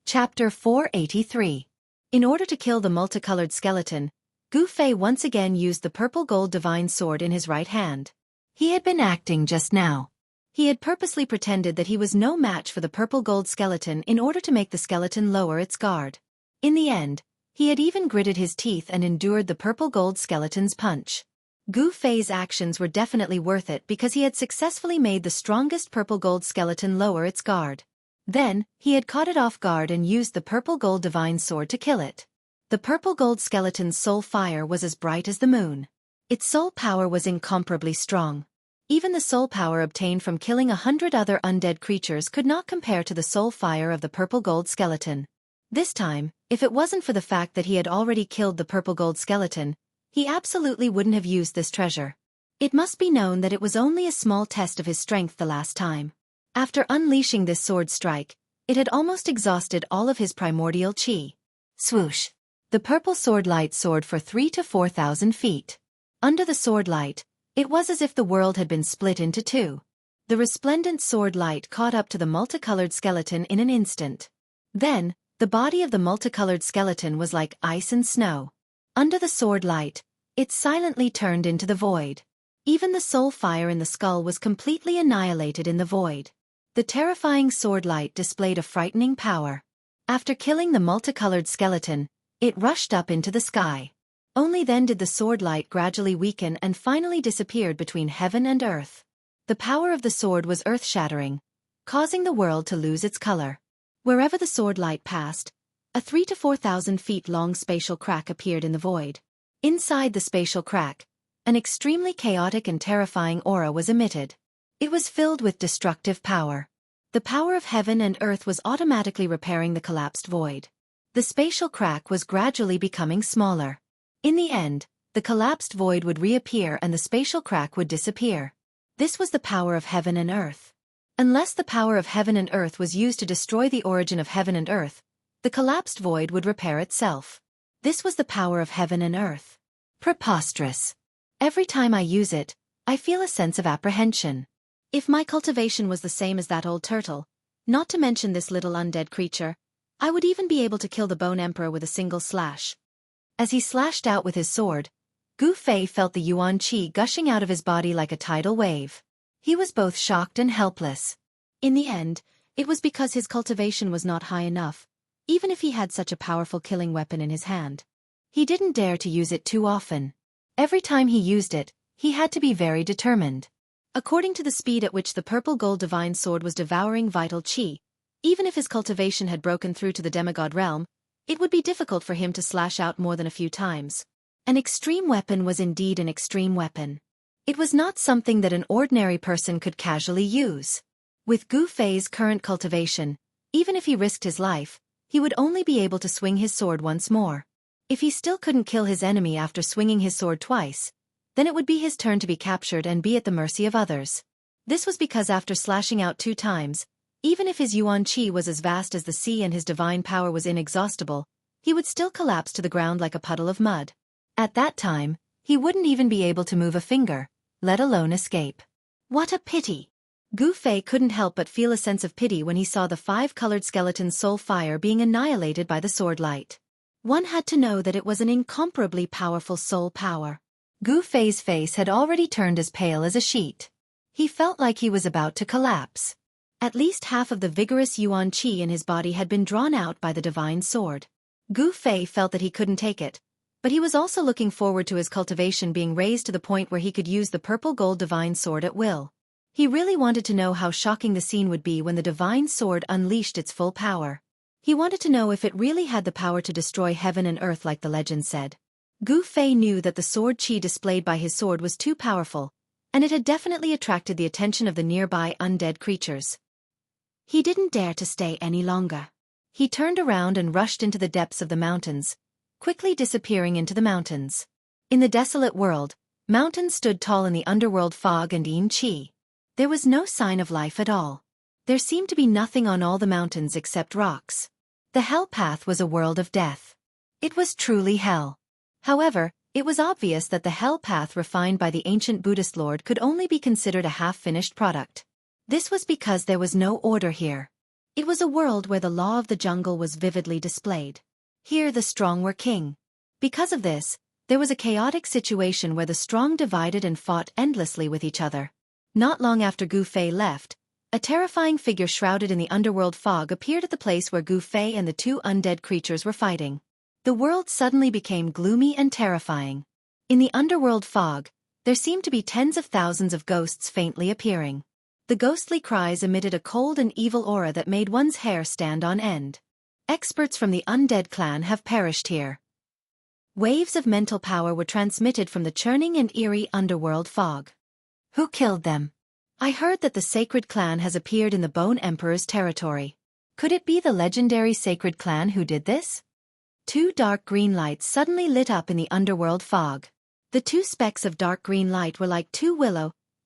Chapter 483. In order to kill the multicolored skeleton, Gu Fei once again used the purple-gold divine sword in his right hand. He had been acting just now. He had purposely pretended that he was no match for the purple-gold skeleton in order to make the skeleton lower its guard. In the end, he had even gritted his teeth and endured the purple-gold skeleton's punch. Gu Fei's actions were definitely worth it because he had successfully made the strongest purple-gold skeleton lower its guard. Then, he had caught it off guard and used the purple-gold divine sword to kill it. The purple-gold skeleton's soul fire was as bright as the moon. Its soul power was incomparably strong. Even the soul power obtained from killing 100 other undead creatures could not compare to the soul fire of the purple-gold skeleton. This time, if it wasn't for the fact that he had already killed the purple-gold skeleton, he absolutely wouldn't have used this treasure. It must be known that it was only a small test of his strength the last time. After unleashing this sword strike, it had almost exhausted all of his primordial chi. Swoosh! The purple sword light soared for 3,000 to 4,000 feet. Under the sword light, it was as if the world had been split into two. The resplendent sword light caught up to the multicolored skeleton in an instant. Then, the body of the multicolored skeleton was like ice and snow. Under the sword light, it silently turned into the void. Even the soul fire in the skull was completely annihilated in the void. The terrifying sword light displayed a frightening power. After killing the multicolored skeleton, it rushed up into the sky. Only then did the sword light gradually weaken and finally disappeared between heaven and earth. The power of the sword was earth-shattering, causing the world to lose its color. Wherever the sword light passed, a 3,000 to 4,000 feet long spatial crack appeared in the void. Inside the spatial crack, an extremely chaotic and terrifying aura was emitted. It was filled with destructive power. The power of heaven and earth was automatically repairing the collapsed void. The spatial crack was gradually becoming smaller. In the end, the collapsed void would reappear and the spatial crack would disappear. This was the power of heaven and earth. Unless the power of heaven and earth was used to destroy the origin of heaven and earth, the collapsed void would repair itself. This was the power of heaven and earth. Preposterous. Every time I use it, I feel a sense of apprehension. If my cultivation was the same as that old turtle, not to mention this little undead creature, I would even be able to kill the Bone Emperor with a single slash. As he slashed out with his sword, Gu Fei felt the yuan qi gushing out of his body like a tidal wave. He was both shocked and helpless. In the end, it was because his cultivation was not high enough, even if he had such a powerful killing weapon in his hand. He didn't dare to use it too often. Every time he used it, he had to be very determined. According to the speed at which the purple-gold divine sword was devouring vital qi, even if his cultivation had broken through to the demigod realm, it would be difficult for him to slash out more than a few times. An extreme weapon was indeed an extreme weapon. It was not something that an ordinary person could casually use. With Gu Fei's current cultivation, even if he risked his life, he would only be able to swing his sword once more. If he still couldn't kill his enemy after swinging his sword twice, then it would be his turn to be captured and be at the mercy of others. This was because after slashing out 2 times, even if his yuan qi was as vast as the sea and his divine power was inexhaustible, he would still collapse to the ground like a puddle of mud. At that time, he wouldn't even be able to move a finger, let alone escape. What a pity! Gu Fei couldn't help but feel a sense of pity when he saw the 5-colored skeleton's soul fire being annihilated by the sword light. One had to know that it was an incomparably powerful soul power. Gu Fei's face had already turned as pale as a sheet. He felt like he was about to collapse. At least half of the vigorous yuan qi in his body had been drawn out by the divine sword. Gu Fei felt that he couldn't take it, but he was also looking forward to his cultivation being raised to the point where he could use the purple-gold divine sword at will. He really wanted to know how shocking the scene would be when the divine sword unleashed its full power. He wanted to know if it really had the power to destroy heaven and earth like the legend said. Gu Fei knew that the sword qi displayed by his sword was too powerful, and it had definitely attracted the attention of the nearby undead creatures. He didn't dare to stay any longer. He turned around and rushed into the depths of the mountains, quickly disappearing into the mountains. In the desolate world, mountains stood tall in the underworld fog and yin qi. There was no sign of life at all. There seemed to be nothing on all the mountains except rocks. The hell path was a world of death. It was truly hell. However, it was obvious that the hell path refined by the ancient Buddhist lord could only be considered a half-finished product. This was because there was no order here. It was a world where the law of the jungle was vividly displayed. Here the strong were king. Because of this, there was a chaotic situation where the strong divided and fought endlessly with each other. Not long after Gu Fei left, a terrifying figure shrouded in the underworld fog appeared at the place where Gu Fei and the two undead creatures were fighting. The world suddenly became gloomy and terrifying. In the underworld fog, there seemed to be tens of thousands of ghosts faintly appearing. The ghostly cries emitted a cold and evil aura that made one's hair stand on end. Experts from the undead clan have perished here. Waves of mental power were transmitted from the churning and eerie underworld fog. Who killed them? I heard that the sacred clan has appeared in the Bone Emperor's territory. Could it be the legendary sacred clan who did this? Two dark green lights suddenly lit up in the underworld fog. The two specks of dark green light were like two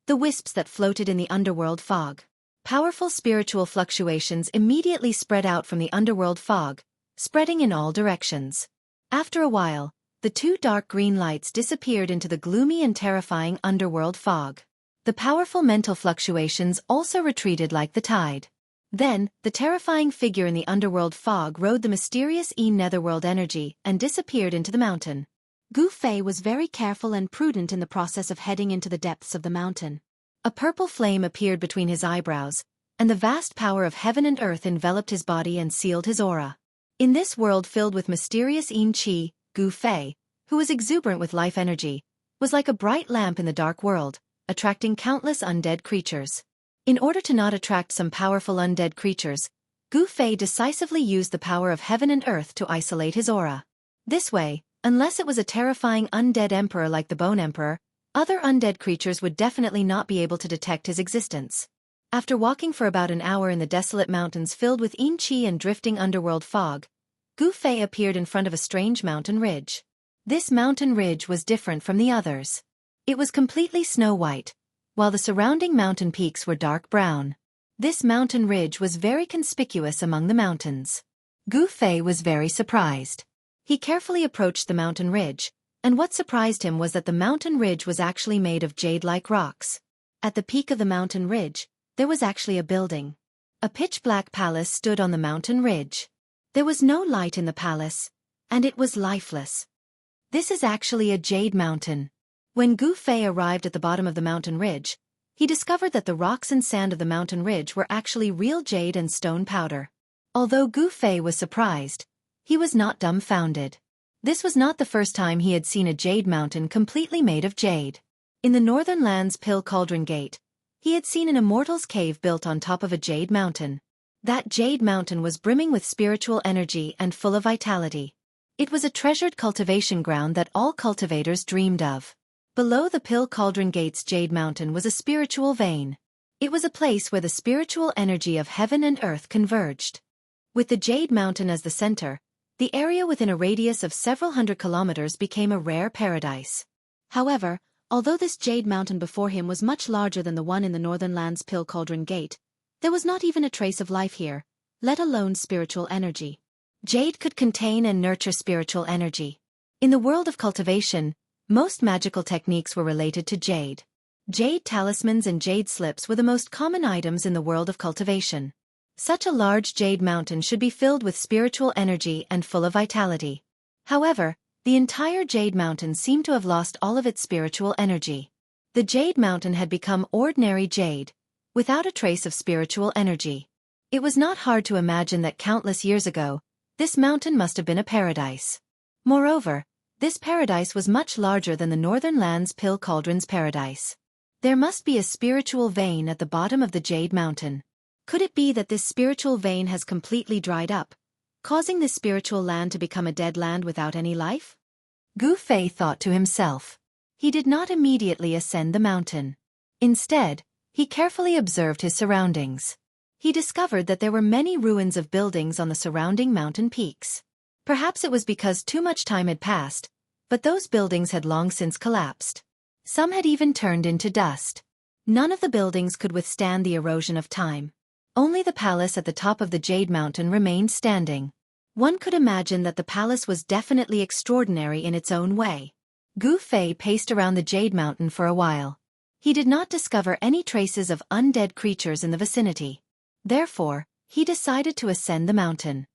the wisps that floated in the underworld fog. Powerful spiritual fluctuations immediately spread out from the underworld fog, spreading in all directions. After a while, the two dark green lights disappeared into the gloomy and terrifying underworld fog. The powerful mental fluctuations also retreated like the tide. Then, the terrifying figure in the underworld fog rode the mysterious netherworld energy and disappeared into the mountain. Gu Fei was very careful and prudent in the process of heading into the depths of the mountain. A purple flame appeared between his eyebrows, and the vast power of heaven and earth enveloped his body and sealed his aura. In this world filled with mysterious qi, Gu Fei, who was exuberant with life energy, was like a bright lamp in the dark world, attracting countless undead creatures. In order to not attract some powerful undead creatures, Gu Fei decisively used the power of heaven and earth to isolate his aura. This way, unless it was a terrifying undead emperor like the Bone Emperor, other undead creatures would definitely not be able to detect his existence. After walking for about an hour in the desolate mountains filled with qi and drifting underworld fog, Gu Fei appeared in front of a strange mountain ridge. This mountain ridge was different from the others. It was completely snow-white, while the surrounding mountain peaks were dark brown. This mountain ridge was very conspicuous among the mountains. Gu Fei was very surprised. He carefully approached the mountain ridge, and what surprised him was that the mountain ridge was actually made of jade-like rocks. At the peak of the mountain ridge, there was actually a building. A pitch-black palace stood on the mountain ridge. There was no light in the palace, and it was lifeless. This is actually a jade mountain. When Gu Fei arrived at the bottom of the mountain ridge, he discovered that the rocks and sand of the mountain ridge were actually real jade and stone powder. Although Gu Fei was surprised, he was not dumbfounded. This was not the first time he had seen a jade mountain completely made of jade. In the Northern Land's Pill Cauldron Gate, he had seen an immortal's cave built on top of a jade mountain. That jade mountain was brimming with spiritual energy and full of vitality. It was a treasured cultivation ground that all cultivators dreamed of. Below the Pill Cauldron Gate's jade mountain was a spiritual vein. It was a place where the spiritual energy of heaven and earth converged. With the jade mountain as the center, the area within a radius of several hundred kilometers became a rare paradise. However, although this jade mountain before him was much larger than the one in the Northern Land's Pill Cauldron Gate, there was not even a trace of life here, let alone spiritual energy. Jade could contain and nurture spiritual energy. In the world of cultivation, most magical techniques were related to jade. Jade talismans and jade slips were the most common items in the world of cultivation. Such a large jade mountain should be filled with spiritual energy and full of vitality. However, the entire jade mountain seemed to have lost all of its spiritual energy. The jade mountain had become ordinary jade, without a trace of spiritual energy. It was not hard to imagine that countless years ago, this mountain must have been a paradise. Moreover, this paradise was much larger than the Northern Land's Pill Cauldron's paradise. There must be a spiritual vein at the bottom of the jade mountain. Could it be that this spiritual vein has completely dried up, causing this spiritual land to become a dead land without any life? Gu Fei thought to himself. He did not immediately ascend the mountain. Instead, he carefully observed his surroundings. He discovered that there were many ruins of buildings on the surrounding mountain peaks. Perhaps it was because too much time had passed, but those buildings had long since collapsed. Some had even turned into dust. None of the buildings could withstand the erosion of time. Only the palace at the top of the Jade Mountain remained standing. One could imagine that the palace was definitely extraordinary in its own way. Gu Fei paced around the Jade Mountain for a while. He did not discover any traces of undead creatures in the vicinity. Therefore, he decided to ascend the mountain.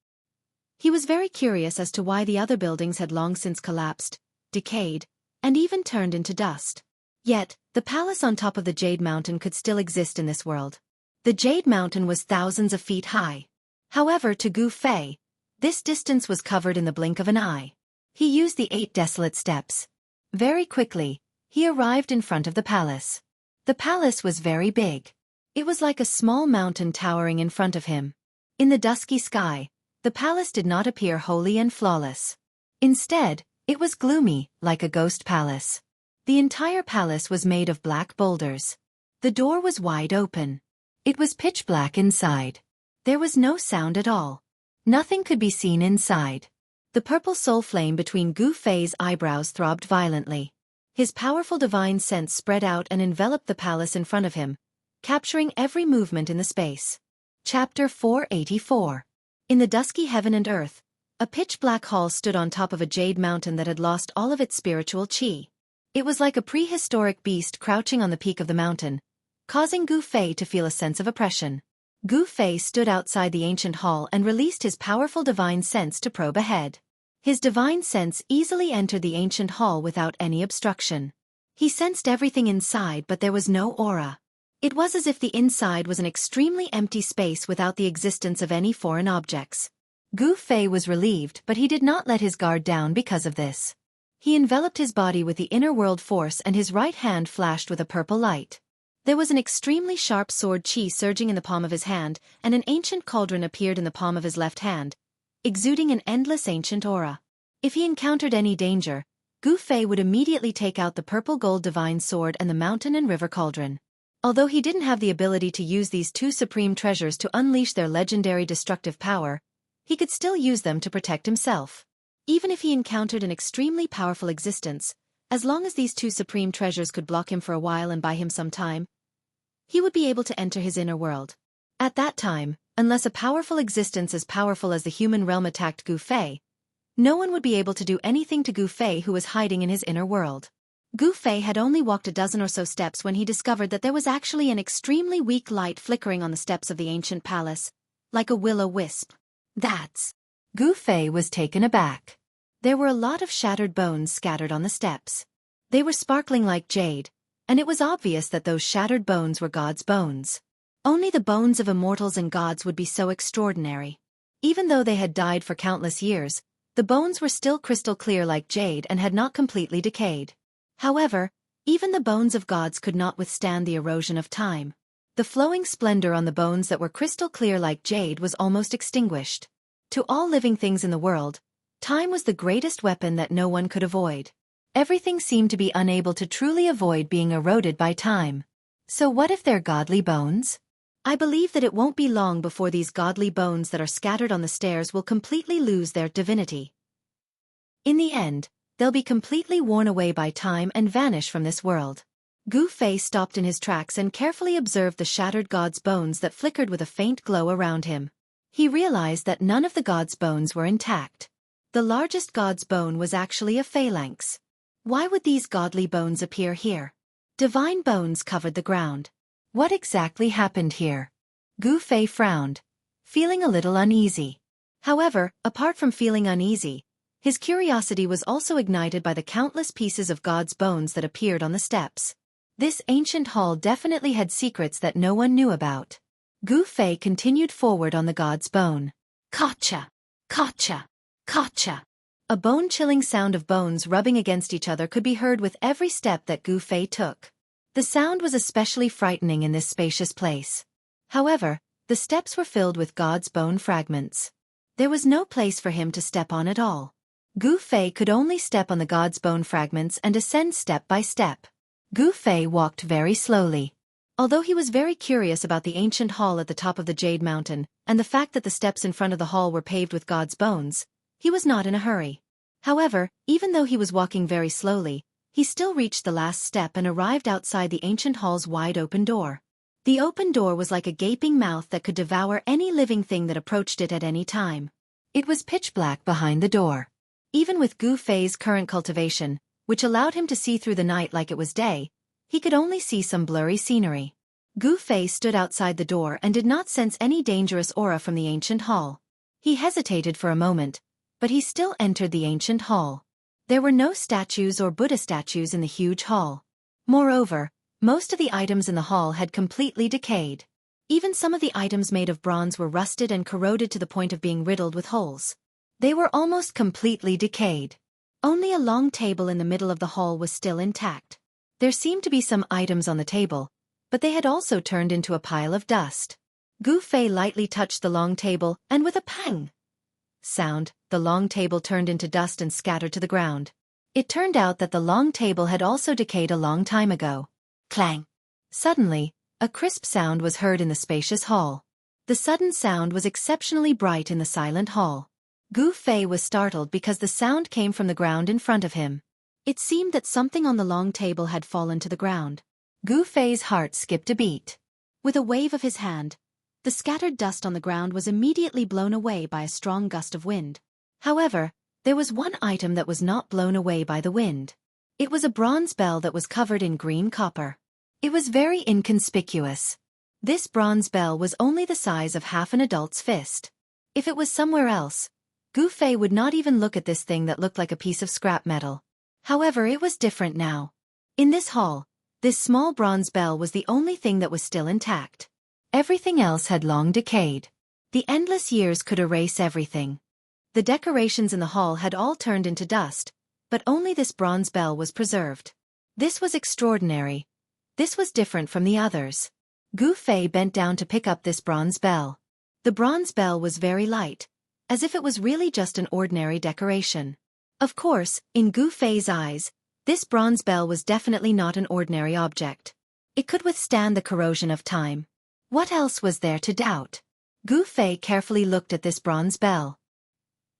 He was very curious as to why the other buildings had long since collapsed, decayed, and even turned into dust. Yet, the palace on top of the Jade Mountain could still exist in this world. The Jade Mountain was thousands of feet high. However, to Gu Fei, this distance was covered in the blink of an eye. He used the 8 desolate steps. Very quickly, he arrived in front of the palace. The palace was very big. It was like a small mountain towering in front of him. In the dusky sky, the palace did not appear holy and flawless. Instead, it was gloomy, like a ghost palace. The entire palace was made of black boulders. The door was wide open. It was pitch black inside. There was no sound at all. Nothing could be seen inside. The purple soul flame between Gu Fei's eyebrows throbbed violently. His powerful divine sense spread out and enveloped the palace in front of him, capturing every movement in the space. Chapter 484. In the dusky heaven and earth, a pitch-black hall stood on top of a jade mountain that had lost all of its spiritual qi. It was like a prehistoric beast crouching on the peak of the mountain, causing Gu Fei to feel a sense of oppression. Gu Fei stood outside the ancient hall and released his powerful divine sense to probe ahead. His divine sense easily entered the ancient hall without any obstruction. He sensed everything inside, but there was no aura. It was as if the inside was an extremely empty space without the existence of any foreign objects. Gu Fei was relieved, but he did not let his guard down because of this. He enveloped his body with the inner world force and his right hand flashed with a purple light. There was an extremely sharp sword qi surging in the palm of his hand, and an ancient cauldron appeared in the palm of his left hand, exuding an endless ancient aura. If he encountered any danger, Gu Fei would immediately take out the purple gold divine sword and the mountain and river cauldron. Although he didn't have the ability to use these 2 supreme treasures to unleash their legendary destructive power, he could still use them to protect himself. Even if he encountered an extremely powerful existence, as long as these 2 supreme treasures could block him for a while and buy him some time, he would be able to enter his inner world. At that time, unless a powerful existence as powerful as the human realm attacked Gu Fei, no one would be able to do anything to Gu Fei who was hiding in his inner world. Gu Fei had only walked a dozen or so steps when he discovered that there was actually an extremely weak light flickering on the steps of the ancient palace, like a will-o-wisp. That's... Gu Fei was taken aback. There were a lot of shattered bones scattered on the steps. They were sparkling like jade, and it was obvious that those shattered bones were gods' bones. Only the bones of immortals and gods would be so extraordinary. Even though they had died for countless years, the bones were still crystal clear like jade and had not completely decayed. However, even the bones of gods could not withstand the erosion of time. The flowing splendor on the bones that were crystal clear like jade was almost extinguished. To all living things in the world, time was the greatest weapon that no one could avoid. Everything seemed to be unable to truly avoid being eroded by time. So what if they're godly bones? I believe that it won't be long before these godly bones that are scattered on the stairs will completely lose their divinity. In the end, they'll be completely worn away by time and vanish from this world. Gu Fei stopped in his tracks and carefully observed the shattered god's bones that flickered with a faint glow around him. He realized that none of the god's bones were intact. The largest god's bone was actually a phalanx. Why would these godly bones appear here? Divine bones covered the ground. What exactly happened here? Gu Fei frowned, feeling a little uneasy. However, apart from feeling uneasy, his curiosity was also ignited by the countless pieces of God's bones that appeared on the steps. This ancient hall definitely had secrets that no one knew about. Gu Fei continued forward on the God's bone. Kacha! Kacha! Kacha! A bone-chilling sound of bones rubbing against each other could be heard with every step that Gu Fei took. The sound was especially frightening in this spacious place. However, the steps were filled with God's bone fragments. There was no place for him to step on at all. Gu Fei could only step on the God's bone fragments and ascend step by step. Gu Fei walked very slowly. Although he was very curious about the ancient hall at the top of the Jade Mountain, and the fact that the steps in front of the hall were paved with God's bones, he was not in a hurry. However, even though he was walking very slowly, he still reached the last step and arrived outside the ancient hall's wide-open door. The open door was like a gaping mouth that could devour any living thing that approached it at any time. It was pitch black behind the door. Even with Gu Fei's current cultivation, which allowed him to see through the night like it was day, he could only see some blurry scenery. Gu Fei stood outside the door and did not sense any dangerous aura from the ancient hall. He hesitated for a moment, but he still entered the ancient hall. There were no statues or Buddha statues in the huge hall. Moreover, most of the items in the hall had completely decayed. Even some of the items made of bronze were rusted and corroded to the point of being riddled with holes. They were almost completely decayed. Only a long table in the middle of the hall was still intact. There seemed to be some items on the table, but they had also turned into a pile of dust. Gu Fei lightly touched the long table, and with a pang sound, the long table turned into dust and scattered to the ground. It turned out that the long table had also decayed a long time ago. Clang! Suddenly, a crisp sound was heard in the spacious hall. The sudden sound was exceptionally bright in the silent hall. Gu Fei was startled because the sound came from the ground in front of him. It seemed that something on the long table had fallen to the ground. Gu Fei's heart skipped a beat. With a wave of his hand, the scattered dust on the ground was immediately blown away by a strong gust of wind. However, there was one item that was not blown away by the wind. It was a bronze bell that was covered in green copper. It was very inconspicuous. This bronze bell was only the size of half an adult's fist. If it was somewhere else, Gu Fei would not even look at this thing that looked like a piece of scrap metal. However, it was different now. In this hall, this small bronze bell was the only thing that was still intact. Everything else had long decayed. The endless years could erase everything. The decorations in the hall had all turned into dust, but only this bronze bell was preserved. This was extraordinary. This was different from the others. Gu Fei bent down to pick up this bronze bell. The bronze bell was very light, as if it was really just an ordinary decoration. Of course, in Gu Fei's eyes, this bronze bell was definitely not an ordinary object. It could withstand the corrosion of time. What else was there to doubt? Gu Fei carefully looked at this bronze bell.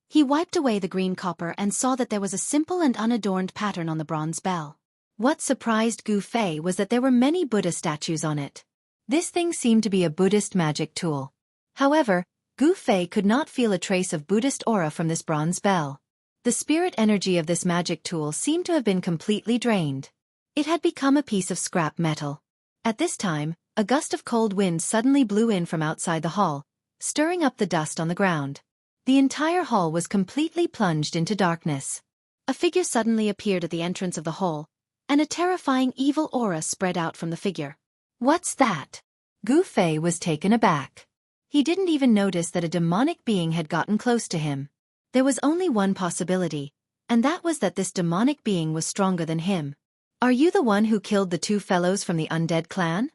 He wiped away the green copper and saw that there was a simple and unadorned pattern on the bronze bell. What surprised Gu Fei was that there were many Buddha statues on it. This thing seemed to be a Buddhist magic tool. However, Gu Fei could not feel a trace of Buddhist aura from this bronze bell. The spirit energy of this magic tool seemed to have been completely drained. It had become a piece of scrap metal. At this time, a gust of cold wind suddenly blew in from outside the hall, stirring up the dust on the ground. The entire hall was completely plunged into darkness. A figure suddenly appeared at the entrance of the hall, and a terrifying evil aura spread out from the figure. What's that? Gu Fei was taken aback. He didn't even notice that a demonic being had gotten close to him. There was only one possibility, and that was that this demonic being was stronger than him. Are you the one who killed the two fellows from the undead clan?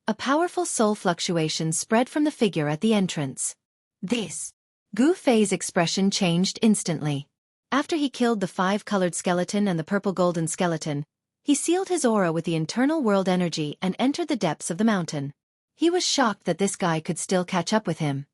A powerful soul fluctuation spread from the figure at the entrance. This. Gu Fei's expression changed instantly. After he killed the 5-colored skeleton and the purple-golden skeleton, he sealed his aura with the internal world energy and entered the depths of the mountain. He was shocked that this guy could still catch up with him.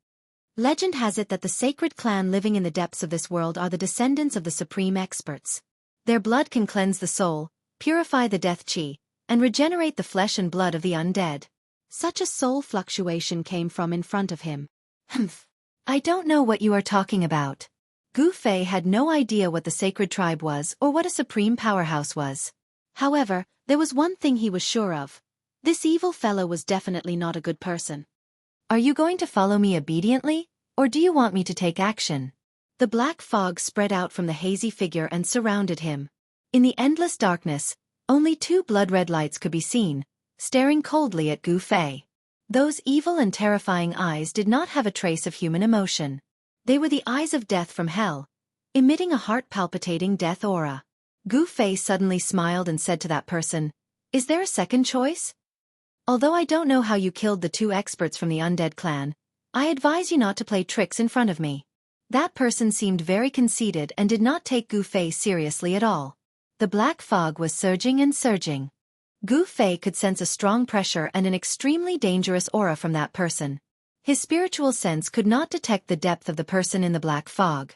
Legend has it that the sacred clan living in the depths of this world are the descendants of the supreme experts. Their blood can cleanse the soul, purify the death chi, and regenerate the flesh and blood of the undead. Such a soul fluctuation came from in front of him. Humph. I don't know what you are talking about. Gu Fei had no idea what the sacred tribe was or what a supreme powerhouse was. However, there was one thing he was sure of. This evil fellow was definitely not a good person. Are you going to follow me obediently, or do you want me to take action? The black fog spread out from the hazy figure and surrounded him. In the endless darkness, only 2 blood-red lights could be seen, staring coldly at Gu Fei. Those evil and terrifying eyes did not have a trace of human emotion. They were the eyes of death from hell, emitting a heart-palpitating death aura. Gu Fei suddenly smiled and said to that person, "Is there a second choice? Although I don't know how you killed the 2 experts from the undead clan, I advise you not to play tricks in front of me." That person seemed very conceited and did not take Gu Fei seriously at all. The black fog was surging and surging. Gu Fei could sense a strong pressure and an extremely dangerous aura from that person. His spiritual sense could not detect the depth of the person in the black fog.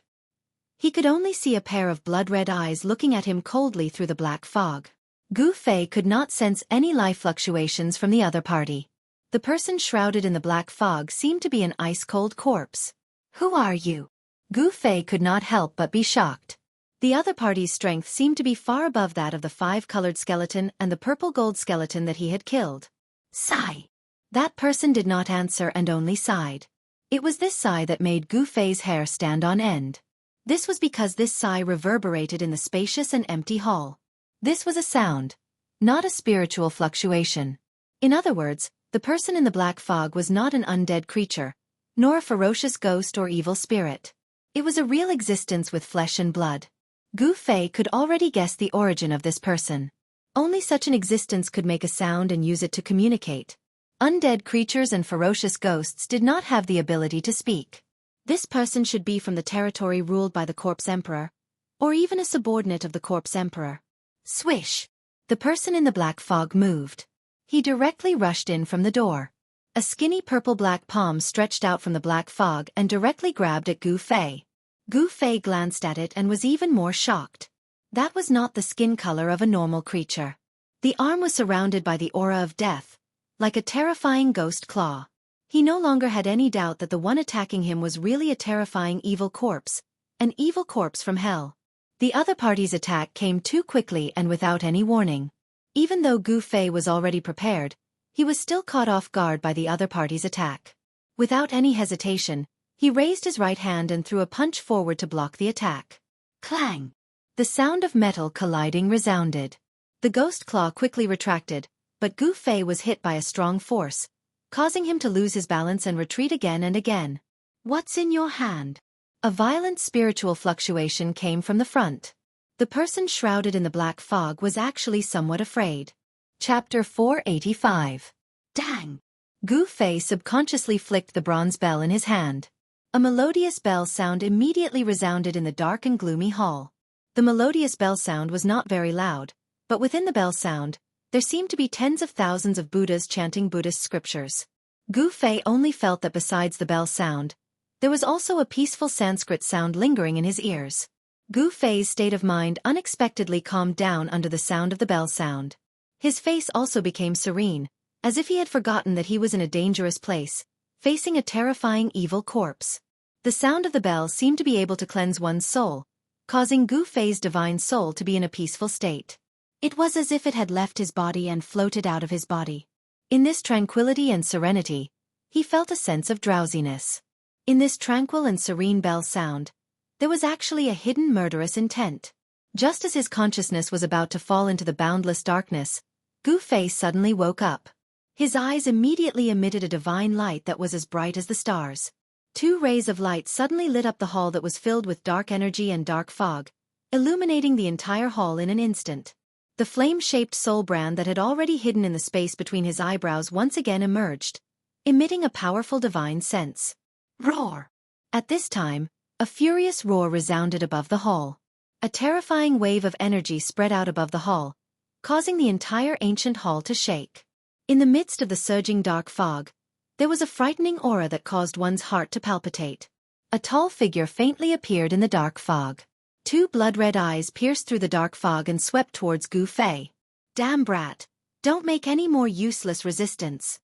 He could only see a pair of blood-red eyes looking at him coldly through the black fog. Gu Fei could not sense any life fluctuations from the other party. The person shrouded in the black fog seemed to be an ice-cold corpse. Who are you? Gu Fei could not help but be shocked. The other party's strength seemed to be far above that of the 5-colored skeleton and the purple-gold skeleton that he had killed. Sigh. That person did not answer and only sighed. It was this sigh that made Gu Fei's hair stand on end. This was because this sigh reverberated in the spacious and empty hall. This was a sound, not a spiritual fluctuation. In other words, the person in the black fog was not an undead creature, nor a ferocious ghost or evil spirit. It was a real existence with flesh and blood. Gu Fei could already guess the origin of this person. Only such an existence could make a sound and use it to communicate. Undead creatures and ferocious ghosts did not have the ability to speak. This person should be from the territory ruled by the Corpse Emperor, or even a subordinate of the Corpse Emperor. Swish! The person in the black fog moved. He directly rushed in from the door. A skinny purple-black palm stretched out from the black fog and directly grabbed at Gu Fei. Gu Fei glanced at it and was even more shocked. That was not the skin color of a normal creature. The arm was surrounded by the aura of death, like a terrifying ghost claw. He no longer had any doubt that the one attacking him was really a terrifying evil corpse, an evil corpse from hell. The other party's attack came too quickly and without any warning. Even though Gu Fei was already prepared, he was still caught off guard by the other party's attack. Without any hesitation, he raised his right hand and threw a punch forward to block the attack. Clang! The sound of metal colliding resounded. The ghost claw quickly retracted, but Gu Fei was hit by a strong force, causing him to lose his balance and retreat again and again. What's in your hand? A violent spiritual fluctuation came from the front. The person shrouded in the black fog was actually somewhat afraid. Chapter 485. Dang! Gu Fei subconsciously flicked the bronze bell in his hand. A melodious bell sound immediately resounded in the dark and gloomy hall. The melodious bell sound was not very loud, but within the bell sound, there seemed to be tens of thousands of Buddhas chanting Buddhist scriptures. Gu Fei only felt that besides the bell sound, there was also a peaceful Sanskrit sound lingering in his ears. Gu Fei's state of mind unexpectedly calmed down under the sound of the bell sound. His face also became serene, as if he had forgotten that he was in a dangerous place, facing a terrifying evil corpse. The sound of the bell seemed to be able to cleanse one's soul, causing Gu Fei's divine soul to be in a peaceful state. It was as if it had left his body and floated out of his body. In this tranquility and serenity, he felt a sense of drowsiness. In this tranquil and serene bell sound, there was actually a hidden murderous intent. Just as his consciousness was about to fall into the boundless darkness, Gu Fei suddenly woke up. His eyes immediately emitted a divine light that was as bright as the stars. Two rays of light suddenly lit up the hall that was filled with dark energy and dark fog, illuminating the entire hall in an instant. The flame-shaped soul brand that had already hidden in the space between his eyebrows once again emerged, emitting a powerful divine sense. Roar! At this time, a furious roar resounded above the hall. A terrifying wave of energy spread out above the hall, causing the entire ancient hall to shake. In the midst of the surging dark fog, there was a frightening aura that caused one's heart to palpitate. A tall figure faintly appeared in the dark fog. Two blood-red eyes pierced through the dark fog and swept towards Gu Fei. Damn brat! Don't make any more useless resistance.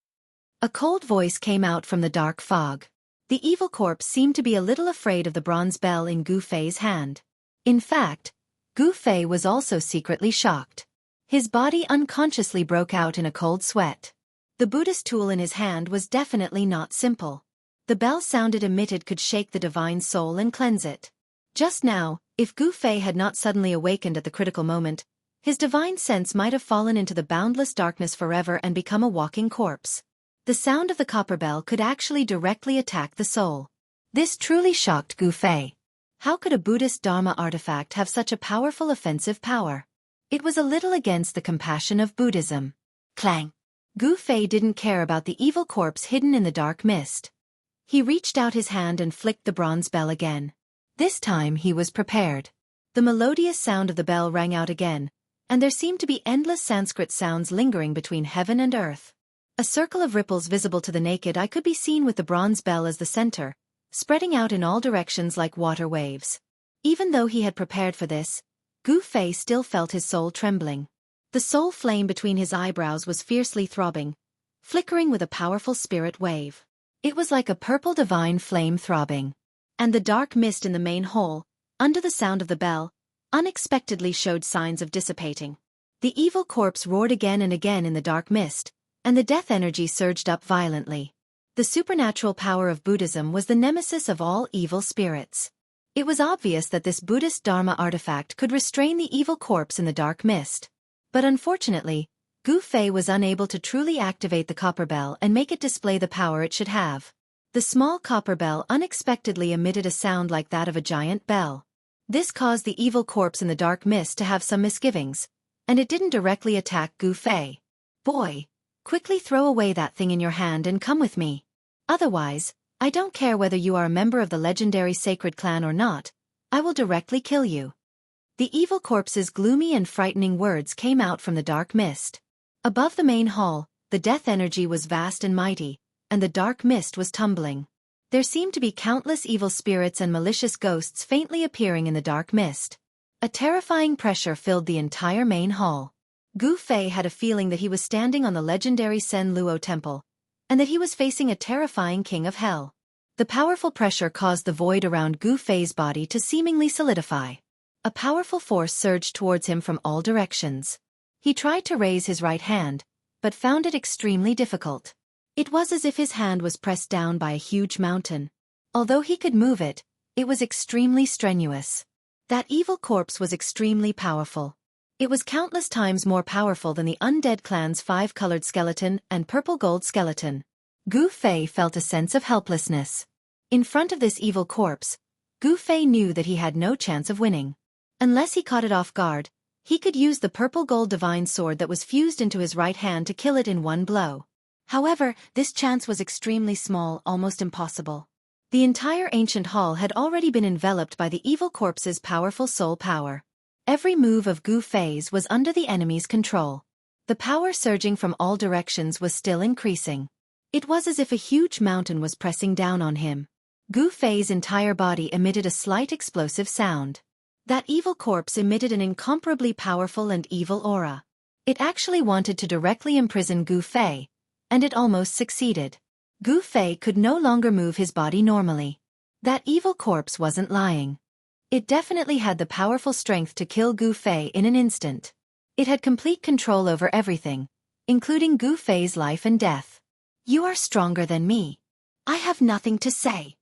A cold voice came out from the dark fog. The evil corpse seemed to be a little afraid of the bronze bell in Gu Fei's hand. In fact, Gu Fei was also secretly shocked. His body unconsciously broke out in a cold sweat. The Buddhist tool in his hand was definitely not simple. The bell sound it emitted could shake the divine soul and cleanse it. Just now, if Gu Fei had not suddenly awakened at the critical moment, his divine sense might have fallen into the boundless darkness forever and become a walking corpse. The sound of the copper bell could actually directly attack the soul. This truly shocked Gu Fei. How could a Buddhist Dharma artifact have such a powerful offensive power? It was a little against the compassion of Buddhism. Clang! Gu Fei didn't care about the evil corpse hidden in the dark mist. He reached out his hand and flicked the bronze bell again. This time he was prepared. The melodious sound of the bell rang out again, and there seemed to be endless Sanskrit sounds lingering between heaven and earth. A circle of ripples visible to the naked eye could be seen with the bronze bell as the center, spreading out in all directions like water waves. Even though he had prepared for this, Gu Fei still felt his soul trembling. The soul flame between his eyebrows was fiercely throbbing, flickering with a powerful spirit wave. It was like a purple divine flame throbbing. And the dark mist in the main hall, under the sound of the bell, unexpectedly showed signs of dissipating. The evil corpse roared again and again in the dark mist, and the death energy surged up violently. The supernatural power of Buddhism was the nemesis of all evil spirits. It was obvious that this Buddhist Dharma artifact could restrain the evil corpse in the dark mist. But unfortunately, Gu Fei was unable to truly activate the copper bell and make it display the power it should have. The small copper bell unexpectedly emitted a sound like that of a giant bell. This caused the evil corpse in the dark mist to have some misgivings, and it didn't directly attack Gu Fei. "Boy, quickly throw away that thing in your hand and come with me. Otherwise, I don't care whether you are a member of the legendary sacred clan or not, I will directly kill you." The evil corpse's gloomy and frightening words came out from the dark mist. Above the main hall, the death energy was vast and mighty, and the dark mist was tumbling. There seemed to be countless evil spirits and malicious ghosts faintly appearing in the dark mist. A terrifying pressure filled the entire main hall. Gu Fei had a feeling that he was standing on the legendary Sen Luo temple, and that he was facing a terrifying king of hell. The powerful pressure caused the void around Gu Fei's body to seemingly solidify. A powerful force surged towards him from all directions. He tried to raise his right hand, but found it extremely difficult. It was as if his hand was pressed down by a huge mountain. Although he could move it, it was extremely strenuous. That evil corpse was extremely powerful. It was countless times more powerful than the undead clan's 5-colored skeleton and purple-gold skeleton. Gu Fei felt a sense of helplessness. In front of this evil corpse, Gu Fei knew that he had no chance of winning. Unless he caught it off guard, he could use the purple-gold divine sword that was fused into his right hand to kill it in one blow. However, this chance was extremely small, almost impossible. The entire ancient hall had already been enveloped by the evil corpse's powerful soul power. Every move of Gu Fei's was under the enemy's control. The power surging from all directions was still increasing. It was as if a huge mountain was pressing down on him. Gu Fei's entire body emitted a slight explosive sound. That evil corpse emitted an incomparably powerful and evil aura. It actually wanted to directly imprison Gu Fei, and it almost succeeded. Gu Fei could no longer move his body normally. That evil corpse wasn't lying. It definitely had the powerful strength to kill Gu Fei in an instant. It had complete control over everything, including Gu Fei's life and death. "You are stronger than me. I have nothing to say."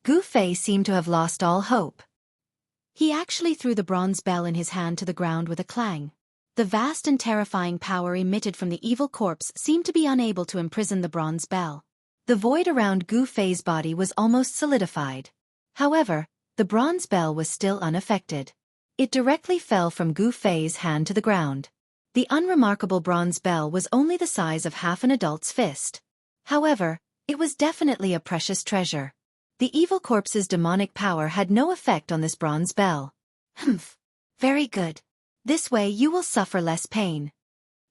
Gu Fei seemed to have lost all hope. He actually threw the bronze bell in his hand to the ground with a clang. The vast and terrifying power emitted from the evil corpse seemed to be unable to imprison the bronze bell. The void around Gu Fei's body was almost solidified. However, the bronze bell was still unaffected. It directly fell from Gu Fei's hand to the ground. The unremarkable bronze bell was only the size of half an adult's fist. However, it was definitely a precious treasure. The evil corpse's demonic power had no effect on this bronze bell. "Humph. Very good. This way you will suffer less pain."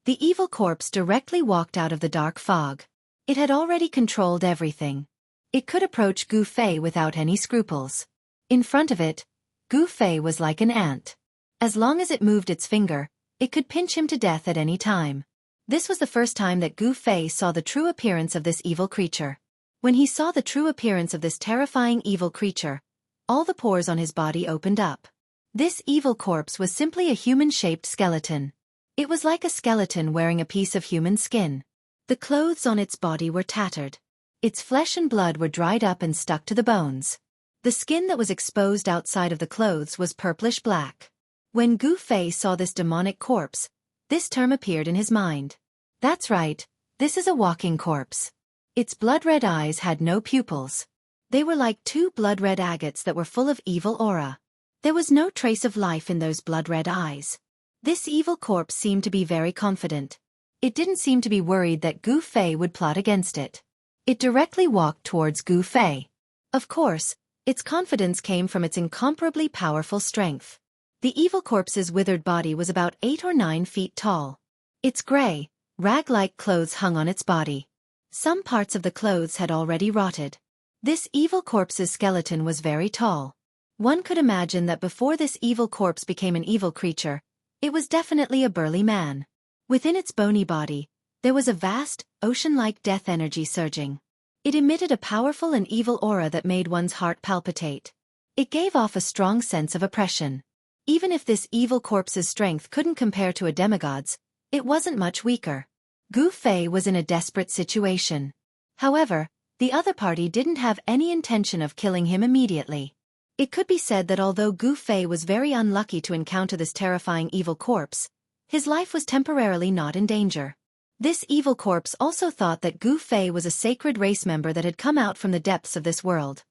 The evil corpse directly walked out of the dark fog. It had already controlled everything. It could approach Gu Fei without any scruples. In front of it, Gu Fei was like an ant. As long as it moved its finger, it could pinch him to death at any time. This was the first time that Gu Fei saw the true appearance of this evil creature. When he saw the true appearance of this terrifying evil creature, all the pores on his body opened up. This evil corpse was simply a human-shaped skeleton. It was like a skeleton wearing a piece of human skin. The clothes on its body were tattered. Its flesh and blood were dried up and stuck to the bones. The skin that was exposed outside of the clothes was purplish-black. When Gu Fei saw this demonic corpse, this term appeared in his mind. That's right, this is a walking corpse. Its blood-red eyes had no pupils. They were like two blood-red agates that were full of evil aura. There was no trace of life in those blood-red eyes. This evil corpse seemed to be very confident. It didn't seem to be worried that Gu Fei would plot against it. It directly walked towards Gu Fei. Of course, its confidence came from its incomparably powerful strength. The evil corpse's withered body was about 8 or 9 feet tall. Its gray, rag-like clothes hung on its body. Some parts of the clothes had already rotted. This evil corpse's skeleton was very tall. One could imagine that before this evil corpse became an evil creature, it was definitely a burly man. Within its bony body, there was a vast, ocean-like death energy surging. It emitted a powerful and evil aura that made one's heart palpitate. It gave off a strong sense of oppression. Even if this evil corpse's strength couldn't compare to a demigod's, it wasn't much weaker. Gu Fei was in a desperate situation. However, the other party didn't have any intention of killing him immediately. It could be said that although Gu Fei was very unlucky to encounter this terrifying evil corpse, his life was temporarily not in danger. This evil corpse also thought that Gu Fei was a sacred race member that had come out from the depths of this world.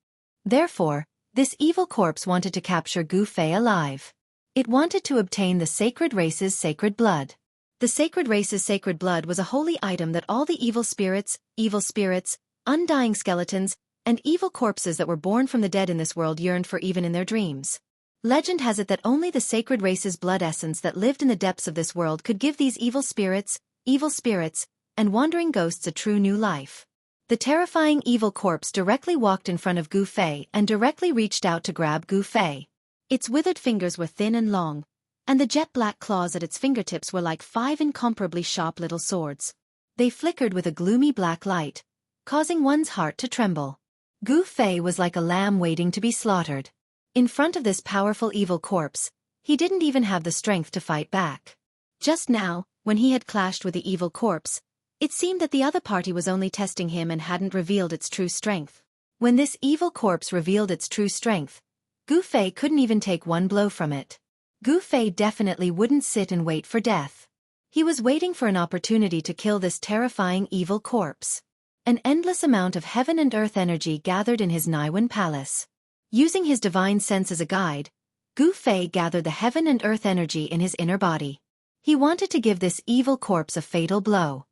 Therefore, this evil corpse wanted to capture Gu Fei alive. It wanted to obtain the sacred race's sacred blood. The sacred race's sacred blood was a holy item that all the evil spirits, undying skeletons, and evil corpses that were born from the dead in this world yearned for even in their dreams. Legend has it that only the sacred race's blood essence that lived in the depths of this world could give these evil spirits, and wandering ghosts a true new life. The terrifying evil corpse directly walked in front of Gu Fei and directly reached out to grab Gu Fei. Its withered fingers were thin and long, and the jet-black claws at its fingertips were like 5 incomparably sharp little swords. They flickered with a gloomy black light, causing one's heart to tremble. Gu Fei was like a lamb waiting to be slaughtered. In front of this powerful evil corpse, he didn't even have the strength to fight back. Just now, when he had clashed with the evil corpse, it seemed that the other party was only testing him and hadn't revealed its true strength. When this evil corpse revealed its true strength, Gu Fei couldn't even take one blow from it. Gu Fei definitely wouldn't sit and wait for death. He was waiting for an opportunity to kill this terrifying evil corpse. An endless amount of heaven and earth energy gathered in his Naiwen palace. Using his divine sense as a guide, Gu Fei gathered the heaven and earth energy in his inner body. He wanted to give this evil corpse a fatal blow.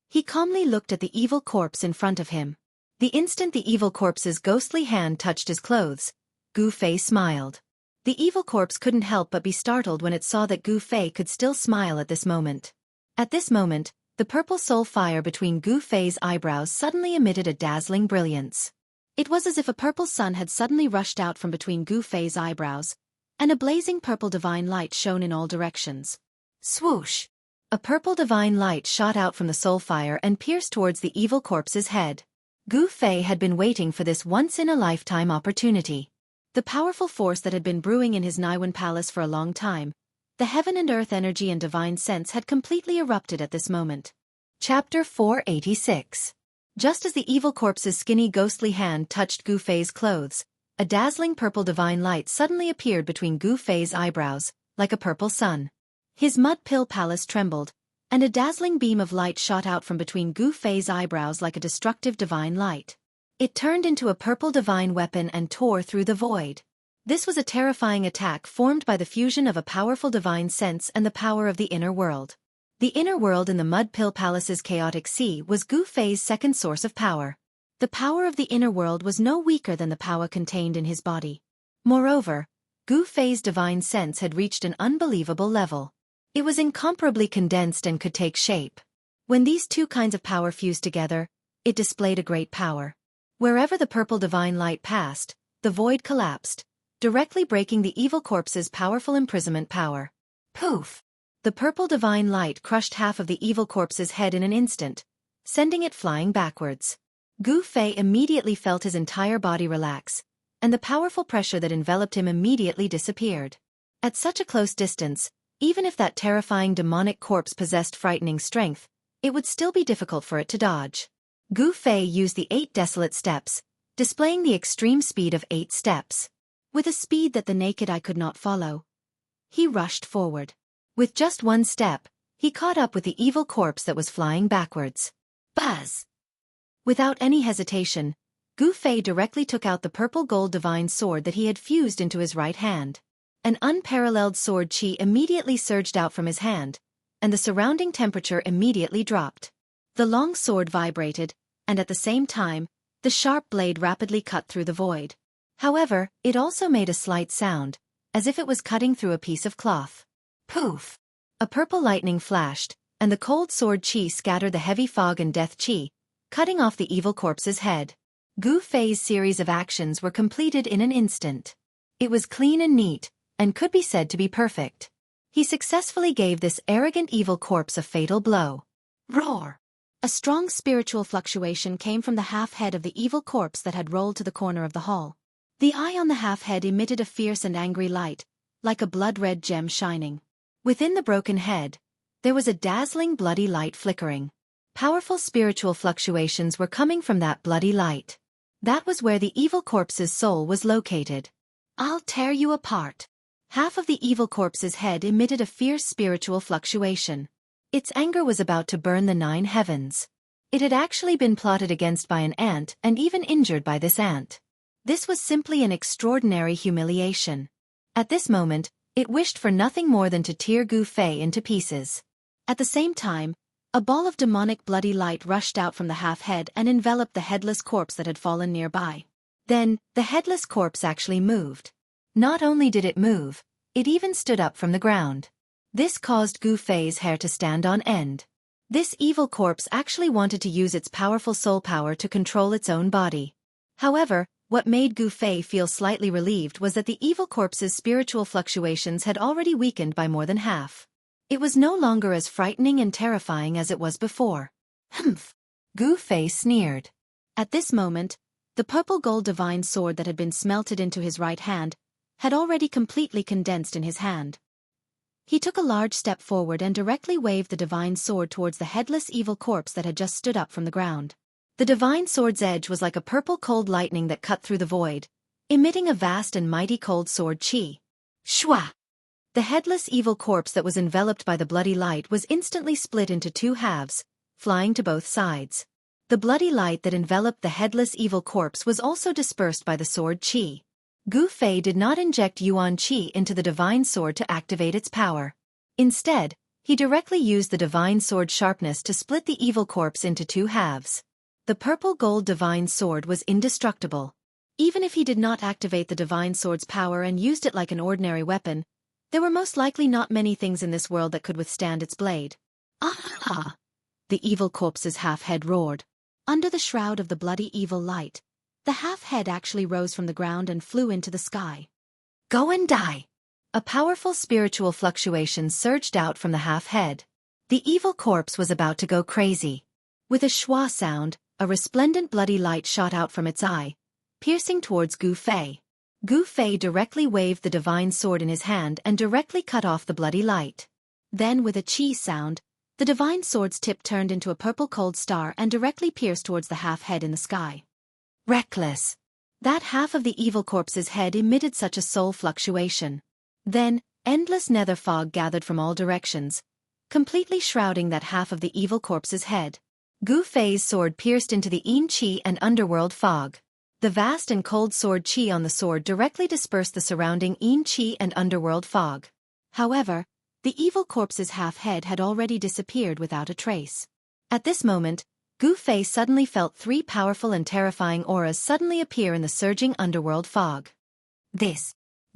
He calmly looked at the evil corpse in front of him. The instant the evil corpse's ghostly hand touched his clothes, Gu Fei smiled. The evil corpse couldn't help but be startled when it saw that Gu Fei could still smile at this moment. At this moment, the purple soul fire between Gu Fei's eyebrows suddenly emitted a dazzling brilliance. It was as if a purple sun had suddenly rushed out from between Gu Fei's eyebrows, and a blazing purple divine light shone in all directions. Swoosh! A purple divine light shot out from the soul fire and pierced towards the evil corpse's head. Gu Fei had been waiting for this once-in-a-lifetime opportunity. The powerful force that had been brewing in his Naiwen palace for a long time, the heaven and earth energy and divine sense had completely erupted at this moment. Chapter 486. Just as the evil corpse's skinny ghostly hand touched Gu Fei's clothes, a dazzling purple divine light suddenly appeared between Gu Fei's eyebrows, like a purple sun. His mud pill palace trembled, and a dazzling beam of light shot out from between Gu Fei's eyebrows like a destructive divine light. It turned into a purple divine weapon and tore through the void. This was a terrifying attack formed by the fusion of a powerful divine sense and the power of the inner world. The inner world in the Mud Pill Palace's chaotic sea was Gu Fei's second source of power. The power of the inner world was no weaker than the power contained in his body. Moreover, Gu Fei's divine sense had reached an unbelievable level. It was incomparably condensed and could take shape. When these two kinds of power fused together, it displayed a great power. Wherever the purple divine light passed, the void collapsed, directly breaking the evil corpse's powerful imprisonment power. Poof! The purple divine light crushed half of the evil corpse's head in an instant, sending it flying backwards. Gu Fei immediately felt his entire body relax, and the powerful pressure that enveloped him immediately disappeared. At such a close distance, even if that terrifying demonic corpse possessed frightening strength, it would still be difficult for it to dodge. Gu Fei used the 8 desolate steps, displaying the extreme speed of 8 steps. With a speed that the naked eye could not follow, he rushed forward. With just one step, he caught up with the evil corpse that was flying backwards. Buzz! Without any hesitation, Gu Fei directly took out the purple gold divine sword that he had fused into his right hand. An unparalleled sword chi immediately surged out from his hand, and the surrounding temperature immediately dropped. The long sword vibrated, and at the same time, the sharp blade rapidly cut through the void. However, it also made a slight sound, as if it was cutting through a piece of cloth. Poof! A purple lightning flashed, and the cold sword chi scattered the heavy fog and death chi, cutting off the evil corpse's head. Gu Fei's series of actions were completed in an instant. It was clean and neat, and could be said to be perfect. He successfully gave this arrogant evil corpse a fatal blow. Roar! A strong spiritual fluctuation came from the half-head of the evil corpse that had rolled to the corner of the hall. The eye on the half-head emitted a fierce and angry light, like a blood-red gem shining. Within the broken head, There was a dazzling bloody light flickering. Powerful spiritual fluctuations were coming from that bloody light. That was where the evil corpse's soul was located. "I'll tear you apart." Half of the evil corpse's head emitted a fierce spiritual fluctuation. Its anger was about to burn the 9 heavens. It had actually been plotted against by an ant and even injured by this ant. This was simply an extraordinary humiliation. At this moment, it wished for nothing more than to tear Gu Fei into pieces. At the same time, a ball of demonic bloody light rushed out from the half-head and enveloped the headless corpse that had fallen nearby. Then, the headless corpse actually moved. Not only did it move, it even stood up from the ground. This caused Gu Fei's hair to stand on end. This evil corpse actually wanted to use its powerful soul power to control its own body. However, what made Gu Fei feel slightly relieved was that the evil corpse's spiritual fluctuations had already weakened by more than half. It was no longer as frightening and terrifying as it was before. "Humph!" Gu Fei sneered. At this moment, the purple gold divine sword that had been smelted into his right hand had already completely condensed in his hand. He took a large step forward and directly waved the divine sword towards the headless evil corpse that had just stood up from the ground. The divine sword's edge was like a purple cold lightning that cut through the void, emitting a vast and mighty cold sword chi. Shwa! The headless evil corpse that was enveloped by the bloody light was instantly split into 2 halves, flying to both sides. The bloody light that enveloped the headless evil corpse was also dispersed by the sword chi. Gu Fei did not inject Yuan Qi into the divine sword to activate its power. Instead, he directly used the divine sword's sharpness to split the evil corpse into 2 halves. The purple gold divine sword was indestructible. Even if he did not activate the divine sword's power and used it like an ordinary weapon, there were most likely not many things in this world that could withstand its blade. "Ah!" The evil corpse's half-head roared. Under the shroud of the bloody evil light, the half-head actually rose from the ground and flew into the sky. "Go and die!" A powerful spiritual fluctuation surged out from the half-head. The evil corpse was about to go crazy. With a schwa sound, a resplendent bloody light shot out from its eye, piercing towards Gu Fei. Gu Fei directly waved the divine sword in his hand and directly cut off the bloody light. Then with a chi sound, the divine sword's tip turned into a purple cold star and directly pierced towards the half-head in the sky. Reckless! That half of the evil corpse's head emitted such a soul fluctuation. Then, endless nether fog gathered from all directions, completely shrouding that half of the evil corpse's head. Gu Fei's sword pierced into the Yin Qi and underworld fog. The vast and cold sword Qi on the sword directly dispersed the surrounding Yin Qi and underworld fog. However, the evil corpse's half-head had already disappeared without a trace. At this moment, Gu Fei suddenly felt 3 powerful and terrifying auras suddenly appear in the surging underworld fog.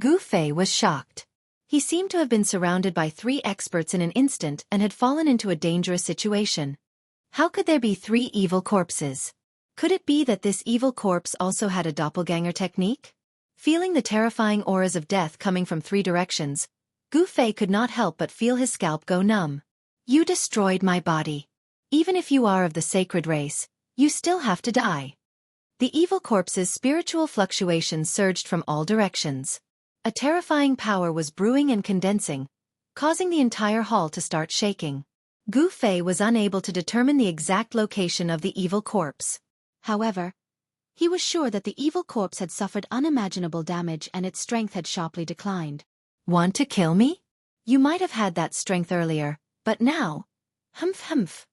Gu Fei was shocked. He seemed to have been surrounded by 3 experts in an instant and had fallen into a dangerous situation. How could there be 3 evil corpses? Could it be that this evil corpse also had a doppelganger technique? Feeling the terrifying auras of death coming from 3 directions, Gu Fei could not help but feel his scalp go numb. "You destroyed my body. Even if you are of the sacred race, you still have to die." The evil corpse's spiritual fluctuations surged from all directions. A terrifying power was brewing and condensing, causing the entire hall to start shaking. Gu Fei was unable to determine the exact location of the evil corpse. However, he was sure that the evil corpse had suffered unimaginable damage and its strength had sharply declined. "Want to kill me? You might have had that strength earlier, but now..." "Humph humph."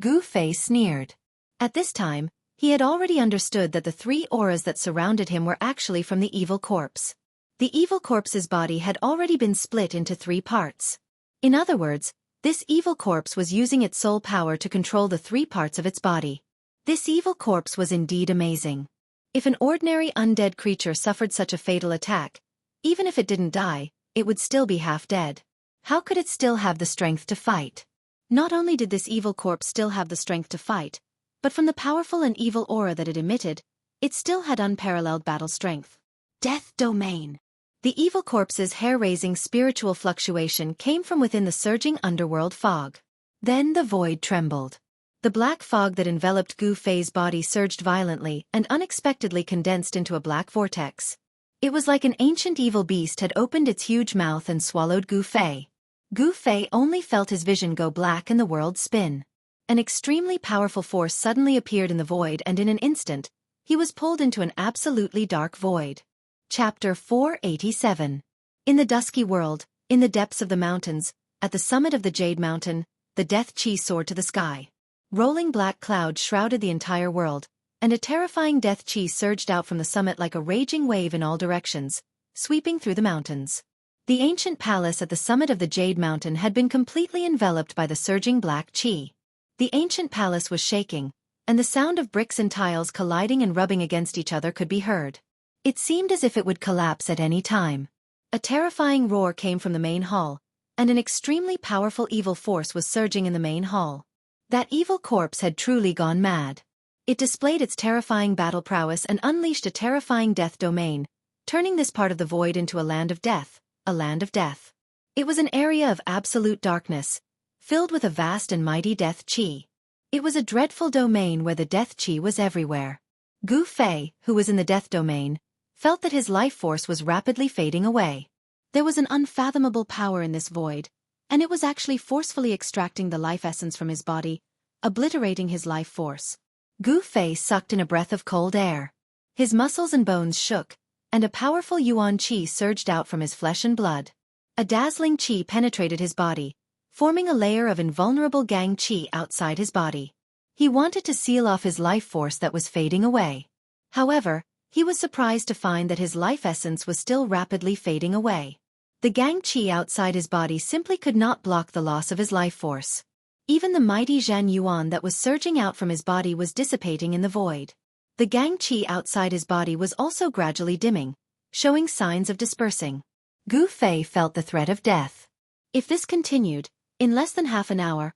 Gu Fei sneered. At this time, he had already understood that the 3 auras that surrounded him were actually from the evil corpse. The evil corpse's body had already been split into 3 parts. In other words, this evil corpse was using its soul power to control the 3 parts of its body. This evil corpse was indeed amazing. If an ordinary undead creature suffered such a fatal attack, even if it didn't die, it would still be half dead. How could it still have the strength to fight? Not only did this evil corpse still have the strength to fight, but from the powerful and evil aura that it emitted, it still had unparalleled battle strength. Death domain. The evil corpse's hair-raising spiritual fluctuation came from within the surging underworld fog. Then the void trembled. The black fog that enveloped Gu Fei's body surged violently and unexpectedly condensed into a black vortex. It was like an ancient evil beast had opened its huge mouth and swallowed Gu Fei. Gu Fei only felt his vision go black and the world spin. An extremely powerful force suddenly appeared in the void, and in an instant, he was pulled into an absolutely dark void. Chapter 487. In the dusky world, in the depths of the mountains, at the summit of the Jade Mountain, the death chi soared to the sky. Rolling black clouds shrouded the entire world, and a terrifying death chi surged out from the summit like a raging wave in all directions, sweeping through the mountains. The ancient palace at the summit of the Jade Mountain had been completely enveloped by the surging black chi. The ancient palace was shaking, and the sound of bricks and tiles colliding and rubbing against each other could be heard. It seemed as if it would collapse at any time. A terrifying roar came from the main hall, and an extremely powerful evil force was surging in the main hall. That evil corpse had truly gone mad. It displayed its terrifying battle prowess and unleashed a terrifying death domain, turning this part of the void into a land of death, a land of death. It was an area of absolute darkness, filled with a vast and mighty death chi. It was a dreadful domain where the death chi was everywhere. Gu Fei, who was in the death domain, felt that his life force was rapidly fading away. There was an unfathomable power in this void, and it was actually forcefully extracting the life essence from his body, obliterating his life force. Gu Fei sucked in a breath of cold air. His muscles and bones shook, and a powerful yuan chi surged out from his flesh and blood. A dazzling chi penetrated his body, forming a layer of invulnerable gang chi outside his body. He wanted to seal off his life force that was fading away. However, he was surprised to find that his life essence was still rapidly fading away. The gang chi outside his body simply could not block the loss of his life force. Even the mighty Zhan Yuan that was surging out from his body was dissipating in the void. The gang chi outside his body was also gradually dimming, showing signs of dispersing. Gu Fei felt the threat of death. If this continued, in less than half an hour,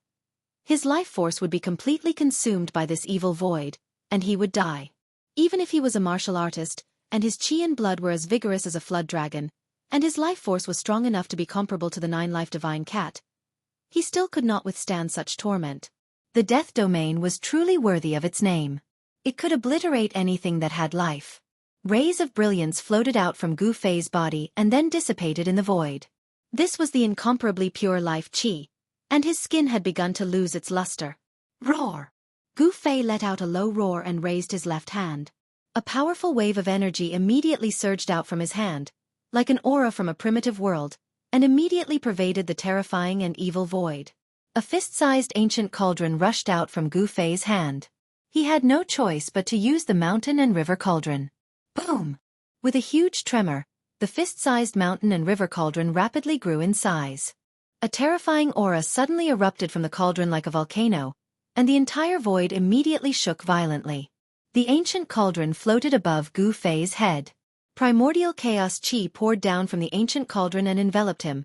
his life force would be completely consumed by this evil void, and he would die. Even if he was a martial artist, and his chi and blood were as vigorous as a flood dragon, and his life force was strong enough to be comparable to the 9-life divine cat, he still could not withstand such torment. The death domain was truly worthy of its name. It could obliterate anything that had life. Rays of brilliance floated out from Gu Fei's body and then dissipated in the void. This was the incomparably pure life chi, and his skin had begun to lose its luster. Roar! Gu Fei let out a low roar and raised his left hand. A powerful wave of energy immediately surged out from his hand, like an aura from a primitive world, and immediately pervaded the terrifying and evil void. A fist-sized ancient cauldron rushed out from Gu Fei's hand. He had no choice but to use the mountain and river cauldron. Boom! With a huge tremor, the fist-sized mountain and river cauldron rapidly grew in size. A terrifying aura suddenly erupted from the cauldron like a volcano, and the entire void immediately shook violently. The ancient cauldron floated above Gu Fei's head. Primordial chaos chi poured down from the ancient cauldron and enveloped him,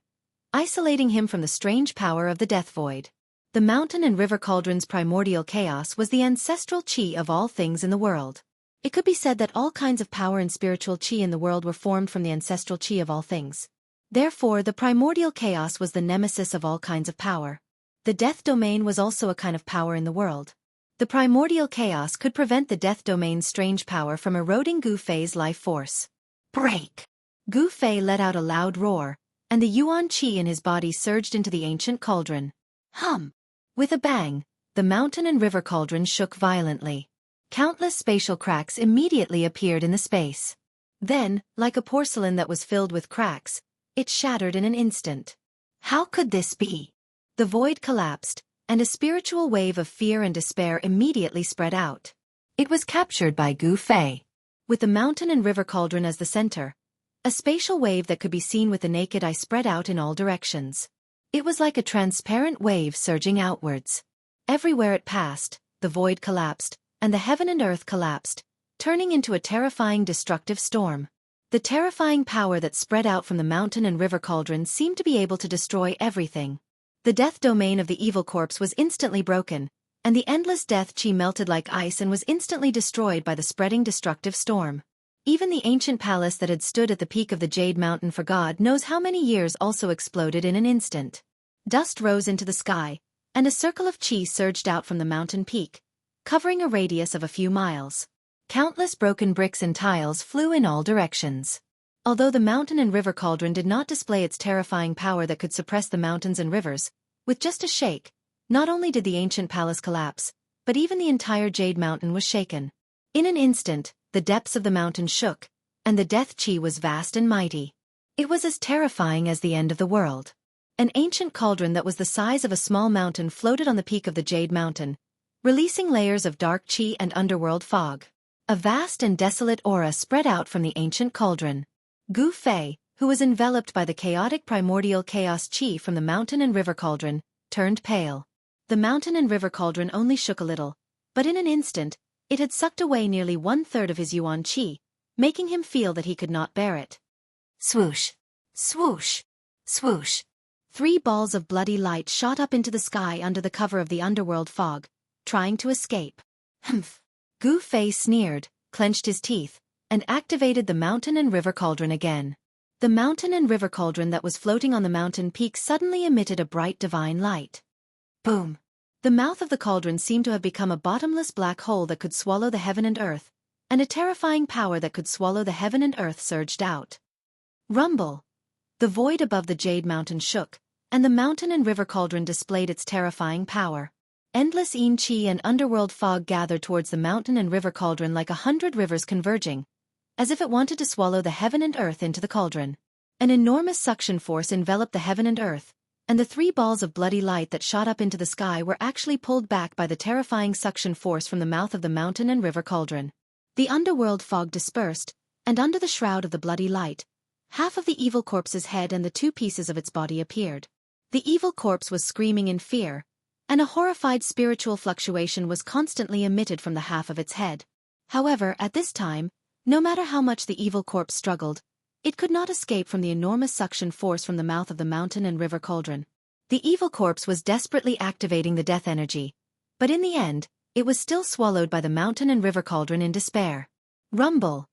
isolating him from the strange power of the death void. The mountain and river cauldron's primordial chaos was the ancestral chi of all things in the world. It could be said that all kinds of power and spiritual chi in the world were formed from the ancestral chi of all things. Therefore, the primordial chaos was the nemesis of all kinds of power. The death domain was also a kind of power in the world. The primordial chaos could prevent the death domain's strange power from eroding Gu Fei's life force. Break! Gu Fei let out a loud roar, and the yuan chi in his body surged into the ancient cauldron. Hum! With a bang, the mountain and river cauldron shook violently. Countless spatial cracks immediately appeared in the space. Then, like a porcelain that was filled with cracks, it shattered in an instant. How could this be? The void collapsed, and a spiritual wave of fear and despair immediately spread out. It was captured by Gu Fei. With the mountain and river cauldron as the center, a spatial wave that could be seen with the naked eye spread out in all directions. It was like a transparent wave surging outwards. Everywhere it passed, the void collapsed, and the heaven and earth collapsed, turning into a terrifying destructive storm. The terrifying power that spread out from the mountain and river cauldron seemed to be able to destroy everything. The death domain of the evil corpse was instantly broken, and the endless death chi melted like ice and was instantly destroyed by the spreading destructive storm. Even the ancient palace that had stood at the peak of the Jade Mountain for God knows how many years also exploded in an instant. Dust rose into the sky, and a circle of chi surged out from the mountain peak, covering a radius of a few miles. Countless broken bricks and tiles flew in all directions. Although the mountain and river cauldron did not display its terrifying power that could suppress the mountains and rivers, with just a shake, not only did the ancient palace collapse, but even the entire Jade Mountain was shaken. In an instant, the depths of the mountain shook, and the death chi was vast and mighty. It was as terrifying as the end of the world. An ancient cauldron that was the size of a small mountain floated on the peak of the Jade Mountain, releasing layers of dark chi and underworld fog. A vast and desolate aura spread out from the ancient cauldron. Gu Fei, who was enveloped by the chaotic primordial chaos chi from the mountain and river cauldron, turned pale. The mountain and river cauldron only shook a little, but in an instant, it had sucked away nearly 1/3 of his yuan chi, making him feel that he could not bear it. Swoosh! Swoosh! Swoosh! 3 balls of bloody light shot up into the sky under the cover of the underworld fog, trying to escape. Humph! Gu Fei sneered, clenched his teeth, and activated the mountain and river cauldron again. The mountain and river cauldron that was floating on the mountain peak suddenly emitted a bright divine light. Boom! The mouth of the cauldron seemed to have become a bottomless black hole that could swallow the heaven and earth, and a terrifying power that could swallow the heaven and earth surged out. Rumble! The void above the Jade Mountain shook, and the mountain and river cauldron displayed its terrifying power. Endless yin chi and underworld fog gathered towards the mountain and river cauldron like 100 rivers converging, as if it wanted to swallow the heaven and earth into the cauldron. An enormous suction force enveloped the heaven and earth, and the 3 balls of bloody light that shot up into the sky were actually pulled back by the terrifying suction force from the mouth of the mountain and river cauldron. The underworld fog dispersed, and under the shroud of the bloody light, half of the evil corpse's head and the 2 pieces of its body appeared. The evil corpse was screaming in fear, and a horrified spiritual fluctuation was constantly emitted from the half of its head. However, at this time, no matter how much the evil corpse struggled, it could not escape from the enormous suction force from the mouth of the mountain and river cauldron. The evil corpse was desperately activating the death energy, but in the end, it was still swallowed by the mountain and river cauldron in despair. Rumble!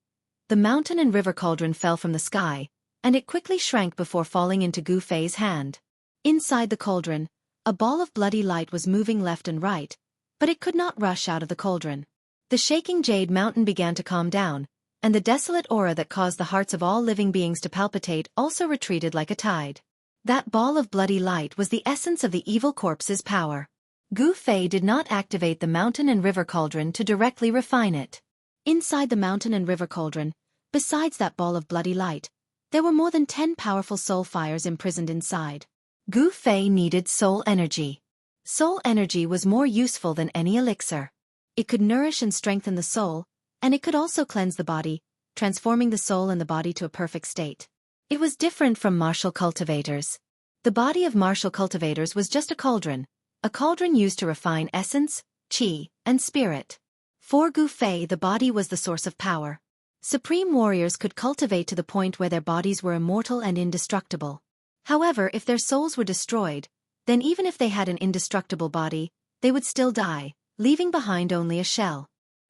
The mountain and river cauldron fell from the sky, and it quickly shrank before falling into Gu Fei's hand. Inside the cauldron, a ball of bloody light was moving left and right, but it could not rush out of the cauldron. The shaking Jade Mountain began to calm down, and the desolate aura that caused the hearts of all living beings to palpitate also retreated like a tide. That ball of bloody light was the essence of the evil corpse's power. Gu Fei did not activate the mountain and river cauldron to directly refine it. Inside the mountain and river cauldron, besides that ball of bloody light, there were more than 10 powerful soul fires imprisoned inside. Gu Fei needed soul energy. Soul energy was more useful than any elixir. It could nourish and strengthen the soul, and it could also cleanse the body, transforming the soul and the body to a perfect state. It was different from martial cultivators. The body of martial cultivators was just a cauldron used to refine essence, chi, and spirit. For Gu Fei, the body was the source of power. Supreme warriors could cultivate to the point where their bodies were immortal and indestructible. However, if their souls were destroyed, then even if they had an indestructible body, they would still die, leaving behind only a shell.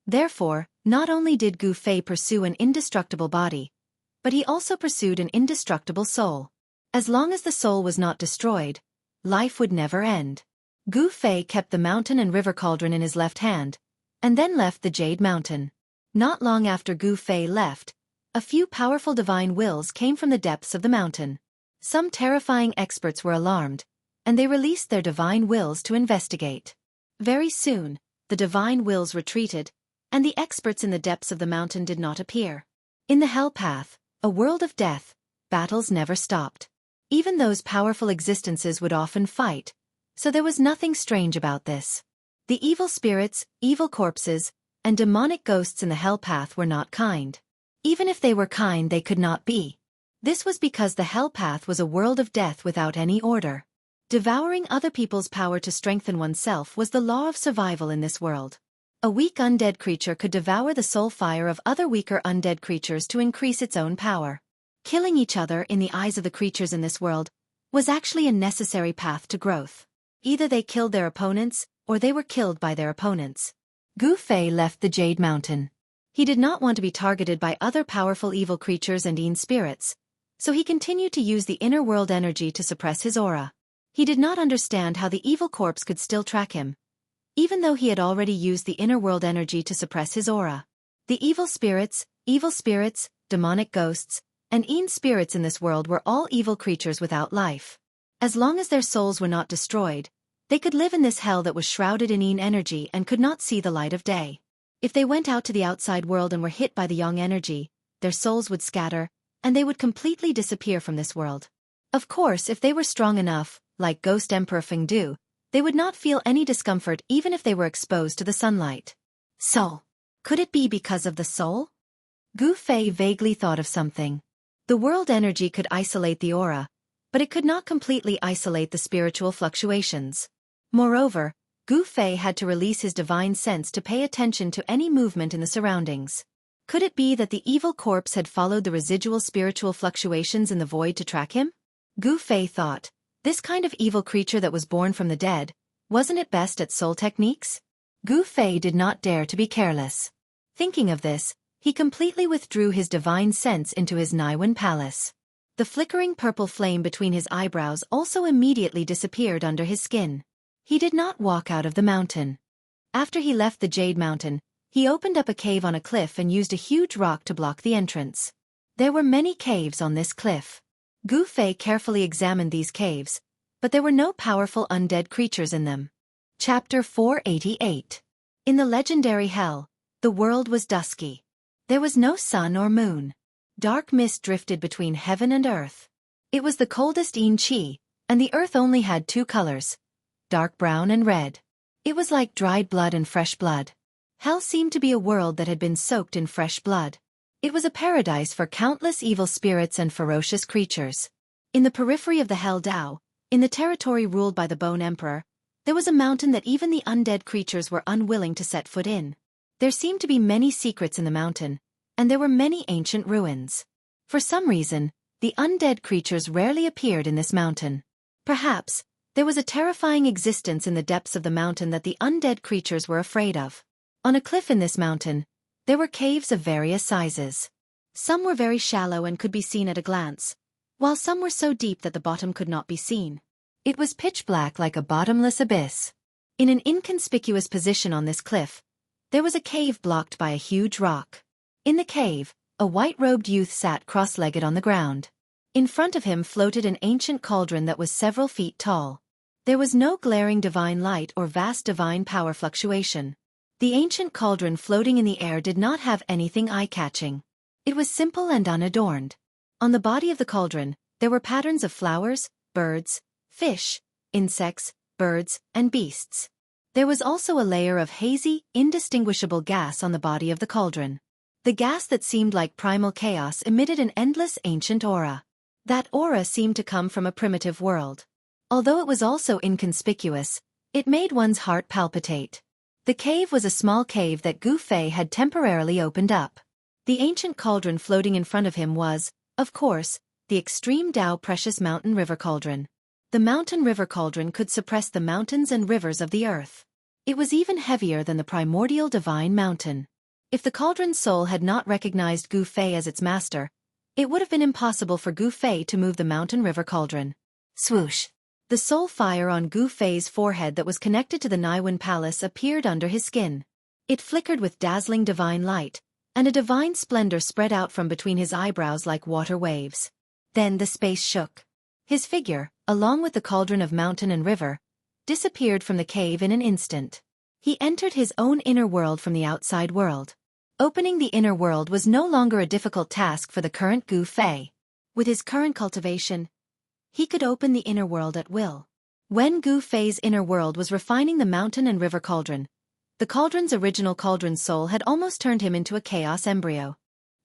Therefore, not only did Gu Fei pursue an indestructible body, but he also pursued an indestructible soul. As long as the soul was not destroyed, life would never end. Gu Fei kept the mountain and river cauldron in his left hand, and then left the Jade Mountain. Not long after Gu Fei left, a few powerful divine wills came from the depths of the mountain. Some terrifying experts were alarmed, and they released their divine wills to investigate. Very soon, the divine wills retreated, and the experts in the depths of the mountain did not appear. In the hell path, a world of death, battles never stopped. Even those powerful existences would often fight, so there was nothing strange about this. The evil spirits, evil corpses, and demonic ghosts in the hell path were not kind. Even if they were kind, they could not be. This was because the hell path was a world of death without any order. Devouring other people's power to strengthen oneself was the law of survival in this world. A weak undead creature could devour the soul fire of other weaker undead creatures to increase its own power. Killing each other in the eyes of the creatures in this world was actually a necessary path to growth. Either they killed their opponents, or they were killed by their opponents. Gu Fei left the Jade Mountain. He did not want to be targeted by other powerful evil creatures and Yin spirits, so he continued to use the inner world energy to suppress his aura. He did not understand how the evil corpse could still track him, even though he had already used the inner world energy to suppress his aura. The evil spirits, demonic ghosts, and Yin spirits in this world were all evil creatures without life. As long as their souls were not destroyed, they could live in this hell that was shrouded in Yin energy and could not see the light of day. If they went out to the outside world and were hit by the Yang energy, their souls would scatter, and they would completely disappear from this world. Of course, if they were strong enough, like Ghost Emperor Fengdu, they would not feel any discomfort even if they were exposed to the sunlight. Soul. Could it be because of the soul? Gu Fei vaguely thought of something. The world energy could isolate the aura, but it could not completely isolate the spiritual fluctuations. Moreover, Gu Fei had to release his divine sense to pay attention to any movement in the surroundings. Could it be that the evil corpse had followed the residual spiritual fluctuations in the void to track him? Gu Fei thought, this kind of evil creature that was born from the dead, wasn't it best at soul techniques? Gu Fei did not dare to be careless. Thinking of this, he completely withdrew his divine sense into his Naiwen palace. The flickering purple flame between his eyebrows also immediately disappeared under his skin. He did not walk out of the mountain. After he left the Jade Mountain, he opened up a cave on a cliff and used a huge rock to block the entrance. There were many caves on this cliff. Gu Fei carefully examined these caves, but there were no powerful undead creatures in them. Chapter 488. In the legendary hell, the world was dusky. There was no sun or moon. Dark mist drifted between heaven and earth. It was the coldest Yin Qi, and the earth only had two colors, dark brown and red. It was like dried blood and fresh blood. Hell seemed to be a world that had been soaked in fresh blood. It was a paradise for countless evil spirits and ferocious creatures. In the periphery of the Hell Dao, in the territory ruled by the Bone Emperor, there was a mountain that even the undead creatures were unwilling to set foot in. There seemed to be many secrets in the mountain, and there were many ancient ruins. For some reason, the undead creatures rarely appeared in this mountain. Perhaps, there was a terrifying existence in the depths of the mountain that the undead creatures were afraid of. On a cliff in this mountain, there were caves of various sizes. Some were very shallow and could be seen at a glance, while some were so deep that the bottom could not be seen. It was pitch black like a bottomless abyss. In an inconspicuous position on this cliff, there was a cave blocked by a huge rock. In the cave, a white-robed youth sat cross-legged on the ground. In front of him floated an ancient cauldron that was several feet tall. There was no glaring divine light or vast divine power fluctuation. The ancient cauldron floating in the air did not have anything eye-catching. It was simple and unadorned. On the body of the cauldron, there were patterns of flowers, birds, fish, insects, birds, and beasts. There was also a layer of hazy, indistinguishable gas on the body of the cauldron. The gas that seemed like primal chaos emitted an endless ancient aura. That aura seemed to come from a primitive world. Although it was also inconspicuous, it made one's heart palpitate. The cave was a small cave that Gu Fei had temporarily opened up. The ancient cauldron floating in front of him was, of course, the extreme Dao precious mountain river cauldron. The mountain river cauldron could suppress the mountains and rivers of the earth. It was even heavier than the primordial divine mountain. If the cauldron's soul had not recognized Gu Fei as its master, it would have been impossible for Gu Fei to move the mountain river cauldron. Swoosh! The soul fire on Gu Fei's forehead that was connected to the Naiwen Palace appeared under his skin. It flickered with dazzling divine light, and a divine splendor spread out from between his eyebrows like water waves. Then the space shook. His figure, along with the cauldron of mountain and river, disappeared from the cave in an instant. He entered his own inner world from the outside world. Opening the inner world was no longer a difficult task for the current Gu Fei. With his current cultivation, he could open the inner world at will. When Gu Fei's inner world was refining the mountain and river cauldron, the cauldron's original cauldron soul had almost turned him into a chaos embryo.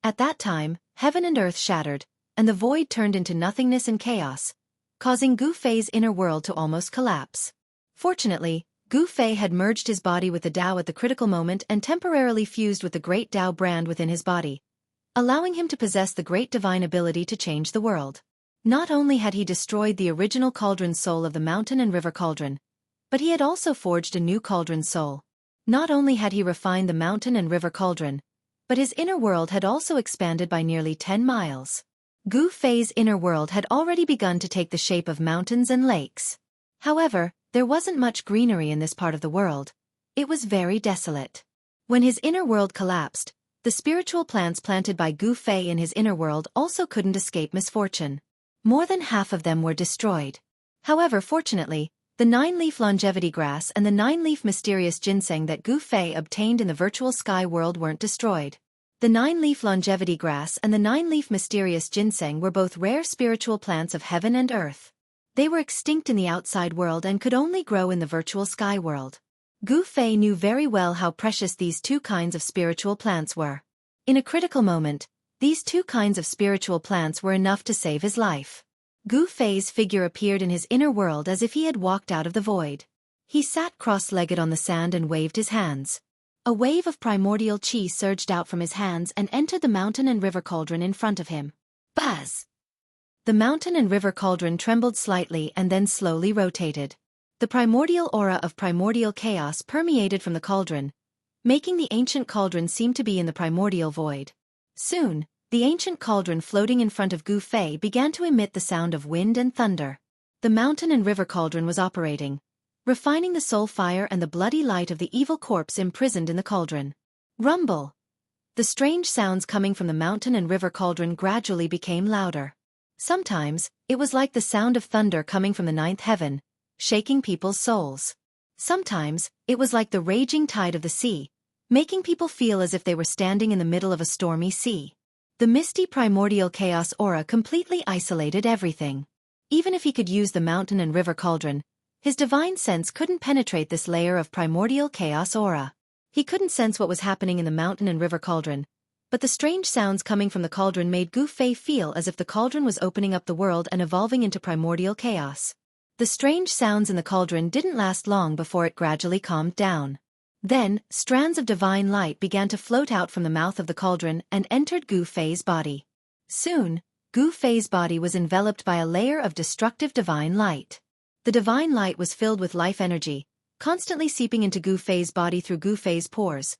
At that time, heaven and earth shattered, and the void turned into nothingness and chaos, causing Gu Fei's inner world to almost collapse. Fortunately, Gu Fei had merged his body with the Dao at the critical moment and temporarily fused with the great Dao brand within his body, allowing him to possess the great divine ability to change the world. Not only had he destroyed the original cauldron soul of the mountain and river cauldron, but he had also forged a new cauldron soul. Not only had he refined the mountain and river cauldron, but his inner world had also expanded by nearly 10 miles. Gu Fei's inner world had already begun to take the shape of mountains and lakes. However, there wasn't much greenery in this part of the world. It was very desolate. When his inner world collapsed, The spiritual plants planted by Gu Fei in his inner world also couldn't escape misfortune. More than half of them were destroyed. However, fortunately, the 9-leaf longevity grass and the 9-leaf mysterious ginseng that Gu Fei obtained in the virtual sky world weren't destroyed. The 9-leaf longevity grass and the 9-leaf mysterious ginseng were both rare spiritual plants of heaven and earth. They were extinct in the outside world and could only grow in the virtual sky world. Gu Fei knew very well how precious these two kinds of spiritual plants were. In a critical moment, these two kinds of spiritual plants were enough to save his life. Gu Fei's figure appeared in his inner world as if he had walked out of the void. He sat cross-legged on the sand and waved his hands. A wave of primordial qi surged out from his hands and entered the mountain and river cauldron in front of him. Buzz! The mountain and river cauldron trembled slightly and then slowly rotated. The primordial aura of primordial chaos permeated from the cauldron, making the ancient cauldron seem to be in the primordial void. Soon, the ancient cauldron floating in front of Gu Fei began to emit the sound of wind and thunder. The mountain and river cauldron was operating, refining the soul fire and the bloody light of the evil corpse imprisoned in the cauldron. Rumble! The strange sounds coming from the mountain and river cauldron gradually became louder. Sometimes, it was like the sound of thunder coming from the ninth heaven, shaking people's souls. Sometimes, it was like the raging tide of the sea, making people feel as if they were standing in the middle of a stormy sea. The misty primordial chaos aura completely isolated everything. Even if he could use the mountain and river cauldron, his divine sense couldn't penetrate this layer of primordial chaos aura. He couldn't sense what was happening in the mountain and river cauldron, but the strange sounds coming from the cauldron made Gu Fei feel as if the cauldron was opening up the world and evolving into primordial chaos. The strange sounds in the cauldron didn't last long before it gradually calmed down. Then, strands of divine light began to float out from the mouth of the cauldron and entered Gu Fei's body. Soon, Gu Fei's body was enveloped by a layer of destructive divine light. The divine light was filled with life energy, constantly seeping into Gu Fei's body through Gu Fei's pores,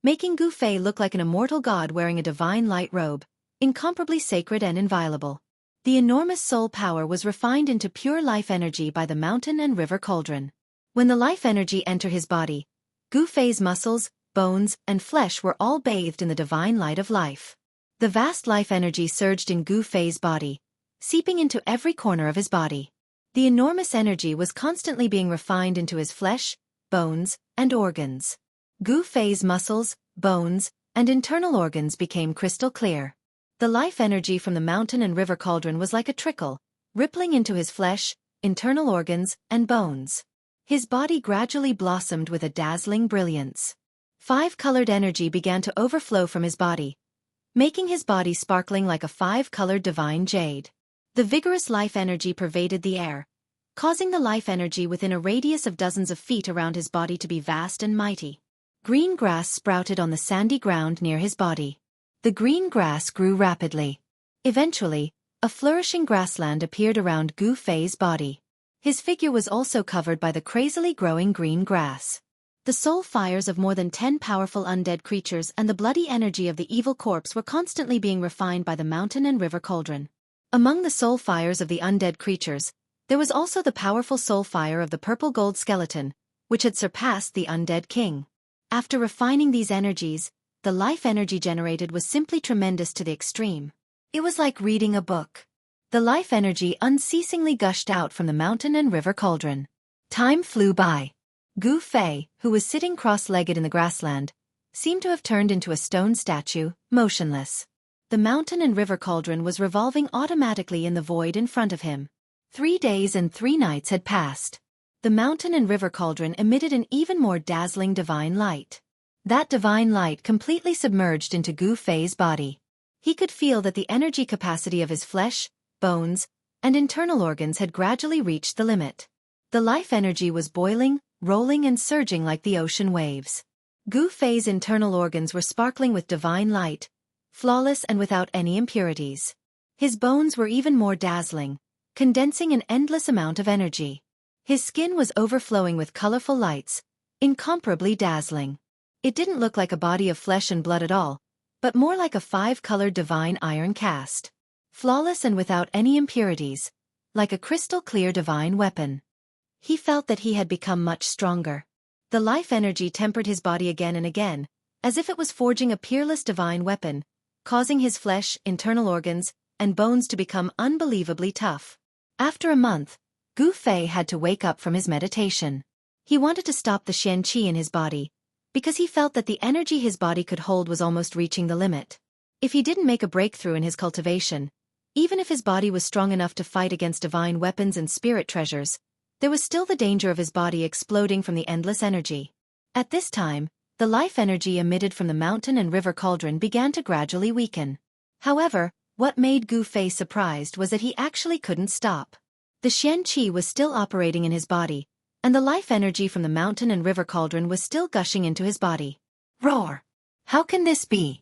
making Gu Fei look like an immortal god wearing a divine light robe, incomparably sacred and inviolable. The enormous soul power was refined into pure life energy by the mountain and river cauldron. When the life energy entered his body, Gu Fei's muscles, bones, and flesh were all bathed in the divine light of life. The vast life energy surged in Gu Fei's body, seeping into every corner of his body. The enormous energy was constantly being refined into his flesh, bones, and organs. Gu Fei's muscles, bones, and internal organs became crystal clear. The life energy from the mountain and river cauldron was like a trickle, rippling into his flesh, internal organs, and bones. His body gradually blossomed with a dazzling brilliance. 5-colored energy began to overflow from his body, making his body sparkling like a 5-colored divine jade. The vigorous life energy pervaded the air, causing the life energy within a radius of dozens of feet around his body to be vast and mighty. Green grass sprouted on the sandy ground near his body. The green grass grew rapidly. Eventually, a flourishing grassland appeared around Gu Fei's body. His figure was also covered by the crazily growing green grass. The soul fires of more than 10 powerful undead creatures and the bloody energy of the evil corpse were constantly being refined by the mountain and river cauldron. Among the soul fires of the undead creatures, there was also the powerful soul fire of the purple gold skeleton, which had surpassed the undead king. After refining these energies, the life energy generated was simply tremendous to the extreme. It was like reading a book. The life energy unceasingly gushed out from the mountain and river cauldron. Time flew by. Gu Fei, who was sitting cross-legged in the grassland, seemed to have turned into a stone statue, motionless. The mountain and river cauldron was revolving automatically in the void in front of him. 3 days and 3 nights had passed. The mountain and river cauldron emitted an even more dazzling divine light. That divine light completely submerged into Gu Fei's body. He could feel that the energy capacity of his flesh, bones, and internal organs had gradually reached the limit. The life energy was boiling, rolling and surging like the ocean waves. Gu Fei's internal organs were sparkling with divine light, flawless and without any impurities. His bones were even more dazzling, condensing an endless amount of energy. His skin was overflowing with colorful lights, incomparably dazzling. It didn't look like a body of flesh and blood at all, but more like a 5-colored divine iron cast. Flawless and without any impurities, like a crystal-clear divine weapon. He felt that he had become much stronger. The life energy tempered his body again and again, as if it was forging a peerless divine weapon, causing his flesh, internal organs, and bones to become unbelievably tough. After a month, Gu Fei had to wake up from his meditation. He wanted to stop the Xianxia in his body, because he felt that the energy his body could hold was almost reaching the limit. If he didn't make a breakthrough in his cultivation, even if his body was strong enough to fight against divine weapons and spirit treasures, there was still the danger of his body exploding from the endless energy. At this time, the life energy emitted from the mountain and river cauldron began to gradually weaken. However, what made Gu Fei surprised was that he actually couldn't stop. The Xianqi was still operating in his body, and the life energy from the mountain and river cauldron was still gushing into his body. Roar! How can this be?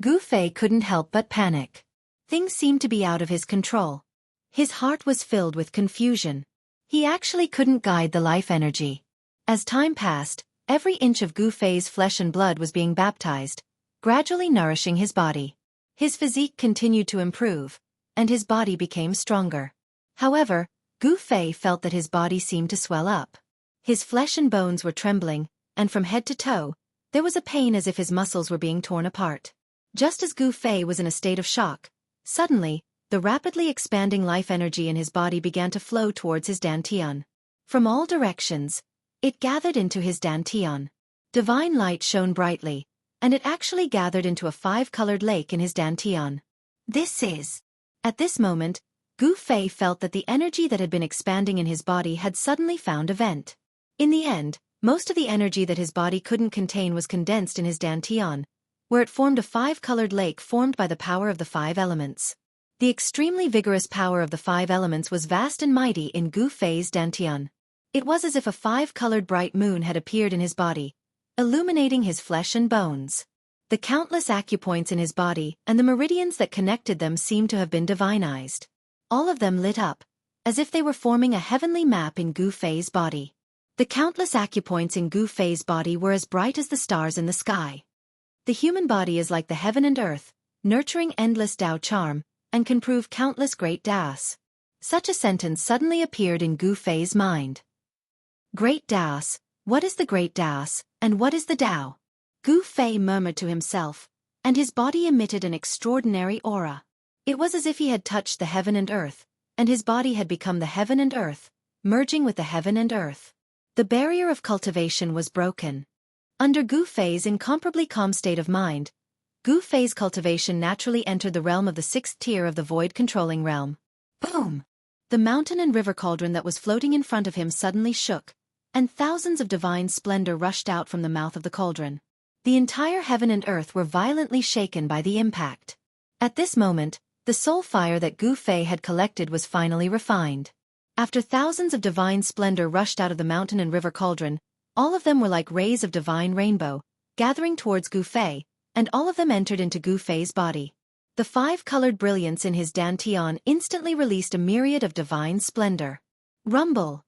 Gu Fei couldn't help but panic. Things seemed to be out of his control. His heart was filled with confusion. He actually couldn't guide the life energy. As time passed, every inch of Gu Fei's flesh and blood was being baptized, gradually nourishing his body. His physique continued to improve, and his body became stronger. However, Gu Fei felt that his body seemed to swell up. His flesh and bones were trembling, and from head to toe, there was a pain as if his muscles were being torn apart. Just as Gu Fei was in a state of shock, suddenly, the rapidly expanding life energy in his body began to flow towards his dantian. From all directions, it gathered into his dantian. Divine light shone brightly, and it actually gathered into a 5-colored lake in his dantian. At this moment, Gu Fei felt that the energy that had been expanding in his body had suddenly found a vent. In the end, most of the energy that his body couldn't contain was condensed in his dantian, where it formed a 5-colored lake formed by the power of the 5 elements. The extremely vigorous power of the 5 elements was vast and mighty in Gu Fei's dantian. It was as if a 5-colored bright moon had appeared in his body, illuminating his flesh and bones. The countless acupoints in his body and the meridians that connected them seemed to have been divinized. All of them lit up, as if they were forming a heavenly map in Gu Fei's body. The countless acupoints in Gu Fei's body were as bright as the stars in the sky. The human body is like the heaven and earth, nurturing endless Tao charm, and can prove countless great Daos. Such a sentence suddenly appeared in Gu Fei's mind. Great Daos, what is the great Daos, and what is the Tao? Gu Fei murmured to himself, and his body emitted an extraordinary aura. It was as if he had touched the heaven and earth, and his body had become the heaven and earth, merging with the heaven and earth. The barrier of cultivation was broken. Under Gu Fei's incomparably calm state of mind, Gu Fei's cultivation naturally entered the realm of the 6th tier of the void-controlling realm. Boom! The mountain and river cauldron that was floating in front of him suddenly shook, and thousands of divine splendor rushed out from the mouth of the cauldron. The entire heaven and earth were violently shaken by the impact. At this moment, the soul fire that Gu Fei had collected was finally refined. After thousands of divine splendor rushed out of the mountain and river cauldron, all of them were like rays of divine rainbow, gathering towards Gu Fei, and all of them entered into Gu Fei's body. The 5-colored brilliance in his dantian instantly released a myriad of divine splendor. Rumble!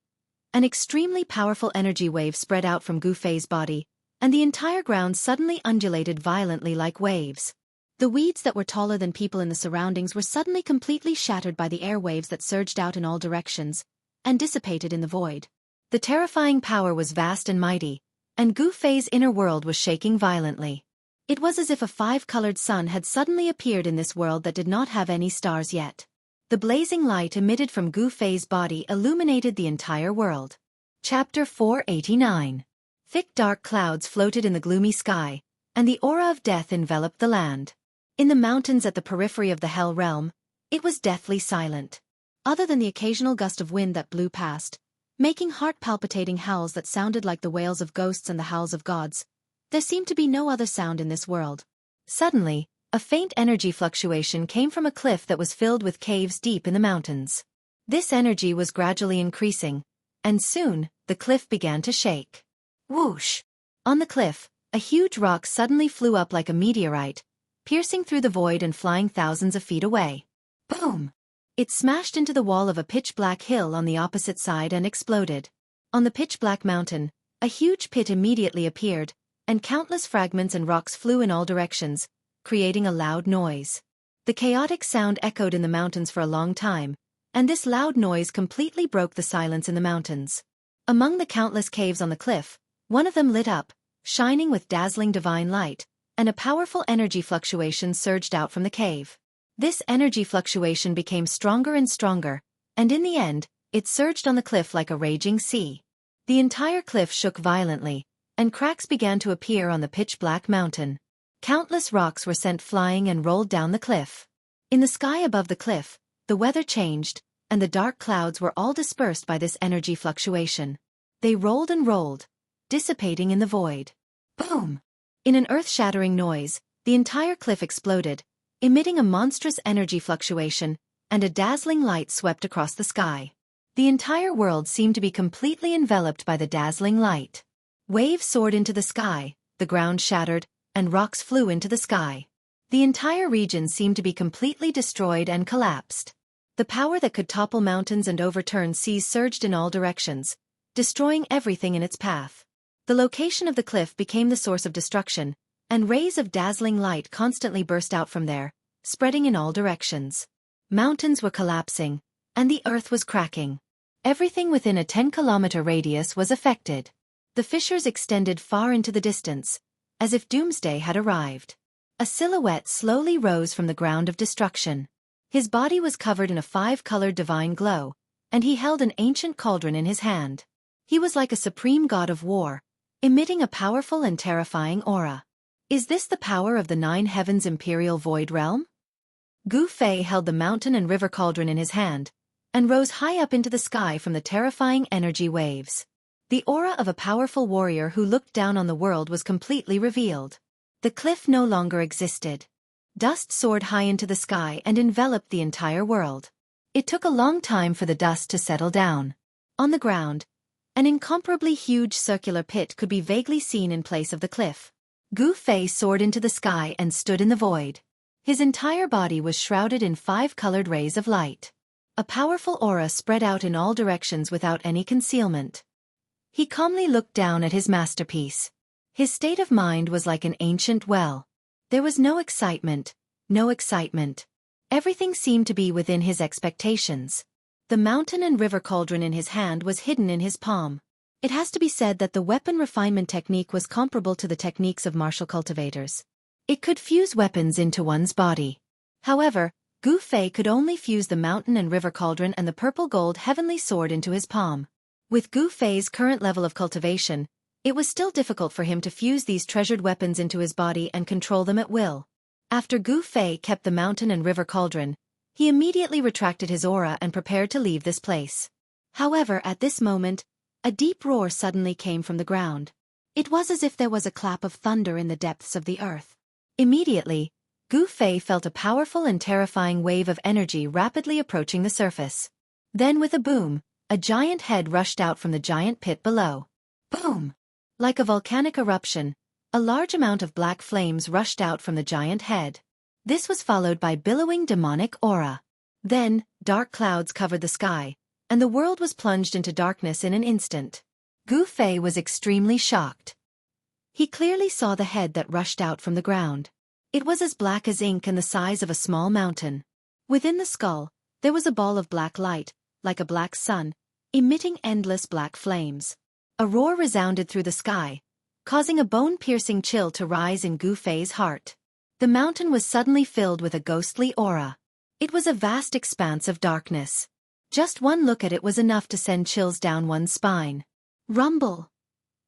An extremely powerful energy wave spread out from Gu Fei's body, and the entire ground suddenly undulated violently like waves. The weeds that were taller than people in the surroundings were suddenly completely shattered by the airwaves that surged out in all directions, and dissipated in the void. The terrifying power was vast and mighty, and Gu Fei's inner world was shaking violently. It was as if a 5-colored sun had suddenly appeared in this world that did not have any stars yet. The blazing light emitted from Gu Fei's body illuminated the entire world. Chapter 489. Thick dark clouds floated in the gloomy sky, and the aura of death enveloped the land. In the mountains at the periphery of the Hell Realm, it was deathly silent. Other than the occasional gust of wind that blew past, making heart-palpitating howls that sounded like the wails of ghosts and the howls of gods, there seemed to be no other sound in this world. Suddenly, a faint energy fluctuation came from a cliff that was filled with caves deep in the mountains. This energy was gradually increasing, and soon, the cliff began to shake. Whoosh! On the cliff, a huge rock suddenly flew up like a meteorite, piercing through the void and flying thousands of feet away. Boom! It smashed into the wall of a pitch-black hill on the opposite side and exploded. On the pitch-black mountain, a huge pit immediately appeared, and countless fragments and rocks flew in all directions, creating a loud noise. The chaotic sound echoed in the mountains for a long time, and this loud noise completely broke the silence in the mountains. Among the countless caves on the cliff, one of them lit up, shining with dazzling divine light, and a powerful energy fluctuation surged out from the cave. This energy fluctuation became stronger and stronger, and in the end, it surged on the cliff like a raging sea. The entire cliff shook violently, and cracks began to appear on the pitch-black mountain. Countless rocks were sent flying and rolled down the cliff. In the sky above the cliff, the weather changed, and the dark clouds were all dispersed by this energy fluctuation. They rolled and rolled, dissipating in the void. Boom! In an earth-shattering noise, the entire cliff exploded, emitting a monstrous energy fluctuation, and a dazzling light swept across the sky. The entire world seemed to be completely enveloped by the dazzling light. Waves soared into the sky, the ground shattered, and rocks flew into the sky. The entire region seemed to be completely destroyed and collapsed. The power that could topple mountains and overturn seas surged in all directions, destroying everything in its path. The location of the cliff became the source of destruction, and rays of dazzling light constantly burst out from there, spreading in all directions. Mountains were collapsing, and the earth was cracking. Everything within a 10-kilometer radius was affected. The fissures extended far into the distance, as if doomsday had arrived. A silhouette slowly rose from the ground of destruction. His body was covered in a 5-colored divine glow, and he held an ancient cauldron in his hand. He was like a supreme god of war, emitting a powerful and terrifying aura. Is this the power of the 9 heavens imperial void realm? Gu Fei held the mountain and river cauldron in his hand, and rose high up into the sky from the terrifying energy waves. The aura of a powerful warrior who looked down on the world was completely revealed. The cliff no longer existed. Dust soared high into the sky and enveloped the entire world. It took a long time for the dust to settle down. On the ground, an incomparably huge circular pit could be vaguely seen in place of the cliff. Gu Fei soared into the sky and stood in the void. His entire body was shrouded in 5-colored rays of light. A powerful aura spread out in all directions without any concealment. He calmly looked down at his masterpiece. His state of mind was like an ancient well. There was no excitement, no excitement. Everything seemed to be within his expectations. The mountain and river cauldron in his hand was hidden in his palm. It has to be said that the weapon refinement technique was comparable to the techniques of martial cultivators. It could fuse weapons into one's body. However, Gu Fei could only fuse the mountain and river cauldron and the purple gold heavenly sword into his palm. With Gu Fei's current level of cultivation, it was still difficult for him to fuse these treasured weapons into his body and control them at will. After Gu Fei kept the mountain and river cauldron, he immediately retracted his aura and prepared to leave this place. However, at this moment, a deep roar suddenly came from the ground. It was as if there was a clap of thunder in the depths of the earth. Immediately, Gu Fei felt a powerful and terrifying wave of energy rapidly approaching the surface. Then with a boom, a giant head rushed out from the giant pit below. Boom! Like a volcanic eruption, a large amount of black flames rushed out from the giant head. This was followed by billowing demonic aura. Then, dark clouds covered the sky, and the world was plunged into darkness in an instant. Gu Fei was extremely shocked. He clearly saw the head that rushed out from the ground. It was as black as ink and the size of a small mountain. Within the skull, there was a ball of black light, like a black sun, emitting endless black flames. A roar resounded through the sky, causing a bone-piercing chill to rise in Gu Fei's heart. The mountain was suddenly filled with a ghostly aura. It was a vast expanse of darkness. Just one look at it was enough to send chills down one's spine. Rumble!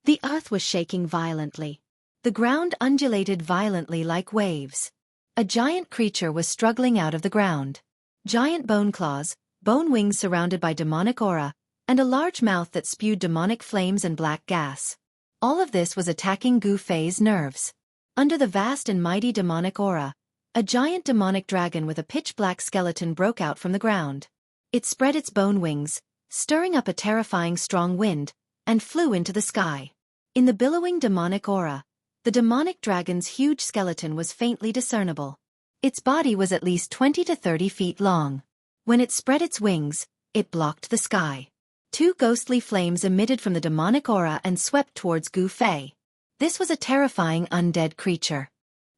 The earth was shaking violently. The ground undulated violently like waves. A giant creature was struggling out of the ground. Giant bone claws, bone wings surrounded by demonic aura, and a large mouth that spewed demonic flames and black gas. All of this was attacking Gu Fei's nerves. Under the vast and mighty demonic aura, a giant demonic dragon with a pitch-black skeleton broke out from the ground. It spread its bone wings, stirring up a terrifying strong wind, and flew into the sky. In the billowing demonic aura, the demonic dragon's huge skeleton was faintly discernible. Its body was at least 20 to 30 feet long. When it spread its wings, it blocked the sky. 2 ghostly flames emitted from the demonic aura and swept towards Gu Fei. This was a terrifying undead creature.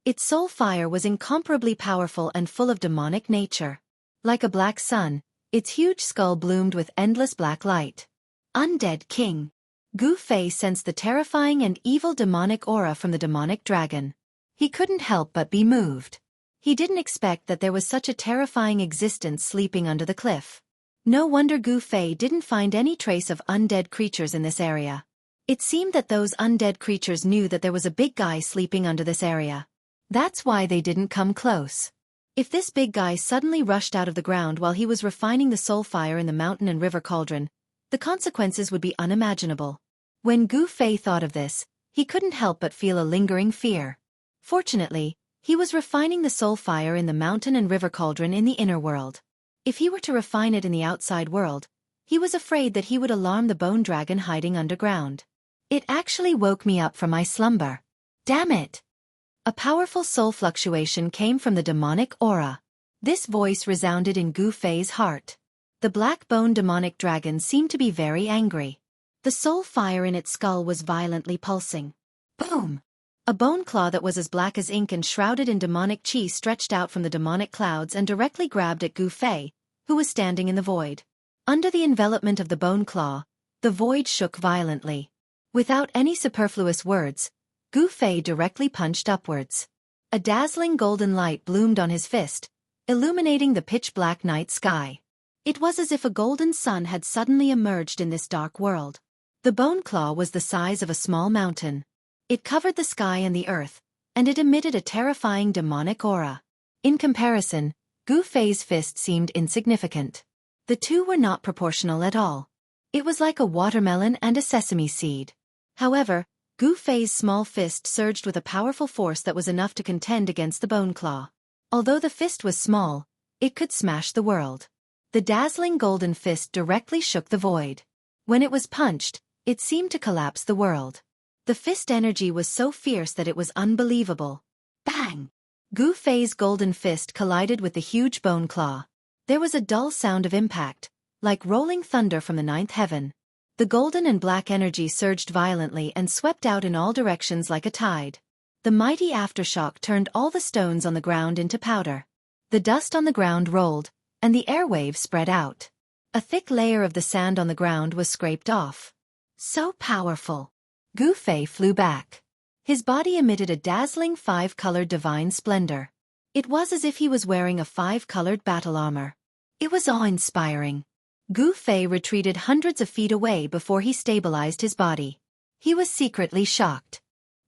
Its soul fire was incomparably powerful and full of demonic nature. Like a black sun, its huge skull bloomed with endless black light. Undead King. Gu Fei sensed the terrifying and evil demonic aura from the demonic dragon. He couldn't help but be moved. He didn't expect that there was such a terrifying existence sleeping under the cliff. No wonder Gu Fei didn't find any trace of undead creatures in this area. It seemed that those undead creatures knew that there was a big guy sleeping under this area. That's why they didn't come close. If this big guy suddenly rushed out of the ground while he was refining the soul fire in the mountain and river cauldron, the consequences would be unimaginable. When Gu Fei thought of this, he couldn't help but feel a lingering fear. Fortunately, he was refining the soul fire in the mountain and river cauldron in the inner world. If he were to refine it in the outside world, he was afraid that he would alarm the bone dragon hiding underground. It actually woke me up from my slumber. Damn it! A powerful soul fluctuation came from the demonic aura. This voice resounded in Gu Fei's heart. The black bone demonic dragon seemed to be very angry. The soul fire in its skull was violently pulsing. Boom! A bone claw that was as black as ink and shrouded in demonic chi stretched out from the demonic clouds and directly grabbed at Gu Fei, who was standing in the void. Under the envelopment of the bone claw, the void shook violently. Without any superfluous words, Gu Fei directly punched upwards. A dazzling golden light bloomed on his fist, illuminating the pitch-black night sky. It was as if a golden sun had suddenly emerged in this dark world. The bone claw was the size of a small mountain. It covered the sky and the earth, and it emitted a terrifying demonic aura. In comparison, Gu Fei's fist seemed insignificant. The two were not proportional at all. It was like a watermelon and a sesame seed. However, Gu Fei's small fist surged with a powerful force that was enough to contend against the bone claw. Although the fist was small, it could smash the world. The dazzling golden fist directly shook the void. When it was punched, it seemed to collapse the world. The fist energy was so fierce that it was unbelievable. Bang! Gu Fei's golden fist collided with the huge bone claw. There was a dull sound of impact, like rolling thunder from the ninth heaven. The golden and black energy surged violently and swept out in all directions like a tide. The mighty aftershock turned all the stones on the ground into powder. The dust on the ground rolled, and the airwave spread out. A thick layer of the sand on the ground was scraped off. So powerful! Gu Fei flew back. His body emitted a dazzling five-colored divine splendor. It was as if he was wearing a five-colored battle armor. It was awe-inspiring. Gu Fei retreated hundreds of feet away before he stabilized his body. He was secretly shocked.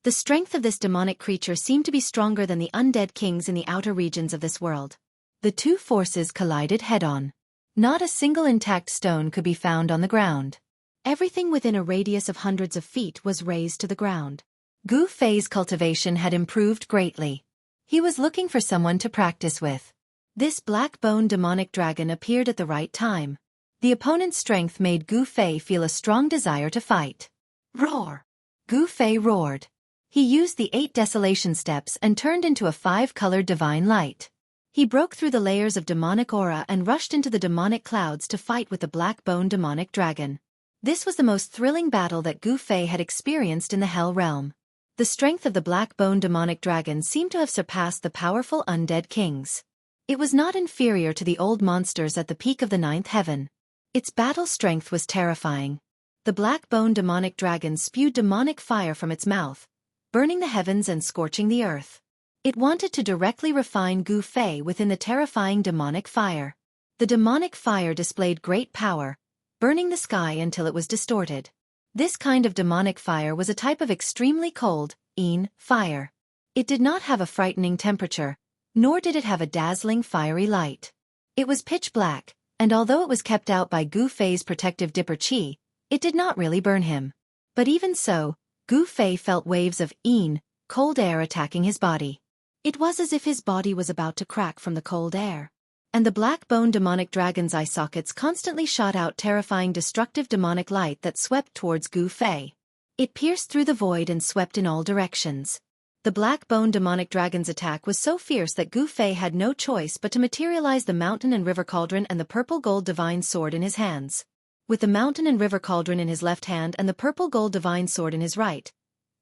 The strength of this demonic creature seemed to be stronger than the undead kings in the outer regions of this world. The two forces collided head-on. Not a single intact stone could be found on the ground. Everything within a radius of hundreds of feet was razed to the ground. Gu Fei's cultivation had improved greatly. He was looking for someone to practice with. This black-bone demonic dragon appeared at the right time. The opponent's strength made Gu Fei feel a strong desire to fight. Roar! Gu Fei roared. He used the 8 desolation steps and turned into a 5-colored divine light. He broke through the layers of demonic aura and rushed into the demonic clouds to fight with the black-bone demonic dragon. This was the most thrilling battle that Gu Fei had experienced in the Hell Realm. The strength of the black-bone demonic dragon seemed to have surpassed the powerful undead kings. It was not inferior to the old monsters at the peak of the ninth heaven. Its battle strength was terrifying. The black-bone demonic dragon spewed demonic fire from its mouth, burning the heavens and scorching the earth. It wanted to directly refine Gu Fei within the terrifying demonic fire. The demonic fire displayed great power, burning the sky until it was distorted. This kind of demonic fire was a type of extremely cold, fire. It did not have a frightening temperature, nor did it have a dazzling fiery light. It was pitch black, and although it was kept out by Gu Fei's protective dipper chi, it did not really burn him. But even so, Gu Fei felt waves of cold air attacking his body. It was as if his body was about to crack from the cold air. And the black-bone demonic dragon's eye sockets constantly shot out terrifying destructive demonic light that swept towards Gu Fei. It pierced through the void and swept in all directions. The black-bone demonic dragon's attack was so fierce that Gu Fei had no choice but to materialize the mountain and river cauldron and the purple-gold divine sword in his hands. With the mountain and river cauldron in his left hand and the purple-gold divine sword in his right,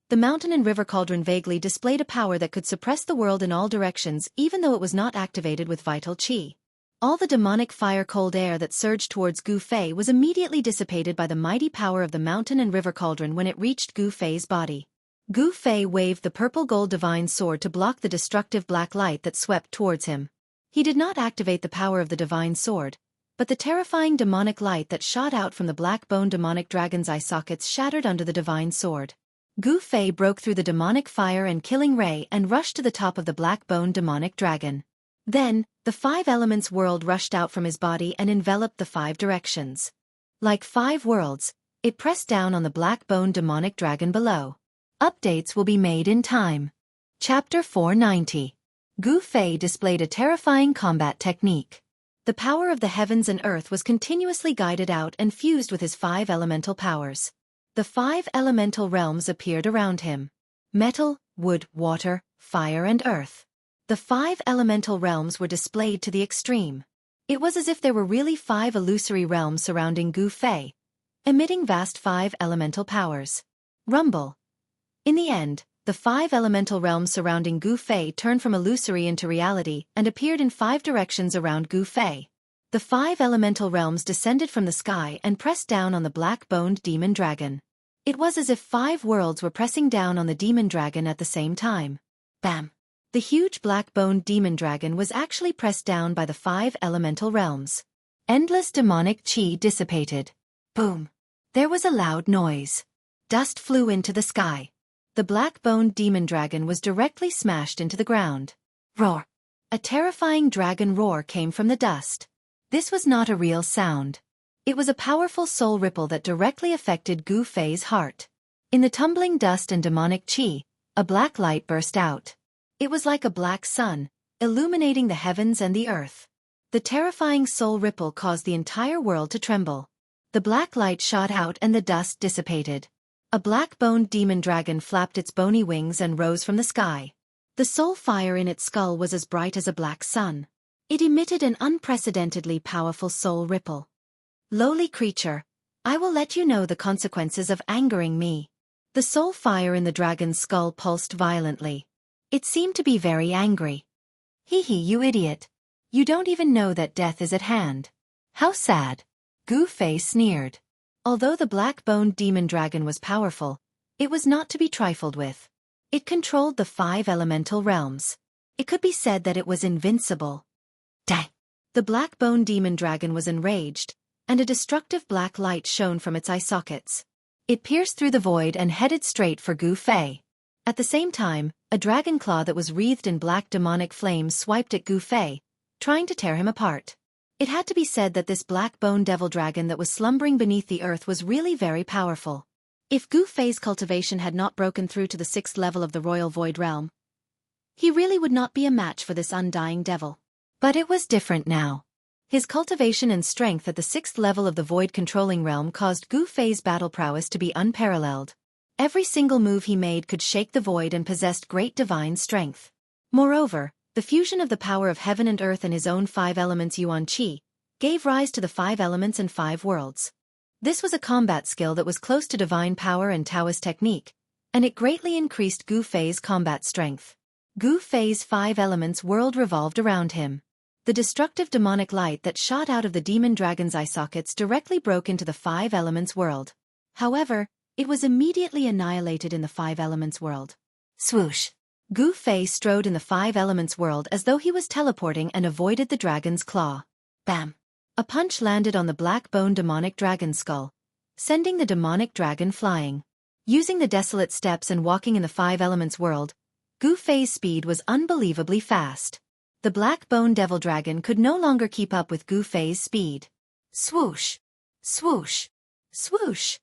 the mountain and river cauldron vaguely displayed a power that could suppress the world in all directions even though it was not activated with vital chi. All the demonic fire-cold air that surged towards Gu Fei was immediately dissipated by the mighty power of the mountain and river cauldron when it reached Gu Fei's body. Gu Fei waved the purple-gold divine sword to block the destructive black light that swept towards him. He did not activate the power of the divine sword, but the terrifying demonic light that shot out from the black-boned demonic dragon's eye sockets shattered under the divine sword. Gu Fei broke through the demonic fire and killing ray and rushed to the top of the black-boned demonic dragon. Then, the five elements world rushed out from his body and enveloped the five directions. Like five worlds, it pressed down on the black-boned demonic dragon below. Updates will be made in time. Chapter 490. Gu Fei displayed a terrifying combat technique. The power of the heavens and earth was continuously guided out and fused with his five elemental powers. The five elemental realms appeared around him: metal, wood, water, fire and earth. The five elemental realms were displayed to the extreme. It was as if there were really five illusory realms surrounding Gu Fei, emitting vast five elemental powers. Rumble. In the end, the five elemental realms surrounding Gu Fei turned from illusory into reality and appeared in five directions around Gu Fei. The five elemental realms descended from the sky and pressed down on the black-boned demon dragon. It was as if five worlds were pressing down on the demon dragon at the same time. Bam! The huge black-boned demon dragon was actually pressed down by the five elemental realms. Endless demonic chi dissipated. Boom! There was a loud noise. Dust flew into the sky. The black-boned demon dragon was directly smashed into the ground. Roar! A terrifying dragon roar came from the dust. This was not a real sound. It was a powerful soul ripple that directly affected Gu Fei's heart. In the tumbling dust and demonic chi, a black light burst out. It was like a black sun, illuminating the heavens and the earth. The terrifying soul ripple caused the entire world to tremble. The black light shot out and the dust dissipated. A black-boned demon dragon flapped its bony wings and rose from the sky. The soul fire in its skull was as bright as a black sun. It emitted an unprecedentedly powerful soul ripple. Lowly creature, I will let you know the consequences of angering me. The soul fire in the dragon's skull pulsed violently. It seemed to be very angry. Hee hee, you idiot. You don't even know that death is at hand. How sad. Gu Fei sneered. Although the black-boned demon dragon was powerful, it was not to be trifled with. It controlled the five elemental realms. It could be said that it was invincible. Dang! The black-boned demon dragon was enraged, and a destructive black light shone from its eye sockets. It pierced through the void and headed straight for Gu Fei. At the same time, a dragon claw that was wreathed in black demonic flames swiped at Gu Fei, trying to tear him apart. It had to be said that this black-boned devil dragon that was slumbering beneath the earth was really very powerful. If Gu Fei's cultivation had not broken through to the 6th level of the Royal Void Realm, he really would not be a match for this undying devil. But it was different now. His cultivation and strength at the 6th level of the Void Controlling Realm caused Gu Fei's battle prowess to be unparalleled. Every single move he made could shake the void and possessed great divine strength. Moreover, the fusion of the power of heaven and earth and his own five elements Yuan Qi gave rise to the five elements and five worlds. This was a combat skill that was close to divine power and Taoist technique, and it greatly increased Gu Fei's combat strength. Gu Fei's five elements world revolved around him. The destructive demonic light that shot out of the demon dragon's eye sockets directly broke into the five elements world. However, it was immediately annihilated in the five elements world. Swoosh! Gu Fei strode in the five elements world as though he was teleporting and avoided the dragon's claw. Bam! A punch landed on the black-boned demonic dragon skull, sending the demonic dragon flying. Using the desolate steps and walking in the five elements world, Gu Fei's speed was unbelievably fast. The black-boned devil dragon could no longer keep up with Gu Fei's speed. Swoosh! Swoosh! Swoosh!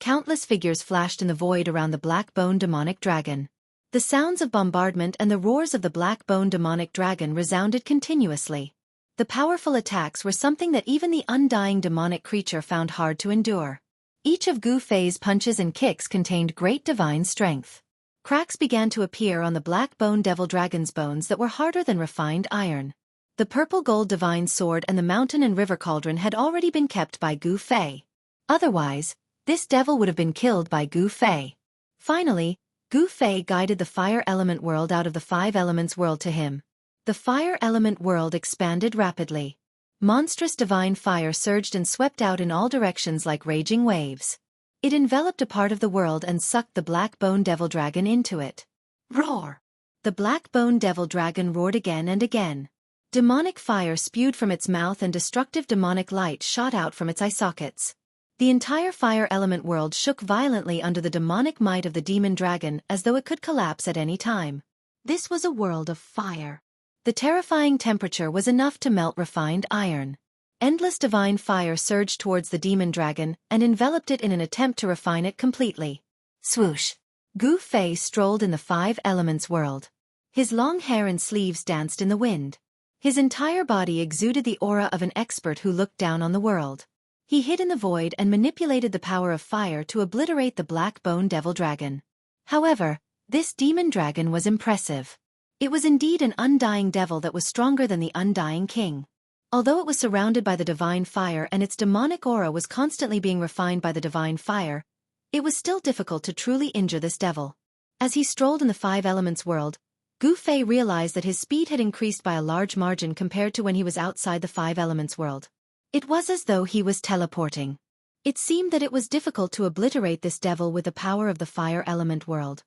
Countless figures flashed in the void around the black-boned demonic dragon. The sounds of bombardment and the roars of the black-boned demonic dragon resounded continuously. The powerful attacks were something that even the undying demonic creature found hard to endure. Each of Gu Fei's punches and kicks contained great divine strength. Cracks began to appear on the black-boned devil dragon's bones that were harder than refined iron. The purple-gold divine sword and the mountain and river cauldron had already been kept by Gu Fei. Otherwise, this devil would have been killed by Gu Fei. Finally, Gu Fei guided the fire element world out of the five elements world to him. The fire element world expanded rapidly. Monstrous divine fire surged and swept out in all directions like raging waves. It enveloped a part of the world and sucked the black bone devil dragon into it. Roar! The black bone devil dragon roared again and again. Demonic fire spewed from its mouth and destructive demonic light shot out from its eye sockets. The entire fire element world shook violently under the demonic might of the demon dragon as though it could collapse at any time. This was a world of fire. The terrifying temperature was enough to melt refined iron. Endless divine fire surged towards the demon dragon and enveloped it in an attempt to refine it completely. Swoosh! Gu Fei strolled in the five elements world. His long hair and sleeves danced in the wind. His entire body exuded the aura of an expert who looked down on the world. He hid in the void and manipulated the power of fire to obliterate the black bone devil dragon. However, this demon dragon was impressive. It was indeed an undying devil that was stronger than the undying king. Although it was surrounded by the divine fire and its demonic aura was constantly being refined by the divine fire, it was still difficult to truly injure this devil. As he strolled in the five elements world, Gu Fei realized that his speed had increased by a large margin compared to when he was outside the five elements world. It was as though he was teleporting. It seemed that it was difficult to obliterate this devil with the power of the fire element world.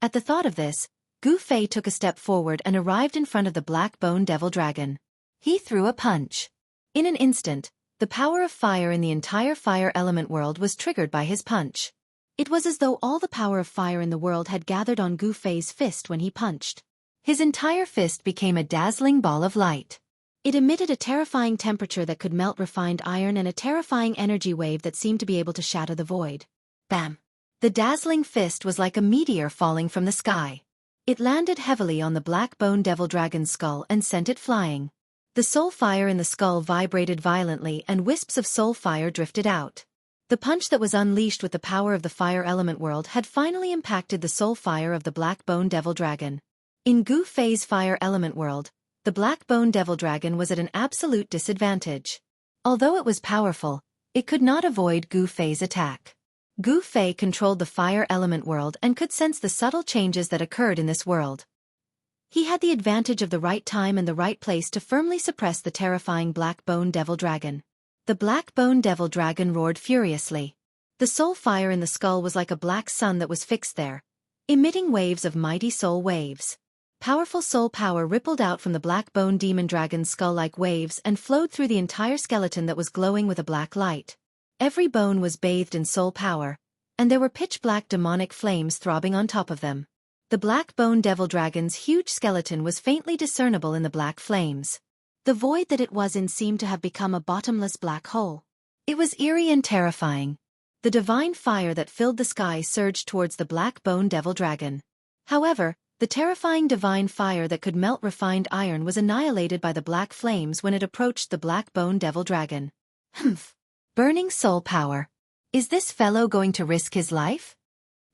At the thought of this, Gu Fei took a step forward and arrived in front of the black bone devil dragon. He threw a punch. In an instant, the power of fire in the entire fire element world was triggered by his punch. It was as though all the power of fire in the world had gathered on Gu Fei's fist when he punched. His entire fist became a dazzling ball of light. It emitted a terrifying temperature that could melt refined iron and a terrifying energy wave that seemed to be able to shatter the void. Bam! The dazzling fist was like a meteor falling from the sky. It landed heavily on the black bone devil dragon's skull and sent it flying. The soul fire in the skull vibrated violently and wisps of soul fire drifted out. The punch that was unleashed with the power of the fire element world had finally impacted the soul fire of the black bone devil dragon. In Gu Fei's fire element world, the black bone devil dragon was at an absolute disadvantage. Although it was powerful, it could not avoid Gu Fei's attack. Gu Fei controlled the fire element world and could sense the subtle changes that occurred in this world. He had the advantage of the right time and the right place to firmly suppress the terrifying black bone devil dragon. The black bone devil dragon roared furiously. The soul fire in the skull was like a black sun that was fixed there, emitting waves of mighty soul waves. Powerful soul power rippled out from the black bone demon dragon's skull like waves and flowed through the entire skeleton that was glowing with a black light. Every bone was bathed in soul power, and there were pitch-black demonic flames throbbing on top of them. The black bone devil dragon's huge skeleton was faintly discernible in the black flames. The void that it was in seemed to have become a bottomless black hole. It was eerie and terrifying. The divine fire that filled the sky surged towards the black bone devil dragon. However, the terrifying divine fire that could melt refined iron was annihilated by the black flames when it approached the black bone devil dragon. Humph! Burning soul power. Is this fellow going to risk his life?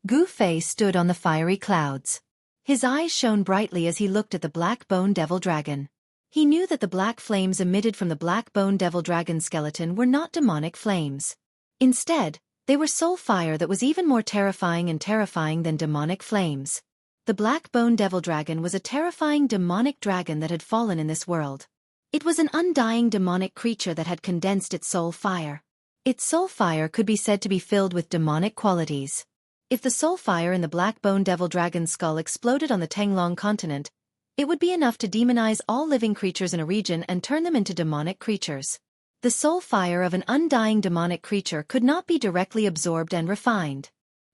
Gu Fei stood on the fiery clouds. His eyes shone brightly as he looked at the black bone devil dragon. He knew that the black flames emitted from the black bone devil dragon skeleton were not demonic flames. Instead, they were soul fire that was even more terrifying than demonic flames. The black bone devil dragon was a terrifying demonic dragon that had fallen in this world. It was an undying demonic creature that had condensed its soul fire. Its soul fire could be said to be filled with demonic qualities. If the soul fire in the black bone devil dragon's skull exploded on the Tenglong continent, it would be enough to demonize all living creatures in a region and turn them into demonic creatures. The soul fire of an undying demonic creature could not be directly absorbed and refined.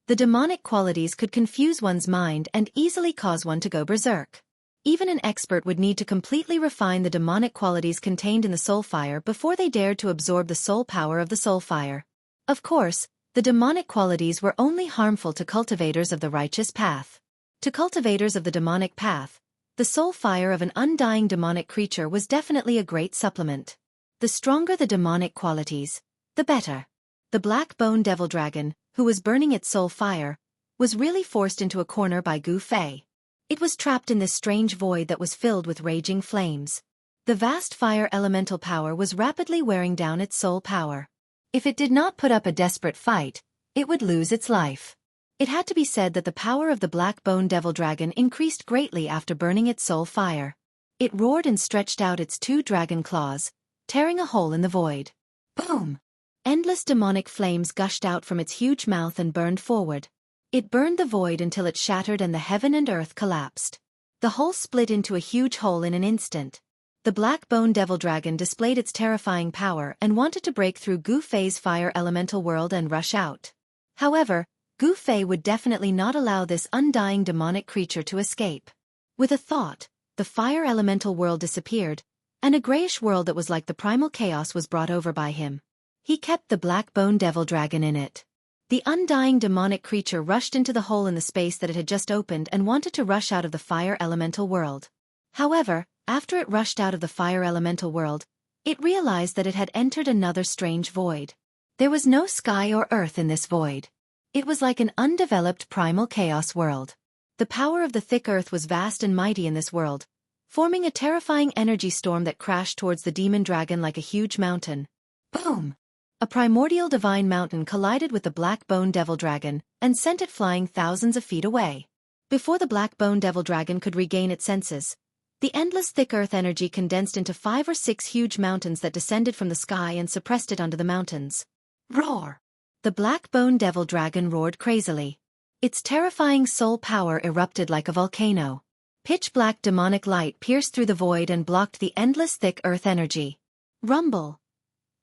The demonic qualities could confuse one's mind and easily cause one to go berserk. Even an expert would need to completely refine the demonic qualities contained in the soul fire before they dared to absorb the soul power of the soul fire. Of course, the demonic qualities were only harmful to cultivators of the righteous path. To cultivators of the demonic path, the soul fire of an undying demonic creature was definitely a great supplement. The stronger the demonic qualities, the better. The black bone devil dragon, who was burning its soul fire, was really forced into a corner by Gu Fei. It was trapped in this strange void that was filled with raging flames. The vast fire elemental power was rapidly wearing down its soul power. If it did not put up a desperate fight, it would lose its life. It had to be said that the power of the black bone devil dragon increased greatly after burning its soul fire. It roared and stretched out its two dragon claws, tearing a hole in the void. Boom! Endless demonic flames gushed out from its huge mouth and burned forward. It burned the void until it shattered and the heaven and earth collapsed. The hole split into a huge hole in an instant. The black bone devil dragon displayed its terrifying power and wanted to break through Gu Fei's fire elemental world and rush out. However, Gu Fei would definitely not allow this undying demonic creature to escape. With a thought, the fire elemental world disappeared, and a grayish world that was like the primal chaos was brought over by him. He kept the black bone devil dragon in it. The undying demonic creature rushed into the hole in the space that it had just opened and wanted to rush out of the fire elemental world. However, after it rushed out of the fire elemental world, it realized that it had entered another strange void. There was no sky or earth in this void. It was like an undeveloped primal chaos world. The power of the thick earth was vast and mighty in this world, forming a terrifying energy storm that crashed towards the demon dragon like a huge mountain. Boom! A primordial divine mountain collided with the black bone devil dragon and sent it flying thousands of feet away. Before the black bone devil dragon could regain its senses, the endless thick earth energy condensed into 5 or 6 huge mountains that descended from the sky and suppressed it onto the mountains. Roar! The black bone devil dragon roared crazily. Its terrifying soul power erupted like a volcano. Pitch-black demonic light pierced through the void and blocked the endless thick earth energy. Rumble!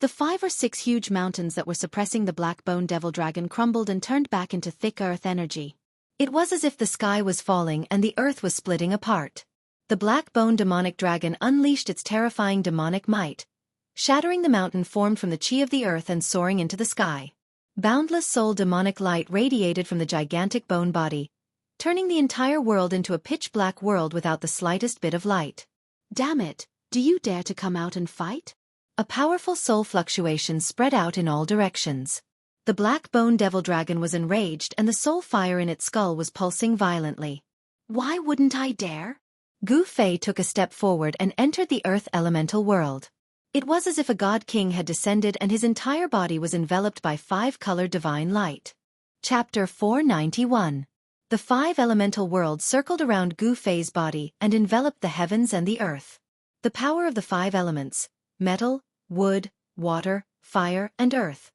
The 5 or 6 huge mountains that were suppressing the black bone devil dragon crumbled and turned back into thick earth energy. It was as if the sky was falling and the earth was splitting apart. The black bone demonic dragon unleashed its terrifying demonic might, shattering the mountain formed from the chi of the earth and soaring into the sky. Boundless soul demonic light radiated from the gigantic bone body, turning the entire world into a pitch-black world without the slightest bit of light. Damn it, do you dare to come out and fight? A powerful soul fluctuation spread out in all directions. The black bone devil dragon was enraged and the soul fire in its skull was pulsing violently. Why wouldn't I dare? Gu Fei took a step forward and entered the earth elemental world. It was as if a god king had descended and his entire body was enveloped by 5-colored divine light. Chapter 491. The 5 elemental worlds circled around Gu Fei's body and enveloped the heavens and the earth. The power of the 5 elements, metal, wood, water, fire, and earth,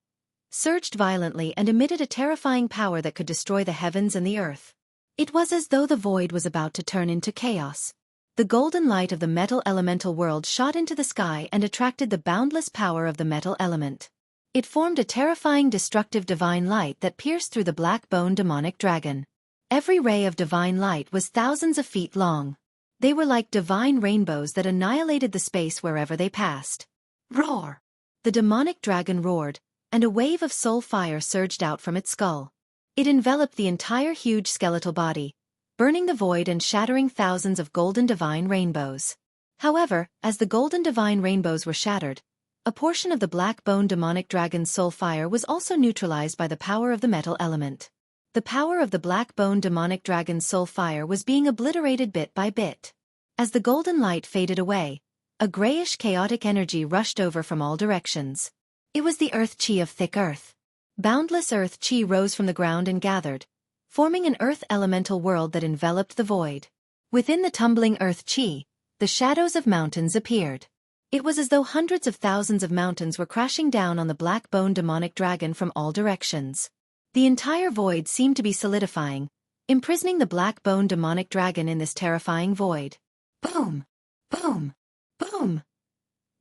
surged violently and emitted a terrifying power that could destroy the heavens and the earth. It was as though the void was about to turn into chaos. The golden light of the metal elemental world shot into the sky and attracted the boundless power of the metal element. It formed a terrifying destructive divine light that pierced through the black bone demonic dragon. Every ray of divine light was thousands of feet long. They were like divine rainbows that annihilated the space wherever they passed. Roar! The demonic dragon roared, and a wave of soul fire surged out from its skull. It enveloped the entire huge skeletal body, burning the void and shattering thousands of golden divine rainbows. However, as the golden divine rainbows were shattered, a portion of the black bone demonic dragon's soul fire was also neutralized by the power of the metal element. The power of the black bone demonic dragon's soul fire was being obliterated bit by bit. As the golden light faded away, a grayish chaotic energy rushed over from all directions. It was the earth chi of thick earth. Boundless earth chi rose from the ground and gathered, forming an earth elemental world that enveloped the void. Within the tumbling earth chi, the shadows of mountains appeared. It was as though hundreds of thousands of mountains were crashing down on the black bone demonic dragon from all directions. The entire void seemed to be solidifying, imprisoning the black bone demonic dragon in this terrifying void. Boom! Boom! Boom!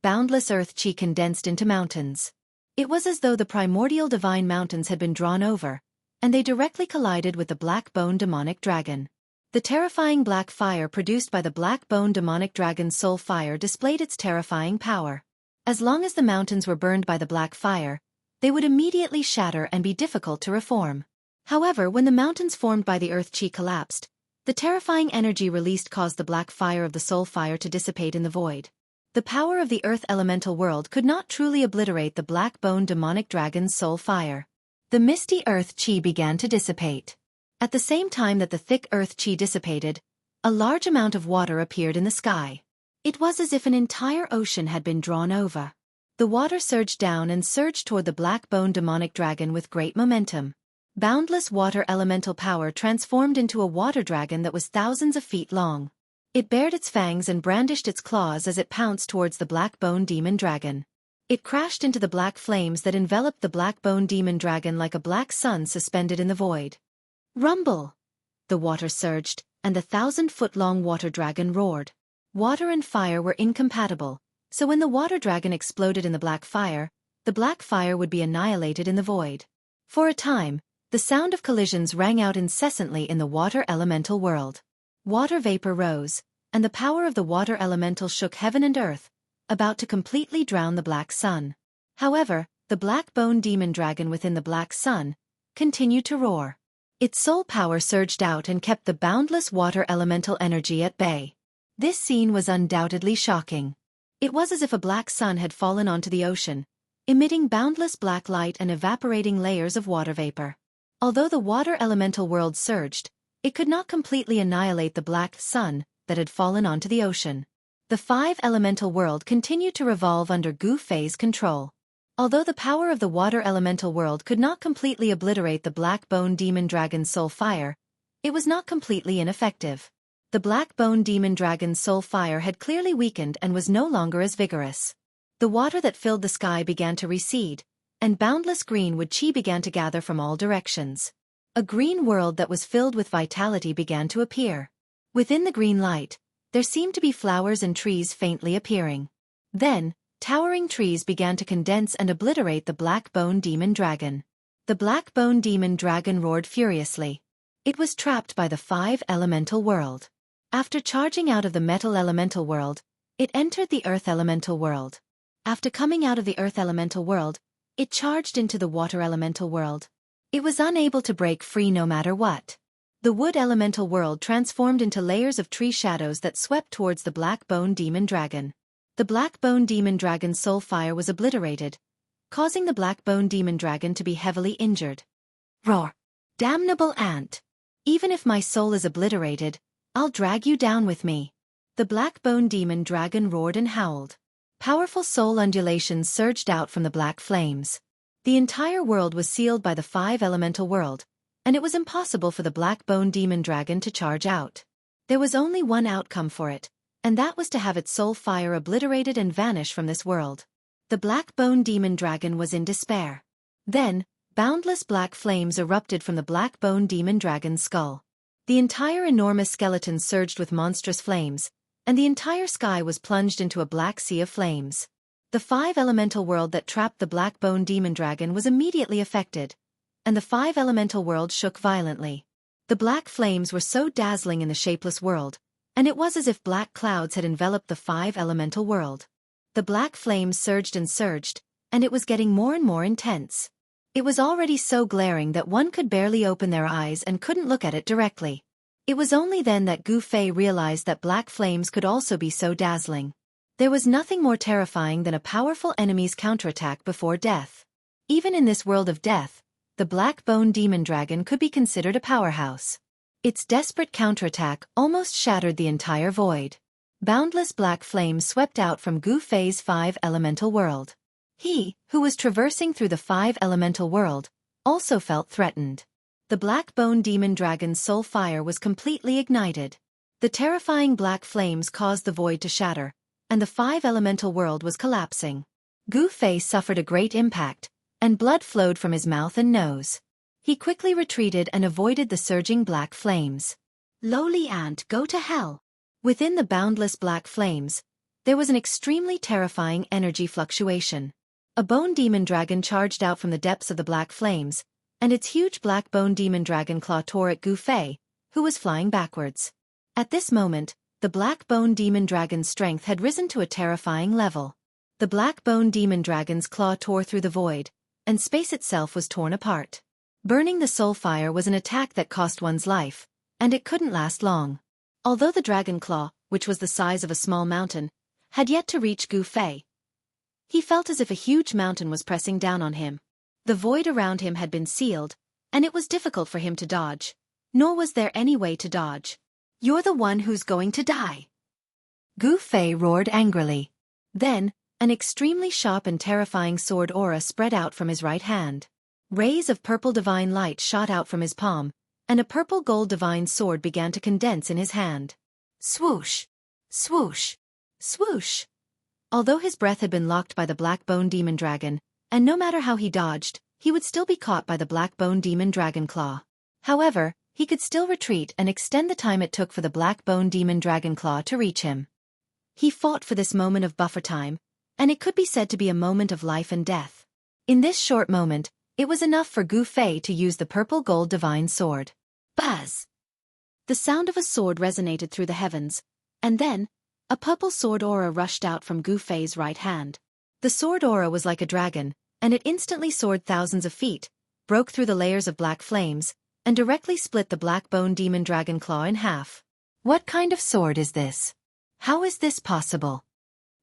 Boundless earth chi condensed into mountains. It was as though the primordial divine mountains had been drawn over, and they directly collided with the black bone demonic dragon. The terrifying black fire produced by the black bone demonic dragon's soul fire displayed its terrifying power. As long as the mountains were burned by the black fire, they would immediately shatter and be difficult to reform. However, when the mountains formed by the earth chi collapsed, the terrifying energy released caused the black fire of the soul fire to dissipate in the void. The power of the earth elemental world could not truly obliterate the black bone demonic dragon's soul fire. The misty earth chi began to dissipate. At the same time that the thick earth chi dissipated, a large amount of water appeared in the sky. It was as if an entire ocean had been drawn over. The water surged down and surged toward the black bone demonic dragon with great momentum. Boundless water elemental power transformed into a water dragon that was thousands of feet long. It bared its fangs and brandished its claws as it pounced towards the black-bone demon dragon. It crashed into the black flames that enveloped the black-bone demon dragon like a black sun suspended in the void. Rumble! The water surged, and the 1,000-foot-long water dragon roared. Water and fire were incompatible, so when the water dragon exploded in the black fire would be annihilated in the void. For a time, the sound of collisions rang out incessantly in the water elemental world. Water vapor rose, and the power of the water elemental shook heaven and earth, about to completely drown the black sun. However, the black-bone demon dragon within the black sun continued to roar. Its soul power surged out and kept the boundless water elemental energy at bay. This scene was undoubtedly shocking. It was as if a black sun had fallen onto the ocean, emitting boundless black light and evaporating layers of water vapor. Although the water elemental world surged, it could not completely annihilate the black sun that had fallen onto the ocean. The 5-elemental world continued to revolve under Gu Fei's control. Although the power of the water elemental world could not completely obliterate the black-bone demon dragon's soul fire, it was not completely ineffective. The black-bone demon dragon's soul fire had clearly weakened and was no longer as vigorous. The water that filled the sky began to recede, and boundless green wood chi began to gather from all directions. A green world that was filled with vitality began to appear. Within the green light, there seemed to be flowers and trees faintly appearing. Then, towering trees began to condense and obliterate the black-bone demon dragon. The black-bone demon dragon roared furiously. It was trapped by the 5-elemental world. After charging out of the metal elemental world, it entered the earth elemental world. After coming out of the earth elemental world, it charged into the water elemental world. It was unable to break free no matter what. The wood elemental world transformed into layers of tree shadows that swept towards the black-bone demon dragon. The black-bone demon dragon's soul fire was obliterated, causing the black-bone demon dragon to be heavily injured. Roar! Damnable ant! Even if my soul is obliterated, I'll drag you down with me. The black-bone demon dragon roared and howled. Powerful soul undulations surged out from the black flames. The entire world was sealed by the 5-elemental world, and it was impossible for the black-bone demon dragon to charge out. There was only one outcome for it, and that was to have its soul fire obliterated and vanish from this world. The black-bone demon dragon was in despair. Then, boundless black flames erupted from the black-bone demon dragon's skull. The entire enormous skeleton surged with monstrous flames, and the entire sky was plunged into a black sea of flames. The 5-elemental world that trapped the black-bone demon dragon was immediately affected, and the 5-elemental world shook violently. The black flames were so dazzling in the shapeless world, and it was as if black clouds had enveloped the 5-elemental world. The black flames surged, and it was getting more and more intense. It was already so glaring that one could barely open their eyes and couldn't look at it directly. It was only then that Gu Fei realized that black flames could also be so dazzling. There was nothing more terrifying than a powerful enemy's counterattack before death. Even in this world of death, the black-bone demon dragon could be considered a powerhouse. Its desperate counterattack almost shattered the entire void. Boundless black flames swept out from Gu Fei's 5-elemental world. He, who was traversing through the 5-elemental world, also felt threatened. The black-bone demon dragon's soul fire was completely ignited. The terrifying black flames caused the void to shatter, and the 5-elemental world was collapsing. Gu Fei suffered a great impact, and blood flowed from his mouth and nose. He quickly retreated and avoided the surging black flames. Lowly ant, go to hell! Within the boundless black flames, there was an extremely terrifying energy fluctuation. A bone demon dragon charged out from the depths of the black flames, and its huge black bone demon dragon claw tore at Gu Fei, who was flying backwards. At this moment, the black bone demon dragon's strength had risen to a terrifying level. The black bone demon dragon's claw tore through the void, and space itself was torn apart. Burning the soul fire was an attack that cost one's life, and it couldn't last long. Although the dragon claw, which was the size of a small mountain, had yet to reach Gu Fei, he felt as if a huge mountain was pressing down on him. The void around him had been sealed, and it was difficult for him to dodge. Nor was there any way to dodge. You're the one who's going to die! Gu Fei roared angrily. Then, an extremely sharp and terrifying sword aura spread out from his right hand. Rays of purple divine light shot out from his palm, and a purple gold divine sword began to condense in his hand. Swoosh! Swoosh! Swoosh! Although his breath had been locked by the black bone demon dragon, and no matter how he dodged, he would still be caught by the black bone demon dragon claw. However, he could still retreat and extend the time it took for the black bone demon dragon claw to reach him. He fought for this moment of buffer time, and it could be said to be a moment of life and death. In this short moment, it was enough for Gu Fei to use the purple gold divine sword. Buzz! The sound of a sword resonated through the heavens, and then, a purple sword aura rushed out from Gu Fei's right hand. The sword aura was like a dragon, and it instantly soared thousands of feet, broke through the layers of black flames, and directly split the black bone demon dragon claw in half. What kind of sword is this? How is this possible?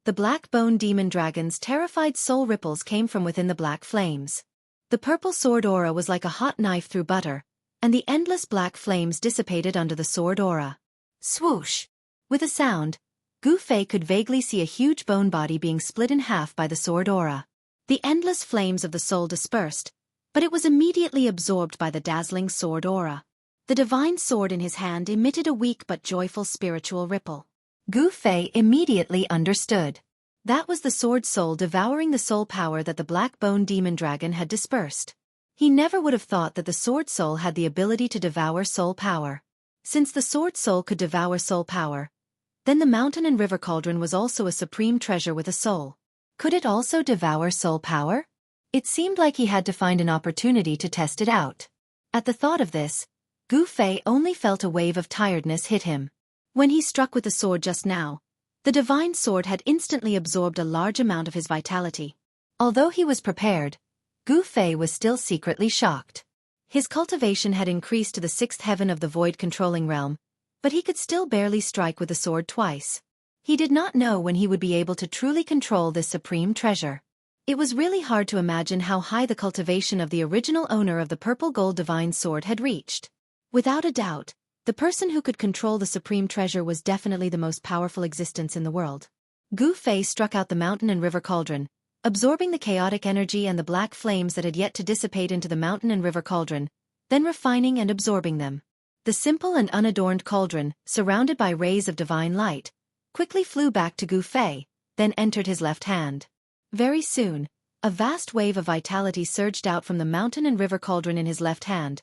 The black bone demon dragon's terrified soul ripples came from within the black flames. The purple sword aura was like a hot knife through butter, and the endless black flames dissipated under the sword aura. Swoosh! With a sound, Gu Fei could vaguely see a huge bone body being split in half by the sword aura. The endless flames of the soul dispersed, but it was immediately absorbed by the dazzling sword aura. The divine sword in his hand emitted a weak but joyful spiritual ripple. Gu Fei immediately understood. That was the sword soul devouring the soul power that the black bone demon dragon had dispersed. He never would have thought that the sword soul had the ability to devour soul power. Since the sword soul could devour soul power, then the mountain and river cauldron was also a supreme treasure with a soul. Could it also devour soul power? It seemed like he had to find an opportunity to test it out. At the thought of this, Gu Fei only felt a wave of tiredness hit him. When he struck with the sword just now, the divine sword had instantly absorbed a large amount of his vitality. Although he was prepared, Gu Fei was still secretly shocked. His cultivation had increased to the 6th heaven of the void controlling realm, but he could still barely strike with the sword twice. He did not know when he would be able to truly control this supreme treasure. It was really hard to imagine how high the cultivation of the original owner of the purple gold divine sword had reached. Without a doubt, the person who could control the supreme treasure was definitely the most powerful existence in the world. Gu Fei struck out the mountain and river cauldron, absorbing the chaotic energy and the black flames that had yet to dissipate into the mountain and river cauldron, then refining and absorbing them. The simple and unadorned cauldron, surrounded by rays of divine light, quickly flew back to Gu Fei, then entered his left hand. Very soon, a vast wave of vitality surged out from the mountain and river cauldron in his left hand,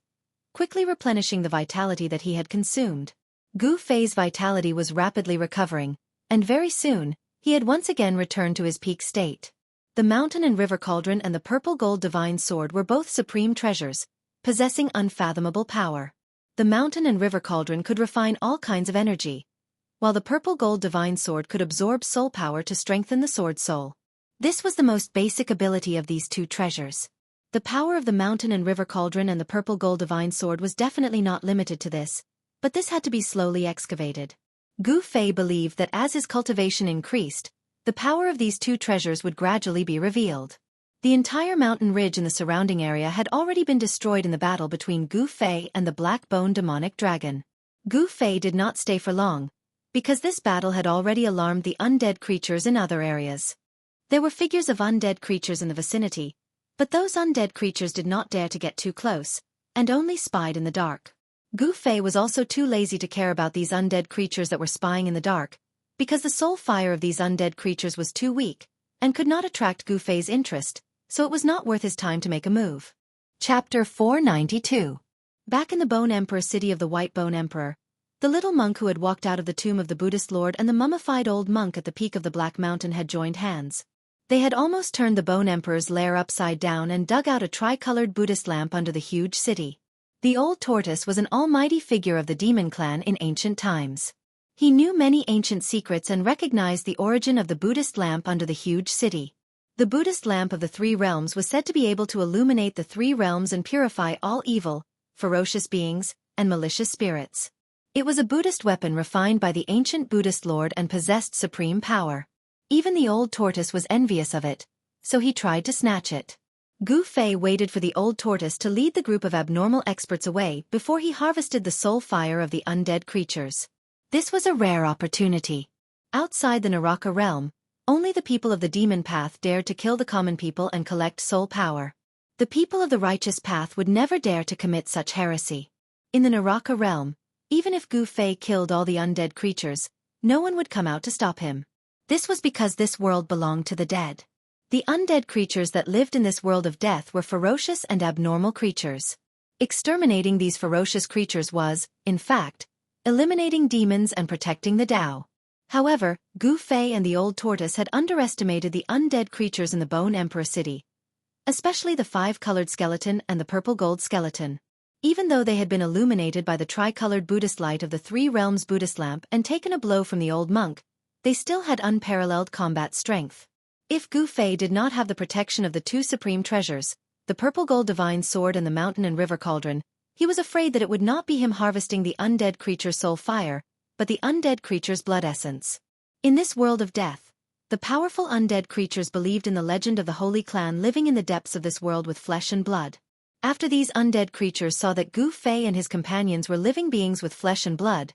quickly replenishing the vitality that he had consumed. Gu Fei's vitality was rapidly recovering, and very soon, he had once again returned to his peak state. The mountain and river cauldron and the purple gold divine sword were both supreme treasures, possessing unfathomable power. The mountain and river cauldron could refine all kinds of energy, while the purple gold divine sword could absorb soul power to strengthen the sword soul. This was the most basic ability of these two treasures. The power of the mountain and river cauldron and the purple gold divine sword was definitely not limited to this, but this had to be slowly excavated. Gu Fei believed that as his cultivation increased, the power of these two treasures would gradually be revealed. The entire mountain ridge in the surrounding area had already been destroyed in the battle between Gu Fei and the black bone demonic dragon. Gu Fei did not stay for long, because this battle had already alarmed the undead creatures in other areas. There were figures of undead creatures in the vicinity, but those undead creatures did not dare to get too close, and only spied in the dark. Gu Fei was also too lazy to care about these undead creatures that were spying in the dark, because the soul fire of these undead creatures was too weak, and could not attract Gu Fei's interest, so it was not worth his time to make a move. Chapter 492. Back in the Bone Emperor city of the White Bone Emperor, the little monk who had walked out of the tomb of the Buddhist lord and the mummified old monk at the peak of the Black Mountain had joined hands. They had almost turned the Bone Emperor's lair upside down and dug out a tricolored Buddhist lamp under the huge city. The old tortoise was an almighty figure of the demon clan in ancient times. He knew many ancient secrets and recognized the origin of the Buddhist lamp under the huge city. The Buddhist lamp of the three realms was said to be able to illuminate the three realms and purify all evil, ferocious beings, and malicious spirits. It was a Buddhist weapon refined by the ancient Buddhist lord and possessed supreme power. Even the old tortoise was envious of it, so he tried to snatch it. Gu Fei waited for the old tortoise to lead the group of abnormal experts away before he harvested the soul fire of the undead creatures. This was a rare opportunity. Outside the Naraka realm, only the people of the demon path dared to kill the common people and collect soul power. The people of the righteous path would never dare to commit such heresy. In the Naraka realm, Even if Gu Fei killed all the undead creatures, no one would come out to stop him. This was because this world belonged to the dead. The undead creatures that lived in this world of death were ferocious and abnormal creatures. Exterminating these ferocious creatures was, in fact, eliminating demons and protecting the Tao. However, Gu Fei and the old tortoise had underestimated the undead creatures in the Bone Emperor city, especially the 5-colored skeleton and the purple gold skeleton. Even though they had been illuminated by the tricolored Buddhist light of the Three Realms Buddhist lamp and taken a blow from the old monk, they still had unparalleled combat strength. If Gu Fei did not have the protection of the two supreme treasures, the purple gold divine sword and the mountain and river cauldron, he was afraid that it would not be him harvesting the undead creature's soul fire, but the undead creature's blood essence. In this world of death, the powerful undead creatures believed in the legend of the Holy Clan living in the depths of this world with flesh and blood. After these undead creatures saw that Gu Fei and his companions were living beings with flesh and blood,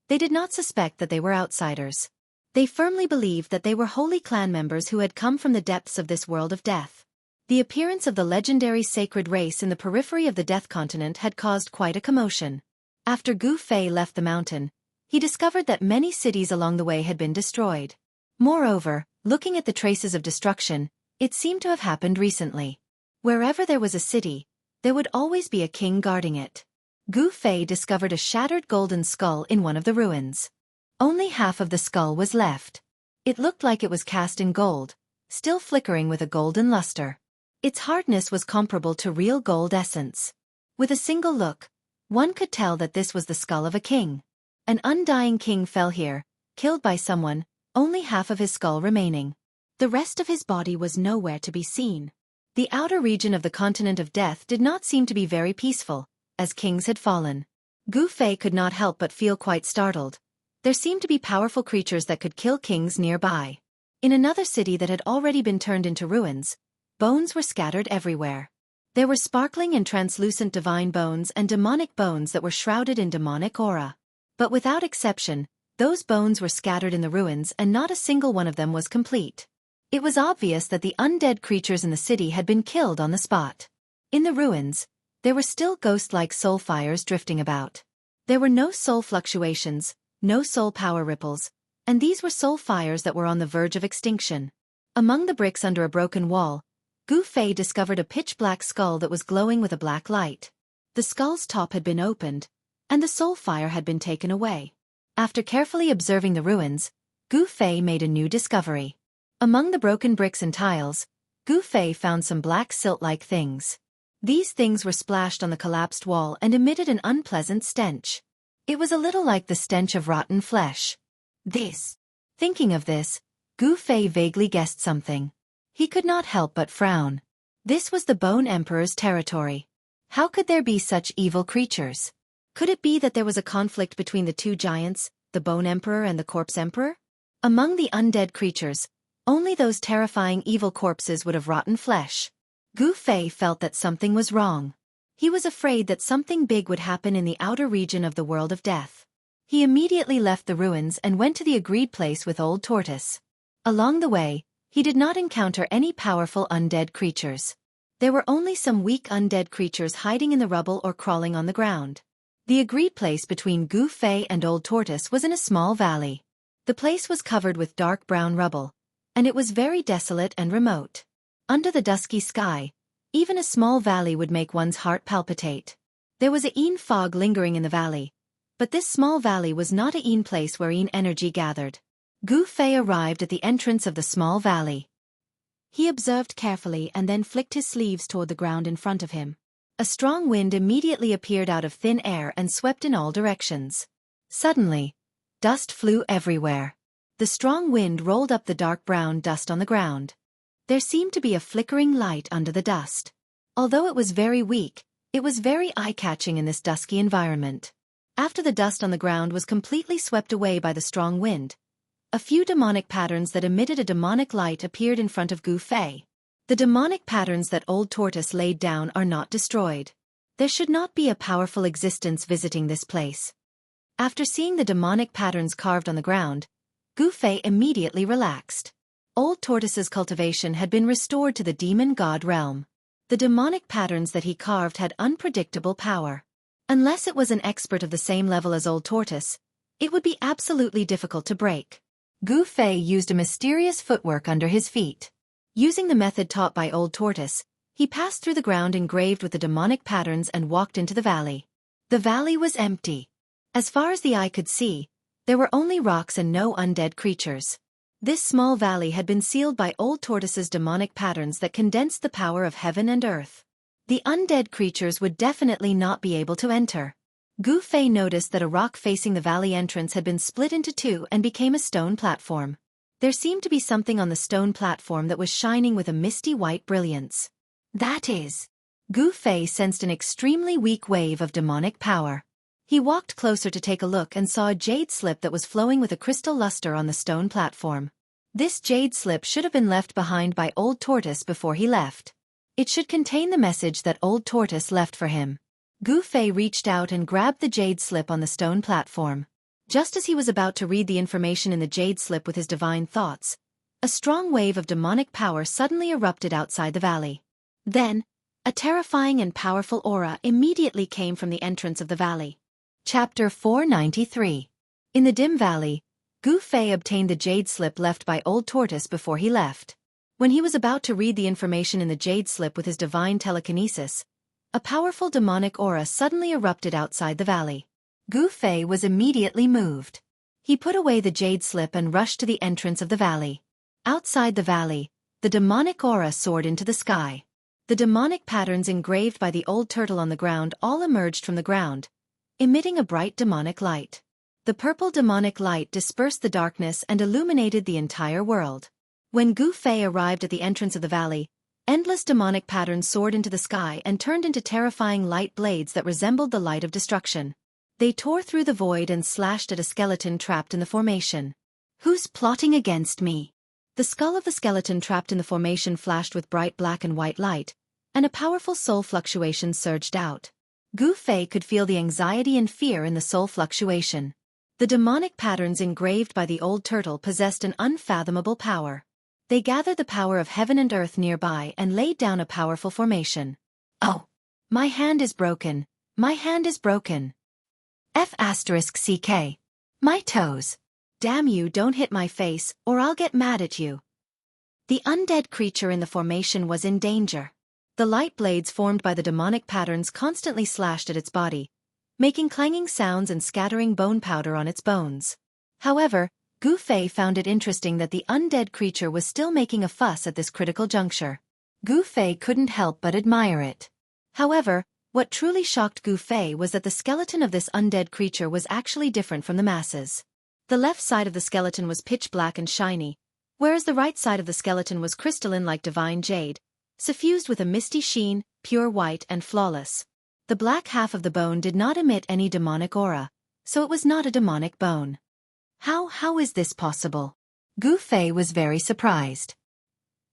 they did not suspect that they were outsiders. They firmly believed that they were Holy Clan members who had come from the depths of this world of death. The appearance of the legendary sacred race in the periphery of the Death Continent had caused quite a commotion. After Gu Fei left the mountain, he discovered that many cities along the way had been destroyed. Moreover, looking at the traces of destruction, it seemed to have happened recently. Wherever there was a city, there would always be a king guarding it. Gu Fei discovered a shattered golden skull in one of the ruins. Only half of the skull was left. It looked like it was cast in gold, still flickering with a golden luster. Its hardness was comparable to real gold essence. With a single look, one could tell that this was the skull of a king. An undying king fell here, killed by someone, only half of his skull remaining. The rest of his body was nowhere to be seen. The outer region of the continent of death did not seem to be very peaceful, as kings had fallen. Gu Fei could not help but feel quite startled. There seemed to be powerful creatures that could kill kings nearby. In another city that had already been turned into ruins, bones were scattered everywhere. There were sparkling and translucent divine bones and demonic bones that were shrouded in demonic aura. But without exception, those bones were scattered in the ruins and not a single one of them was complete. It was obvious that the undead creatures in the city had been killed on the spot. In the ruins, there were still ghost-like soul fires drifting about. There were no soul fluctuations, no soul power ripples, and these were soul fires that were on the verge of extinction. Among the bricks under a broken wall, Gu Fei discovered a pitch-black skull that was glowing with a black light. The skull's top had been opened, and the soul fire had been taken away. After carefully observing the ruins, Gu Fei made a new discovery. Among the broken bricks and tiles, Gu Fei found some black silt-like things. These things were splashed on the collapsed wall and emitted an unpleasant stench. It was a little like the stench of rotten flesh. Thinking of this, Gu Fei vaguely guessed something. He could not help but frown. This was the Bone Emperor's territory. How could there be such evil creatures? Could it be that there was a conflict between the two giants, the Bone Emperor and the Corpse Emperor? Among the undead creatures, only those terrifying evil corpses would have rotten flesh. Gu Fei felt that something was wrong. He was afraid that something big would happen in the outer region of the world of death. He immediately left the ruins and went to the agreed place with Old Tortoise. Along the way, he did not encounter any powerful undead creatures. There were only some weak undead creatures hiding in the rubble or crawling on the ground. The agreed place between Gu Fei and Old Tortoise was in a small valley. The place was covered with dark brown rubble, and it was very desolate and remote. Under the dusky sky, even a small valley would make one's heart palpitate. There was a Yin fog lingering in the valley, but this small valley was not a Yin place where Yin energy gathered. Gu Fei arrived at the entrance of the small valley. He observed carefully and then flicked his sleeves toward the ground in front of him. A strong wind immediately appeared out of thin air and swept in all directions. Suddenly, dust flew everywhere. The strong wind rolled up the dark brown dust on the ground. There seemed to be a flickering light under the dust. Although it was very weak, it was very eye-catching in this dusky environment. After the dust on the ground was completely swept away by the strong wind, a few demonic patterns that emitted a demonic light appeared in front of Gu Fei. The demonic patterns that Old Tortoise laid down are not destroyed. There should not be a powerful existence visiting this place. After seeing the demonic patterns carved on the ground, Gu Fei immediately relaxed. Old Tortoise's cultivation had been restored to the demon god realm. The demonic patterns that he carved had unpredictable power. Unless it was an expert of the same level as Old Tortoise, it would be absolutely difficult to break. Gu Fei used a mysterious footwork under his feet. Using the method taught by Old Tortoise, he passed through the ground engraved with the demonic patterns and walked into the valley. The valley was empty. As far as the eye could see, there were only rocks and no undead creatures. This small valley had been sealed by Old Tortoise's demonic patterns that condensed the power of heaven and earth. The undead creatures would definitely not be able to enter. Gu Fei noticed that a rock facing the valley entrance had been split into two and became a stone platform. There seemed to be something on the stone platform that was shining with a misty white brilliance. That is. Gu Fei sensed an extremely weak wave of demonic power. He walked closer to take a look and saw a jade slip that was flowing with a crystal luster on the stone platform. This jade slip should have been left behind by Old Tortoise before he left. It should contain the message that Old Tortoise left for him. Gu Fei reached out and grabbed the jade slip on the stone platform. Just as he was about to read the information in the jade slip with his divine thoughts, a strong wave of demonic power suddenly erupted outside the valley. Then, a terrifying and powerful aura immediately came from the entrance of the valley. Chapter 493. In the dim valley, Gu Fei obtained the jade slip left by Old Tortoise before he left. When he was about to read the information in the jade slip with his divine telekinesis, a powerful demonic aura suddenly erupted outside the valley. Gu Fei was immediately moved. He put away the jade slip and rushed to the entrance of the valley. Outside the valley, the demonic aura soared into the sky. The demonic patterns engraved by the old turtle on the ground all emerged from the ground, emitting a bright demonic light. The purple demonic light dispersed the darkness and illuminated the entire world. When Gu Fei arrived at the entrance of the valley, endless demonic patterns soared into the sky and turned into terrifying light blades that resembled the light of destruction. They tore through the void and slashed at a skeleton trapped in the formation. Who's plotting against me? The skull of the skeleton trapped in the formation flashed with bright black and white light, and a powerful soul fluctuation surged out. Gu Fei could feel the anxiety and fear in the soul fluctuation. The demonic patterns engraved by the old turtle possessed an unfathomable power. They gathered the power of heaven and earth nearby and laid down a powerful formation. Oh! My hand is broken. My hand is broken. F***ck. My toes. Damn you, don't hit my face, or I'll get mad at you. The undead creature in the formation was in danger. The light blades formed by the demonic patterns constantly slashed at its body, making clanging sounds and scattering bone powder on its bones. However, Gu Fei found it interesting that the undead creature was still making a fuss at this critical juncture. Gu Fei couldn't help but admire it. However, what truly shocked Gu Fei was that the skeleton of this undead creature was actually different from the masses. The left side of the skeleton was pitch black and shiny, whereas the right side of the skeleton was crystalline like divine jade, suffused with a misty sheen, pure white and flawless. The black half of the bone did not emit any demonic aura, so it was not a demonic bone. How is this possible? Gu Fei was very surprised.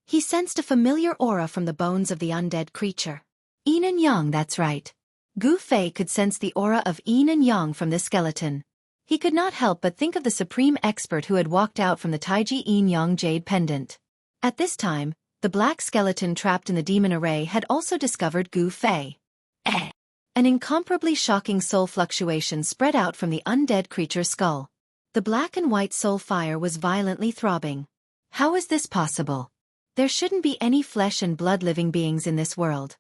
He sensed a familiar aura from the bones of the undead creature. Yin and Yang, that's right. Gu Fei could sense the aura of Yin and Yang from this skeleton. He could not help but think of the supreme expert who had walked out from the Taiji Yin Yang jade pendant. At this time, the black skeleton trapped in the demon array had also discovered Gu Fei. An incomparably shocking soul fluctuation spread out from the undead creature's skull. The black and white soul fire was violently throbbing. How is this possible? There shouldn't be any flesh and blood living beings in this world.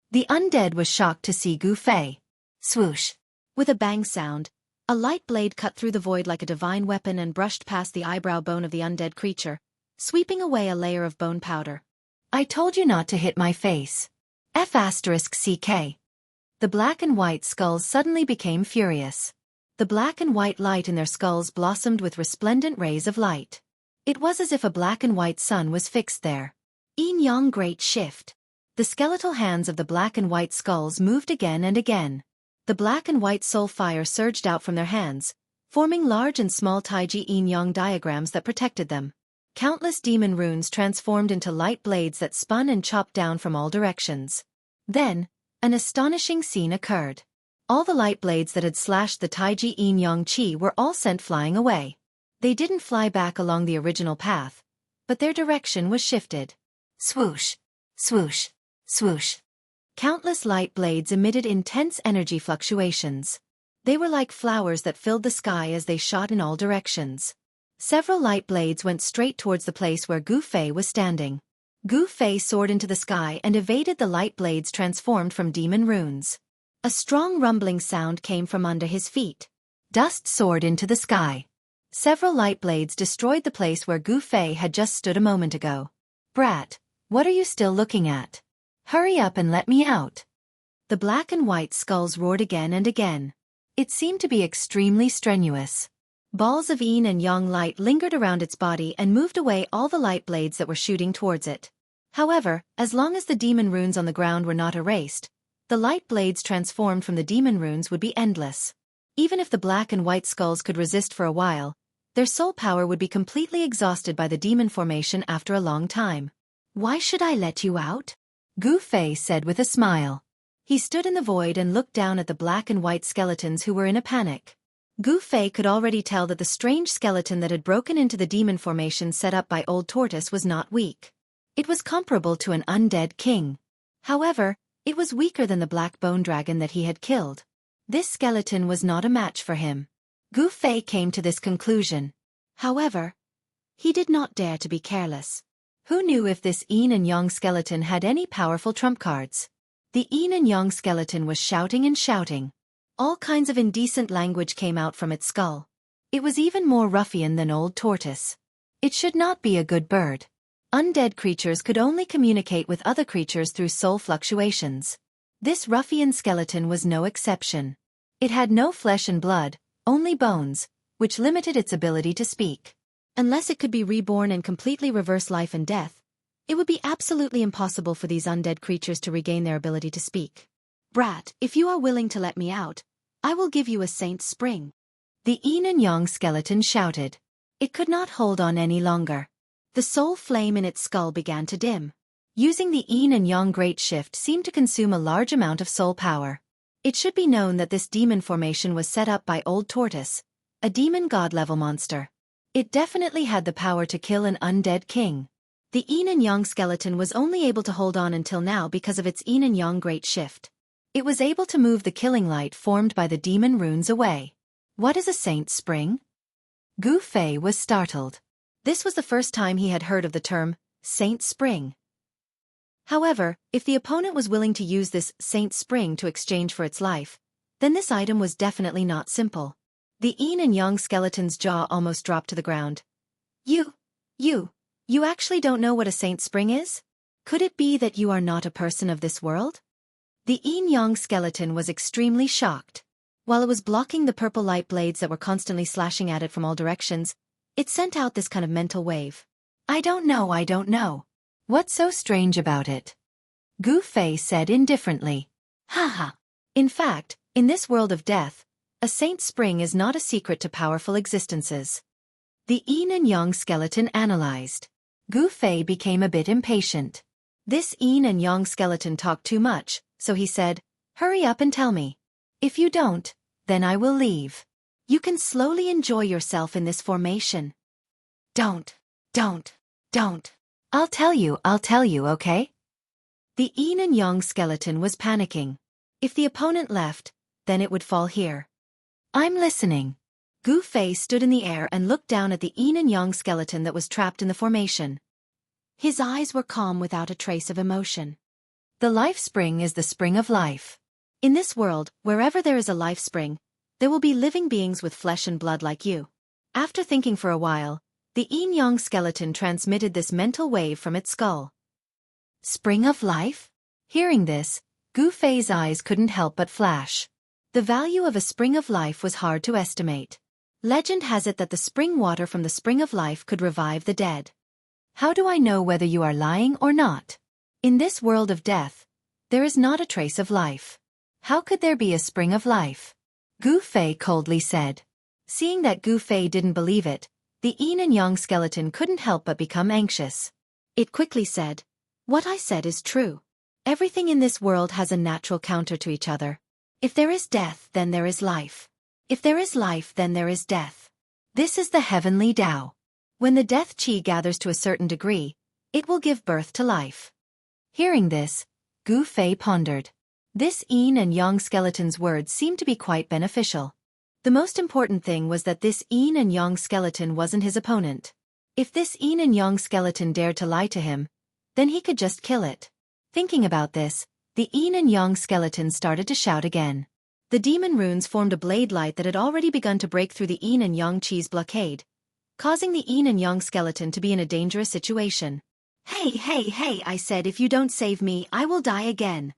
The undead was shocked to see Gu Fei. Swoosh! With a bang sound, a light blade cut through the void like a divine weapon and brushed past the eyebrow bone of the undead creature, sweeping away a layer of bone powder. I told you not to hit my face. F***ck. The black and white skulls suddenly became furious. The black and white light in their skulls blossomed with resplendent rays of light. It was as if a black and white sun was fixed there. Yin-yang great shift. The skeletal hands of the black and white skulls moved again and again. The black and white soul fire surged out from their hands, forming large and small Taiji yin-yang diagrams that protected them. Countless demon runes transformed into light blades that spun and chopped down from all directions. Then, an astonishing scene occurred. All the light blades that had slashed the Taiji yin-yang chi were all sent flying away. They didn't fly back along the original path, but their direction was shifted. Swoosh! Swoosh! Swoosh! Countless light blades emitted intense energy fluctuations. They were like flowers that filled the sky as they shot in all directions. Several light blades went straight towards the place where Gu Fei was standing. Gu Fei soared into the sky and evaded the light blades transformed from demon runes. A strong rumbling sound came from under his feet. Dust soared into the sky. Several light blades destroyed the place where Gu Fei had just stood a moment ago. "Brat, what are you still looking at? Hurry up and let me out." The black and white skulls roared again and again. It seemed to be extremely strenuous. Balls of yin and yang light lingered around its body and moved away all the light blades that were shooting towards it. However, as long as the demon runes on the ground were not erased, the light blades transformed from the demon runes would be endless. Even if the black and white skulls could resist for a while, their soul power would be completely exhausted by the demon formation after a long time. "Why should I let you out?" Gu Fei said with a smile. He stood in the void and looked down at the black and white skeletons who were in a panic. Gu Fei could already tell that the strange skeleton that had broken into the demon formation set up by Old Tortoise was not weak. It was comparable to an undead king. However, it was weaker than the black bone dragon that he had killed. This skeleton was not a match for him. Gu Fei came to this conclusion. However, he did not dare to be careless. Who knew if this yin and yang skeleton had any powerful trump cards? The yin and yang skeleton was shouting and shouting. All kinds of indecent language came out from its skull. It was even more ruffian than Old Tortoise. It should not be a good bird. Undead creatures could only communicate with other creatures through soul fluctuations. This ruffian skeleton was no exception. It had no flesh and blood, only bones, which limited its ability to speak. Unless it could be reborn and completely reverse life and death, it would be absolutely impossible for these undead creatures to regain their ability to speak. "Brat, if you are willing to let me out, I will give you a saint's spring." The yin and yang skeleton shouted. It could not hold on any longer. The soul flame in its skull began to dim. Using the yin and yang great shift seemed to consume a large amount of soul power. It should be known that this demon formation was set up by Old Tortoise, a demon god-level monster. It definitely had the power to kill an undead king. The yin and yang skeleton was only able to hold on until now because of its yin and yang great shift. It was able to move the killing light formed by the demon runes away. What is a saint's spring? Gu Fei was startled. This was the first time he had heard of the term, saint's spring. However, if the opponent was willing to use this saint's spring to exchange for its life, then this item was definitely not simple. The yin and yang skeleton's jaw almost dropped to the ground. You actually don't know what a saint's spring is? Could it be that you are not a person of this world? The yin-yang skeleton was extremely shocked. While it was blocking the purple light blades that were constantly slashing at it from all directions, it sent out this kind of mental wave. I don't know. What's so strange about it?" Gu Fei said indifferently. Haha. In fact, in this world of death, a saint's spring is not a secret to powerful existences. The yin and yang skeleton analyzed. Gu Fei became a bit impatient. This yin and yang skeleton talked too much, so he said, "Hurry up and tell me. If you don't, then I will leave. You can slowly enjoy yourself in this formation." Don't. I'll tell you, okay? The yin and yang skeleton was panicking. If the opponent left, then it would fall here. "I'm listening." Gu Fei stood in the air and looked down at the yin and yang skeleton that was trapped in the formation. His eyes were calm without a trace of emotion. The life spring is the spring of life. In this world, wherever there is a life spring, there will be living beings with flesh and blood like you. After thinking for a while, the yin-yang skeleton transmitted this mental wave from its skull. Spring of life? Hearing this, Gu Fei's eyes couldn't help but flash. The value of a spring of life was hard to estimate. Legend has it that the spring water from the spring of life could revive the dead. How do I know whether you are lying or not? In this world of death, there is not a trace of life. How could there be a spring of life? Gu Fei coldly said. Seeing that Gu Fei didn't believe it, the yin and yang skeleton couldn't help but become anxious. It quickly said, "What I said is true. Everything in this world has a natural counter to each other. If there is death, then there is life. If there is life, then there is death. This is the heavenly Tao. When the death qi gathers to a certain degree, it will give birth to life." Hearing this, Gu Fei pondered. This yin and yang skeleton's words seemed to be quite beneficial. The most important thing was that this yin and yang skeleton wasn't his opponent. If this yin and yang skeleton dared to lie to him, then he could just kill it. Thinking about this, the yin and yang skeleton started to shout again. The demon runes formed a blade light that had already begun to break through the yin and yang chi's blockade, causing the yin and yang skeleton to be in a dangerous situation. Hey, hey, hey, I said, if you don't save me, I will die again.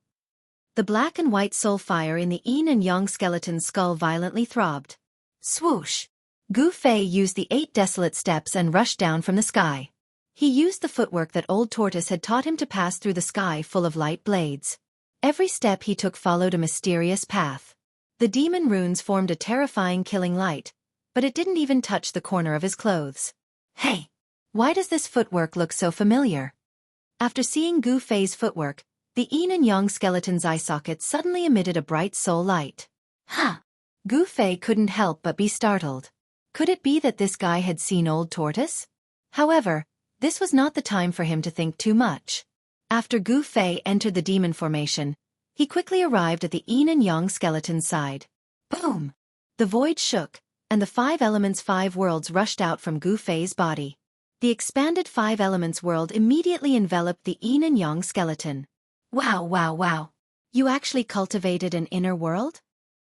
The black and white soul fire in the yin and yang skeleton's skull violently throbbed. Swoosh! Gu Fei used the 8 desolate steps and rushed down from the sky. He used the footwork that Old Tortoise had taught him to pass through the sky full of light blades. Every step he took followed a mysterious path. The demon runes formed a terrifying killing light, but it didn't even touch the corner of his clothes. Hey! Why does this footwork look so familiar? After seeing Gu Fei's footwork, the yin and yang skeleton's eye socket suddenly emitted a bright soul light. Huh! Gu Fei couldn't help but be startled. Could it be that this guy had seen Old Tortoise? However, this was not the time for him to think too much. After Gu Fei entered the demon formation, he quickly arrived at the yin and yang skeleton's side. Boom! The void shook, and the 5 elements 5 worlds rushed out from Gu Fei's body. The expanded 5 elements world immediately enveloped the yin and yang skeleton. Wow, wow, wow! You actually cultivated an inner world?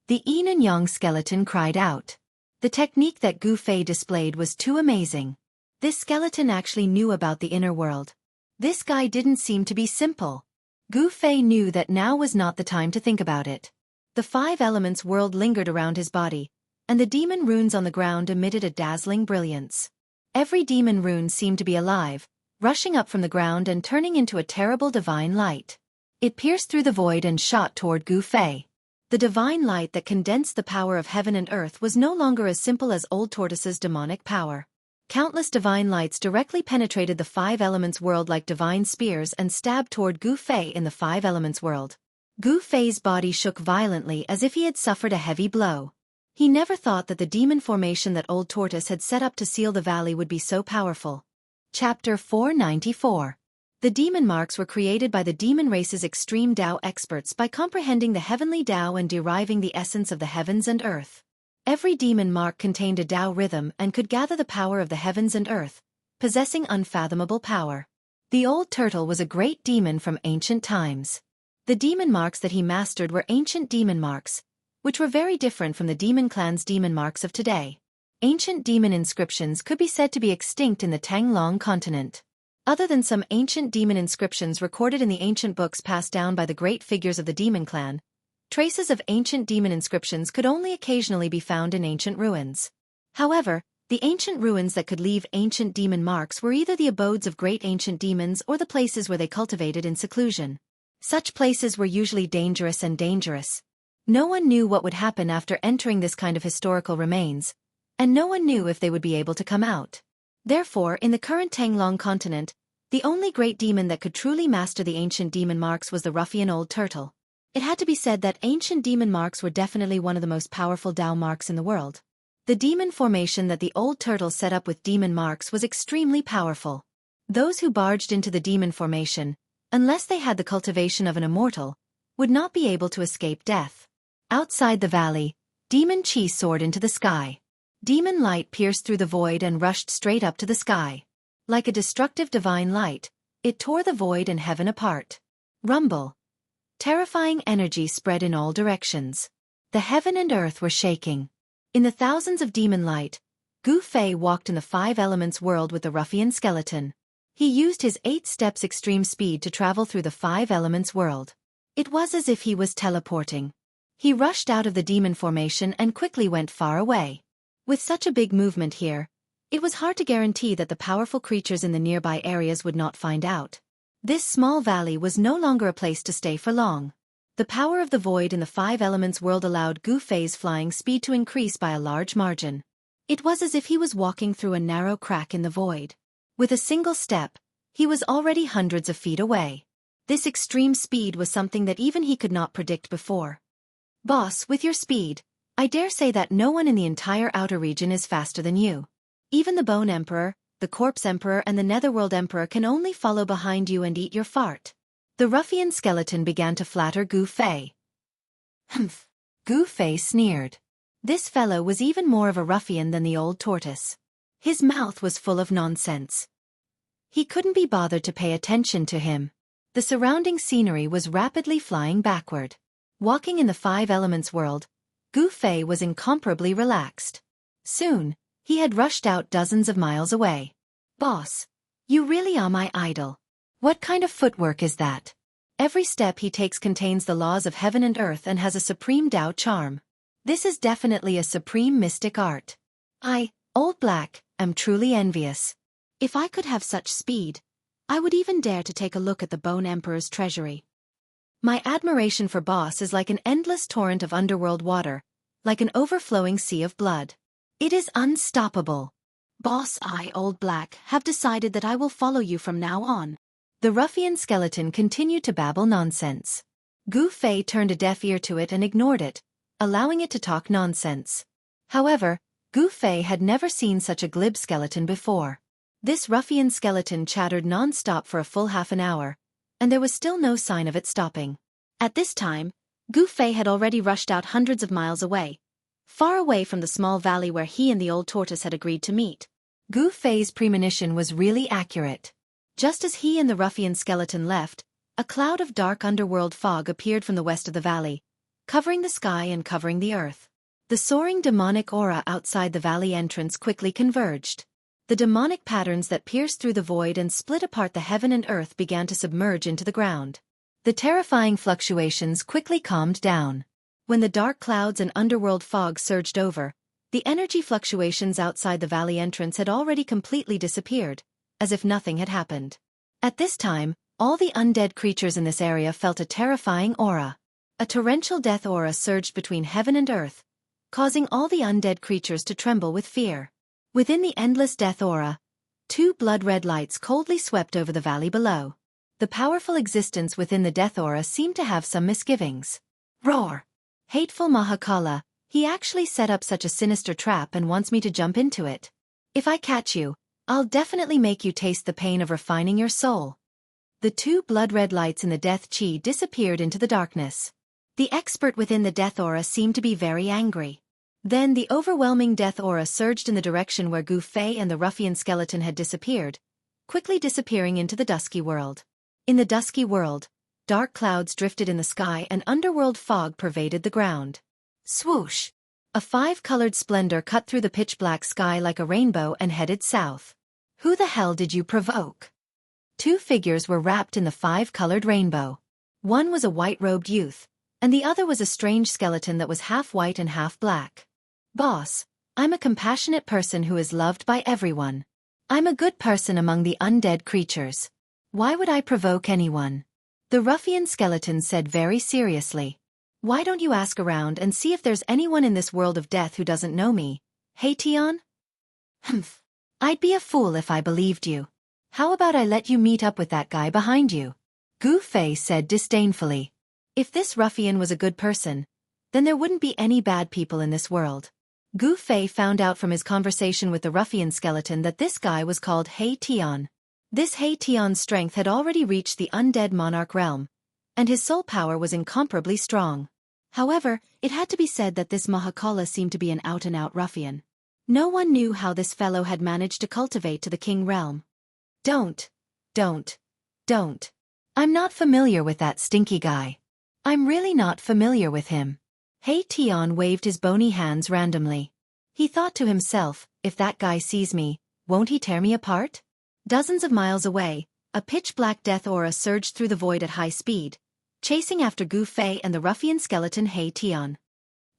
The yin and yang skeleton cried out. The technique that Gu Fei displayed was too amazing. This skeleton actually knew about the inner world. This guy didn't seem to be simple. Gu Fei knew that now was not the time to think about it. The 5 elements world lingered around his body, and the demon runes on the ground emitted a dazzling brilliance. Every demon rune seemed to be alive, rushing up from the ground and turning into a terrible divine light. It pierced through the void and shot toward Gu Fei. The divine light that condensed the power of heaven and earth was no longer as simple as Old Tortoise's demonic power. Countless divine lights directly penetrated the 5 elements world like divine spears and stabbed toward Gu Fei in the 5 elements world. Gu Fei's body shook violently as if he had suffered a heavy blow. He never thought that the demon formation that Old Tortoise had set up to seal the valley would be so powerful. Chapter 494. The demon marks were created by the demon race's extreme Tao experts by comprehending the heavenly Tao and deriving the essence of the heavens and earth. Every demon mark contained a Tao rhythm and could gather the power of the heavens and earth, possessing unfathomable power. The old turtle was a great demon from ancient times. The demon marks that he mastered were ancient demon marks, which were very different from the demon clan's demon marks of today. Ancient demon inscriptions could be said to be extinct in the Tanglong continent. Other than some ancient demon inscriptions recorded in the ancient books passed down by the great figures of the demon clan, traces of ancient demon inscriptions could only occasionally be found in ancient ruins. However, the ancient ruins that could leave ancient demon marks were either the abodes of great ancient demons or the places where they cultivated in seclusion. Such places were usually dangerous and dangerous. No one knew what would happen after entering this kind of historical remains, and no one knew if they would be able to come out. Therefore, in the current Tanglong continent, the only great demon that could truly master the ancient demon marks was the ruffian old turtle. It had to be said that ancient demon marks were definitely one of the most powerful Tao marks in the world. The demon formation that the old turtle set up with demon marks was extremely powerful. Those who barged into the demon formation, unless they had the cultivation of an immortal, would not be able to escape death. Outside the valley, demon chi soared into the sky. Demon light pierced through the void and rushed straight up to the sky. Like a destructive divine light, it tore the void and heaven apart. Rumble. Terrifying energy spread in all directions. The heaven and earth were shaking. In the thousands of demon light, Gu Fei walked in the 5 elements world with the ruffian skeleton. He used his 8 steps extreme speed to travel through the 5 elements world. It was as if he was teleporting. He rushed out of the demon formation and quickly went far away. With such a big movement here, it was hard to guarantee that the powerful creatures in the nearby areas would not find out. This small valley was no longer a place to stay for long. The power of the void in the 5 elements world allowed Gu Fei's flying speed to increase by a large margin. It was as if he was walking through a narrow crack in the void. With a single step, he was already hundreds of feet away. This extreme speed was something that even he could not predict before. Boss, with your speed, I dare say that no one in the entire outer region is faster than you. Even the Bone Emperor, the Corpse Emperor and the Netherworld Emperor can only follow behind you and eat your fart. The ruffian skeleton began to flatter Gu Fei. Humph! Gu Fei sneered. This fellow was even more of a ruffian than the old tortoise. His mouth was full of nonsense. He couldn't be bothered to pay attention to him. The surrounding scenery was rapidly flying backward. Walking in the Five Elements world, Gu Fei was incomparably relaxed. Soon, he had rushed out dozens of miles away. Boss, you really are my idol. What kind of footwork is that? Every step he takes contains the laws of heaven and earth and has a supreme Tao charm. This is definitely a supreme mystic art. I, Old Black, am truly envious. If I could have such speed, I would even dare to take a look at the Bone Emperor's treasury. My admiration for Boss is like an endless torrent of underworld water, like an overflowing sea of blood. It is unstoppable. Boss, I, Old Black, have decided that I will follow you from now on. The ruffian skeleton continued to babble nonsense. Gu Fei turned a deaf ear to it and ignored it, allowing it to talk nonsense. However, Gu Fei had never seen such a glib skeleton before. This ruffian skeleton chattered non-stop for a full half an hour, and there was still no sign of it stopping. At this time, Gu Fei had already rushed out hundreds of miles away, far away from the small valley where he and the old tortoise had agreed to meet. Gu Fei's premonition was really accurate. Just as he and the ruffian skeleton left, a cloud of dark underworld fog appeared from the west of the valley, covering the sky and covering the earth. The soaring demonic aura outside the valley entrance quickly converged. The demonic patterns that pierced through the void and split apart the heaven and earth began to submerge into the ground. The terrifying fluctuations quickly calmed down. When the dark clouds and underworld fog surged over, the energy fluctuations outside the valley entrance had already completely disappeared, as if nothing had happened. At this time, all the undead creatures in this area felt a terrifying aura. A torrential death aura surged between heaven and earth, causing all the undead creatures to tremble with fear. Within the endless death aura, two blood-red lights coldly swept over the valley below. The powerful existence within the death aura seemed to have some misgivings. Roar! Hateful Mahakala, he actually set up such a sinister trap and wants me to jump into it. If I catch you, I'll definitely make you taste the pain of refining your soul. The two blood-red lights in the death chi disappeared into the darkness. The expert within the death aura seemed to be very angry. Then the overwhelming death aura surged in the direction where Gu Fei and the ruffian skeleton had disappeared, quickly disappearing into the dusky world. In the dusky world, dark clouds drifted in the sky and underworld fog pervaded the ground. Swoosh! A five-colored splendor cut through the pitch-black sky like a rainbow and headed south. Who the hell did you provoke? Two figures were wrapped in the five-colored rainbow. One was a white-robed youth, and the other was a strange skeleton that was half white and half black. Boss, I'm a compassionate person who is loved by everyone. I'm a good person among the undead creatures. Why would I provoke anyone? The ruffian skeleton said very seriously. Why don't you ask around and see if there's anyone in this world of death who doesn't know me? Hey Tian? Humph. I'd be a fool if I believed you. How about I let you meet up with that guy behind you? Gu Fei said disdainfully. If this ruffian was a good person, then there wouldn't be any bad people in this world. Gu Fei found out from his conversation with the ruffian skeleton that this guy was called He Tian. This He Tian's strength had already reached the undead monarch realm, and his soul power was incomparably strong. However, it had to be said that this Mahakala seemed to be an out-and-out ruffian. No one knew how this fellow had managed to cultivate to the king realm. Don't. I'm not familiar with that stinky guy. I'm really not familiar with him. He Tian waved his bony hands randomly. He thought to himself, if that guy sees me, won't he tear me apart? Dozens of miles away, a pitch-black death aura surged through the void at high speed, chasing after Gu Fei and the ruffian skeleton He Tian.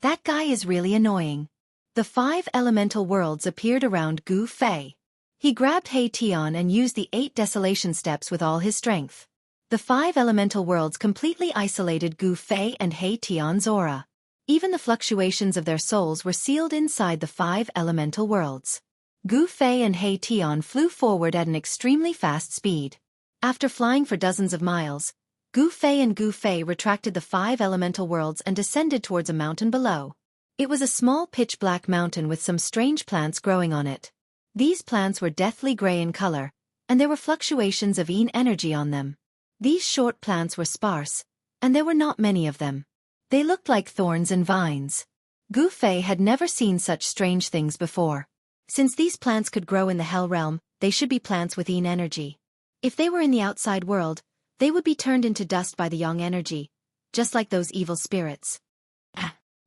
That guy is really annoying. The five elemental worlds appeared around Gu Fei. He grabbed He Tian and used the 8 desolation steps with all his strength. The 5 elemental worlds completely isolated Gu Fei and He Tian's aura. Even the fluctuations of their souls were sealed inside the 5 elemental worlds. Gu Fei and He Tian flew forward at an extremely fast speed. After flying for dozens of miles, Gu Fei retracted the 5 elemental worlds and descended towards a mountain below. It was a small pitch-black mountain with some strange plants growing on it. These plants were deathly gray in color, and there were fluctuations of yin energy on them. These short plants were sparse, and there were not many of them. They looked like thorns and vines. Gu Fei had never seen such strange things before. Since these plants could grow in the Hell Realm, they should be plants with Yin energy. If they were in the outside world, they would be turned into dust by the Yang energy, just like those evil spirits.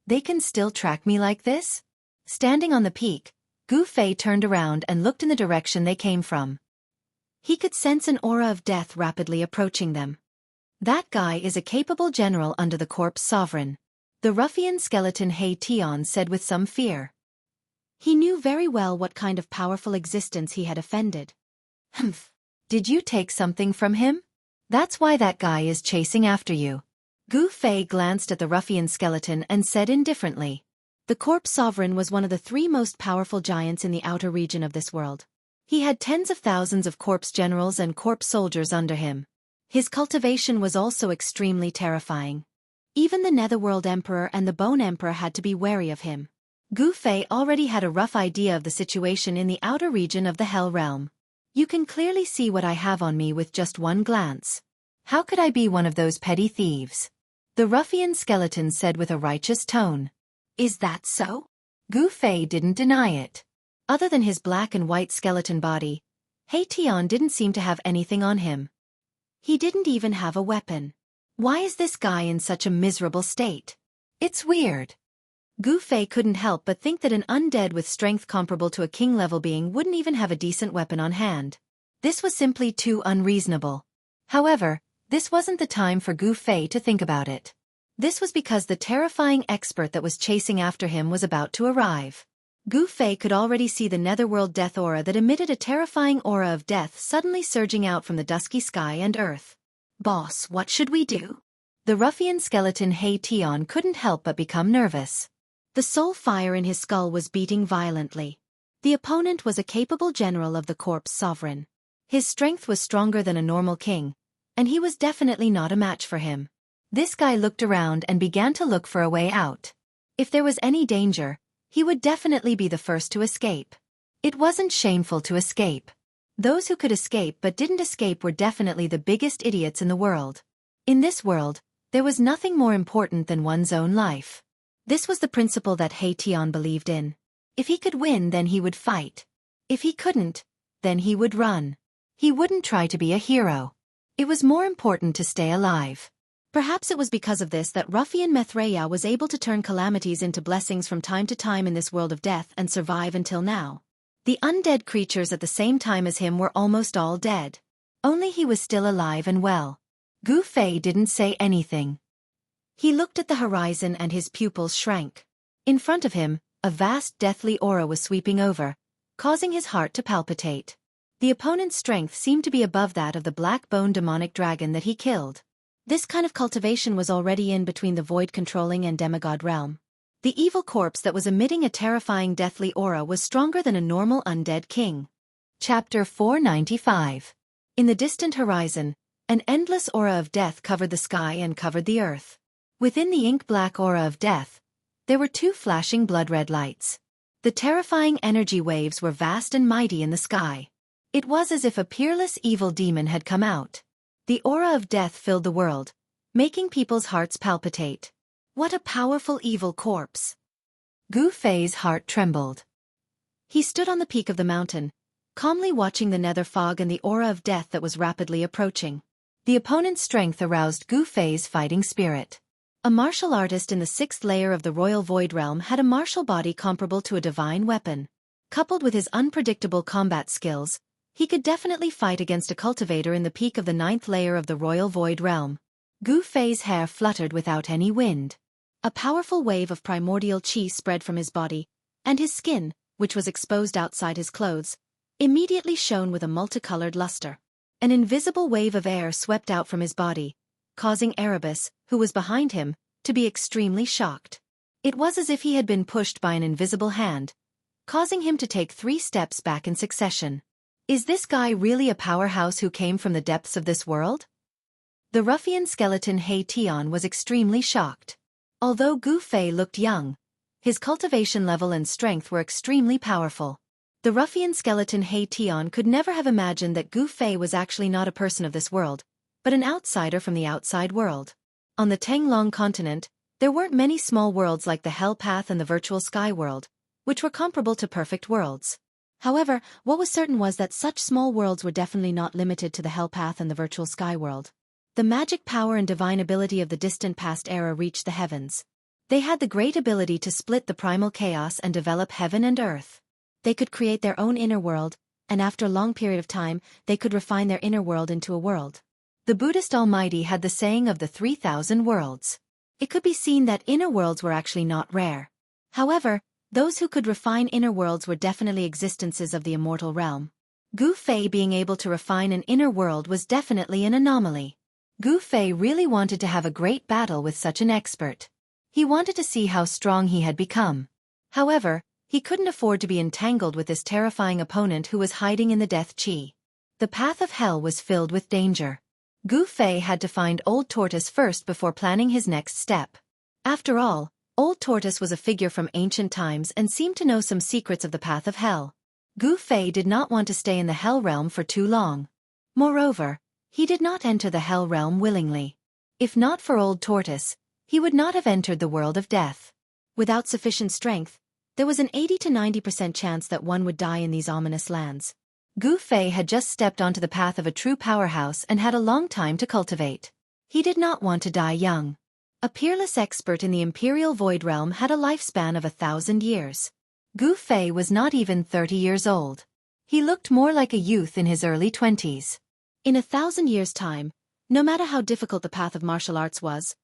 They can still track me like this? Standing on the peak, Gu Fei turned around and looked in the direction they came from. He could sense an aura of death rapidly approaching them. That guy is a capable general under the corpse sovereign, the ruffian skeleton He Tian said with some fear. He knew very well what kind of powerful existence he had offended. Humph. Did you take something from him? That's why that guy is chasing after you. Gu Fei glanced at the ruffian skeleton and said indifferently. The corpse sovereign was one of the 3 most powerful giants in the outer region of this world. He had tens of thousands of corpse generals and corpse soldiers under him. His cultivation was also extremely terrifying. Even the Netherworld Emperor and the Bone Emperor had to be wary of him. Gu Fei already had a rough idea of the situation in the outer region of the Hell Realm. You can clearly see what I have on me with just one glance. How could I be one of those petty thieves? The ruffian skeleton said with a righteous tone. Is that so? Gu Fei didn't deny it. Other than his black and white skeleton body, He Tian didn't seem to have anything on him. He didn't even have a weapon. Why is this guy in such a miserable state? It's weird. Gu Fei couldn't help but think that an undead with strength comparable to a king-level being wouldn't even have a decent weapon on hand. This was simply too unreasonable. However, this wasn't the time for Gu Fei to think about it. This was because the terrifying expert that was chasing after him was about to arrive. Gu Fei could already see the netherworld death aura that emitted a terrifying aura of death suddenly surging out from the dusky sky and earth. Boss, what should we do? The ruffian skeleton He Tian couldn't help but become nervous. The soul fire in his skull was beating violently. The opponent was a capable general of the corpse sovereign. His strength was stronger than a normal king, and he was definitely not a match for him. This guy looked around and began to look for a way out. If there was any danger, he would definitely be the first to escape. It wasn't shameful to escape. Those who could escape but didn't escape were definitely the biggest idiots in the world. In this world, there was nothing more important than one's own life. This was the principle that He Tian believed in. If he could win, then he would fight. If he couldn't, then he would run. He wouldn't try to be a hero. It was more important to stay alive. Perhaps it was because of this that ruffian Mithraea was able to turn calamities into blessings from time to time in this world of death and survive until now. The undead creatures at the same time as him were almost all dead. Only he was still alive and well. Gu Fei didn't say anything. He looked at the horizon and his pupils shrank. In front of him, a vast deathly aura was sweeping over, causing his heart to palpitate. The opponent's strength seemed to be above that of the black-boned demonic dragon that he killed. This kind of cultivation was already in between the void-controlling and demigod realm. The evil corpse that was emitting a terrifying deathly aura was stronger than a normal undead king. Chapter 495. In the distant horizon, an endless aura of death covered the sky and covered the earth. Within the ink-black aura of death, there were 2 flashing blood-red lights. The terrifying energy waves were vast and mighty in the sky. It was as if a peerless evil demon had come out. The aura of death filled the world, making people's hearts palpitate. What a powerful evil corpse! Gu Fei's heart trembled. He stood on the peak of the mountain, calmly watching the nether fog and the aura of death that was rapidly approaching. The opponent's strength aroused Gu Fei's fighting spirit. A martial artist in the 6th layer of the royal void realm had a martial body comparable to a divine weapon. Coupled with his unpredictable combat skills, he could definitely fight against a cultivator in the peak of the 9th layer of the royal void realm. Gu Fei's hair fluttered without any wind. A powerful wave of primordial qi spread from his body, and his skin, which was exposed outside his clothes, immediately shone with a multicolored luster. An invisible wave of air swept out from his body, causing Erebus, who was behind him, to be extremely shocked. It was as if he had been pushed by an invisible hand, causing him to take 3 steps back in succession. Is this guy really a powerhouse who came from the depths of this world? The ruffian skeleton He Tian was extremely shocked. Although Gu Fei looked young, his cultivation level and strength were extremely powerful. The ruffian skeleton He Tian could never have imagined that Gu Fei was actually not a person of this world, but an outsider from the outside world. On the Tenglong continent, there weren't many small worlds like the Hell Path and the Virtual Sky World, which were comparable to perfect worlds. However, what was certain was that such small worlds were definitely not limited to the Hell Path and the Virtual Sky World. The magic power and divine ability of the distant past era reached the heavens. They had the great ability to split the primal chaos and develop heaven and earth. They could create their own inner world, and after a long period of time, they could refine their inner world into a world. The Buddhist Almighty had the saying of the 3,000 worlds. It could be seen that inner worlds were actually not rare. However, those who could refine inner worlds were definitely existences of the immortal realm. Gu Fei being able to refine an inner world was definitely an anomaly. Gu Fei really wanted to have a great battle with such an expert. He wanted to see how strong he had become. However, he couldn't afford to be entangled with this terrifying opponent who was hiding in the death chi. The path of hell was filled with danger. Gu Fei had to find Old Tortoise first before planning his next step. After all, Old Tortoise was a figure from ancient times and seemed to know some secrets of the path of hell. Gu Fei did not want to stay in the hell realm for too long. Moreover, he did not enter the hell realm willingly. If not for Old Tortoise, he would not have entered the world of death. Without sufficient strength, there was an 80 to 90% chance that one would die in these ominous lands. Gu Fei had just stepped onto the path of a true powerhouse and had a long time to cultivate. He did not want to die young. A peerless expert in the Imperial Void Realm had a lifespan of 1,000 years. Gu Fei was not even 30 years old. He looked more like a youth in his early 20s. In 1,000 years' time, no matter how difficult the path of martial arts was,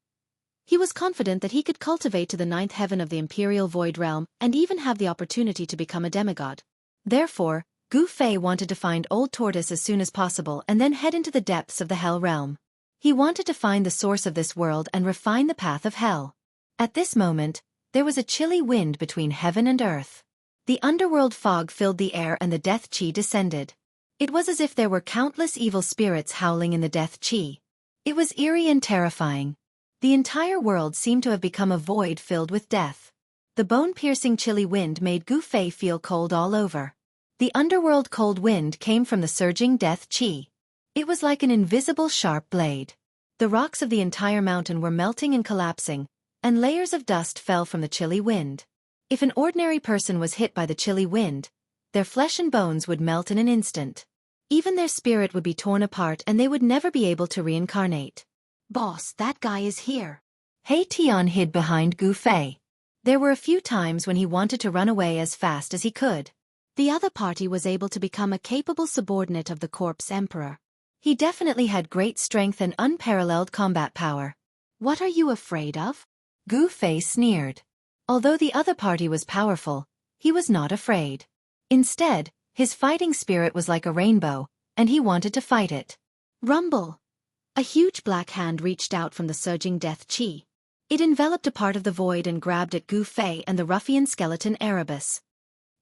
he was confident that he could cultivate to the 9th heaven of the Imperial Void Realm and even have the opportunity to become a demigod. Therefore, Gu Fei wanted to find Old Tortoise as soon as possible and then head into the depths of the Hell Realm. He wanted to find the source of this world and refine the path of hell. At this moment, there was a chilly wind between heaven and earth. The underworld fog filled the air and the death chi descended. It was as if there were countless evil spirits howling in the death chi. It was eerie and terrifying. The entire world seemed to have become a void filled with death. The bone-piercing chilly wind made Gu Fei feel cold all over. The underworld cold wind came from the surging death chi. It was like an invisible sharp blade. The rocks of the entire mountain were melting and collapsing, and layers of dust fell from the chilly wind. If an ordinary person was hit by the chilly wind, their flesh and bones would melt in an instant. Even their spirit would be torn apart and they would never be able to reincarnate. "Boss, that guy is here." He Tian hid behind Gu Fei. There were a few times when he wanted to run away as fast as he could. The other party was able to become a capable subordinate of the Corpse Emperor. He definitely had great strength and unparalleled combat power. "What are you afraid of?" Gu Fei sneered. Although the other party was powerful, he was not afraid. Instead, his fighting spirit was like a rainbow, and he wanted to fight it. Rumble! A huge black hand reached out from the surging death chi. It enveloped a part of the void and grabbed at Gu Fei and the ruffian skeleton Erebus.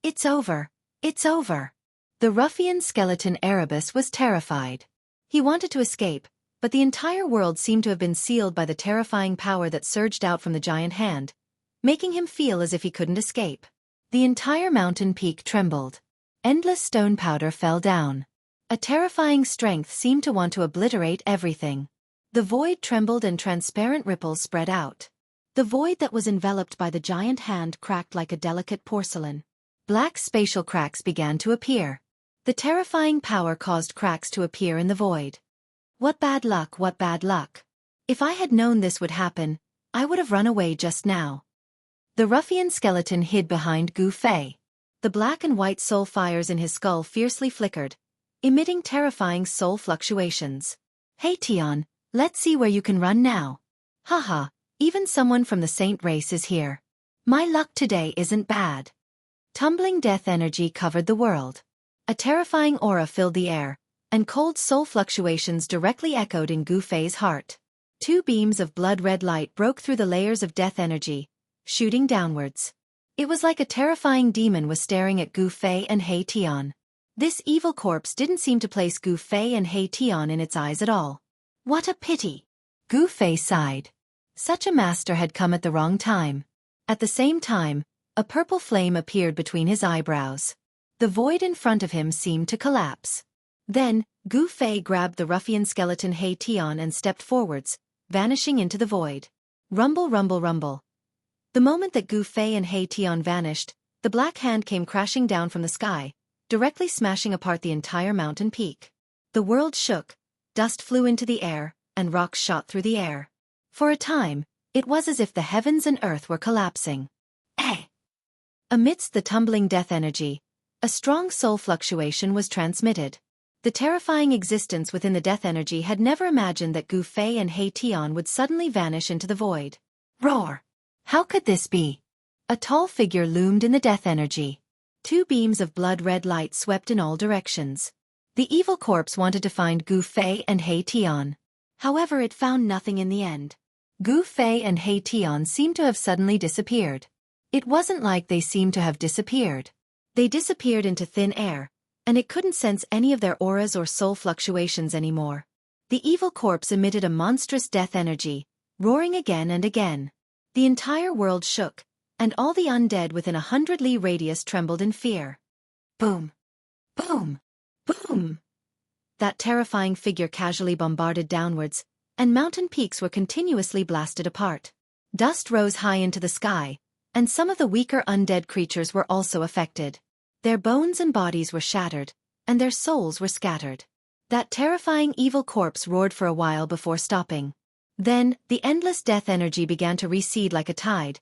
"It's over! It's over!" The ruffian skeleton Erebus was terrified. He wanted to escape, but the entire world seemed to have been sealed by the terrifying power that surged out from the giant hand, making him feel as if he couldn't escape. The entire mountain peak trembled. Endless stone powder fell down. A terrifying strength seemed to want to obliterate everything. The void trembled and transparent ripples spread out. The void that was enveloped by the giant hand cracked like a delicate porcelain. Black spatial cracks began to appear. The terrifying power caused cracks to appear in the void. What bad luck, what bad luck. If I had known this would happen, I would have run away just now. The ruffian skeleton hid behind Gu Fei. The black and white soul fires in his skull fiercely flickered, emitting terrifying soul fluctuations. "Hey Tian, let's see where you can run now." "Haha, even someone from the saint race is here. My luck today isn't bad." Tumbling death energy covered the world. A terrifying aura filled the air, and cold soul fluctuations directly echoed in Gu Fei's heart. Two beams of blood-red light broke through the layers of death energy, shooting downwards. It was like a terrifying demon was staring at Gu Fei and He Tian. This evil corpse didn't seem to place Gu Fei and He Tian in its eyes at all. What a pity! Gu Fei sighed. Such a master had come at the wrong time. At the same time, a purple flame appeared between his eyebrows. The void in front of him seemed to collapse. Then, Gu Fei grabbed the ruffian skeleton He Tian and stepped forwards, vanishing into the void. Rumble, rumble, rumble. The moment that Gu Fei and He Tian vanished, the black hand came crashing down from the sky, directly smashing apart the entire mountain peak. The world shook, dust flew into the air, and rocks shot through the air. For a time, it was as if the heavens and earth were collapsing. Amidst the tumbling death energy, a strong soul fluctuation was transmitted. The terrifying existence within the death energy had never imagined that Gu Fei and He Tian would suddenly vanish into the void. Roar! How could this be? A tall figure loomed in the death energy. Two beams of blood-red light swept in all directions. The evil corpse wanted to find Gu Fei and He Tian. However, it found nothing in the end. Gu Fei and He Tian seemed to have suddenly disappeared. It wasn't like they seemed to have disappeared. They disappeared into thin air, and it couldn't sense any of their auras or soul fluctuations anymore. The evil corpse emitted a monstrous death energy, roaring again and again. The entire world shook, and all the undead within 100 li radius trembled in fear. Boom! Boom! Boom! That terrifying figure casually bombarded downwards, and mountain peaks were continuously blasted apart. Dust rose high into the sky, and some of the weaker undead creatures were also affected. Their bones and bodies were shattered, and their souls were scattered. That terrifying evil corpse roared for a while before stopping. Then, the endless death energy began to recede like a tide,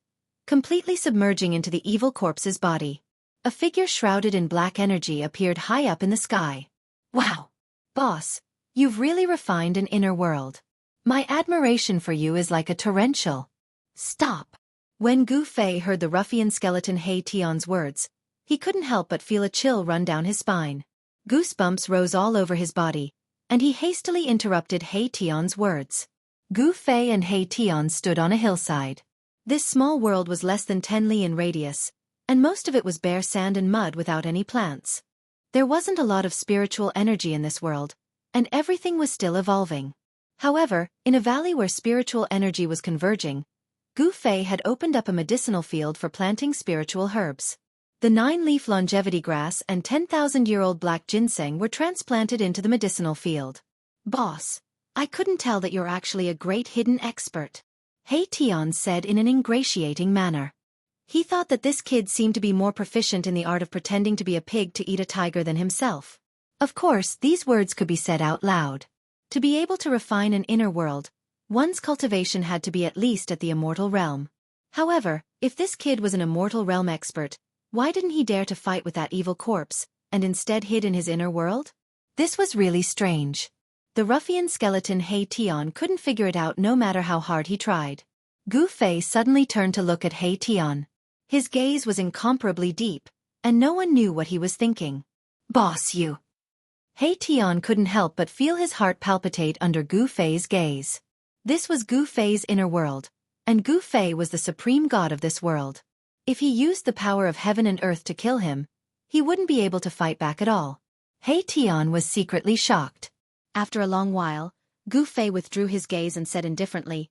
completely submerging into the evil corpse's body. A figure shrouded in black energy appeared high up in the sky. Wow! Boss, you've really refined an inner world. My admiration for you is like a torrential. Stop! When Gu Fei heard the ruffian skeleton He Tian's words, he couldn't help but feel a chill run down his spine. Goosebumps rose all over his body, and he hastily interrupted He Tian's words. Gu Fei and He Tian stood on a hillside. This small world was less than 10 li in radius, and most of it was bare sand and mud without any plants. There wasn't a lot of spiritual energy in this world, and everything was still evolving. However, in a valley where spiritual energy was converging, Gu Fei had opened up a medicinal field for planting spiritual herbs. The 9-leaf longevity grass and 10,000-year-old black ginseng were transplanted into the medicinal field. Boss, I couldn't tell that you're actually a great hidden expert, He Tian said in an ingratiating manner. He thought that this kid seemed to be more proficient in the art of pretending to be a pig to eat a tiger than himself. Of course, these words could be said out loud. To be able to refine an inner world, one's cultivation had to be at least at the immortal realm. However, if this kid was an immortal realm expert, why didn't he dare to fight with that evil corpse, and instead hid in his inner world? This was really strange. The ruffian skeleton He Tian couldn't figure it out no matter how hard he tried. Gu Fei suddenly turned to look at He Tian. His gaze was incomparably deep, and no one knew what he was thinking. Boss, you! He Tian couldn't help but feel his heart palpitate under Gu Fei's gaze. This was Gu Fei's inner world, and Gu Fei was the supreme god of this world. If he used the power of heaven and earth to kill him, he wouldn't be able to fight back at all. He Tian was secretly shocked. After a long while, Gu Fei withdrew his gaze and said indifferently,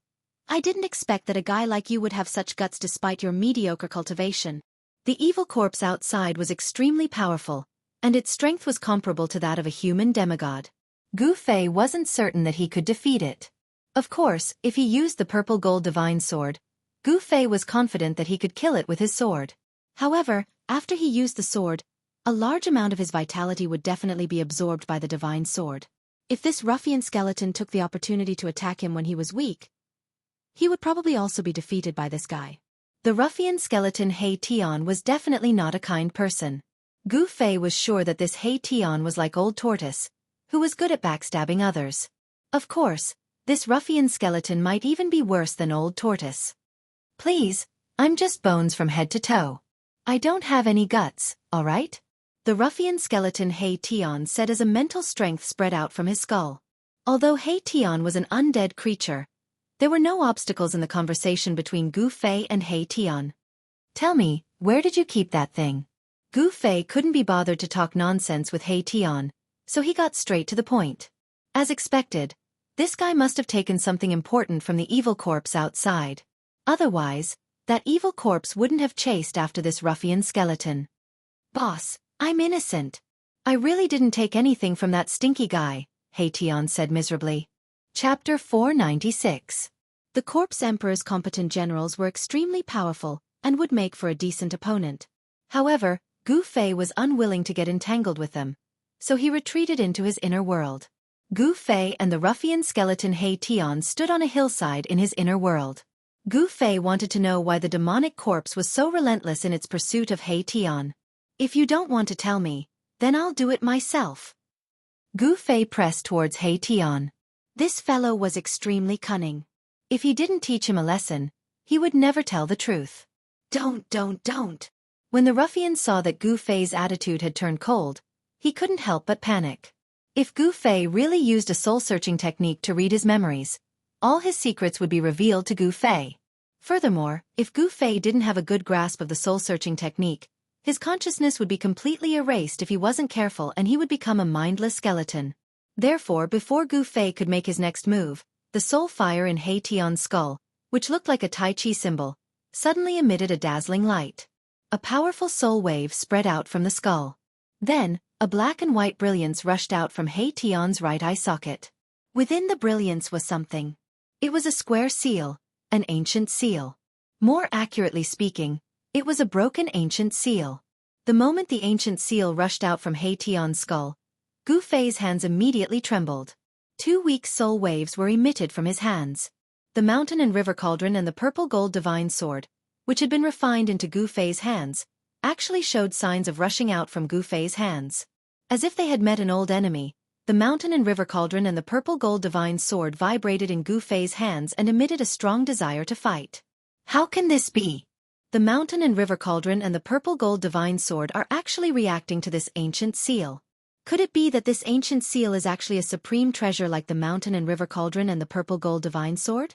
I didn't expect that a guy like you would have such guts despite your mediocre cultivation. The evil corpse outside was extremely powerful, and its strength was comparable to that of a human demigod. Gu Fei wasn't certain that he could defeat it. Of course, if he used the purple gold divine sword, Gu Fei was confident that he could kill it with his sword. However, after he used the sword, a large amount of his vitality would definitely be absorbed by the divine sword. If this ruffian skeleton took the opportunity to attack him when he was weak, he would probably also be defeated by this guy. The ruffian skeleton He Tian was definitely not a kind person. Gu Fei was sure that this He Tian was like Old Tortoise, who was good at backstabbing others. Of course, this ruffian skeleton might even be worse than Old Tortoise. Please, I'm just bones from head to toe. I don't have any guts, alright? The ruffian skeleton He Tian said as a mental strength spread out from his skull. Although He Tian was an undead creature, there were no obstacles in the conversation between Gu Fei and He Tian. Tell me, where did you keep that thing? Gu Fei couldn't be bothered to talk nonsense with He Tian, so he got straight to the point. As expected, this guy must have taken something important from the evil corpse outside. Otherwise, that evil corpse wouldn't have chased after this ruffian skeleton. Boss, I'm innocent. I really didn't take anything from that stinky guy, Tian said miserably. Chapter 496. The Corpse Emperor's competent generals were extremely powerful and would make for a decent opponent. However, Gu Fei was unwilling to get entangled with them, so he retreated into his inner world. Gu Fei and the ruffian skeleton Tian stood on a hillside in his inner world. Gu Fei wanted to know why the demonic corpse was so relentless in its pursuit of Tian. If you don't want to tell me, then I'll do it myself. Gu Fei pressed towards Tian. This fellow was extremely cunning. If he didn't teach him a lesson, he would never tell the truth. Don't. When the ruffian saw that Gu Fei's attitude had turned cold, he couldn't help but panic. If Gu Fei really used a soul-searching technique to read his memories, all his secrets would be revealed to Gu Fei. Furthermore, if Gu Fei didn't have a good grasp of the soul-searching technique, his consciousness would be completely erased if he wasn't careful and he would become a mindless skeleton. Therefore, before Gu Fei could make his next move, the soul fire in Tian's skull, which looked like a Tai Chi symbol, suddenly emitted a dazzling light. A powerful soul wave spread out from the skull. Then, a black and white brilliance rushed out from Tian's right eye socket. Within the brilliance was something. It was a square seal, an ancient seal. More accurately speaking, it was a broken ancient seal. The moment the ancient seal rushed out from Tian's skull, Gu Fei's hands immediately trembled. 2 weak soul waves were emitted from his hands. The mountain and river cauldron and the purple gold divine sword, which had been refined into Gu Fei's hands, actually showed signs of rushing out from Gu Fei's hands. As if they had met an old enemy, the mountain and river cauldron and the purple gold divine sword vibrated in Gu Fei's hands and emitted a strong desire to fight. How can this be? The mountain and river cauldron and the purple gold divine sword are actually reacting to this ancient seal. Could it be that this ancient seal is actually a supreme treasure like the mountain and river cauldron and the purple gold divine sword?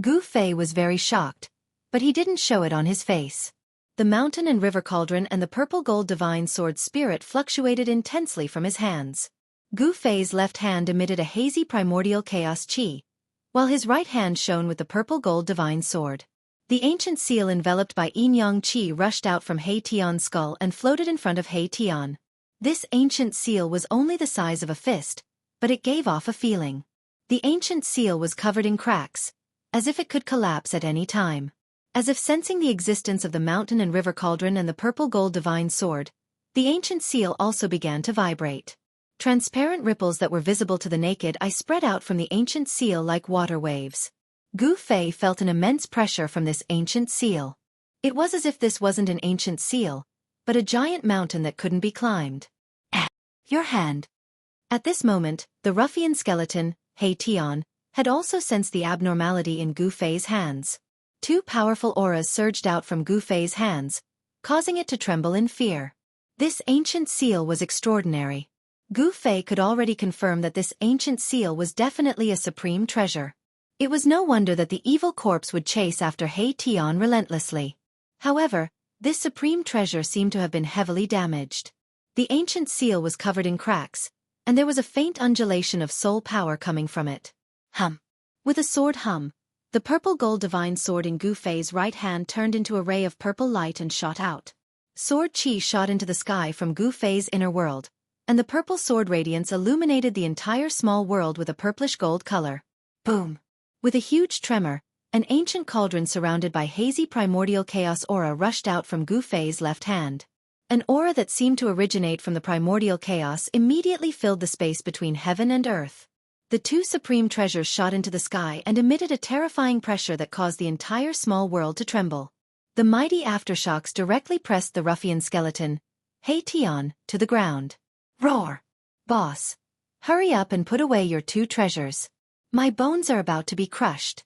Gu Fei was very shocked, but he didn't show it on his face. The mountain and river cauldron and the purple gold divine sword spirit fluctuated intensely from his hands. Gu Fei's left hand emitted a hazy primordial chaos chi, while his right hand shone with the purple gold divine sword. The ancient seal enveloped by yin-yang chi rushed out from Tian's skull and floated in front of Tian. This ancient seal was only the size of a fist, but it gave off a feeling. The ancient seal was covered in cracks, as if it could collapse at any time. As if sensing the existence of the mountain and river cauldron and the purple gold divine sword, the ancient seal also began to vibrate. Transparent ripples that were visible to the naked eye spread out from the ancient seal like water waves. Gu Fei felt an immense pressure from this ancient seal. It was as if this wasn't an ancient seal, but a giant mountain that couldn't be climbed. Your hand. At this moment, the ruffian skeleton, Tian, had also sensed the abnormality in Gu Fei's hands. 2 powerful auras surged out from Gu Fei's hands, causing it to tremble in fear. This ancient seal was extraordinary. Gu Fei could already confirm that this ancient seal was definitely a supreme treasure. It was no wonder that the evil corpse would chase after Tian relentlessly. However, this supreme treasure seemed to have been heavily damaged. The ancient seal was covered in cracks, and there was a faint undulation of soul power coming from it. Hum. With a sword hum, the purple gold divine sword in Gu Fei's right hand turned into a ray of purple light and shot out. Sword chi shot into the sky from Gu Fei's inner world, and the purple sword radiance illuminated the entire small world with a purplish gold color. Boom! With a huge tremor, an ancient cauldron surrounded by hazy primordial chaos aura rushed out from Gu Fei's left hand. An aura that seemed to originate from the primordial chaos immediately filled the space between heaven and earth. The 2 supreme treasures shot into the sky and emitted a terrifying pressure that caused the entire small world to tremble. The mighty aftershocks directly pressed the ruffian skeleton, Tian, to the ground. Roar! Boss! Hurry up and put away your 2 treasures. My bones are about to be crushed.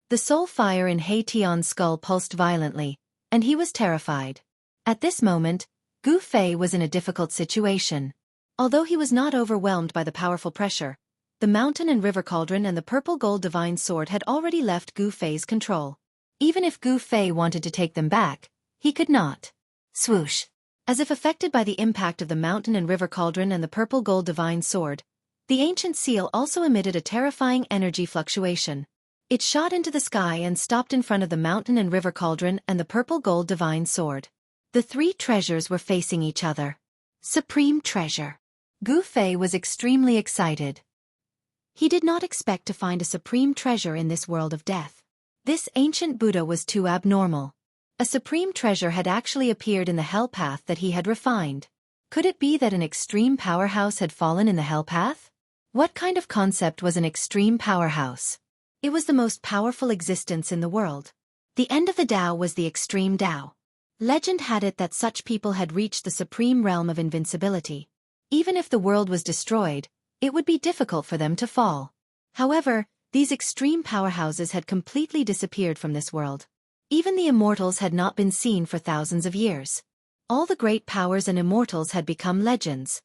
The soul fire in Tian's skull pulsed violently, and he was terrified. At this moment, Gu Fei was in a difficult situation. Although he was not overwhelmed by the powerful pressure, the mountain and river cauldron and the purple gold divine sword had already left Gu Fei's control. Even if Gu Fei wanted to take them back, he could not. Swoosh! As if affected by the impact of the mountain and river cauldron and the purple gold divine sword, the ancient seal also emitted a terrifying energy fluctuation. It shot into the sky and stopped in front of the mountain and river cauldron and the purple gold divine sword. The 3 treasures were facing each other. Supreme treasure. Gu Fei was extremely excited. He did not expect to find a supreme treasure in this world of death. This ancient Buddha was too abnormal. A supreme treasure had actually appeared in the hell path that he had refined. Could it be that an extreme powerhouse had fallen in the hell path? What kind of concept was an extreme powerhouse? It was the most powerful existence in the world. The end of the Tao was the extreme Tao. Legend had it that such people had reached the supreme realm of invincibility. Even if the world was destroyed, it would be difficult for them to fall. However, these extreme powerhouses had completely disappeared from this world. Even the immortals had not been seen for thousands of years. All the great powers and immortals had become legends.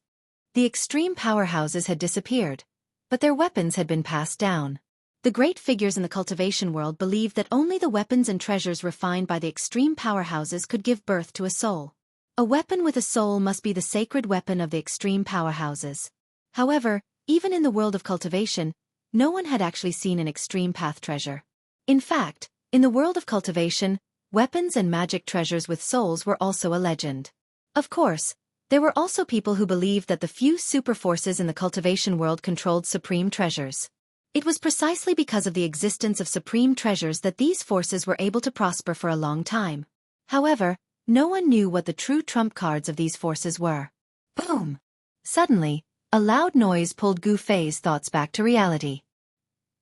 The extreme powerhouses had disappeared, but their weapons had been passed down. The great figures in the cultivation world believed that only the weapons and treasures refined by the extreme powerhouses could give birth to a soul. A weapon with a soul must be the sacred weapon of the extreme powerhouses. However, even in the world of cultivation, no one had actually seen an extreme path treasure. In fact, in the world of cultivation, weapons and magic treasures with souls were also a legend. Of course, there were also people who believed that the few super forces in the cultivation world controlled supreme treasures. It was precisely because of the existence of supreme treasures that these forces were able to prosper for a long time. However, no one knew what the true trump cards of these forces were. Boom! Suddenly, a loud noise pulled Gu Fei's thoughts back to reality.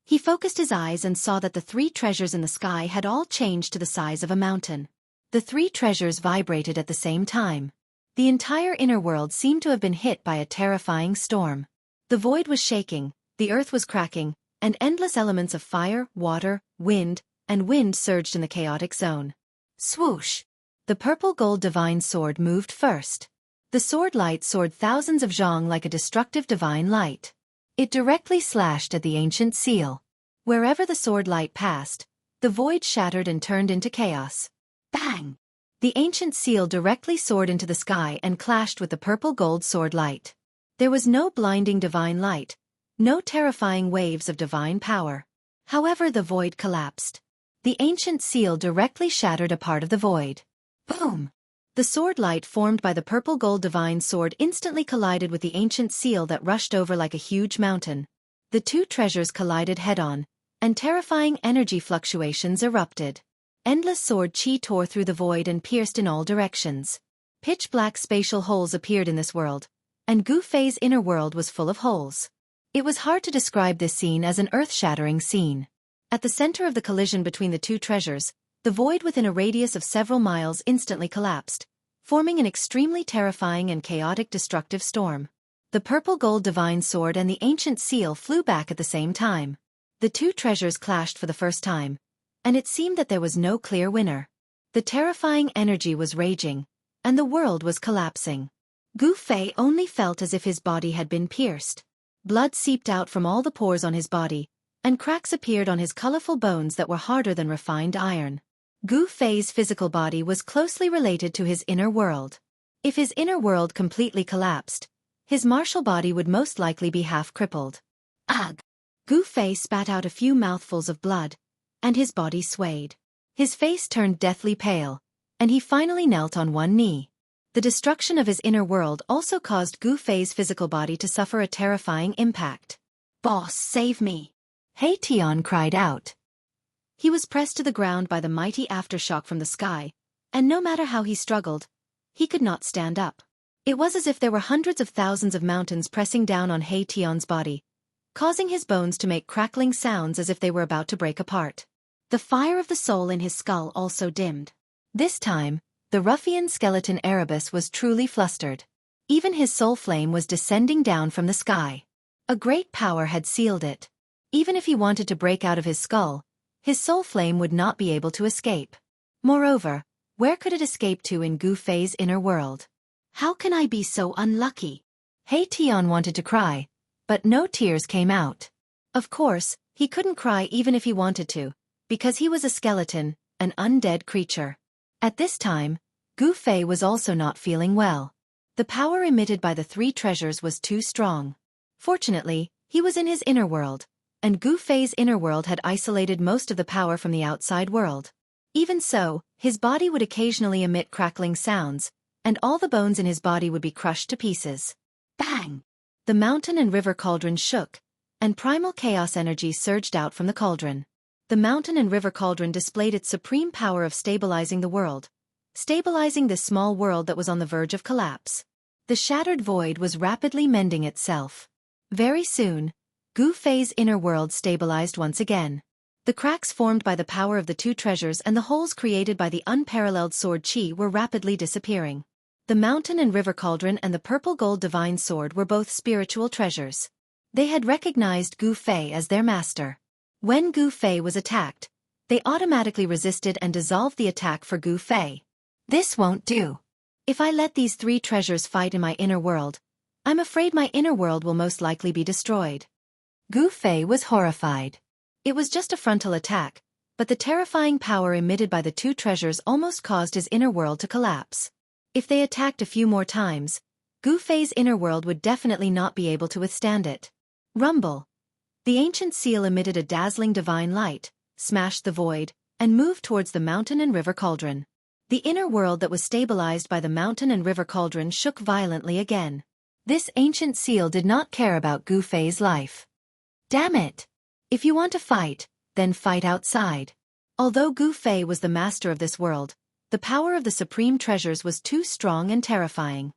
He focused his eyes and saw that the three treasures in the sky had all changed to the size of a mountain. The three treasures vibrated at the same time. The entire inner world seemed to have been hit by a terrifying storm. The void was shaking, the earth was cracking, and endless elements of fire, water, wind, and wind surged in the chaotic zone. Swoosh! The purple-gold divine sword moved first. The sword light soared thousands of zhang like a destructive divine light. It directly slashed at the ancient seal. Wherever the sword light passed, the void shattered and turned into chaos. Bang! The ancient seal directly soared into the sky and clashed with the purple-gold sword light. There was no blinding divine light, no terrifying waves of divine power. However, the void collapsed. The ancient seal directly shattered a part of the void. Boom! The sword light formed by the purple-gold divine sword instantly collided with the ancient seal that rushed over like a huge mountain. The two treasures collided head-on, and terrifying energy fluctuations erupted. Endless sword chi tore through the void and pierced in all directions. Pitch-black spatial holes appeared in this world, and Gu Fei's inner world was full of holes. It was hard to describe this scene as an earth-shattering scene. At the center of the collision between the two treasures, the void within a radius of several miles instantly collapsed, forming an extremely terrifying and chaotic destructive storm. The purple-gold divine sword and the ancient seal flew back at the same time. The two treasures clashed for the first time, and it seemed that there was no clear winner. The terrifying energy was raging, and the world was collapsing. Gu Fei only felt as if his body had been pierced. Blood seeped out from all the pores on his body, and cracks appeared on his colorful bones that were harder than refined iron. Gu Fei's physical body was closely related to his inner world. If his inner world completely collapsed, his martial body would most likely be half-crippled. Ugh! Gu Fei spat out a few mouthfuls of blood, and his body swayed. His face turned deathly pale, and he finally knelt on one knee. The destruction of his inner world also caused Gu Fei's physical body to suffer a terrifying impact. "Boss, save me!" He Tian cried out. He was pressed to the ground by the mighty aftershock from the sky, and no matter how he struggled, he could not stand up. It was as if there were hundreds of thousands of mountains pressing down on He Tian's body, causing his bones to make crackling sounds as if they were about to break apart. The fire of the soul in his skull also dimmed. This time, the ruffian skeleton Erebus was truly flustered. Even his soul flame was descending down from the sky. A great power had sealed it. Even if he wanted to break out of his skull, his soul flame would not be able to escape. Moreover, where could it escape to in Gu Fei's inner world? How can I be so unlucky? He Tian wanted to cry, but no tears came out. Of course, he couldn't cry even if he wanted to, because he was a skeleton, an undead creature. At this time, Gu Fei was also not feeling well. The power emitted by the three treasures was too strong. Fortunately, he was in his inner world, and Gu Fei's inner world had isolated most of the power from the outside world. Even so, his body would occasionally emit crackling sounds, and all the bones in his body would be crushed to pieces. Bang! The mountain and river cauldron shook, and primal chaos energy surged out from the cauldron. The mountain and river cauldron displayed its supreme power of stabilizing the world, stabilizing this small world that was on the verge of collapse. The shattered void was rapidly mending itself. Very soon, Gu Fei's inner world stabilized once again. The cracks formed by the power of the two treasures and the holes created by the unparalleled sword qi were rapidly disappearing. The mountain and river cauldron and the purple gold divine sword were both spiritual treasures. They had recognized Gu Fei as their master. When Gu Fei was attacked, they automatically resisted and dissolved the attack for Gu Fei. This won't do. If I let these three treasures fight in my inner world, I'm afraid my inner world will most likely be destroyed. Gu Fei was horrified. It was just a frontal attack, but the terrifying power emitted by the two treasures almost caused his inner world to collapse. If they attacked a few more times, Gu Fei's inner world would definitely not be able to withstand it. Rumble. The ancient seal emitted a dazzling divine light, smashed the void, and moved towards the mountain and river cauldron. The inner world that was stabilized by the mountain and river cauldron shook violently again. This ancient seal did not care about Gu Fei's life. Damn it! If you want to fight, then fight outside. Although Gu Fei was the master of this world, the power of the supreme treasures was too strong and terrifying.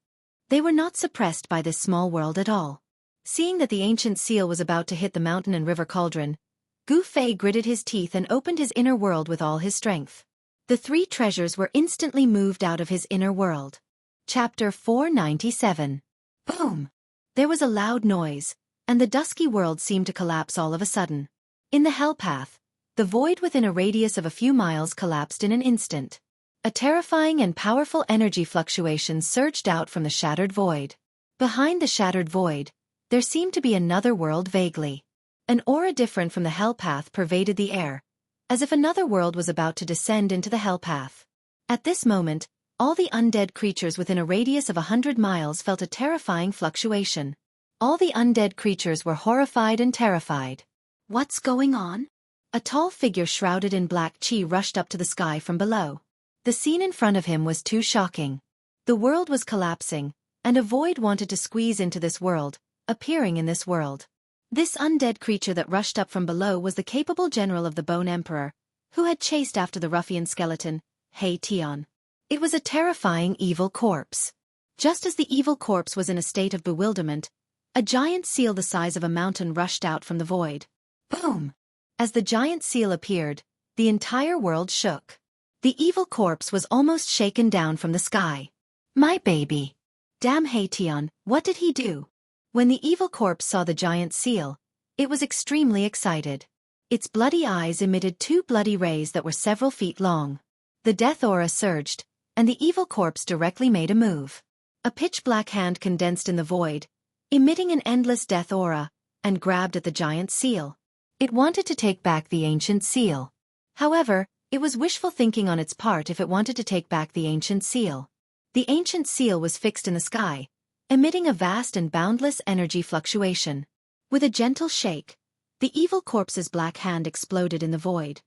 They were not suppressed by this small world at all. Seeing that the ancient seal was about to hit the mountain and river cauldron, Gu Fei gritted his teeth and opened his inner world with all his strength. The three treasures were instantly moved out of his inner world. Chapter 497. Boom! There was a loud noise, and the dusky world seemed to collapse all of a sudden. In the hell path, the void within a radius of a few miles collapsed in an instant. A terrifying and powerful energy fluctuation surged out from the shattered void. Behind the shattered void, there seemed to be another world vaguely. An aura different from the hell path pervaded the air, as if another world was about to descend into the hell path. At this moment, all the undead creatures within a radius of 100 miles felt a terrifying fluctuation. All the undead creatures were horrified and terrified. What's going on? A tall figure shrouded in black qi rushed up to the sky from below. The scene in front of him was too shocking. The world was collapsing, and a void wanted to squeeze into this world, appearing in this world. This undead creature that rushed up from below was the capable general of the Bone Emperor, who had chased after the ruffian skeleton, He Tian. It was a terrifying evil corpse. Just as the evil corpse was in a state of bewilderment, a giant seal the size of a mountain rushed out from the void. Boom! As the giant seal appeared, the entire world shook. The evil corpse was almost shaken down from the sky. My baby! Damn He Tian, what did he do? When the evil corpse saw the giant seal, it was extremely excited. Its bloody eyes emitted two bloody rays that were several feet long. The death aura surged, and the evil corpse directly made a move. A pitch-black hand condensed in the void, emitting an endless death aura, and grabbed at the giant seal. It wanted to take back the ancient seal. However, it was wishful thinking on its part if it wanted to take back the ancient seal. The ancient seal was fixed in the sky, emitting a vast and boundless energy fluctuation. With a gentle shake, the evil corpse's black hand exploded in the void.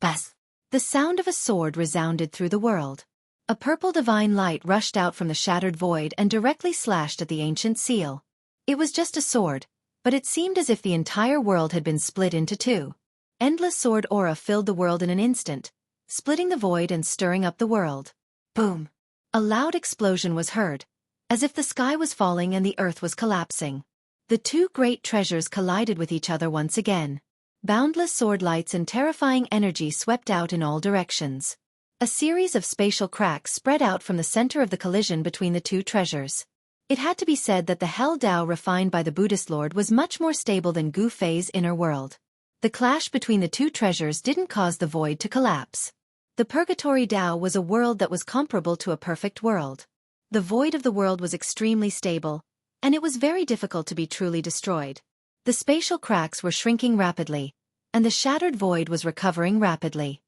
Buzz! The sound of a sword resounded through the world. A purple divine light rushed out from the shattered void and directly slashed at the ancient seal. It was just a sword, but it seemed as if the entire world had been split into two. Endless sword aura filled the world in an instant, splitting the void and stirring up the world. Boom! A loud explosion was heard, as if the sky was falling and the earth was collapsing. The two great treasures collided with each other once again. Boundless sword lights and terrifying energy swept out in all directions. A series of spatial cracks spread out from the center of the collision between the two treasures. It had to be said that the Hell Dao refined by the Buddhist Lord was much more stable than Gu Fei's inner world. The clash between the two treasures didn't cause the void to collapse. The Purgatory Dao was a world that was comparable to a perfect world. The void of the world was extremely stable, and it was very difficult to be truly destroyed. The spatial cracks were shrinking rapidly, and the shattered void was recovering rapidly.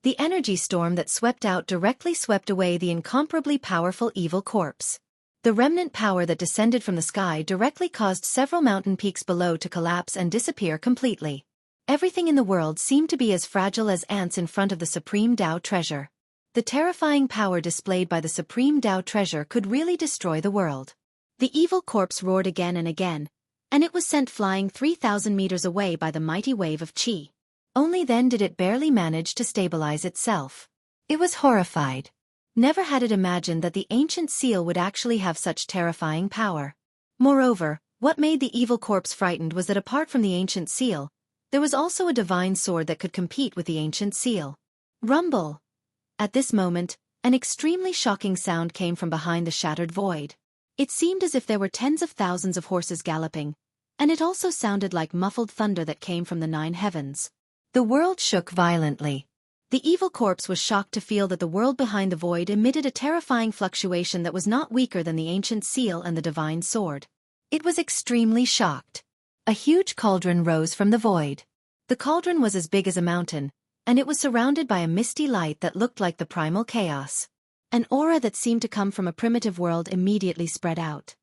The energy storm that swept out directly swept away the incomparably powerful evil corpse. The remnant power that descended from the sky directly caused several mountain peaks below to collapse and disappear completely. Everything in the world seemed to be as fragile as ants in front of the Supreme Dao treasure. The terrifying power displayed by the Supreme Dao treasure could really destroy the world. The evil corpse roared again and again, and it was sent flying 3,000 meters away by the mighty wave of qi. Only then did it barely manage to stabilize itself. It was horrified. Never had it imagined that the ancient seal would actually have such terrifying power. Moreover, what made the evil corpse frightened was that apart from the ancient seal, there was also a divine sword that could compete with the ancient seal. Rumble! At this moment, an extremely shocking sound came from behind the shattered void. It seemed as if there were tens of thousands of horses galloping, and it also sounded like muffled thunder that came from the 9 heavens. The world shook violently. The evil corpse was shocked to feel that the world behind the void emitted a terrifying fluctuation that was not weaker than the ancient seal and the divine sword. It was extremely shocked. A huge cauldron rose from the void. The cauldron was as big as a mountain, and it was surrounded by a misty light that looked like the primal chaos. An aura that seemed to come from a primitive world immediately spread out.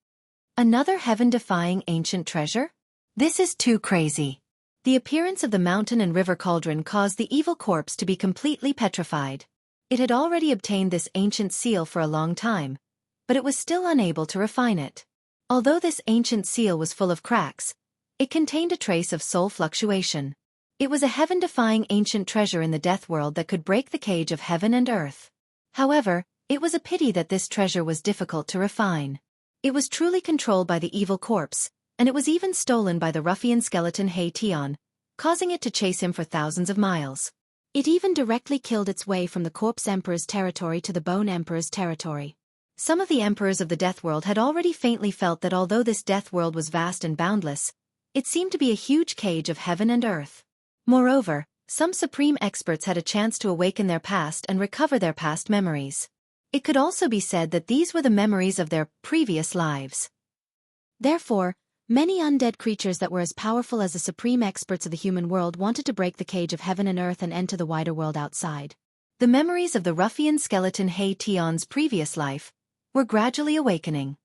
Another heaven-defying ancient treasure? This is too crazy. The appearance of the mountain and river cauldron caused the evil corpse to be completely petrified. It had already obtained this ancient seal for a long time, but it was still unable to refine it. Although this ancient seal was full of cracks, it contained a trace of soul fluctuation. It was a heaven-defying ancient treasure in the death world that could break the cage of heaven and earth. However, it was a pity that this treasure was difficult to refine. It was truly controlled by the evil corpse, and it was even stolen by the ruffian skeleton He Tian, causing it to chase him for thousands of miles. It even directly killed its way from the Corpse Emperor's territory to the Bone Emperor's territory. Some of the emperors of the death world had already faintly felt that although this death world was vast and boundless, it seemed to be a huge cage of heaven and earth. Moreover, some supreme experts had a chance to awaken their past and recover their past memories. It could also be said that these were the memories of their previous lives. Therefore, many undead creatures that were as powerful as the supreme experts of the human world wanted to break the cage of heaven and earth and enter the wider world outside. The memories of the ruffian skeleton He Tian's previous life were gradually awakening.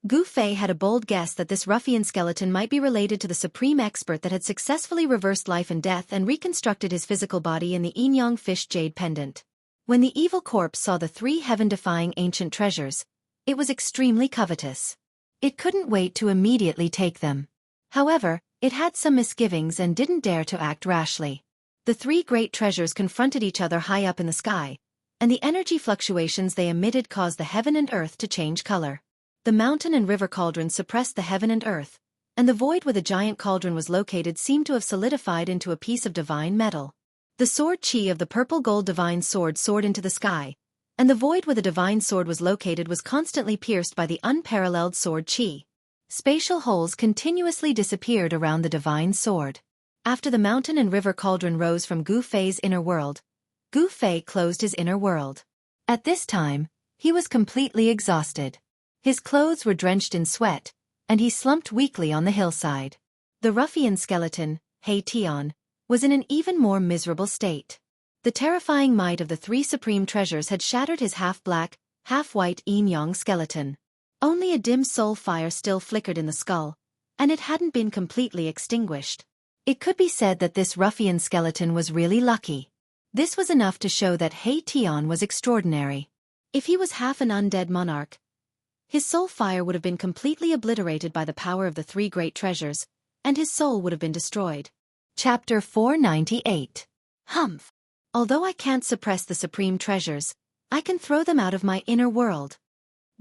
Gu Fei had a bold guess that this ruffian skeleton might be related to the supreme expert that had successfully reversed life and death and reconstructed his physical body in the Yin-Yang fish jade pendant. When the evil corpse saw the 3 heaven-defying ancient treasures, it was extremely covetous. It couldn't wait to immediately take them. However, it had some misgivings and didn't dare to act rashly. The 3 great treasures confronted each other high up in the sky, and the energy fluctuations they emitted caused the heaven and earth to change color. The mountain and river cauldron suppressed the heaven and earth, and the void where the giant cauldron was located seemed to have solidified into a piece of divine metal. The sword qi of the purple gold divine sword soared into the sky, and the void where the divine sword was located was constantly pierced by the unparalleled sword qi. Spatial holes continuously disappeared around the divine sword. After the mountain and river cauldron rose from Gu Fei's inner world, Gu Fei closed his inner world. At this time, he was completely exhausted. His clothes were drenched in sweat, and he slumped weakly on the hillside. The ruffian skeleton, He Tian, was in an even more miserable state. The terrifying might of the 3 supreme treasures had shattered his half-black, half-white yin-yang skeleton. Only a dim soul fire still flickered in the skull, and it hadn't been completely extinguished. It could be said that this ruffian skeleton was really lucky. This was enough to show that He Tian was extraordinary. If he was half an undead monarch, his soul fire would have been completely obliterated by the power of the 3 great treasures, and his soul would have been destroyed. Chapter 498. Humph! Although I can't suppress the supreme treasures, I can throw them out of my inner world.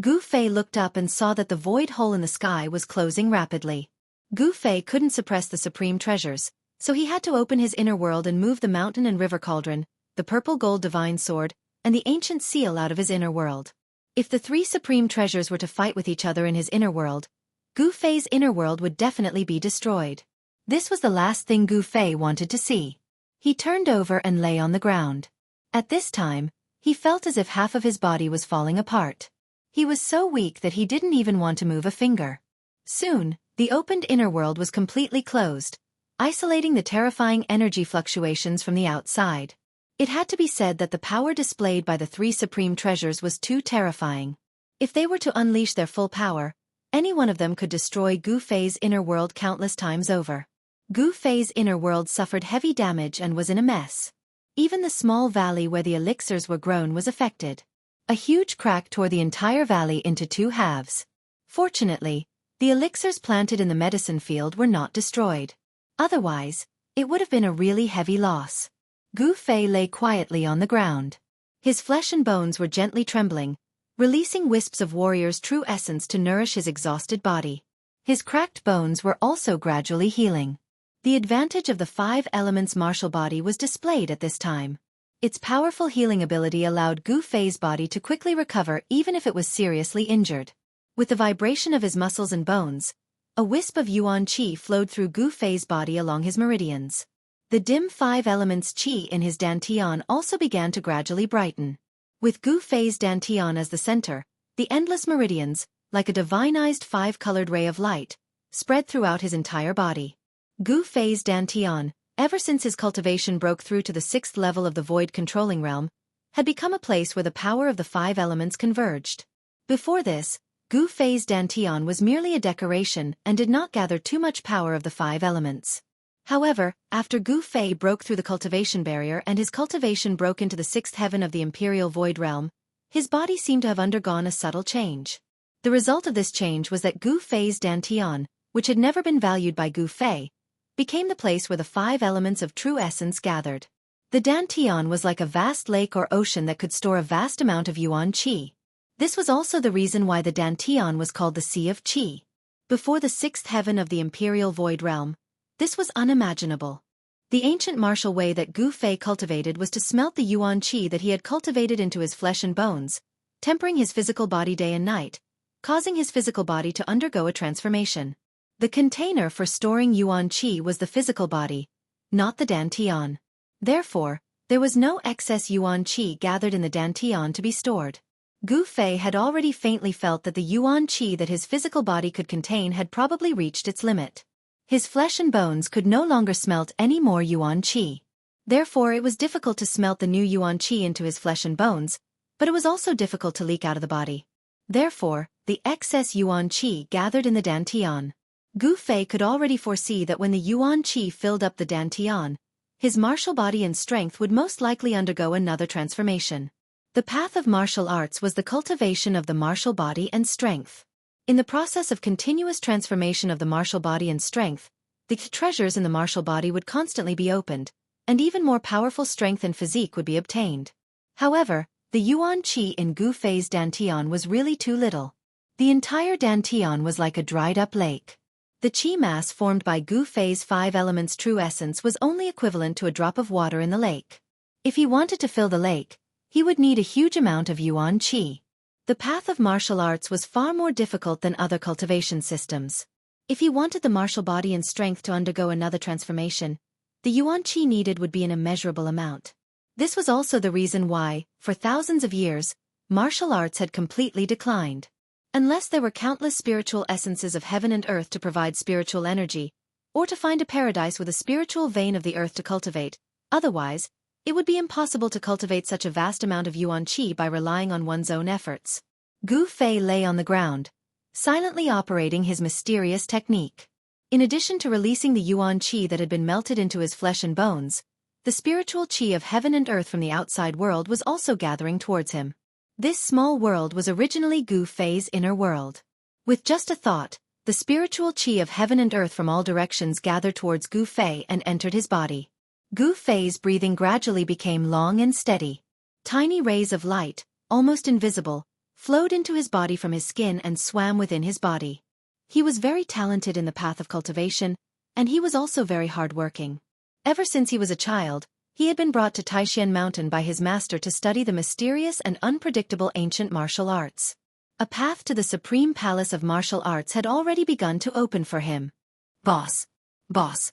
Gu Fei looked up and saw that the void hole in the sky was closing rapidly. Gu Fei couldn't suppress the supreme treasures, so he had to open his inner world and move the mountain and river cauldron, the purple gold divine sword, and the ancient seal out of his inner world. If the 3 supreme treasures were to fight with each other in his inner world, Gu Fei's inner world would definitely be destroyed. This was the last thing Gu Fei wanted to see. He turned over and lay on the ground. At this time, he felt as if half of his body was falling apart. He was so weak that he didn't even want to move a finger. Soon, the opened inner world was completely closed, isolating the terrifying energy fluctuations from the outside. It had to be said that the power displayed by the 3 supreme treasures was too terrifying. If they were to unleash their full power, any one of them could destroy Gu Fei's inner world countless times over. Gu Fei's inner world suffered heavy damage and was in a mess. Even the small valley where the elixirs were grown was affected. A huge crack tore the entire valley into 2 halves. Fortunately, the elixirs planted in the medicine field were not destroyed. Otherwise, it would have been a really heavy loss. Gu Fei lay quietly on the ground. His flesh and bones were gently trembling, releasing wisps of warrior's true essence to nourish his exhausted body. His cracked bones were also gradually healing. The advantage of the 5 elements martial body was displayed at this time. Its powerful healing ability allowed Gu Fei's body to quickly recover even if it was seriously injured. With the vibration of his muscles and bones, a wisp of yuan qi flowed through Gu Fei's body along his meridians. The dim 5 elements qi in his dantian also began to gradually brighten. With Gu Fei's dantian as the center, the endless meridians, like a divinized 5-colored ray of light, spread throughout his entire body. Gu Fei's dantian, ever since his cultivation broke through to the 6th level of the void controlling realm, had become a place where the power of the 5 elements converged. Before this, Gu Fei's dantian was merely a decoration and did not gather too much power of the 5 elements. However, after Gu Fei broke through the cultivation barrier and his cultivation broke into the 6th heaven of the imperial void realm, his body seemed to have undergone a subtle change. The result of this change was that Gu Fei's dantian, which had never been valued by Gu Fei, became the place where the 5 elements of true essence gathered. The dantian was like a vast lake or ocean that could store a vast amount of yuan qi. This was also the reason why the dantian was called the Sea of Qi. Before the 6th heaven of the imperial void realm, this was unimaginable. The ancient martial way that Gu Fei cultivated was to smelt the yuan qi that he had cultivated into his flesh and bones, tempering his physical body day and night, causing his physical body to undergo a transformation. The container for storing yuan qi was the physical body, not the dantian. Therefore, there was no excess yuan qi gathered in the dantian to be stored. Gu Fei had already faintly felt that the yuan qi that his physical body could contain had probably reached its limit. His flesh and bones could no longer smelt any more yuan qi. Therefore it was difficult to smelt the new yuan qi into his flesh and bones, but it was also difficult to leak out of the body. Therefore, the excess yuan qi gathered in the dantian. Gu Fei could already foresee that when the yuan qi filled up the dantian, his martial body and strength would most likely undergo another transformation. The path of martial arts was the cultivation of the martial body and strength. In the process of continuous transformation of the martial body and strength, the treasures in the martial body would constantly be opened, and even more powerful strength and physique would be obtained. However, the yuan qi in Gu Fei's dantian was really too little. The entire dantian was like a dried-up lake. The qi mass formed by Gu Fei's 5 elements true essence was only equivalent to a drop of water in the lake. If he wanted to fill the lake, he would need a huge amount of yuan qi. The path of martial arts was far more difficult than other cultivation systems. If he wanted the martial body and strength to undergo another transformation, the yuan qi needed would be an immeasurable amount. This was also the reason why, for thousands of years, martial arts had completely declined. Unless there were countless spiritual essences of heaven and earth to provide spiritual energy, or to find a paradise with a spiritual vein of the earth to cultivate, otherwise, it would be impossible to cultivate such a vast amount of yuan qi by relying on one's own efforts. Gu Fei lay on the ground, silently operating his mysterious technique. In addition to releasing the yuan qi that had been melted into his flesh and bones, the spiritual qi of heaven and earth from the outside world was also gathering towards him. This small world was originally Gu Fei's inner world. With just a thought, the spiritual qi of heaven and earth from all directions gathered towards Gu Fei and entered his body. Gu Fei's breathing gradually became long and steady. Tiny rays of light, almost invisible, flowed into his body from his skin and swam within his body. He was very talented in the path of cultivation, and he was also very hardworking. Ever since he was a child, he had been brought to Taishan Mountain by his master to study the mysterious and unpredictable ancient martial arts. A path to the supreme palace of martial arts had already begun to open for him. Boss! Boss!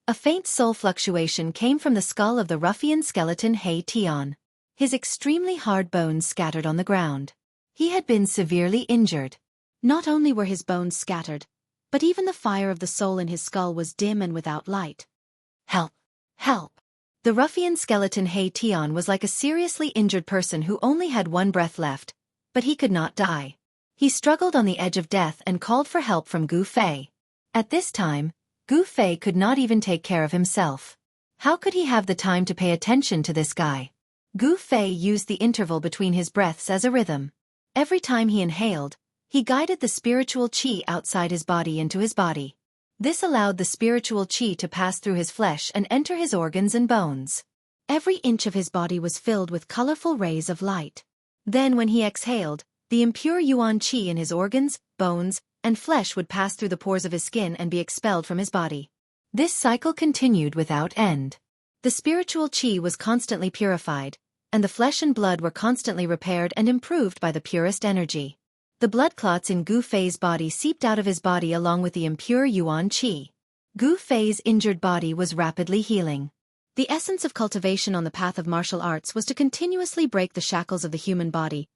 A faint soul fluctuation came from the skull of the ruffian skeleton He Tian. His extremely hard bones scattered on the ground. He had been severely injured. Not only were his bones scattered, but even the fire of the soul in his skull was dim and without light. Help! Help! The ruffian skeleton He Tian was like a seriously injured person who only had one breath left, but he could not die. He struggled on the edge of death and called for help from Gu Fei. At this time, Gu Fei could not even take care of himself. How could he have the time to pay attention to this guy? Gu Fei used the interval between his breaths as a rhythm. Every time he inhaled, He guided the spiritual qi outside his body into his body. This allowed the spiritual qi to pass through his flesh and enter his organs and bones. Every inch of his body was filled with colorful rays of light. Then when he exhaled, the impure yuan qi in his organs, bones, and flesh would pass through the pores of his skin and be expelled from his body. This cycle continued without end. The spiritual qi was constantly purified, and the flesh and blood were constantly repaired and improved by the purest energy. The blood clots in Gu Fei's body seeped out of his body along with the impure yuan qi. Gu Fei's injured body was rapidly healing. The essence of cultivation on the path of martial arts was to continuously break the shackles of the human body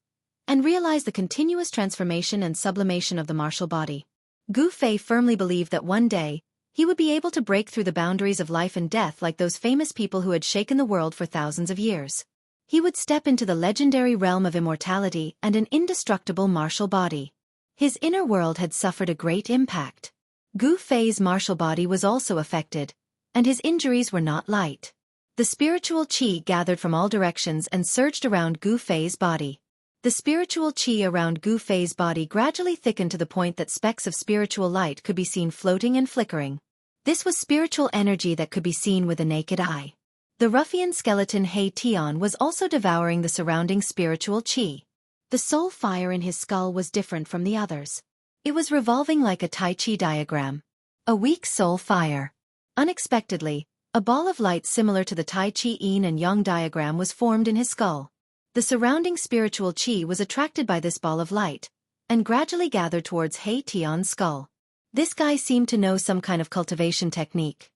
and realize the continuous transformation and sublimation of the martial body. Gu Fei firmly believed that one day, he would be able to break through the boundaries of life and death like those famous people who had shaken the world for thousands of years. He would step into the legendary realm of immortality and an indestructible martial body. His inner world had suffered a great impact. Gu Fei's martial body was also affected, and his injuries were not light. The spiritual qi gathered from all directions and surged around Gu Fei's body. The spiritual qi around Gu Fei's body gradually thickened to the point that specks of spiritual light could be seen floating and flickering. This was spiritual energy that could be seen with the naked eye. The ruffian skeleton He Tian was also devouring the surrounding spiritual qi. The soul fire in his skull was different from the others. It was revolving like a Tai Chi diagram. A weak soul fire. Unexpectedly, a ball of light similar to the Tai Chi Yin and Yang diagram was formed in his skull. The surrounding spiritual qi was attracted by this ball of light, and gradually gathered towards He Tian's skull. This guy seemed to know some kind of cultivation technique.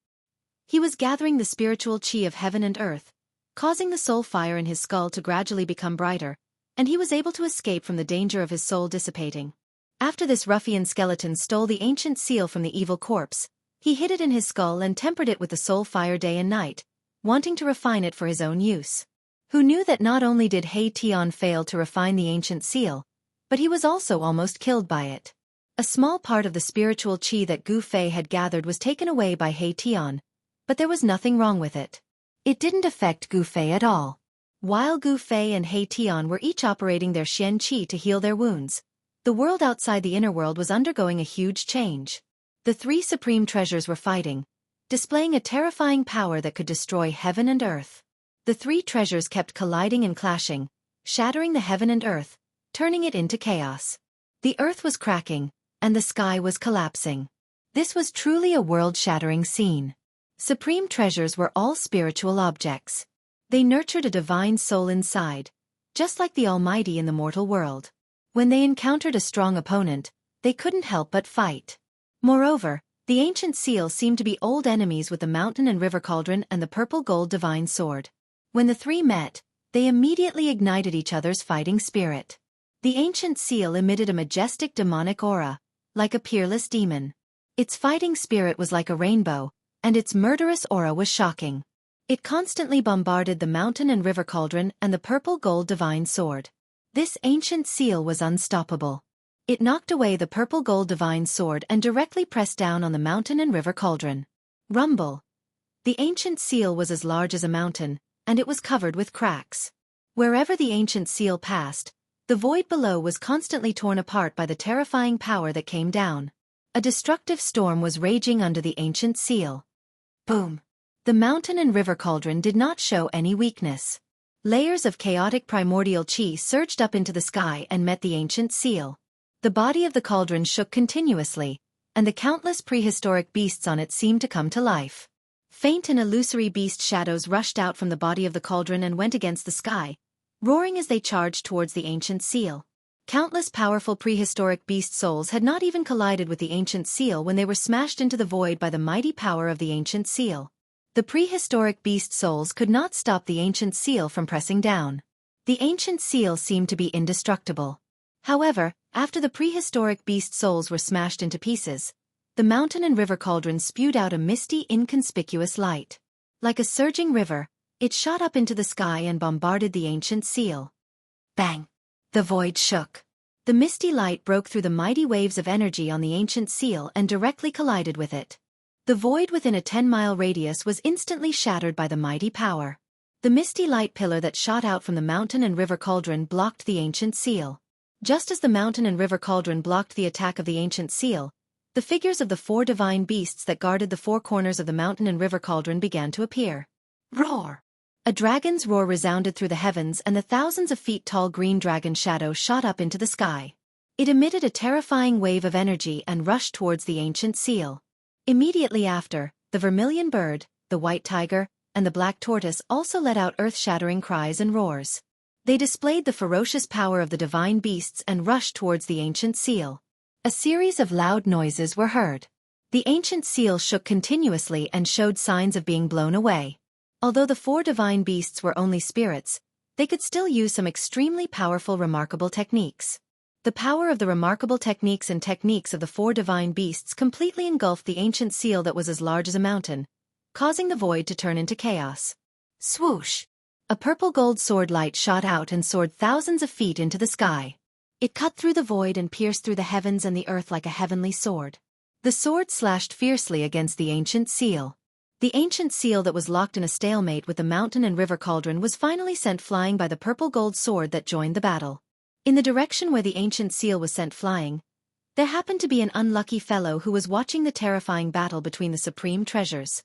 He was gathering the spiritual qi of heaven and earth, causing the soul fire in his skull to gradually become brighter, and he was able to escape from the danger of his soul dissipating. After this ruffian skeleton stole the ancient seal from the evil corpse, he hid it in his skull and tempered it with the soul fire day and night, wanting to refine it for his own use. Who knew that not only did He Tian fail to refine the ancient seal, but he was also almost killed by it. A small part of the spiritual qi that Gu Fei had gathered was taken away by He Tian, but there was nothing wrong with it. It didn't affect Gu Fei at all. While Gu Fei and He Tian were each operating their Xian qi to heal their wounds, the world outside the inner world was undergoing a huge change. The three supreme treasures were fighting, displaying a terrifying power that could destroy heaven and earth. The three treasures kept colliding and clashing, shattering the heaven and earth, turning it into chaos. The earth was cracking, and the sky was collapsing. This was truly a world-shattering scene. Supreme treasures were all spiritual objects. They nurtured a divine soul inside, just like the Almighty in the mortal world. When they encountered a strong opponent, they couldn't help but fight. Moreover, the ancient seal seemed to be old enemies with the mountain and river cauldron and the purple gold divine sword. When the three met, they immediately ignited each other's fighting spirit. The ancient seal emitted a majestic demonic aura, like a peerless demon. Its fighting spirit was like a rainbow, and its murderous aura was shocking. It constantly bombarded the mountain and river cauldron and the purple gold divine sword. This ancient seal was unstoppable. It knocked away the purple gold divine sword and directly pressed down on the mountain and river cauldron. Rumble. The ancient seal was as large as a mountain, and it was covered with cracks. Wherever the ancient seal passed, the void below was constantly torn apart by the terrifying power that came down. A destructive storm was raging under the ancient seal. Boom! The mountain and river cauldron did not show any weakness. Layers of chaotic primordial qi surged up into the sky and met the ancient seal. The body of the cauldron shook continuously, and the countless prehistoric beasts on it seemed to come to life. Faint and illusory beast shadows rushed out from the body of the cauldron and went against the sky, roaring as they charged towards the ancient seal. Countless powerful prehistoric beast souls had not even collided with the ancient seal when they were smashed into the void by the mighty power of the ancient seal. The prehistoric beast souls could not stop the ancient seal from pressing down. The ancient seal seemed to be indestructible. However, after the prehistoric beast souls were smashed into pieces, the mountain and river cauldron spewed out a misty, inconspicuous light. Like a surging river, it shot up into the sky and bombarded the ancient seal. Bang! The void shook. The misty light broke through the mighty waves of energy on the ancient seal and directly collided with it. The void within a 10-mile radius was instantly shattered by the mighty power. The misty light pillar that shot out from the mountain and river cauldron blocked the ancient seal. Just as the mountain and river cauldron blocked the attack of the ancient seal, the figures of the 4 divine beasts that guarded the 4 corners of the mountain and river cauldron began to appear. Roar! A dragon's roar resounded through the heavens, and the thousands of feet tall green dragon shadow shot up into the sky. It emitted a terrifying wave of energy and rushed towards the ancient seal. Immediately after, the vermilion bird, the white tiger, and the black tortoise also let out earth-shattering cries and roars. They displayed the ferocious power of the divine beasts and rushed towards the ancient seal. A series of loud noises were heard. The ancient seal shook continuously and showed signs of being blown away. Although the 4 divine beasts were only spirits, they could still use some extremely powerful remarkable techniques. The power of the remarkable techniques and techniques of the 4 divine beasts completely engulfed the ancient seal that was as large as a mountain, causing the void to turn into chaos. Swoosh! A purple gold sword light shot out and soared thousands of feet into the sky. It cut through the void and pierced through the heavens and the earth like a heavenly sword. The sword slashed fiercely against the ancient seal. The ancient seal that was locked in a stalemate with the mountain and river cauldron was finally sent flying by the purple gold sword that joined the battle. In the direction where the ancient seal was sent flying, there happened to be an unlucky fellow who was watching the terrifying battle between the supreme treasures.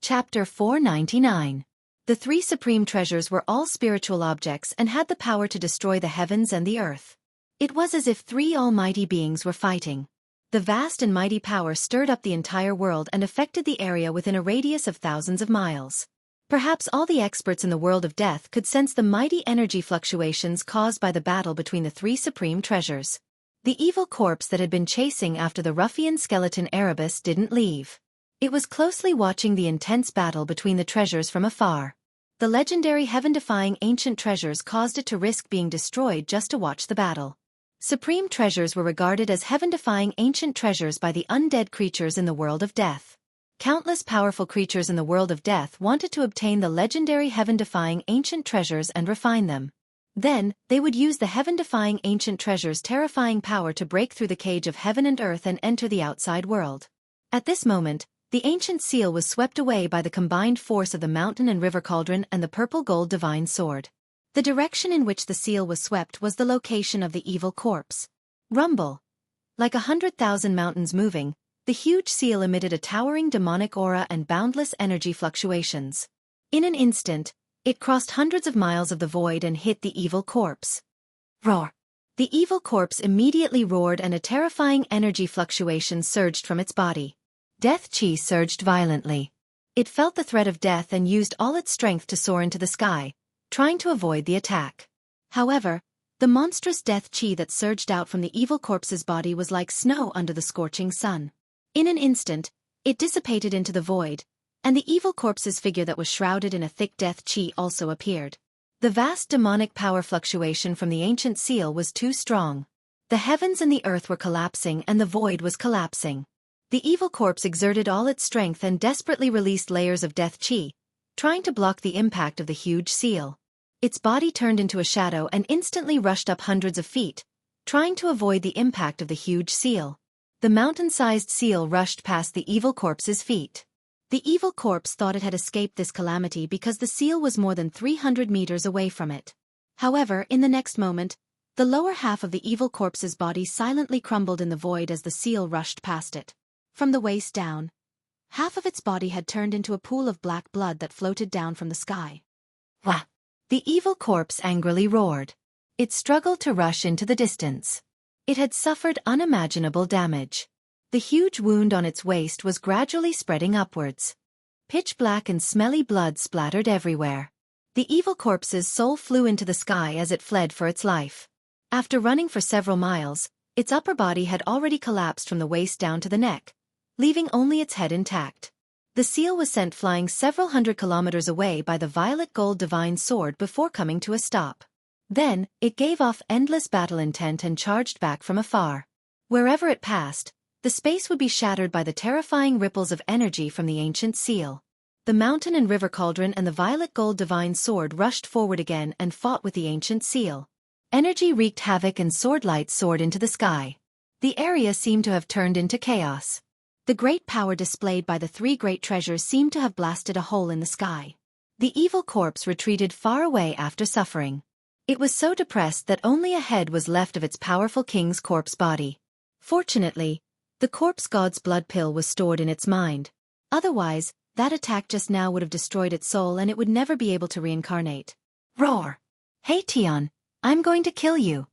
Chapter 499. The 3 supreme treasures were all spiritual objects and had the power to destroy the heavens and the earth. It was as if 3 almighty beings were fighting. The vast and mighty power stirred up the entire world and affected the area within a radius of thousands of miles. Perhaps all the experts in the world of death could sense the mighty energy fluctuations caused by the battle between the 3 supreme treasures. The evil corpse that had been chasing after the ruffian skeleton Erebus didn't leave. It was closely watching the intense battle between the treasures from afar. The legendary heaven-defying ancient treasures caused it to risk being destroyed just to watch the battle. Supreme treasures were regarded as heaven-defying ancient treasures by the undead creatures in the world of death. Countless powerful creatures in the world of death wanted to obtain the legendary heaven-defying ancient treasures and refine them. Then, they would use the heaven-defying ancient treasures' terrifying power to break through the cage of heaven and earth and enter the outside world. At this moment, the ancient seal was swept away by the combined force of the mountain and river cauldron and the purple gold divine sword. The direction in which the seal was swept was the location of the evil corpse. Rumble! Like 100,000 mountains moving, the huge seal emitted a towering demonic aura and boundless energy fluctuations. In an instant, it crossed hundreds of miles of the void and hit the evil corpse. Roar! The evil corpse immediately roared and a terrifying energy fluctuation surged from its body. Death chi surged violently. It felt the threat of death and used all its strength to soar into the sky, trying to avoid the attack. However, the monstrous death chi that surged out from the evil corpse's body was like snow under the scorching sun. In an instant, it dissipated into the void, and the evil corpse's figure that was shrouded in a thick death chi also appeared. The vast demonic power fluctuation from the ancient seal was too strong. The heavens and the earth were collapsing and the void was collapsing. The evil corpse exerted all its strength and desperately released layers of death chi, trying to block the impact of the huge seal. Its body turned into a shadow and instantly rushed up hundreds of feet, trying to avoid the impact of the huge seal. The mountain-sized seal rushed past the evil corpse's feet. The evil corpse thought it had escaped this calamity because the seal was more than 300 meters away from it. However, in the next moment, the lower half of the evil corpse's body silently crumbled in the void as the seal rushed past it. From the waist down, half of its body had turned into a pool of black blood that floated down from the sky. Wah! The evil corpse angrily roared. It struggled to rush into the distance. It had suffered unimaginable damage. The huge wound on its waist was gradually spreading upwards. Pitch black and smelly blood splattered everywhere. The evil corpse's soul flew into the sky as it fled for its life. After running for several miles, its upper body had already collapsed from the waist down to the neck, leaving only its head intact. The seal was sent flying several hundred kilometers away by the violet gold divine sword before coming to a stop. Then, it gave off endless battle intent and charged back from afar. Wherever it passed, the space would be shattered by the terrifying ripples of energy from the ancient seal. The mountain and river cauldron and the violet gold divine sword rushed forward again and fought with the ancient seal. Energy wreaked havoc and sword lights soared into the sky. The area seemed to have turned into chaos. The great power displayed by the 3 great treasures seemed to have blasted a hole in the sky. The evil corpse retreated far away after suffering. It was so depressed that only a head was left of its powerful king's corpse body. Fortunately, the corpse god's blood pill was stored in its mind. Otherwise, that attack just now would have destroyed its soul and it would never be able to reincarnate. Roar! Hey Tian, I'm going to kill you.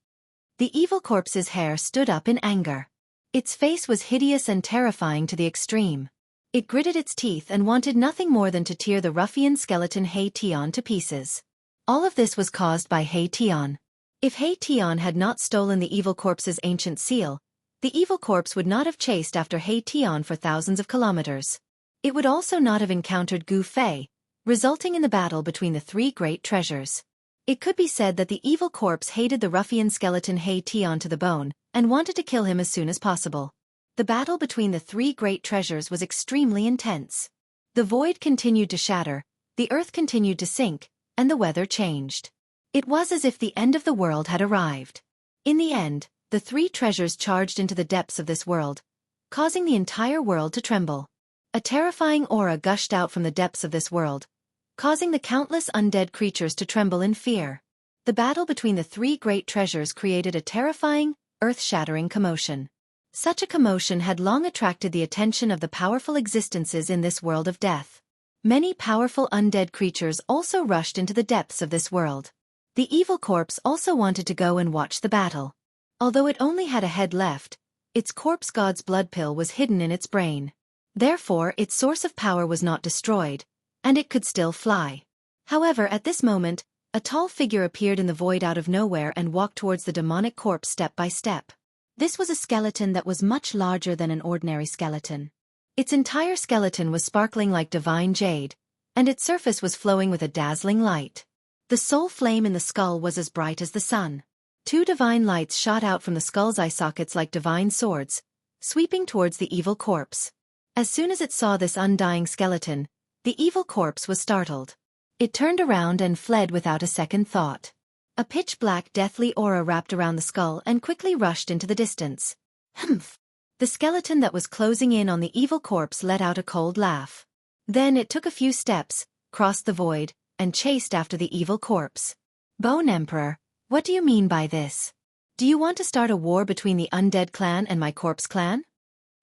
The evil corpse's hair stood up in anger. Its face was hideous and terrifying to the extreme. It gritted its teeth and wanted nothing more than to tear the ruffian skeleton He Tian to pieces. All of this was caused by He Tian. If He Tian had not stolen the evil corpse's ancient seal, the evil corpse would not have chased after He Tian for thousands of kilometers. It would also not have encountered Gu Fei, resulting in the battle between the three great treasures. It could be said that the evil corpse hated the ruffian skeleton He Tian to the bone, and wanted to kill him as soon as possible. The battle between the three great treasures was extremely intense. The void continued to shatter, the earth continued to sink, and the weather changed. It was as if the end of the world had arrived. In the end, the three treasures charged into the depths of this world, causing the entire world to tremble. A terrifying aura gushed out from the depths of this world, causing the countless undead creatures to tremble in fear. The battle between the three great treasures created a terrifying, earth-shattering commotion. Such a commotion had long attracted the attention of the powerful existences in this world of death. Many powerful undead creatures also rushed into the depths of this world. The evil corpse also wanted to go and watch the battle. Although it only had a head left, its corpse god's blood pill was hidden in its brain. Therefore, its source of power was not destroyed, and it could still fly. However, at this moment, a tall figure appeared in the void out of nowhere and walked towards the demonic corpse step by step. This was a skeleton that was much larger than an ordinary skeleton. Its entire skeleton was sparkling like divine jade, and its surface was flowing with a dazzling light. The soul flame in the skull was as bright as the sun. Two divine lights shot out from the skull's eye sockets like divine swords, sweeping towards the evil corpse. As soon as it saw this undying skeleton, the evil corpse was startled. It turned around and fled without a second thought. A pitch-black deathly aura wrapped around the skull and quickly rushed into the distance. Humph! The skeleton that was closing in on the evil corpse let out a cold laugh. Then it took a few steps, crossed the void, and chased after the evil corpse. Bone Emperor, what do you mean by this? Do you want to start a war between the undead clan and my corpse clan?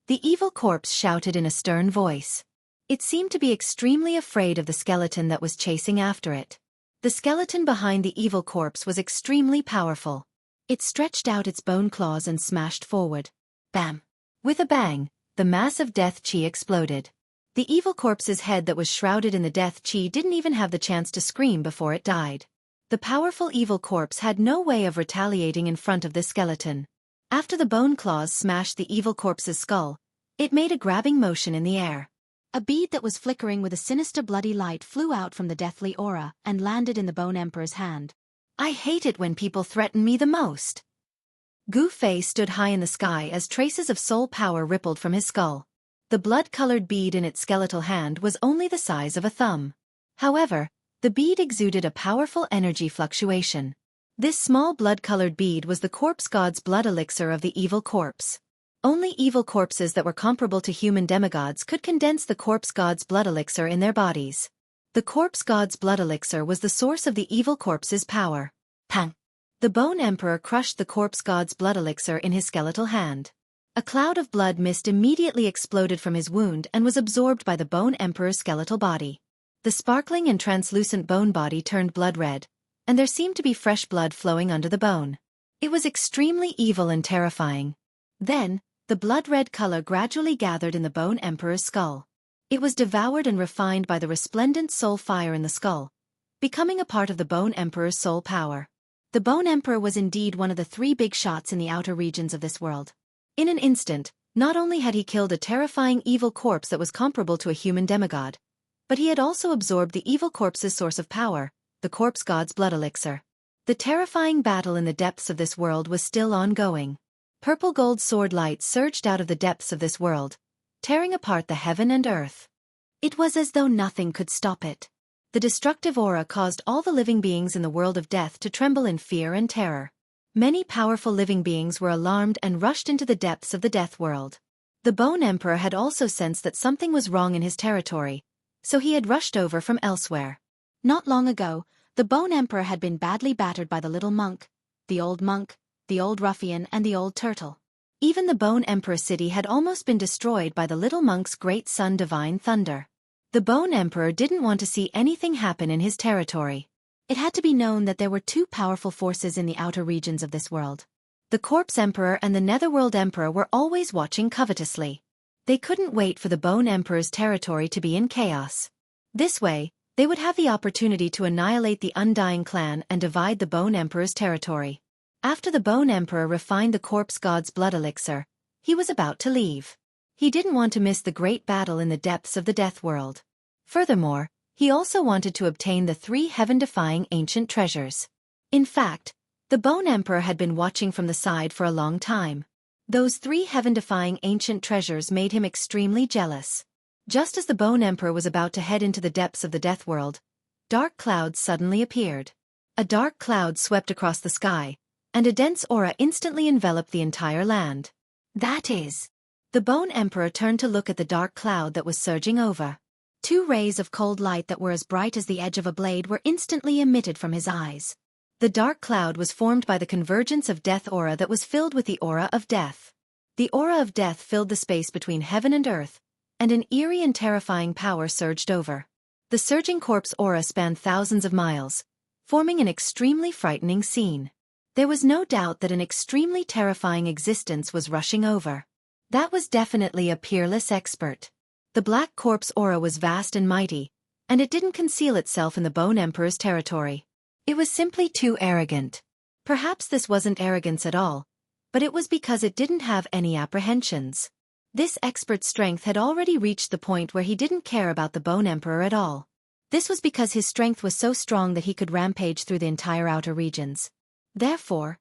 The evil corpse shouted in a stern voice. It seemed to be extremely afraid of the skeleton that was chasing after it. The skeleton behind the evil corpse was extremely powerful. It stretched out its bone claws and smashed forward. Bam! With a bang, the massive death chi exploded. The evil corpse's head that was shrouded in the death chi didn't even have the chance to scream before it died. The powerful evil corpse had no way of retaliating in front of this skeleton. After the bone claws smashed the evil corpse's skull, it made a grabbing motion in the air. A bead that was flickering with a sinister bloody light flew out from the deathly aura and landed in the Bone Emperor's hand. I hate it when people threaten me the most. Gu Fei stood high in the sky as traces of soul power rippled from his skull. The blood-colored bead in its skeletal hand was only the size of a thumb. However, the bead exuded a powerful energy fluctuation. This small blood-colored bead was the corpse god's blood elixir of the evil corpse. Only evil corpses that were comparable to human demigods could condense the corpse god's blood elixir in their bodies. The corpse god's blood elixir was the source of the evil corpse's power. Pang! The Bone Emperor crushed the corpse god's blood elixir in his skeletal hand. A cloud of blood mist immediately exploded from his wound and was absorbed by the Bone Emperor's skeletal body. The sparkling and translucent bone body turned blood red, and there seemed to be fresh blood flowing under the bone. It was extremely evil and terrifying. Then, the blood-red color gradually gathered in the Bone Emperor's skull. It was devoured and refined by the resplendent soul fire in the skull, becoming a part of the Bone Emperor's soul power. The Bone Emperor was indeed one of the three big shots in the outer regions of this world. In an instant, not only had he killed a terrifying evil corpse that was comparable to a human demigod, but he had also absorbed the evil corpse's source of power, the corpse god's blood elixir. The terrifying battle in the depths of this world was still ongoing. Purple gold sword light surged out of the depths of this world, tearing apart the heaven and earth. It was as though nothing could stop it. The destructive aura caused all the living beings in the world of death to tremble in fear and terror. Many powerful living beings were alarmed and rushed into the depths of the death world. The Bone Emperor had also sensed that something was wrong in his territory, so he had rushed over from elsewhere. Not long ago, The Bone Emperor had been badly battered by the little monk, the old ruffian and the old turtle. Even the Bone Emperor city had almost been destroyed by the little monk's great son Divine Thunder. The Bone Emperor didn't want to see anything happen in his territory. It had to be known that there were two powerful forces in the outer regions of this world. The Corpse Emperor and the Netherworld Emperor were always watching covetously. They couldn't wait for the Bone Emperor's territory to be in chaos. This way, they would have the opportunity to annihilate the Undying clan and divide the Bone Emperor's territory. After the Bone Emperor refined the Corpse God's blood elixir, he was about to leave. He didn't want to miss the great battle in the depths of the Death World. Furthermore, he also wanted to obtain the 3 heaven-defying ancient treasures. In fact, the Bone Emperor had been watching from the side for a long time. Those 3 heaven-defying ancient treasures made him extremely jealous. Just as the Bone Emperor was about to head into the depths of the Death World, dark clouds suddenly appeared. A dark cloud swept across the sky, and a dense aura instantly enveloped the entire land. That is. The Bone Emperor turned to look at the dark cloud that was surging over. 2 rays of cold light that were as bright as the edge of a blade were instantly emitted from his eyes. The dark cloud was formed by the convergence of death aura that was filled with the aura of death. The aura of death filled the space between heaven and earth, and an eerie and terrifying power surged over. The surging corpse aura spanned thousands of miles, forming an extremely frightening scene. There was no doubt that an extremely terrifying existence was rushing over. That was definitely a peerless expert. The black corpse aura was vast and mighty, and it didn't conceal itself in the Bone Emperor's territory. It was simply too arrogant. Perhaps this wasn't arrogance at all, but it was because it didn't have any apprehensions. This expert's strength had already reached the point where he didn't care about the Bone Emperor at all. This was because his strength was so strong that he could rampage through the entire outer regions. Therefore,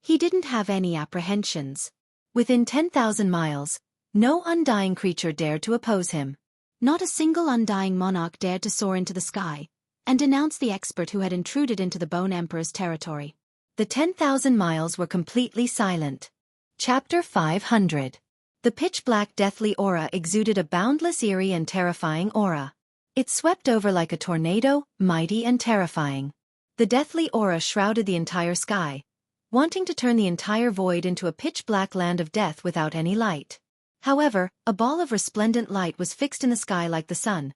he didn't have any apprehensions. Within 10,000 miles, no undying creature dared to oppose him. Not a single undying monarch dared to soar into the sky and denounce the expert who had intruded into the Bone Emperor's territory. The 10,000 miles were completely silent. Chapter 500. The pitch-black deathly aura exuded a boundless, eerie and terrifying aura. It swept over like a tornado, mighty and terrifying. The deathly aura shrouded the entire sky, wanting to turn the entire void into a pitch-black land of death without any light. However, a ball of resplendent light was fixed in the sky like the sun,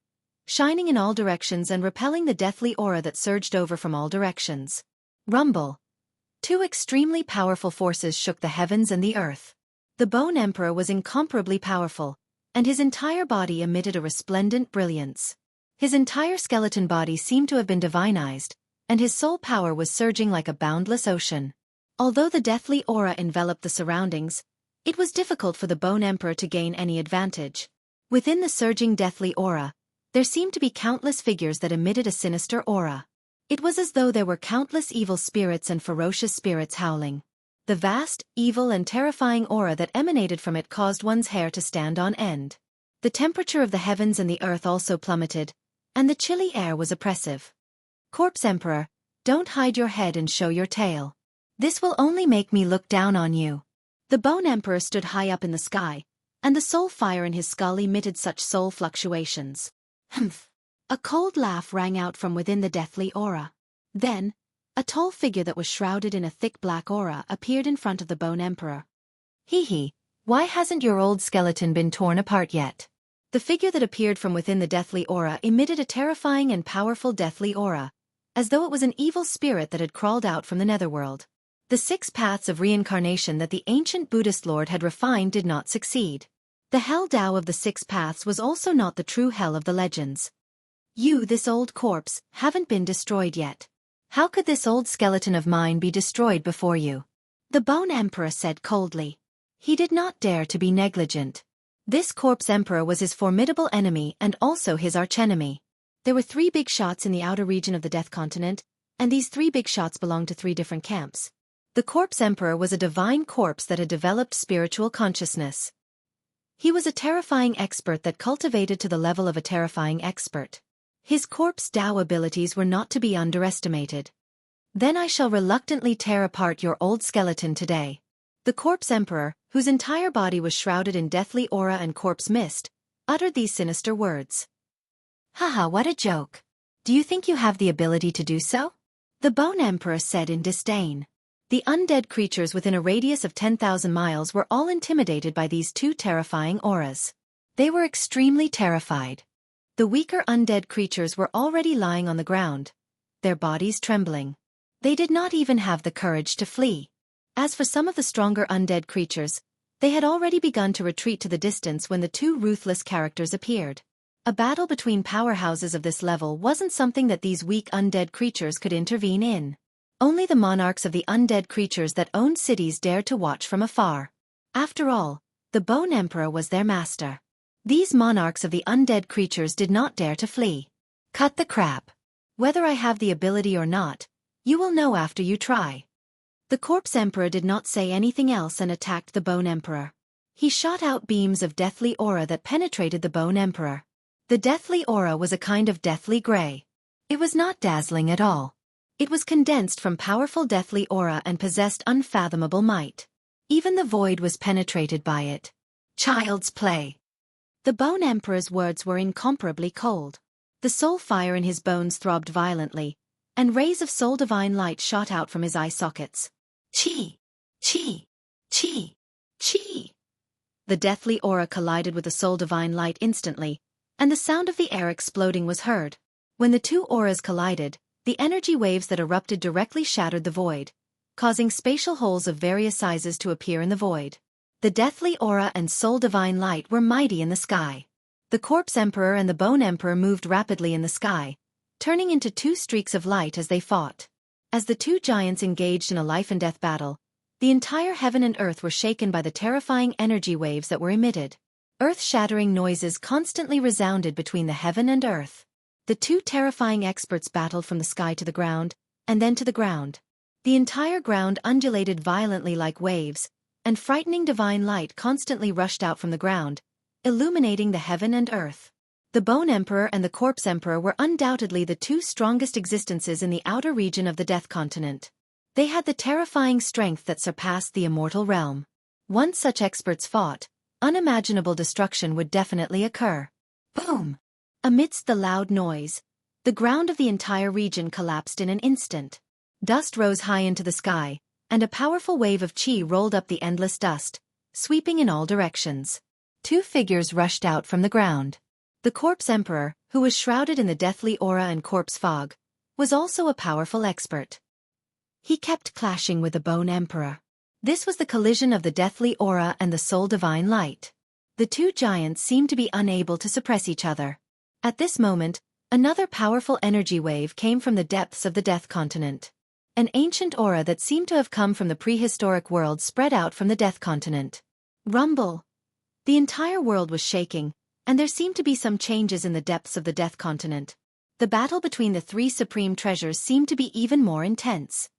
shining in all directions and repelling the deathly aura that surged over from all directions. Rumble. 2 extremely powerful forces shook the heavens and the earth. The Bone Emperor was incomparably powerful, and his entire body emitted a resplendent brilliance. His entire skeleton body seemed to have been divinized, and his soul power was surging like a boundless ocean. Although the deathly aura enveloped the surroundings, it was difficult for the Bone Emperor to gain any advantage. Within the surging deathly aura, there seemed to be countless figures that emitted a sinister aura. It was as though there were countless evil spirits and ferocious spirits howling. The vast, evil and terrifying aura that emanated from it caused one's hair to stand on end. The temperature of the heavens and the earth also plummeted, and the chilly air was oppressive. Corpse Emperor, don't hide your head and show your tail. This will only make me look down on you. The Bone Emperor stood high up in the sky, and the soul fire in his skull emitted such soul fluctuations. Humph! A cold laugh rang out from within the deathly aura. Then, a tall figure that was shrouded in a thick black aura appeared in front of the Bone Emperor. Hee, why hasn't your old skeleton been torn apart yet? The figure that appeared from within the deathly aura emitted a terrifying and powerful deathly aura, as though it was an evil spirit that had crawled out from the netherworld. The 6 paths of reincarnation that the ancient Buddhist lord had refined did not succeed. The hell Tao of the 6 paths was also not the true hell of the legends. You, this old corpse, haven't been destroyed yet. How could this old skeleton of mine be destroyed before you? The Bone Emperor said coldly. He did not dare to be negligent. This Corpse Emperor was his formidable enemy and also his archenemy. There were 3 big shots in the outer region of the Death Continent, and these 3 big shots belonged to 3 different camps. The Corpse Emperor was a divine corpse that had developed spiritual consciousness. He was a terrifying expert that cultivated to the level of a terrifying expert. His corpse Tao abilities were not to be underestimated. Then I shall reluctantly tear apart your old skeleton today. The Corpse Emperor, whose entire body was shrouded in deathly aura and corpse mist, uttered these sinister words. Haha, what a joke. Do you think you have the ability to do so? The Bone Emperor said in disdain. The undead creatures within a radius of 10,000 miles were all intimidated by these two terrifying auras. They were extremely terrified. The weaker undead creatures were already lying on the ground, their bodies trembling. They did not even have the courage to flee. As for some of the stronger undead creatures, they had already begun to retreat to the distance when the two ruthless characters appeared. A battle between powerhouses of this level wasn't something that these weak undead creatures could intervene in. Only the monarchs of the undead creatures that owned cities dared to watch from afar. After all, the Bone Emperor was their master. These monarchs of the undead creatures did not dare to flee. Cut the crap. Whether I have the ability or not, you will know after you try. The Corpse Emperor did not say anything else and attacked the Bone Emperor. He shot out beams of deathly aura that penetrated the Bone Emperor. The deathly aura was a kind of deathly gray. It was not dazzling at all. It was condensed from powerful deathly aura and possessed unfathomable might. Even the void was penetrated by it. Child's play. The Bone Emperor's words were incomparably cold. The soul fire in his bones throbbed violently, and rays of soul divine light shot out from his eye sockets. Chi! Chi! Chi! Chi! The deathly aura collided with the soul divine light instantly, and the sound of the air exploding was heard. When the two auras collided, the energy waves that erupted directly shattered the void, causing spatial holes of various sizes to appear in the void. The deathly aura and soul divine light were mighty in the sky. The Corpse Emperor and the Bone Emperor moved rapidly in the sky, turning into two streaks of light as they fought. As the two giants engaged in a life-and-death battle, the entire heaven and earth were shaken by the terrifying energy waves that were emitted. Earth-shattering noises constantly resounded between the heaven and earth. The two terrifying experts battled from the sky to the ground, and then to the ground. The entire ground undulated violently like waves, and frightening divine light constantly rushed out from the ground, illuminating the heaven and earth. The Bone Emperor and the Corpse Emperor were undoubtedly the two strongest existences in the outer region of the Death Continent. They had the terrifying strength that surpassed the immortal realm. Once such experts fought, unimaginable destruction would definitely occur. Boom! Amidst the loud noise, the ground of the entire region collapsed in an instant. Dust rose high into the sky, and a powerful wave of chi rolled up the endless dust, sweeping in all directions. Two figures rushed out from the ground. The Corpse Emperor, who was shrouded in the deathly aura and corpse fog, was also a powerful expert. He kept clashing with the Bone Emperor. This was the collision of the deathly aura and the soul divine light. The two giants seemed to be unable to suppress each other. At this moment, another powerful energy wave came from the depths of the Death Continent. An ancient aura that seemed to have come from the prehistoric world spread out from the Death Continent. Rumble! The entire world was shaking, and there seemed to be some changes in the depths of the Death Continent. The battle between the three supreme treasures seemed to be even more intense.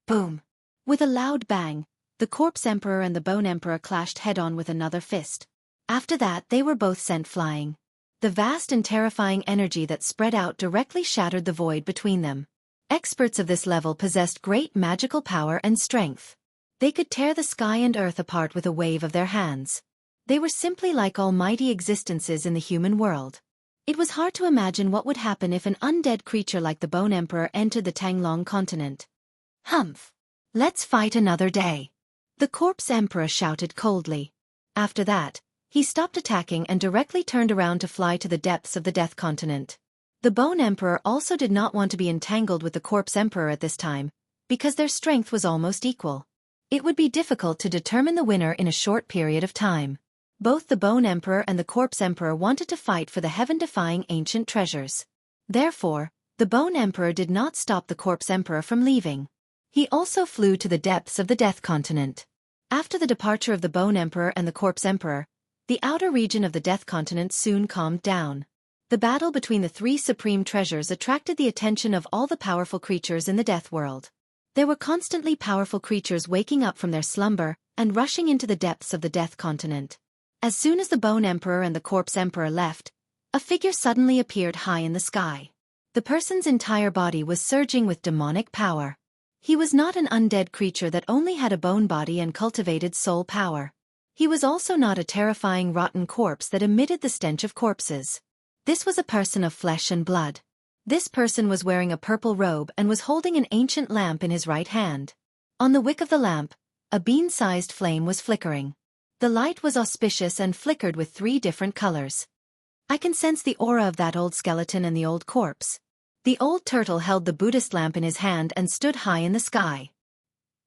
Boom! With a loud bang, the Corpse Emperor and the Bone Emperor clashed head-on with another fist. After that, they were both sent flying. The vast and terrifying energy that spread out directly shattered the void between them. Experts of this level possessed great magical power and strength. They could tear the sky and earth apart with a wave of their hands. They were simply like almighty existences in the human world. It was hard to imagine what would happen if an undead creature like the Bone Emperor entered the Tanglong continent. Humph! Let's fight another day. The Corpse Emperor shouted coldly. After that, he stopped attacking and directly turned around to fly to the depths of the Death Continent. The Bone Emperor also did not want to be entangled with the Corpse Emperor at this time, because their strength was almost equal. It would be difficult to determine the winner in a short period of time. Both the Bone Emperor and the Corpse Emperor wanted to fight for the heaven-defying ancient treasures. Therefore, the Bone Emperor did not stop the Corpse Emperor from leaving. He also flew to the depths of the Death Continent. After the departure of the Bone Emperor and the Corpse Emperor, the outer region of the Death Continent soon calmed down. The battle between the three supreme treasures attracted the attention of all the powerful creatures in the Death World. There were constantly powerful creatures waking up from their slumber and rushing into the depths of the Death Continent. As soon as the Bone Emperor and the Corpse Emperor left, a figure suddenly appeared high in the sky. The person's entire body was surging with demonic power. He was not an undead creature that only had a bone body and cultivated soul power. He was also not a terrifying rotten corpse that emitted the stench of corpses. This was a person of flesh and blood. This person was wearing a purple robe and was holding an ancient lamp in his right hand. On the wick of the lamp, a bean-sized flame was flickering. The light was auspicious and flickered with 3 different colors. I can sense the aura of that old skeleton and the old corpse. The old turtle held the Buddhist lamp in his hand and stood high in the sky.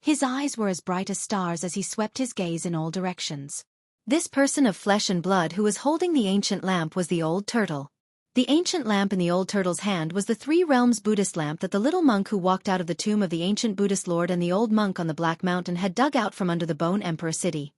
His eyes were as bright as stars as he swept his gaze in all directions. This person of flesh and blood who was holding the ancient lamp was the old turtle. The ancient lamp in the old turtle's hand was the 3 realms Buddhist lamp that the little monk who walked out of the tomb of the ancient Buddhist lord and the old monk on the Black Mountain had dug out from under the Bone Emperor city.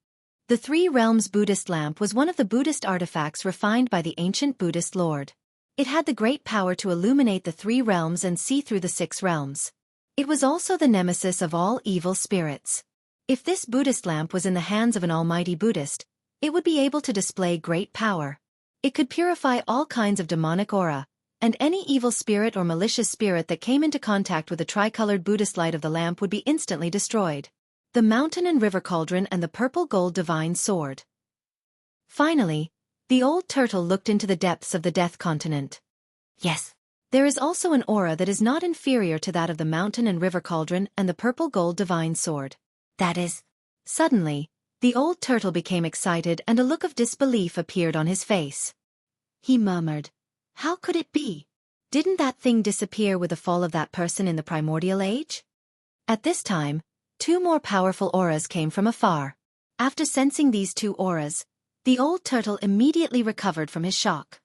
The 3 realms Buddhist lamp was one of the Buddhist artifacts refined by the ancient Buddhist lord. It had the great power to illuminate the 3 realms and see through the 6 realms. It was also the nemesis of all evil spirits. If this Buddhist lamp was in the hands of an almighty Buddhist, it would be able to display great power. It could purify all kinds of demonic aura, and any evil spirit or malicious spirit that came into contact with the tricolored Buddhist light of the lamp would be instantly destroyed. The mountain and river cauldron and the purple gold divine sword. Finally, the old turtle looked into the depths of the death continent. Yes, there is also an aura that is not inferior to that of the mountain and river cauldron and the purple gold divine sword. That is. Suddenly, the old turtle became excited and a look of disbelief appeared on his face. He murmured, "How could it be? Didn't that thing disappear with the fall of that person in the primordial age?" At this time, 2 more powerful auras came from afar. After sensing these 2 auras, the old turtle immediately recovered from his shock.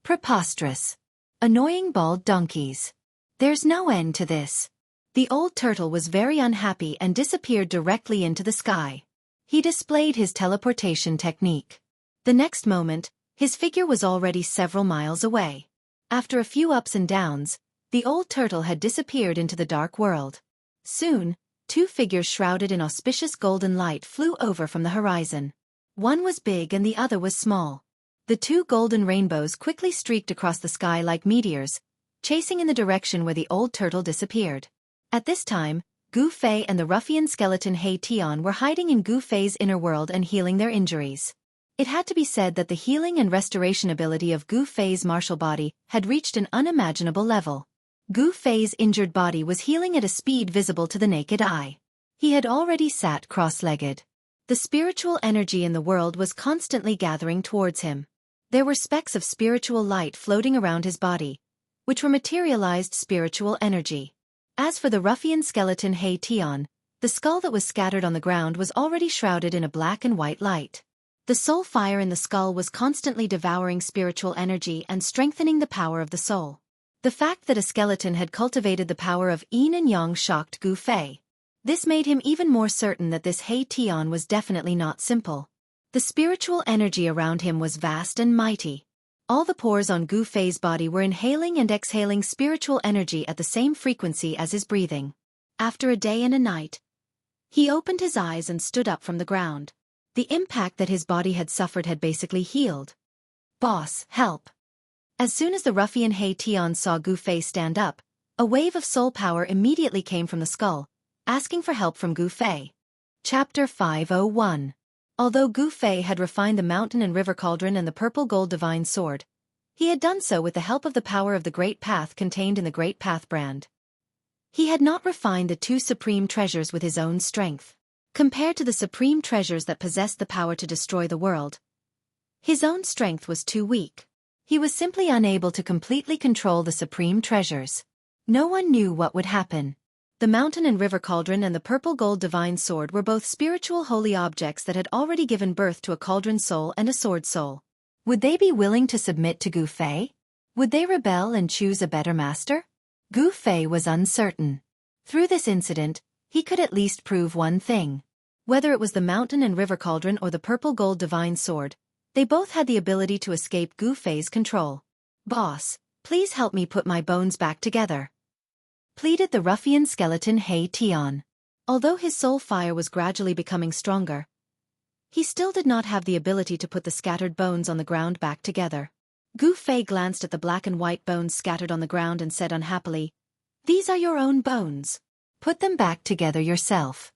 Preposterous. Annoying bald donkeys. There's no end to this. The old turtle was very unhappy and disappeared directly into the sky. He displayed his teleportation technique. The next moment, his figure was already several miles away. After a few ups and downs, the old turtle had disappeared into the dark world. Soon, 2 figures shrouded in auspicious golden light flew over from the horizon. One was big and the other was small. The 2 golden rainbows quickly streaked across the sky like meteors, chasing in the direction where the old turtle disappeared. At this time, Gu Fei and the ruffian skeleton He Tian were hiding in Gu Fei's inner world and healing their injuries. It had to be said that the healing and restoration ability of Gu Fei's martial body had reached an unimaginable level. Gu Fei's injured body was healing at a speed visible to the naked eye. He had already sat cross-legged. The spiritual energy in the world was constantly gathering towards him. There were specks of spiritual light floating around his body, which were materialized spiritual energy. As for the ruffian skeleton He Tian, the skull that was scattered on the ground was already shrouded in a black and white light. The soul fire in the skull was constantly devouring spiritual energy and strengthening the power of the soul. The fact that a skeleton had cultivated the power of yin and yang shocked Gu Fei. This made him even more certain that this He Tian was definitely not simple. The spiritual energy around him was vast and mighty. All the pores on Gu Fei's body were inhaling and exhaling spiritual energy at the same frequency as his breathing. After a day and a night, he opened his eyes and stood up from the ground. The impact that his body had suffered had basically healed. "Boss, help." As soon as the ruffian He Tian saw Gu Fei stand up, a wave of soul power immediately came from the skull, asking for help from Gu Fei. Chapter 501. Although Gu Fei had refined the mountain and river cauldron and the purple gold divine sword, he had done so with the help of the power of the Great Path contained in the Great Path brand. He had not refined the 2 supreme treasures with his own strength. Compared to the supreme treasures that possessed the power to destroy the world, his own strength was too weak. He was simply unable to completely control the supreme treasures. No one knew what would happen. The mountain and river cauldron and the purple gold divine sword were both spiritual holy objects that had already given birth to a cauldron soul and a sword soul. Would they be willing to submit to Gu Fei? Would they rebel and choose a better master? Gu Fei was uncertain. Through this incident, he could at least prove one thing. Whether it was the mountain and river cauldron or the purple gold divine sword, they both had the ability to escape Gu Fei's control. "Boss, please help me put my bones back together," pleaded the ruffian skeleton He Tian. Although his soul fire was gradually becoming stronger, he still did not have the ability to put the scattered bones on the ground back together. Gu Fei glanced at the black and white bones scattered on the ground and said unhappily, "These are your own bones. Put them back together yourself."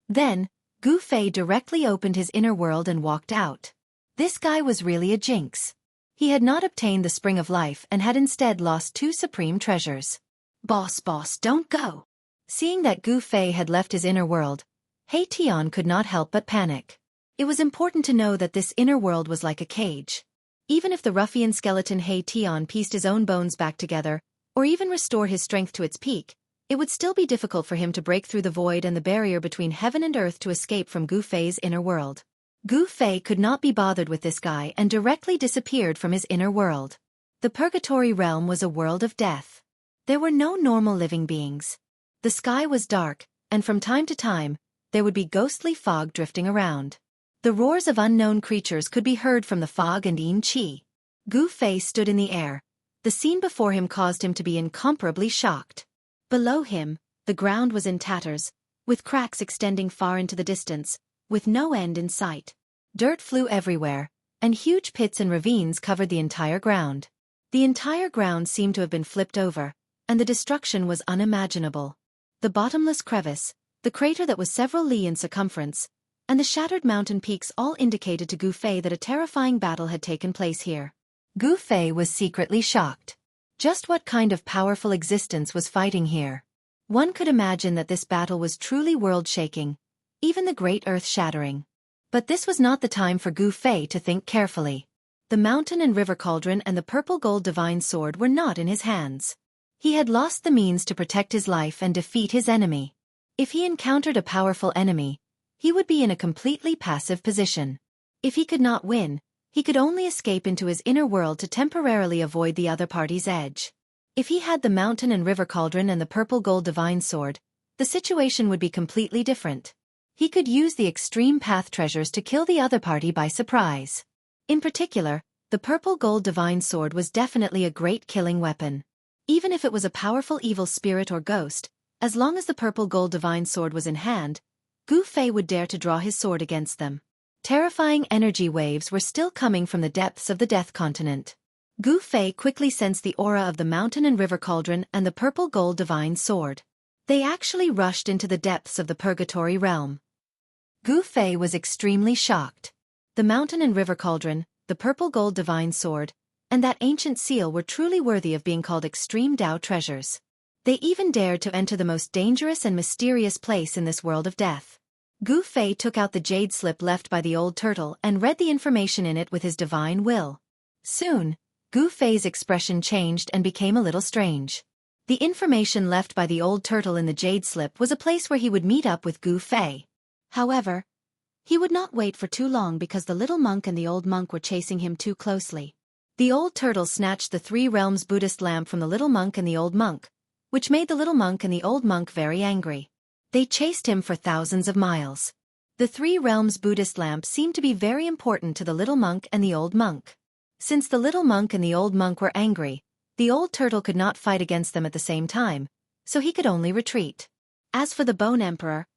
Then, Gu Fei directly opened his inner world and walked out. This guy was really a jinx. He had not obtained the Spring of Life and had instead lost two supreme treasures. Boss, don't go. Seeing that Gu Fei had left his inner world, He Tian could not help but panic. It was important to know that this inner world was like a cage. Even if the ruffian skeleton He Tian pieced his own bones back together, or even restored his strength to its peak, it would still be difficult for him to break through the void and the barrier between heaven and earth to escape from Gu Fei's inner world. Gu Fei could not be bothered with this guy and directly disappeared from his inner world. The Purgatory realm was a world of death. There were no normal living beings. The sky was dark, and from time to time, there would be ghostly fog drifting around. The roars of unknown creatures could be heard from the fog and Yin Qi. Gu Fei stood in the air. The scene before him caused him to be incomparably shocked. Below him, the ground was in tatters, with cracks extending far into the distance, with no end in sight. Dirt flew everywhere, and huge pits and ravines covered the entire ground. The entire ground seemed to have been flipped over, and the destruction was unimaginable. The bottomless crevice, the crater that was several li in circumference, and the shattered mountain peaks all indicated to Gu Fei that a terrifying battle had taken place here. Gu Fei was secretly shocked. Just what kind of powerful existence was fighting here? One could imagine that this battle was truly world-shaking, even the great earth-shattering. But this was not the time for Gu Fei to think carefully. The mountain and river cauldron and the purple gold divine sword were not in his hands. He had lost the means to protect his life and defeat his enemy. If he encountered a powerful enemy, he would be in a completely passive position. If he could not win, he could only escape into his inner world to temporarily avoid the other party's edge. If he had the mountain and river cauldron and the purple gold divine sword, the situation would be completely different. He could use the extreme path treasures to kill the other party by surprise. In particular, the purple gold divine sword was definitely a great killing weapon. Even if it was a powerful evil spirit or ghost, as long as the purple gold divine sword was in hand, Gu Fei would dare to draw his sword against them. Terrifying energy waves were still coming from the depths of the Death Continent. Gu Fei quickly sensed the aura of the mountain and river cauldron and the purple gold divine sword. They actually rushed into the depths of the Purgatory realm. Gu Fei was extremely shocked. The mountain and river cauldron, the purple gold divine sword, and that ancient seal were truly worthy of being called extreme Dao treasures. They even dared to enter the most dangerous and mysterious place in this world of death. Gu Fei took out the jade slip left by the old turtle and read the information in it with his divine will. Soon, Gu Fei's expression changed and became a little strange. The information left by the old turtle in the jade slip was a place where he would meet up with Gu Fei. However, he would not wait for too long because the little monk and the old monk were chasing him too closely. The old turtle snatched the Three Realms Buddhist lamp from the little monk and the old monk, which made the little monk and the old monk very angry. They chased him for thousands of miles. The Three Realms Buddhist lamp seemed to be very important to the little monk and the old monk. Since the little monk and the old monk were angry, the old turtle could not fight against them at the same time, so he could only retreat. As for the Bone Emperor,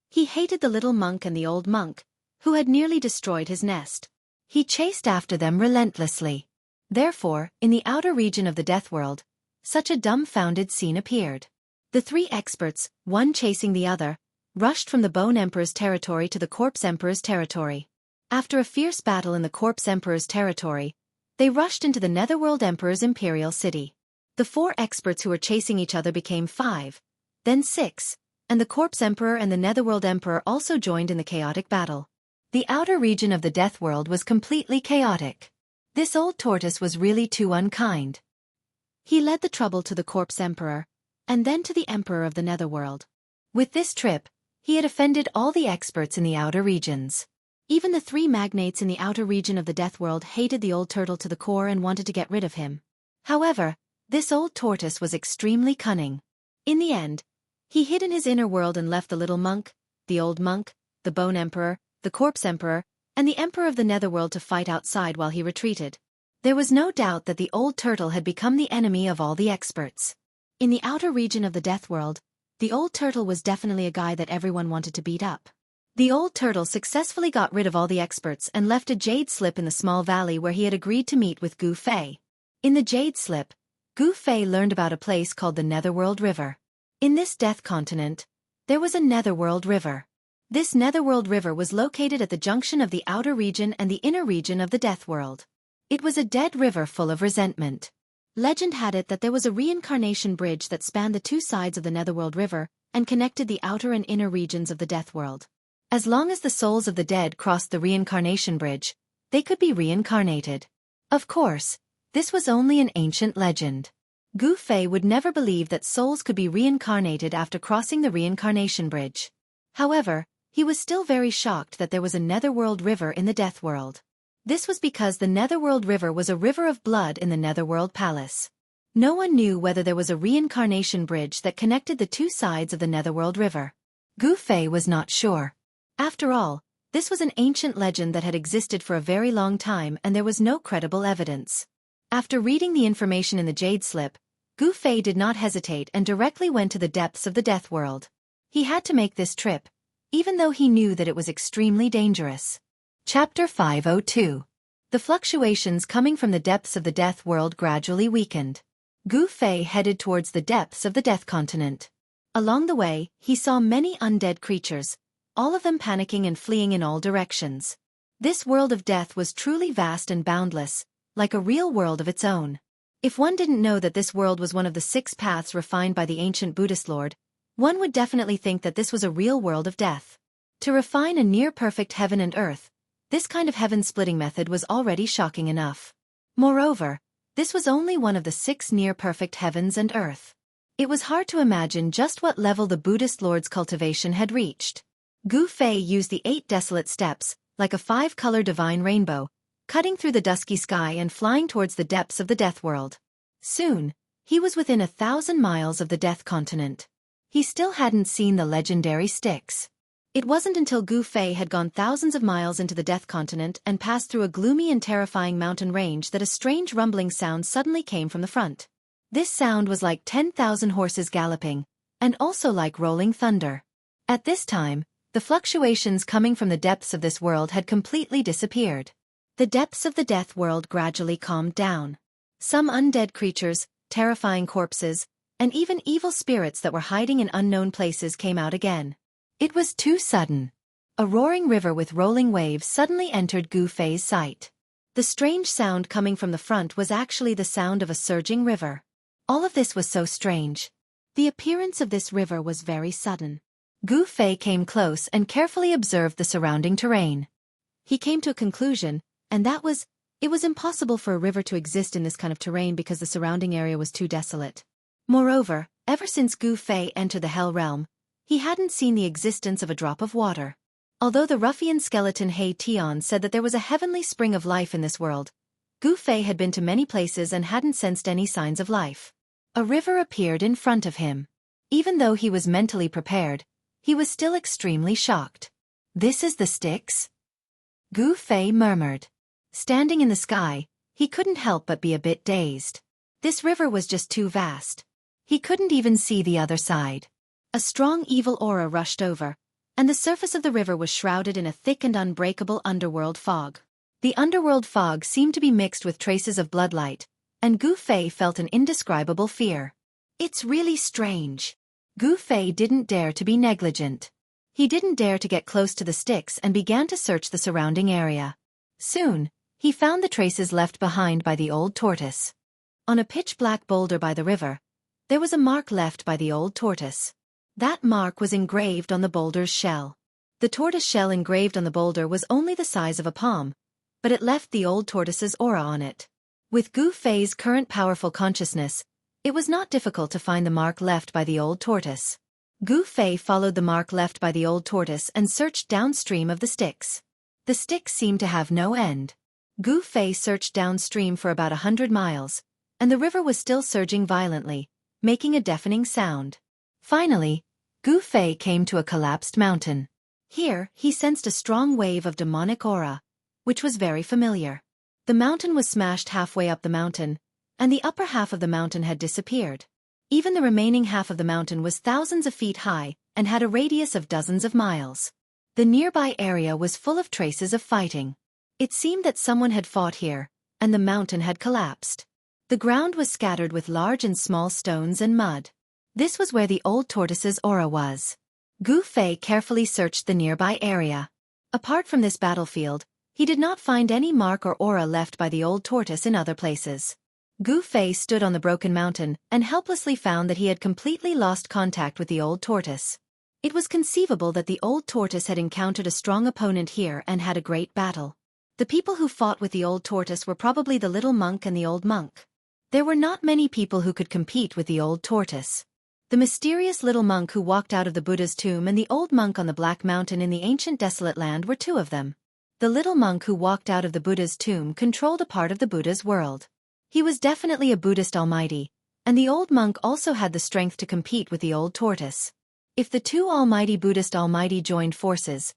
he hated the little monk and the old monk, who had nearly destroyed his nest. He chased after them relentlessly. Therefore, in the outer region of the Death World, such a dumbfounded scene appeared. The three experts, one chasing the other, rushed from the Bone Emperor's territory to the Corpse Emperor's territory. After a fierce battle in the Corpse Emperor's territory, they rushed into the Netherworld Emperor's imperial city. The four experts who were chasing each other became 5, then 6, and the Corpse Emperor and the Netherworld Emperor also joined in the chaotic battle. The outer region of the Death World was completely chaotic. This old tortoise was really too unkind. He led the trouble to the Corpse Emperor, and then to the Emperor of the Netherworld. With this trip, he had offended all the experts in the outer regions. Even the 3 magnates in the outer region of the Death World hated the old turtle to the core and wanted to get rid of him. However, this old tortoise was extremely cunning. In the end, he hid in his inner world and left the little monk, the old monk, the Bone Emperor, the Corpse Emperor, and the Emperor of the Netherworld to fight outside while he retreated. There was no doubt that the old turtle had become the enemy of all the experts. In the outer region of the Death World, the old turtle was definitely a guy that everyone wanted to beat up. The old turtle successfully got rid of all the experts and left a jade slip in the small valley where he had agreed to meet with Gu Fei. In the jade slip, Gu Fei learned about a place called the Netherworld River. In this Death Continent, there was a Netherworld River. This Netherworld River was located at the junction of the outer region and the inner region of the Death World. It was a dead river full of resentment. Legend had it that there was a reincarnation bridge that spanned the two sides of the Netherworld River and connected the outer and inner regions of the Death World. As long as the souls of the dead crossed the reincarnation bridge, they could be reincarnated. Of course, this was only an ancient legend. Gu Fei would never believe that souls could be reincarnated after crossing the reincarnation bridge. However, he was still very shocked that there was a Netherworld River in the Death World. This was because the Netherworld River was a river of blood in the Netherworld Palace. No one knew whether there was a reincarnation bridge that connected the two sides of the Netherworld River. Gu Fei was not sure. After all, this was an ancient legend that had existed for a very long time and there was no credible evidence. After reading the information in the Jade Slip, Gu Fei did not hesitate and directly went to the depths of the Death World. He had to make this trip, even though he knew that it was extremely dangerous. Chapter 502. The fluctuations coming from the depths of the Death World gradually weakened. Gu Fei headed towards the depths of the Death Continent. Along the way, he saw many undead creatures, all of them panicking and fleeing in all directions. This world of death was truly vast and boundless, like a real world of its own. If one didn't know that this world was one of the 6 paths refined by the ancient Buddhist Lord, one would definitely think that this was a real world of death. To refine a near-perfect heaven and earth, this kind of heaven-splitting method was already shocking enough. Moreover, this was only one of the 6 near-perfect heavens and earth. It was hard to imagine just what level the Buddhist Lord's cultivation had reached. Gu Fei used the 8 desolate steps, like a 5-color divine rainbow, cutting through the dusky sky and flying towards the depths of the Death World. Soon, he was within 1,000 miles of the Death Continent. He still hadn't seen the legendary sticks. It wasn't until Gu Fei had gone thousands of miles into the Death Continent and passed through a gloomy and terrifying mountain range that a strange rumbling sound suddenly came from the front. This sound was like 10,000 horses galloping, and also like rolling thunder. At this time, the fluctuations coming from the depths of this world had completely disappeared. The depths of the Death World gradually calmed down. Some undead creatures, terrifying corpses, and even evil spirits that were hiding in unknown places came out again. It was too sudden. A roaring river with rolling waves suddenly entered Gu Fei's sight. The strange sound coming from the front was actually the sound of a surging river. All of this was so strange. The appearance of this river was very sudden. Gu Fei came close and carefully observed the surrounding terrain. He came to a conclusion, and that was, it was impossible for a river to exist in this kind of terrain because the surrounding area was too desolate. Moreover, ever since Gu Fei entered the Hell Realm, he hadn't seen the existence of a drop of water. Although the ruffian skeleton He Tian said that there was a heavenly spring of life in this world, Gu Fei had been to many places and hadn't sensed any signs of life. A river appeared in front of him. Even though he was mentally prepared, he was still extremely shocked. "This is the Styx?" Gu Fei murmured. Standing in the sky, he couldn't help but be a bit dazed. This river was just too vast. He couldn't even see the other side. A strong evil aura rushed over, and the surface of the river was shrouded in a thick and unbreakable underworld fog. The underworld fog seemed to be mixed with traces of bloodlight, and Gu Fei felt an indescribable fear. It's really strange. Gu Fei didn't dare to be negligent. He didn't dare to get close to the Styx and began to search the surrounding area. Soon, he found the traces left behind by the old tortoise. On a pitch-black boulder by the river, there was a mark left by the old tortoise. That mark was engraved on the boulder's shell. The tortoise shell engraved on the boulder was only the size of a palm, but it left the old tortoise's aura on it. With Gu Fei's current powerful consciousness, it was not difficult to find the mark left by the old tortoise. Gu Fei followed the mark left by the old tortoise and searched downstream of the Styx. The Styx seemed to have no end. Gu Fei searched downstream for about 100 miles, and the river was still surging violently, making a deafening sound. Finally, Gu Fei came to a collapsed mountain. Here, he sensed a strong wave of demonic aura, which was very familiar. The mountain was smashed halfway up the mountain, and the upper half of the mountain had disappeared. Even the remaining half of the mountain was thousands of feet high and had a radius of dozens of miles. The nearby area was full of traces of fighting. It seemed that someone had fought here, and the mountain had collapsed. The ground was scattered with large and small stones and mud. This was where the old tortoise's aura was. Gu Fei carefully searched the nearby area. Apart from this battlefield, He did not find any mark or aura left by the old tortoise in other places. Gu Fei stood on the broken mountain and helplessly found that he had completely lost contact with the old tortoise. It was conceivable that the old tortoise had encountered a strong opponent here and had a great battle. The people who fought with the old tortoise were probably the little monk and the old monk. There were not many people who could compete with the old tortoise. The mysterious little monk who walked out of the Buddha's tomb and the old monk on the Black Mountain in the ancient desolate land were two of them. The little monk who walked out of the Buddha's tomb controlled a part of the Buddha's world. He was definitely a Buddhist almighty, and the old monk also had the strength to compete with the old tortoise. If the two almighty Buddhist almighty joined forces,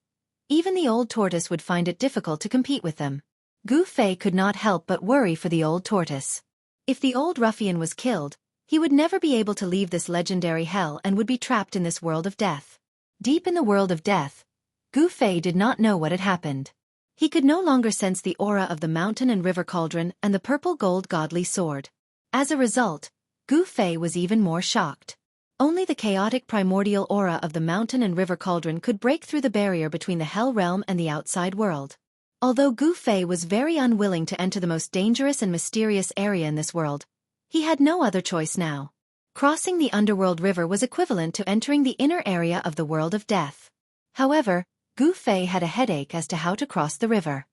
even the old tortoise would find it difficult to compete with them. Gu Fei could not help but worry for the old tortoise. If the old ruffian was killed, he would never be able to leave this legendary hell and would be trapped in this world of death. Deep in the world of death, Gu Fei did not know what had happened. He could no longer sense the aura of the mountain and river cauldron and the purple gold godly sword. As a result, Gu Fei was even more shocked. Only the chaotic primordial aura of the mountain and river cauldron could break through the barrier between the hell realm and the outside world. Although Gu Fei was very unwilling to enter the most dangerous and mysterious area in this world, he had no other choice now. Crossing the underworld river was equivalent to entering the inner area of the world of death. However, Gu Fei had a headache as to how to cross the river.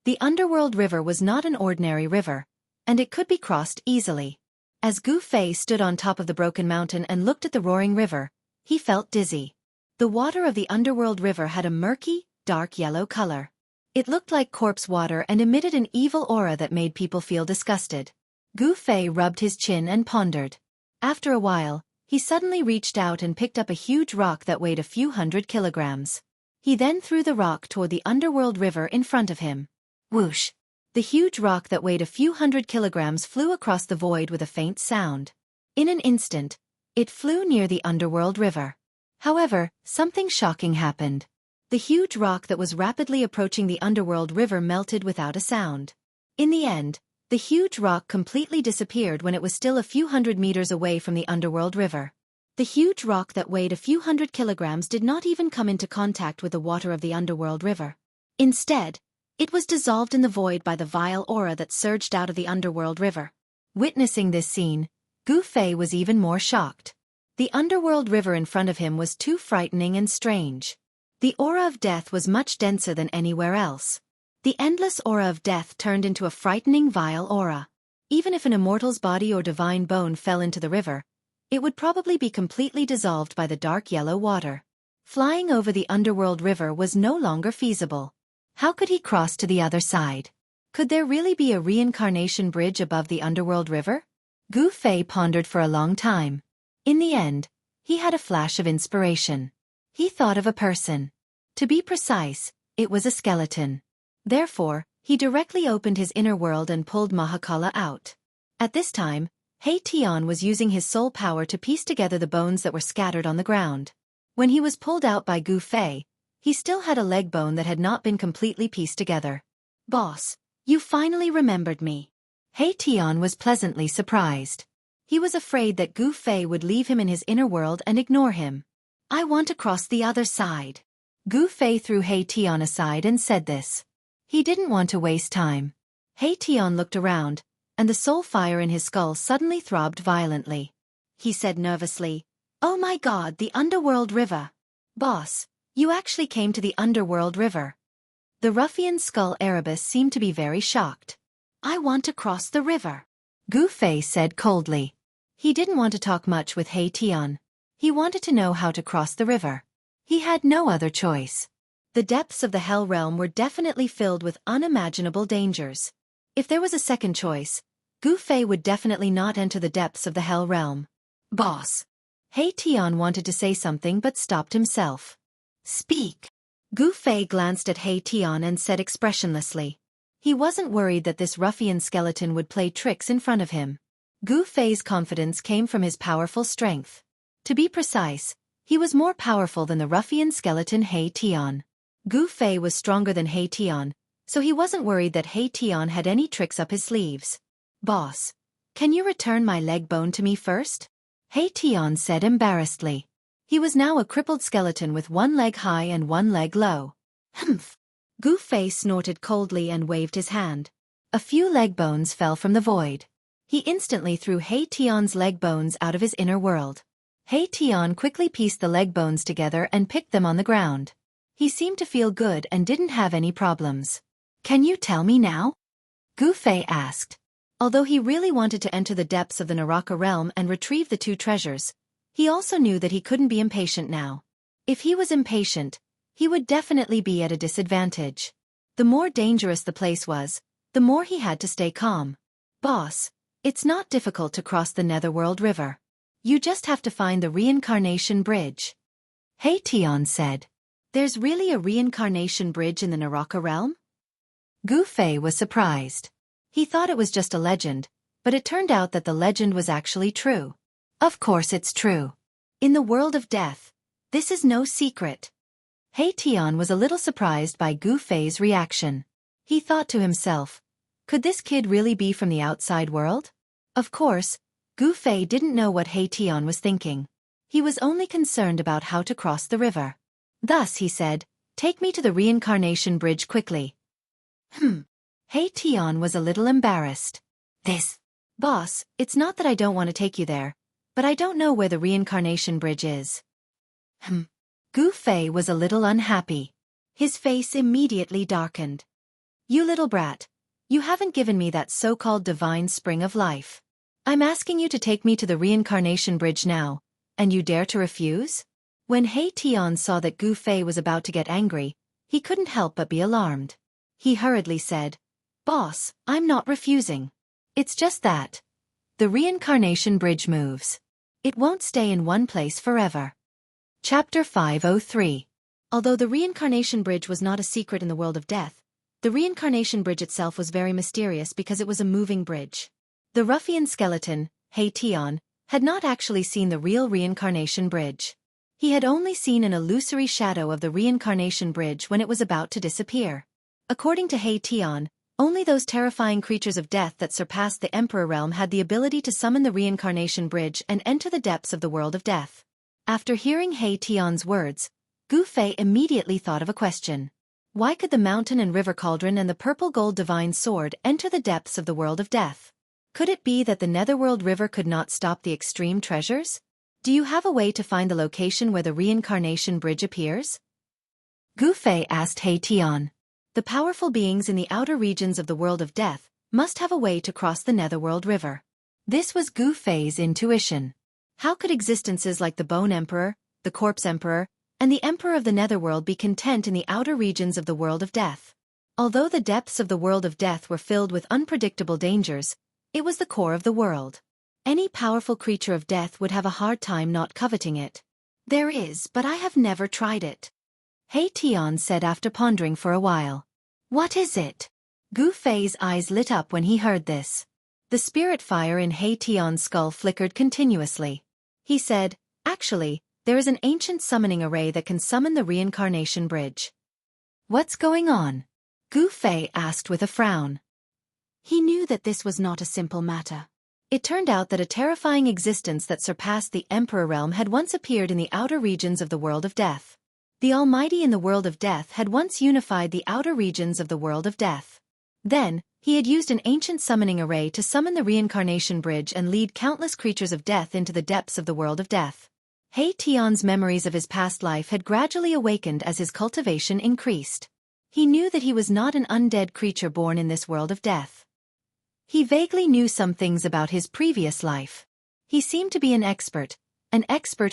The underworld river was not an ordinary river, and it could be crossed easily. As Gu Fei stood on top of the broken mountain and looked at the roaring river, he felt dizzy. The water of the underworld river had a murky, dark yellow color. It looked like corpse water and emitted an evil aura that made people feel disgusted. Gu Fei rubbed his chin and pondered. After a while, he suddenly reached out and picked up a huge rock that weighed a few hundred kilograms. He then threw the rock toward the underworld river in front of him. Whoosh! The huge rock that weighed a few hundred kilograms flew across the void with a faint sound. In an instant, it flew near the underworld river. However, something shocking happened. The huge rock that was rapidly approaching the underworld river melted without a sound. In the end, the huge rock completely disappeared when it was still a few hundred meters away from the underworld river. The huge rock that weighed a few hundred kilograms did not even come into contact with the water of the underworld river. Instead, it was dissolved in the void by the vile aura that surged out of the underworld river. Witnessing this scene, Gu Fei was even more shocked. The underworld river in front of him was too frightening and strange. The aura of death was much denser than anywhere else. The endless aura of death turned into a frightening vile aura. Even if an immortal's body or divine bone fell into the river, it would probably be completely dissolved by the dark yellow water. Flying over the underworld river was no longer feasible. How could he cross to the other side? Could there really be a reincarnation bridge above the underworld river? Gu Fei pondered for a long time. In the end, he had a flash of inspiration. He thought of a person. To be precise, it was a skeleton. Therefore, he directly opened his inner world and pulled Mahakala out. At this time, He Tian was using his soul power to piece together the bones that were scattered on the ground. When he was pulled out by Gu Fei, he still had a leg bone that had not been completely pieced together. "Boss, you finally remembered me." He Tian was pleasantly surprised. He was afraid that Gu Fei would leave him in his inner world and ignore him. "I want to cross the other side." Gu Fei threw He Tian aside and said this. He didn't want to waste time. He Tian looked around, and the soul fire in his skull suddenly throbbed violently. He said nervously, "Oh my God, the underworld river. Boss, you actually came to the underworld river." The ruffian's skull Erebus seemed to be very shocked. "I want to cross the river," Gu Fei said coldly. He didn't want to talk much with He Tian. He wanted to know how to cross the river. He had no other choice. The depths of the Hell Realm were definitely filled with unimaginable dangers. If there was a second choice, Gu Fei would definitely not enter the depths of the Hell Realm. "Boss." He Tian wanted to say something but stopped himself. "Speak." Gu Fei glanced at He Tian and said expressionlessly. He wasn't worried that this ruffian skeleton would play tricks in front of him. Gu Fei's confidence came from his powerful strength. To be precise, he was more powerful than the ruffian skeleton He Tian. Gu Fei was stronger than He Tian, so he wasn't worried that He Tian had any tricks up his sleeves. "Boss, can you return my leg bone to me first?" He Tian said embarrassedly. He was now a crippled skeleton with one leg high and one leg low. "Humph. Gu Fei snorted coldly and waved his hand. A few leg bones fell from the void. He instantly threw He Tian's leg bones out of his inner world. He Tian quickly pieced the leg bones together and picked them on the ground. He seemed to feel good and didn't have any problems. Can you tell me now? Gu Fei asked. Although he really wanted to enter the depths of the Naraka realm and retrieve the two treasures, he also knew that he couldn't be impatient now. If he was impatient, he would definitely be at a disadvantage. The more dangerous the place was, the more he had to stay calm. Boss, it's not difficult to cross the Netherworld River. You just have to find the reincarnation bridge. He Tian said. There's really a reincarnation bridge in the Naraka realm? Gu Fei was surprised. He thought it was just a legend, but it turned out that the legend was actually true. Of course it's true. In the world of death, this is no secret. He Tian was a little surprised by Gu Fei's reaction. He thought to himself, could this kid really be from the outside world? Of course, Gu Fei didn't know what He Tian was thinking. He was only concerned about how to cross the river. Thus he said, take me to the reincarnation bridge quickly. He Tian was a little embarrassed. Boss, it's not that I don't want to take you there, but I don't know where the reincarnation bridge is. Gu Fei was a little unhappy. His face immediately darkened. You little brat, you haven't given me that so-called divine spring of life. I'm asking you to take me to the reincarnation bridge now, and you dare to refuse? When He Tian saw that Gu Fei was about to get angry, he couldn't help but be alarmed. He hurriedly said, Boss, I'm not refusing. It's just that the reincarnation bridge moves. It won't stay in one place forever. Chapter 503. Although the reincarnation bridge was not a secret in the world of death, the reincarnation bridge itself was very mysterious because it was a moving bridge. The ruffian skeleton, He Tian, had not actually seen the real reincarnation bridge. He had only seen an illusory shadow of the reincarnation bridge when it was about to disappear. According to He Tian, only those terrifying creatures of death that surpassed the Emperor realm had the ability to summon the reincarnation bridge and enter the depths of the world of death. After hearing He Tian's words, Gu Fei immediately thought of a question. Why could the mountain and river cauldron and the purple gold divine sword enter the depths of the world of death? Could it be that the Netherworld River could not stop the extreme treasures? Do you have a way to find the location where the reincarnation bridge appears? Gu Fei asked He Tian. The powerful beings in the outer regions of the world of death must have a way to cross the Netherworld River. This was Gu Fei's intuition. How could existences like the Bone Emperor, the Corpse Emperor, and the Emperor of the Netherworld be content in the outer regions of the world of death? Although the depths of the world of death were filled with unpredictable dangers, it was the core of the world. Any powerful creature of death would have a hard time not coveting it. There is, but I have never tried it. He Tian said after pondering for a while. What is it? Gu Fei's eyes lit up when he heard this. The spirit fire in He Tian's skull flickered continuously. He said, actually, there is an ancient summoning array that can summon the reincarnation bridge. What's going on? Gu Fei asked with a frown. He knew that this was not a simple matter. It turned out that a terrifying existence that surpassed the Emperor realm had once appeared in the outer regions of the world of death. The Almighty in the world of death had once unified the outer regions of the world of death. Then, he had used an ancient summoning array to summon the reincarnation bridge and lead countless creatures of death into the depths of the world of death. He Tian's memories of his past life had gradually awakened as his cultivation increased. He knew that he was not an undead creature born in this world of death. He vaguely knew some things about his previous life. He seemed to be an expert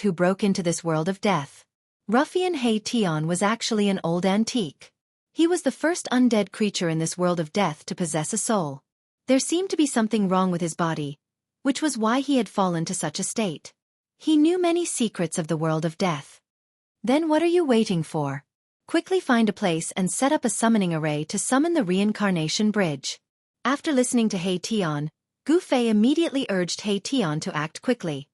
who broke into this world of death. Ruffian He Tian was actually an old antique. He was the first undead creature in this world of death to possess a soul. There seemed to be something wrong with his body, which was why he had fallen to such a state. He knew many secrets of the world of death. Then what are you waiting for? Quickly find a place and set up a summoning array to summon the reincarnation bridge. After listening to He Tian, Gu Fei immediately urged He Tian to act quickly.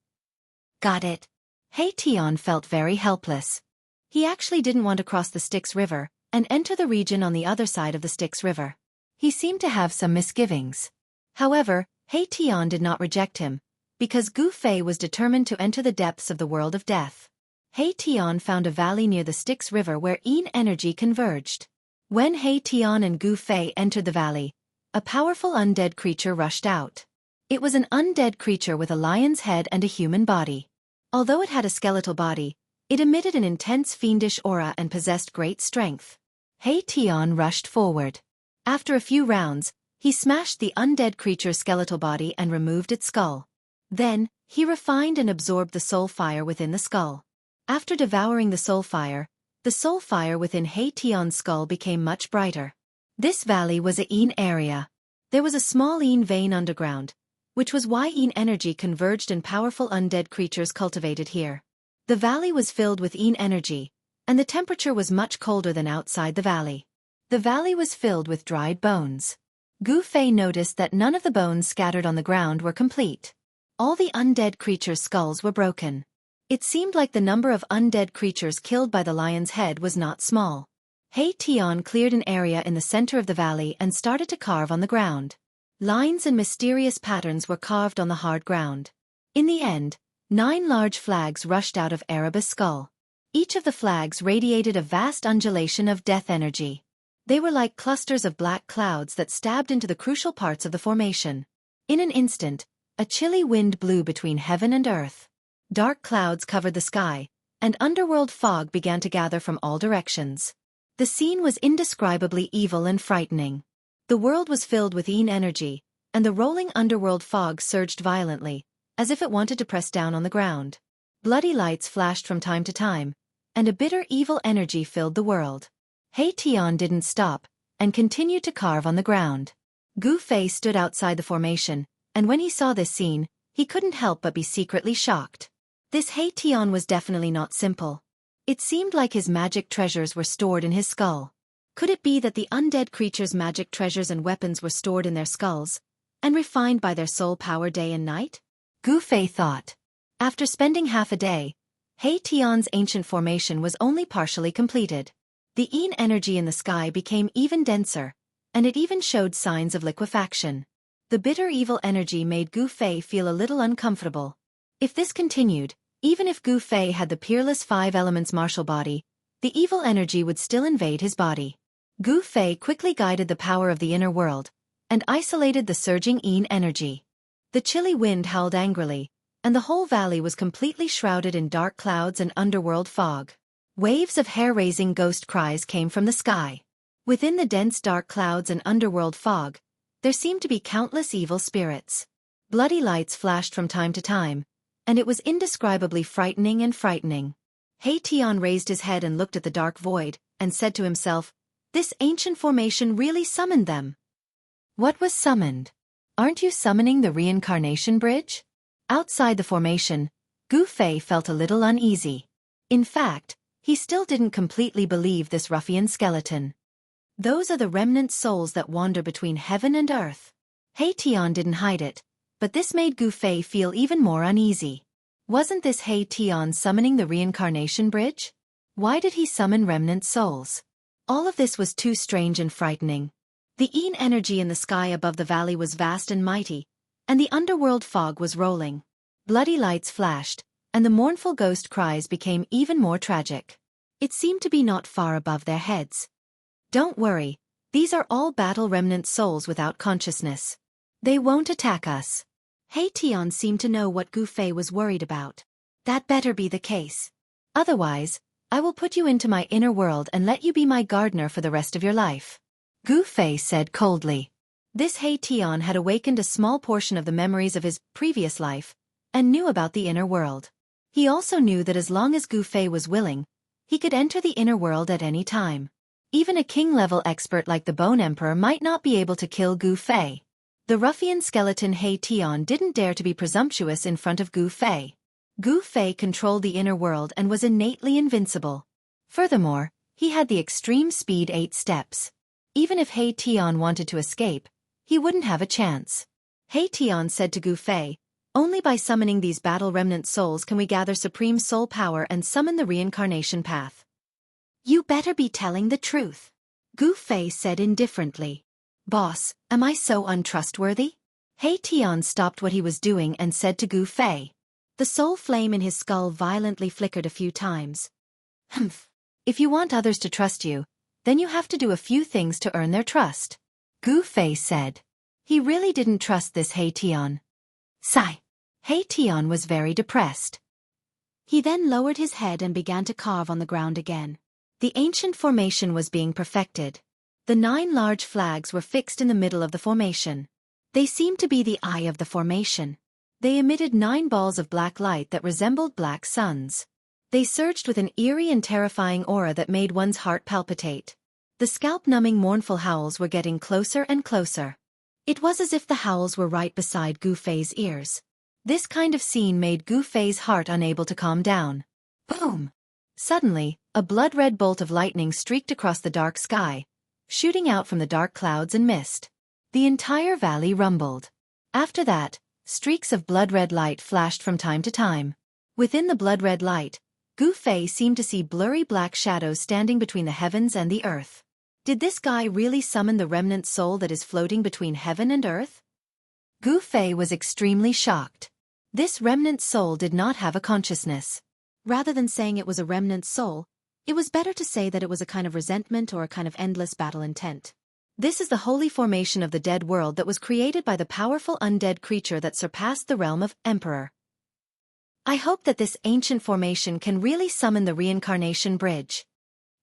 Got it. He Tian felt very helpless. He actually didn't want to cross the Styx River and enter the region on the other side of the Styx River. He seemed to have some misgivings. However, He Tian did not reject him, because Gu Fei was determined to enter the depths of the world of death. He Tian found a valley near the Styx River where Yin energy converged. When He Tian and Gu Fei entered the valley, a powerful undead creature rushed out. It was an undead creature with a lion's head and a human body. Although it had a skeletal body, it emitted an intense fiendish aura and possessed great strength. He Tian rushed forward. After a few rounds, he smashed the undead creature's skeletal body and removed its skull. Then, he refined and absorbed the soul fire within the skull. After devouring the soul fire within He Tian's skull became much brighter. This valley was a Yin area. There was a small Yin vein underground, which was why Yin energy converged and powerful undead creatures cultivated here. The valley was filled with Yin energy, and the temperature was much colder than outside the valley. The valley was filled with dried bones. Gu Fei noticed that none of the bones scattered on the ground were complete. All the undead creatures' skulls were broken. It seemed like the number of undead creatures killed by the lion's head was not small. He Tian cleared an area in the center of the valley and started to carve on the ground. Lines and mysterious patterns were carved on the hard ground. In the end, 9 large flags rushed out of Erebus' skull. Each of the flags radiated a vast undulation of death energy. They were like clusters of black clouds that stabbed into the crucial parts of the formation. In an instant, a chilly wind blew between heaven and earth. Dark clouds covered the sky, and underworld fog began to gather from all directions. The scene was indescribably evil and frightening. The world was filled with Yin energy, and the rolling underworld fog surged violently, as if it wanted to press down on the ground. Bloody lights flashed from time to time, and a bitter evil energy filled the world. He Tian didn't stop, and continued to carve on the ground. Gu Fei stood outside the formation, and when he saw this scene, he couldn't help but be secretly shocked. This He Tian was definitely not simple. It seemed like his magic treasures were stored in his skull. Could it be that the undead creature's magic treasures and weapons were stored in their skulls, and refined by their soul power day and night? Gu Fei thought. After spending half a day, He Tian's ancient formation was only partially completed. The Yin energy in the sky became even denser, and it even showed signs of liquefaction. The bitter evil energy made Gu Fei feel a little uncomfortable. If this continued, even if Gu Fei had the peerless 5 elements martial body, the evil energy would still invade his body. Gu Fei quickly guided the power of the inner world, and isolated the surging Yin energy. The chilly wind howled angrily, and the whole valley was completely shrouded in dark clouds and underworld fog. Waves of hair-raising ghost cries came from the sky. Within the dense dark clouds and underworld fog, there seemed to be countless evil spirits. Bloody lights flashed from time to time, and it was indescribably frightening. He Tian raised his head and looked at the dark void, and said to himself, "This ancient formation really summoned them." What was summoned? Aren't you summoning the reincarnation bridge? Outside the formation, Gu Fei felt a little uneasy. In fact, he still didn't completely believe this ruffian skeleton. Those are the remnant souls that wander between heaven and earth. He Tian didn't hide it, but this made Gu Fei feel even more uneasy. Wasn't this He Tian summoning the reincarnation bridge? Why did he summon remnant souls? All of this was too strange and frightening. The Yin energy in the sky above the valley was vast and mighty, and the underworld fog was rolling. Bloody lights flashed, and the mournful ghost cries became even more tragic. It seemed to be not far above their heads. Don't worry, these are all battle remnant souls without consciousness. They won't attack us. He Tian seemed to know what Gu Fei was worried about. That better be the case. Otherwise, I will put you into my inner world and let you be my gardener for the rest of your life. Gu Fei said coldly. This He Tian had awakened a small portion of the memories of his previous life, and knew about the inner world. He also knew that as long as Gu Fei was willing, he could enter the inner world at any time. Even a king-level expert like the Bone Emperor might not be able to kill Gu Fei. The ruffian skeleton He Tian didn't dare to be presumptuous in front of Gu Fei. Gu Fei controlled the inner world and was innately invincible. Furthermore, he had the extreme speed 8 steps. Even if He Tian wanted to escape, he wouldn't have a chance. He Tian said to Gu Fei, "Only by summoning these battle remnant souls can we gather supreme soul power and summon the reincarnation path." "You better be telling the truth," Gu Fei said indifferently. "Boss, am I so untrustworthy?" He Tian stopped what he was doing and said to Gu Fei. The soul flame in his skull violently flickered a few times. "Humph. If you want others to trust you, then you have to do a few things to earn their trust. Gu Fei said. He really didn't trust this He Tian. Sigh. He Tian was very depressed. He then lowered his head and began to carve on the ground again. The ancient formation was being perfected. The 9 large flags were fixed in the middle of the formation. They seemed to be the eye of the formation. They emitted 9 balls of black light that resembled black suns. They surged with an eerie and terrifying aura that made one's heart palpitate. The scalp-numbing mournful howls were getting closer and closer. It was as if the howls were right beside Gu Fei's ears. This kind of scene made Gu Fei's heart unable to calm down. Boom! Suddenly, a blood-red bolt of lightning streaked across the dark sky, shooting out from the dark clouds and mist. The entire valley rumbled. After that, streaks of blood-red light flashed from time to time. Within the blood-red light, Gu Fei seemed to see blurry black shadows standing between the heavens and the earth. Did this guy really summon the remnant soul that is floating between heaven and earth? Gu Fei was extremely shocked. This remnant soul did not have a consciousness. Rather than saying it was a remnant soul, it was better to say that it was a kind of resentment or a kind of endless battle intent. This is the holy formation of the dead world that was created by the powerful undead creature that surpassed the realm of Emperor. I hope that this ancient formation can really summon the reincarnation bridge.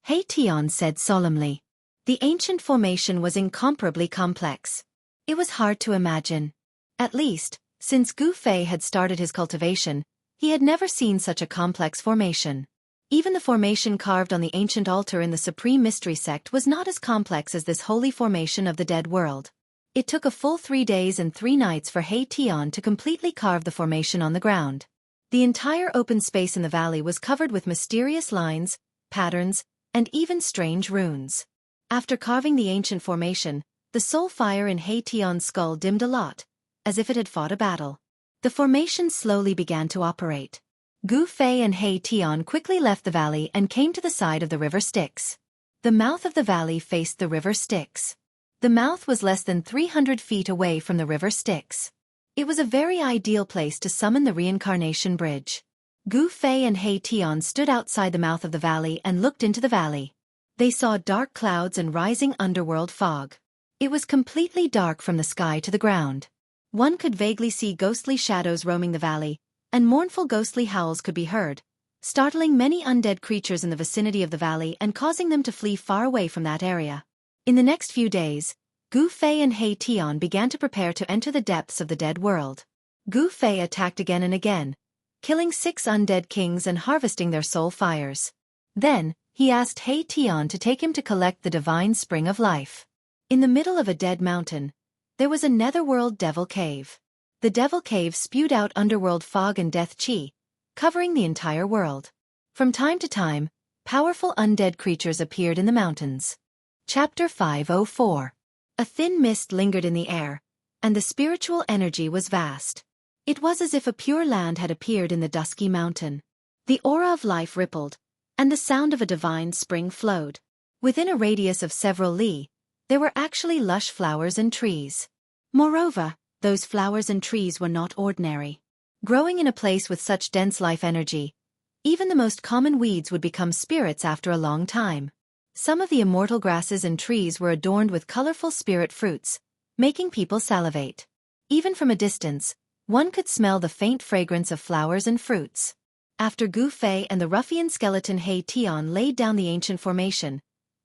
He Tian said solemnly. The ancient formation was incomparably complex. It was hard to imagine. At least, since Gu Fei had started his cultivation, he had never seen such a complex formation. Even the formation carved on the ancient altar in the Supreme Mystery Sect was not as complex as this holy formation of the dead world. It took a full 3 days and 3 nights for He Tian to completely carve the formation on the ground. The entire open space in the valley was covered with mysterious lines, patterns, and even strange runes. After carving the ancient formation, the soul fire in He Tian's skull dimmed a lot, as if it had fought a battle. The formation slowly began to operate. Gu Fei and He Tian quickly left the valley and came to the side of the river Styx. The mouth of the valley faced the river Styx. The mouth was less than 300 feet away from the river Styx. It was a very ideal place to summon the reincarnation bridge. Gu Fei and He Tian stood outside the mouth of the valley and looked into the valley. They saw dark clouds and rising underworld fog. It was completely dark from the sky to the ground. One could vaguely see ghostly shadows roaming the valley, and mournful ghostly howls could be heard, startling many undead creatures in the vicinity of the valley and causing them to flee far away from that area. In the next few days, Gu Fei and He Tian began to prepare to enter the depths of the dead world. Gu Fei attacked again and again, killing 6 undead kings and harvesting their soul fires. Then, he asked He Tian to take him to collect the divine spring of life. In the middle of a dead mountain, there was a netherworld devil cave. The devil cave spewed out underworld fog and death chi, covering the entire world. From time to time, powerful undead creatures appeared in the mountains. Chapter 504. A thin mist lingered in the air, and the spiritual energy was vast. It was as if a pure land had appeared in the dusky mountain. The aura of life rippled, and the sound of a divine spring flowed. Within a radius of several li, there were actually lush flowers and trees. Moreover, those flowers and trees were not ordinary. Growing in a place with such dense life energy, even the most common weeds would become spirits after a long time. Some of the immortal grasses and trees were adorned with colorful spirit fruits, making people salivate. Even from a distance, one could smell the faint fragrance of flowers and fruits. After Gu Fei and the ruffian skeleton He Tian laid down the ancient formation,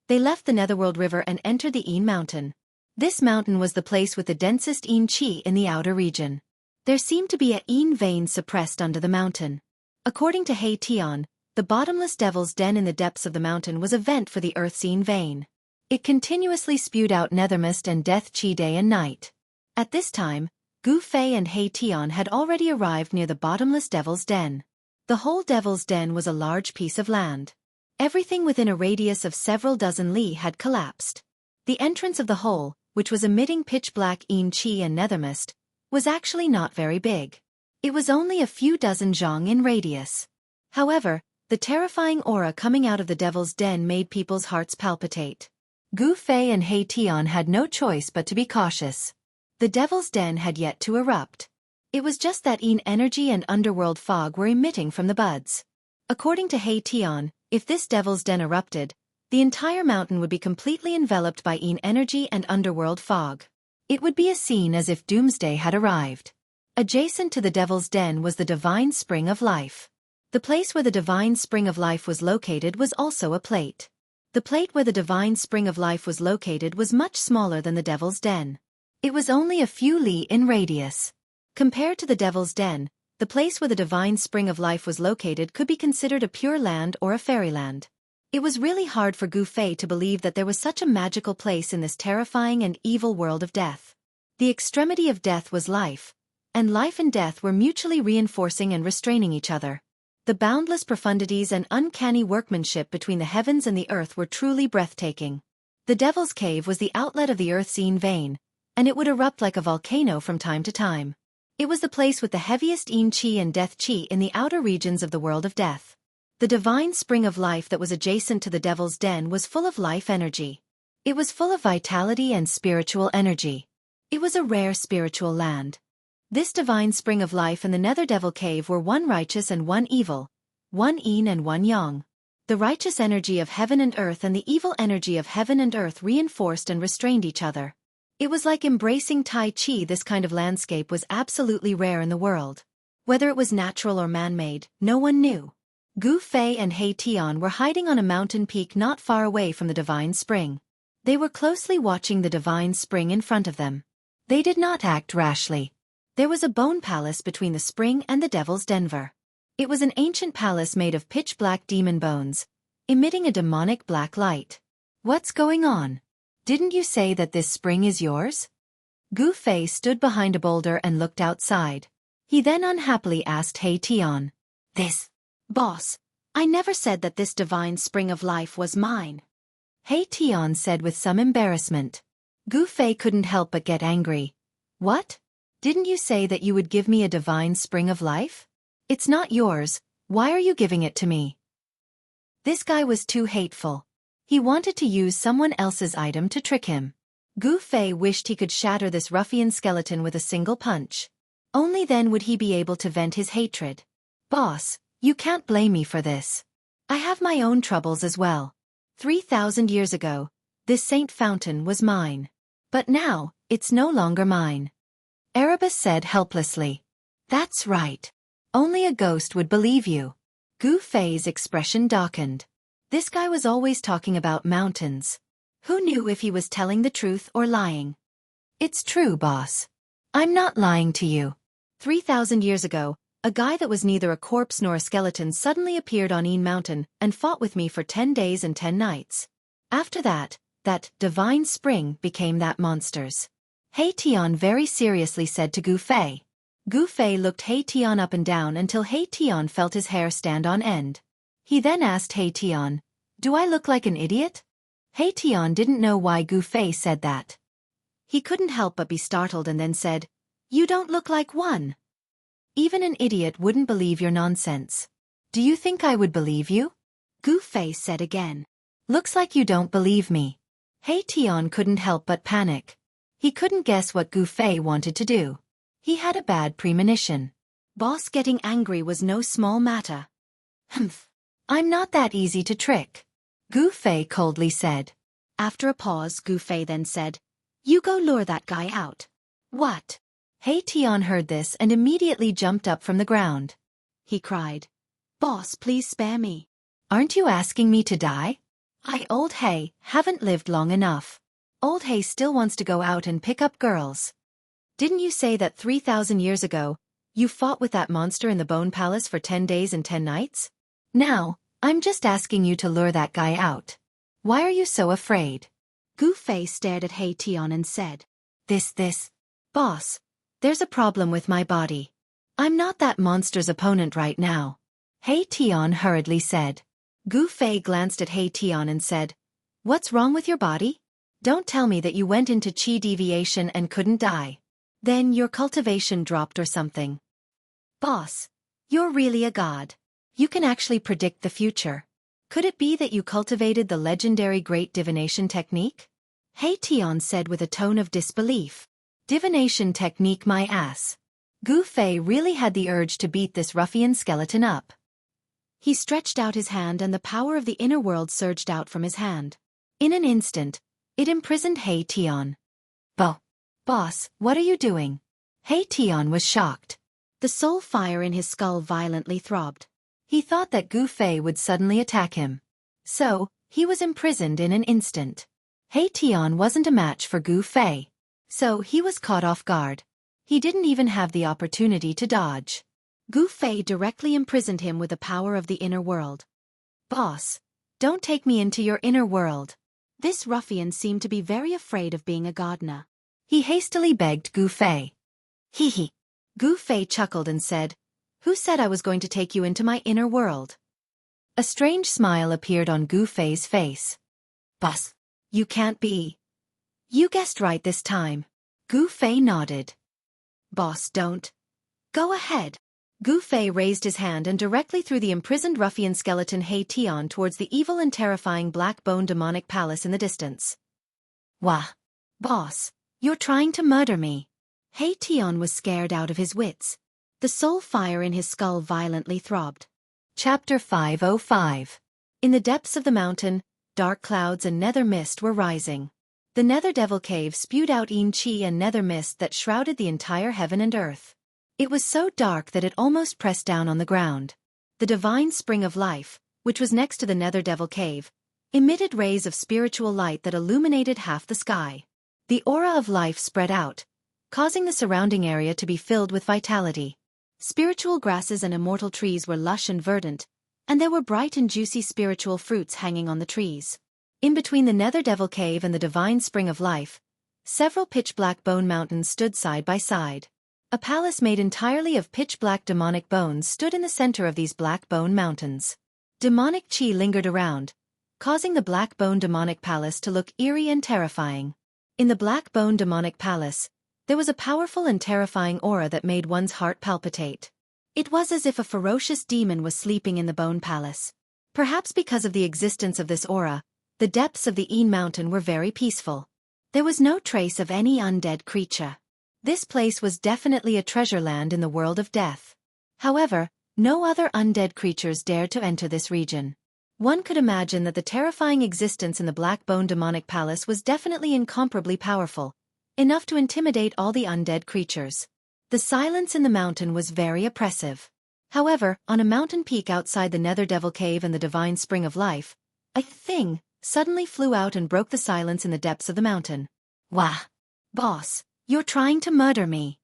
they left the Netherworld River and entered the Yin Mountain. This mountain was the place with the densest Yin Qi in the outer region. There seemed to be a Yin vein suppressed under the mountain. According to He Tian, the bottomless devil's den in the depths of the mountain was a vent for the earth's Yin vein. It continuously spewed out nethermist and death chi day and night. At this time, Gu Fei and He Tian had already arrived near the bottomless devil's den. The whole devil's den was a large piece of land. Everything within a radius of several dozen li had collapsed. The entrance of the hole, which was emitting pitch-black Yin Qi and nethermist, was actually not very big. It was only a few dozen zhang in radius. However, the terrifying aura coming out of the devil's den made people's hearts palpitate. Gu Fei and He Tian had no choice but to be cautious. The devil's den had yet to erupt. It was just that Yin energy and underworld fog were emitting from the buds. According to He Tian, if this devil's den erupted, The entire mountain would be completely enveloped by Yin energy and underworld fog. It would be a scene as if doomsday had arrived. Adjacent to the Devil's Den was the Divine Spring of Life. The place where the Divine Spring of Life was located was also a plate. The plate where the Divine Spring of Life was located was much smaller than the Devil's Den. It was only a few li in radius. Compared to the Devil's Den, the place where the Divine Spring of Life was located could be considered a pure land or a fairyland. It was really hard for Gu Fei to believe that there was such a magical place in this terrifying and evil world of death. The extremity of death was life, and life and death were mutually reinforcing and restraining each other. The boundless profundities and uncanny workmanship between the heavens and the earth were truly breathtaking. The Devil's Cave was the outlet of the earth's Yin vein, and it would erupt like a volcano from time to time. It was the place with the heaviest Yin Qi and Death Qi in the outer regions of the world of death. The Divine Spring of Life that was adjacent to the Devil's Den was full of life energy. It was full of vitality and spiritual energy. It was a rare spiritual land. This Divine Spring of Life and the Nether Devil Cave were one righteous and one evil, one Yin and one Yang. The righteous energy of heaven and earth and the evil energy of heaven and earth reinforced and restrained each other. It was like embracing Tai Chi. This kind of landscape was absolutely rare in the world. Whether it was natural or man-made, no one knew. Gu Fei and He Tian were hiding on a mountain peak not far away from the Divine Spring. They were closely watching the Divine Spring in front of them. They did not act rashly. There was a bone palace between the spring and the Devil's Denver. It was an ancient palace made of pitch-black demon bones, emitting a demonic black light. What's going on? Didn't you say that this spring is yours? Gu Fei stood behind a boulder and looked outside. He then unhappily asked He Tian. Boss, I never said that this Divine Spring of Life was mine. He Tian said with some embarrassment. Gu Fei couldn't help but get angry. What? Didn't you say that you would give me a Divine Spring of Life? It's not yours, why are you giving it to me? This guy was too hateful. He wanted to use someone else's item to trick him. Gu Fei wished he could shatter this ruffian skeleton with a single punch. Only then would he be able to vent his hatred. Boss, you can't blame me for this. I have my own troubles as well. 3,000 years ago, this saint fountain was mine. But now, it's no longer mine. Erebus said helplessly. That's right. Only a ghost would believe you. Gu Fei's expression darkened. This guy was always talking about mountains. Who knew if he was telling the truth or lying? It's true, boss. I'm not lying to you. 3,000 years ago, a guy that was neither a corpse nor a skeleton suddenly appeared on Yin Mountain and fought with me for 10 days and 10 nights. After that Divine Spring became that monster's. He Tian very seriously said to Gu Fei. Gu Fei looked He Tian up and down until He Tian felt his hair stand on end. He then asked He Tian, "Do I look like an idiot?" He Tian didn't know why Gu Fei said that. He couldn't help but be startled and then said, "You don't look like one. Even an idiot wouldn't believe your nonsense. Do you think I would believe you?" Gu Fei said again. "Looks like you don't believe me." He Tian couldn't help but panic. He couldn't guess what Gu Fei wanted to do. He had a bad premonition. Boss getting angry was no small matter. "Humph. I'm not that easy to trick," Gu Fei coldly said. After a pause, Gu Fei then said, "You go lure that guy out." "What?" He Tian heard this and immediately jumped up from the ground. He cried, "Boss, please spare me. Aren't you asking me to die? Old He, haven't lived long enough. Old He still wants to go out and pick up girls. Didn't you say that 3,000 years ago, you fought with that monster in the Bone Palace for 10 days and 10 nights? Now, I'm just asking you to lure that guy out. Why are you so afraid?" Gu Fei stared at He Tian and said, Boss, there's a problem with my body. I'm not that monster's opponent right now," He Tian hurriedly said. Gu Fei glanced at He Tian and said, "What's wrong with your body? Don't tell me that you went into qi deviation and couldn't die. Then your cultivation dropped or something. Boss, you're really a god. You can actually predict the future. Could it be that you cultivated the legendary great divination technique?" He Tian said with a tone of disbelief. "Divination technique, my ass." Gu Fei really had the urge to beat this ruffian skeleton up. He stretched out his hand and the power of the inner world surged out from his hand. In an instant, it imprisoned He Tian. Boss, what are you doing? He Tian was shocked. The soul fire in his skull violently throbbed. He thought that Gu Fei would suddenly attack him. So, he was imprisoned in an instant. He Tian wasn't a match for Gu Fei. So he was caught off guard. He didn't even have the opportunity to dodge. Gu Fei directly imprisoned him with the power of the inner world. Boss, don't take me into your inner world. This ruffian seemed to be very afraid of being a gardener. He hastily begged Gu Fei. Hee. Gu Fei chuckled and said, "Who said I was going to take you into my inner world?" A strange smile appeared on Gu Fei's face. Boss, you can't be. You guessed right this time. Gu Fei nodded. Boss, don't. Go ahead. Gu Fei raised his hand and directly threw the imprisoned ruffian skeleton He Tian towards the evil and terrifying black bone demonic palace in the distance. Wah! Boss, you're trying to murder me. He Tian was scared out of his wits. The soul fire in his skull violently throbbed. Chapter 505. In the depths of the mountain, dark clouds and nether mist were rising. The nether devil cave spewed out yin qi and nether mist that shrouded the entire heaven and earth. It was so dark that it almost pressed down on the ground. The divine spring of life, which was next to the nether devil cave, emitted rays of spiritual light that illuminated half the sky. The aura of life spread out, causing the surrounding area to be filled with vitality. Spiritual grasses and immortal trees were lush and verdant, and there were bright and juicy spiritual fruits hanging on the trees. In between the nether devil cave and the divine spring of life, several pitch-black bone mountains stood side by side. A palace made entirely of pitch-black demonic bones stood in the center of these black bone mountains. Demonic chi lingered around, causing the black bone demonic palace to look eerie and terrifying. In the black bone demonic palace, there was a powerful and terrifying aura that made one's heart palpitate. It was as if a ferocious demon was sleeping in the bone palace. Perhaps because of the existence of this aura, the depths of the Yin mountain were very peaceful. There was no trace of any undead creature. This place was definitely a treasure land in the world of death. However, no other undead creatures dared to enter this region. One could imagine that the terrifying existence in the Black Bone Demonic Palace was definitely incomparably powerful, enough to intimidate all the undead creatures. The silence in the mountain was very oppressive. However, on a mountain peak outside the Nether Devil Cave and the Divine Spring of Life, a thing suddenly flew out and broke the silence in the depths of the mountain. Wah! Boss, you're trying to murder me.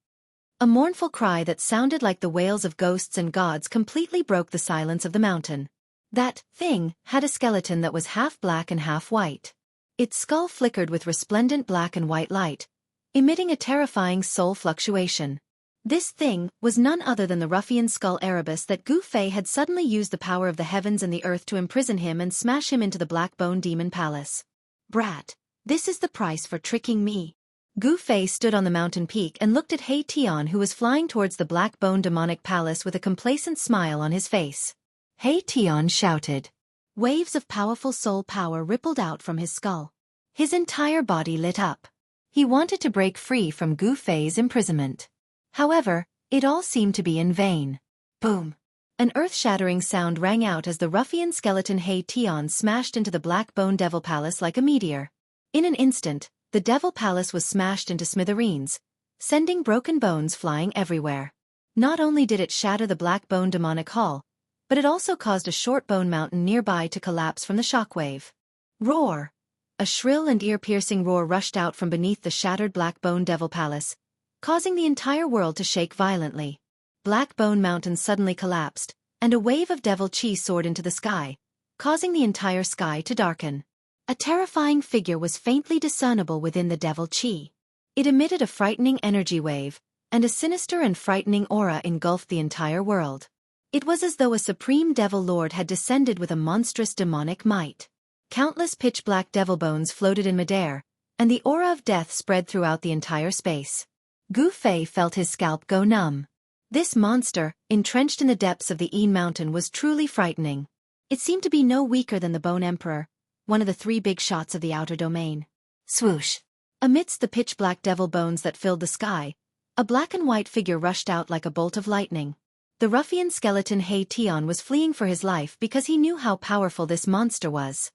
A mournful cry that sounded like the wails of ghosts and gods completely broke the silence of the mountain. That thing had a skeleton that was half black and half white. Its skull flickered with resplendent black and white light, emitting a terrifying soul fluctuation. This thing was none other than the ruffian skull Erebus that Gu Fei had suddenly used the power of the heavens and the earth to imprison him and smash him into the Black Bone Demon Palace. Brat, this is the price for tricking me. Gu Fei stood on the mountain peak and looked at He Tian, who was flying towards the Black Bone Demonic Palace with a complacent smile on his face. He Tian shouted. Waves of powerful soul power rippled out from his skull. His entire body lit up. He wanted to break free from Gu Fei's imprisonment. However, it all seemed to be in vain. Boom! An earth-shattering sound rang out as the ruffian skeleton He Tian smashed into the Black Bone Devil Palace like a meteor. In an instant, the Devil Palace was smashed into smithereens, sending broken bones flying everywhere. Not only did it shatter the Black Bone Demonic Hall, but it also caused a short bone mountain nearby to collapse from the shockwave. Roar! A shrill and ear-piercing roar rushed out from beneath the shattered Black Bone Devil Palace, causing the entire world to shake violently. Black Bone Mountain suddenly collapsed, and a wave of devil chi soared into the sky, causing the entire sky to darken. A terrifying figure was faintly discernible within the devil chi. It emitted a frightening energy wave, and a sinister and frightening aura engulfed the entire world. It was as though a supreme devil lord had descended with a monstrous demonic might. Countless pitch-black devil bones floated in midair, and the aura of death spread throughout the entire space. Gu Fei felt his scalp go numb. This monster, entrenched in the depths of the Yin Mountain, was truly frightening. It seemed to be no weaker than the Bone Emperor, one of the three big shots of the outer domain. Swoosh! Amidst the pitch-black devil bones that filled the sky, a black and white figure rushed out like a bolt of lightning. The ruffian skeleton Hei Tian was fleeing for his life because he knew how powerful this monster was.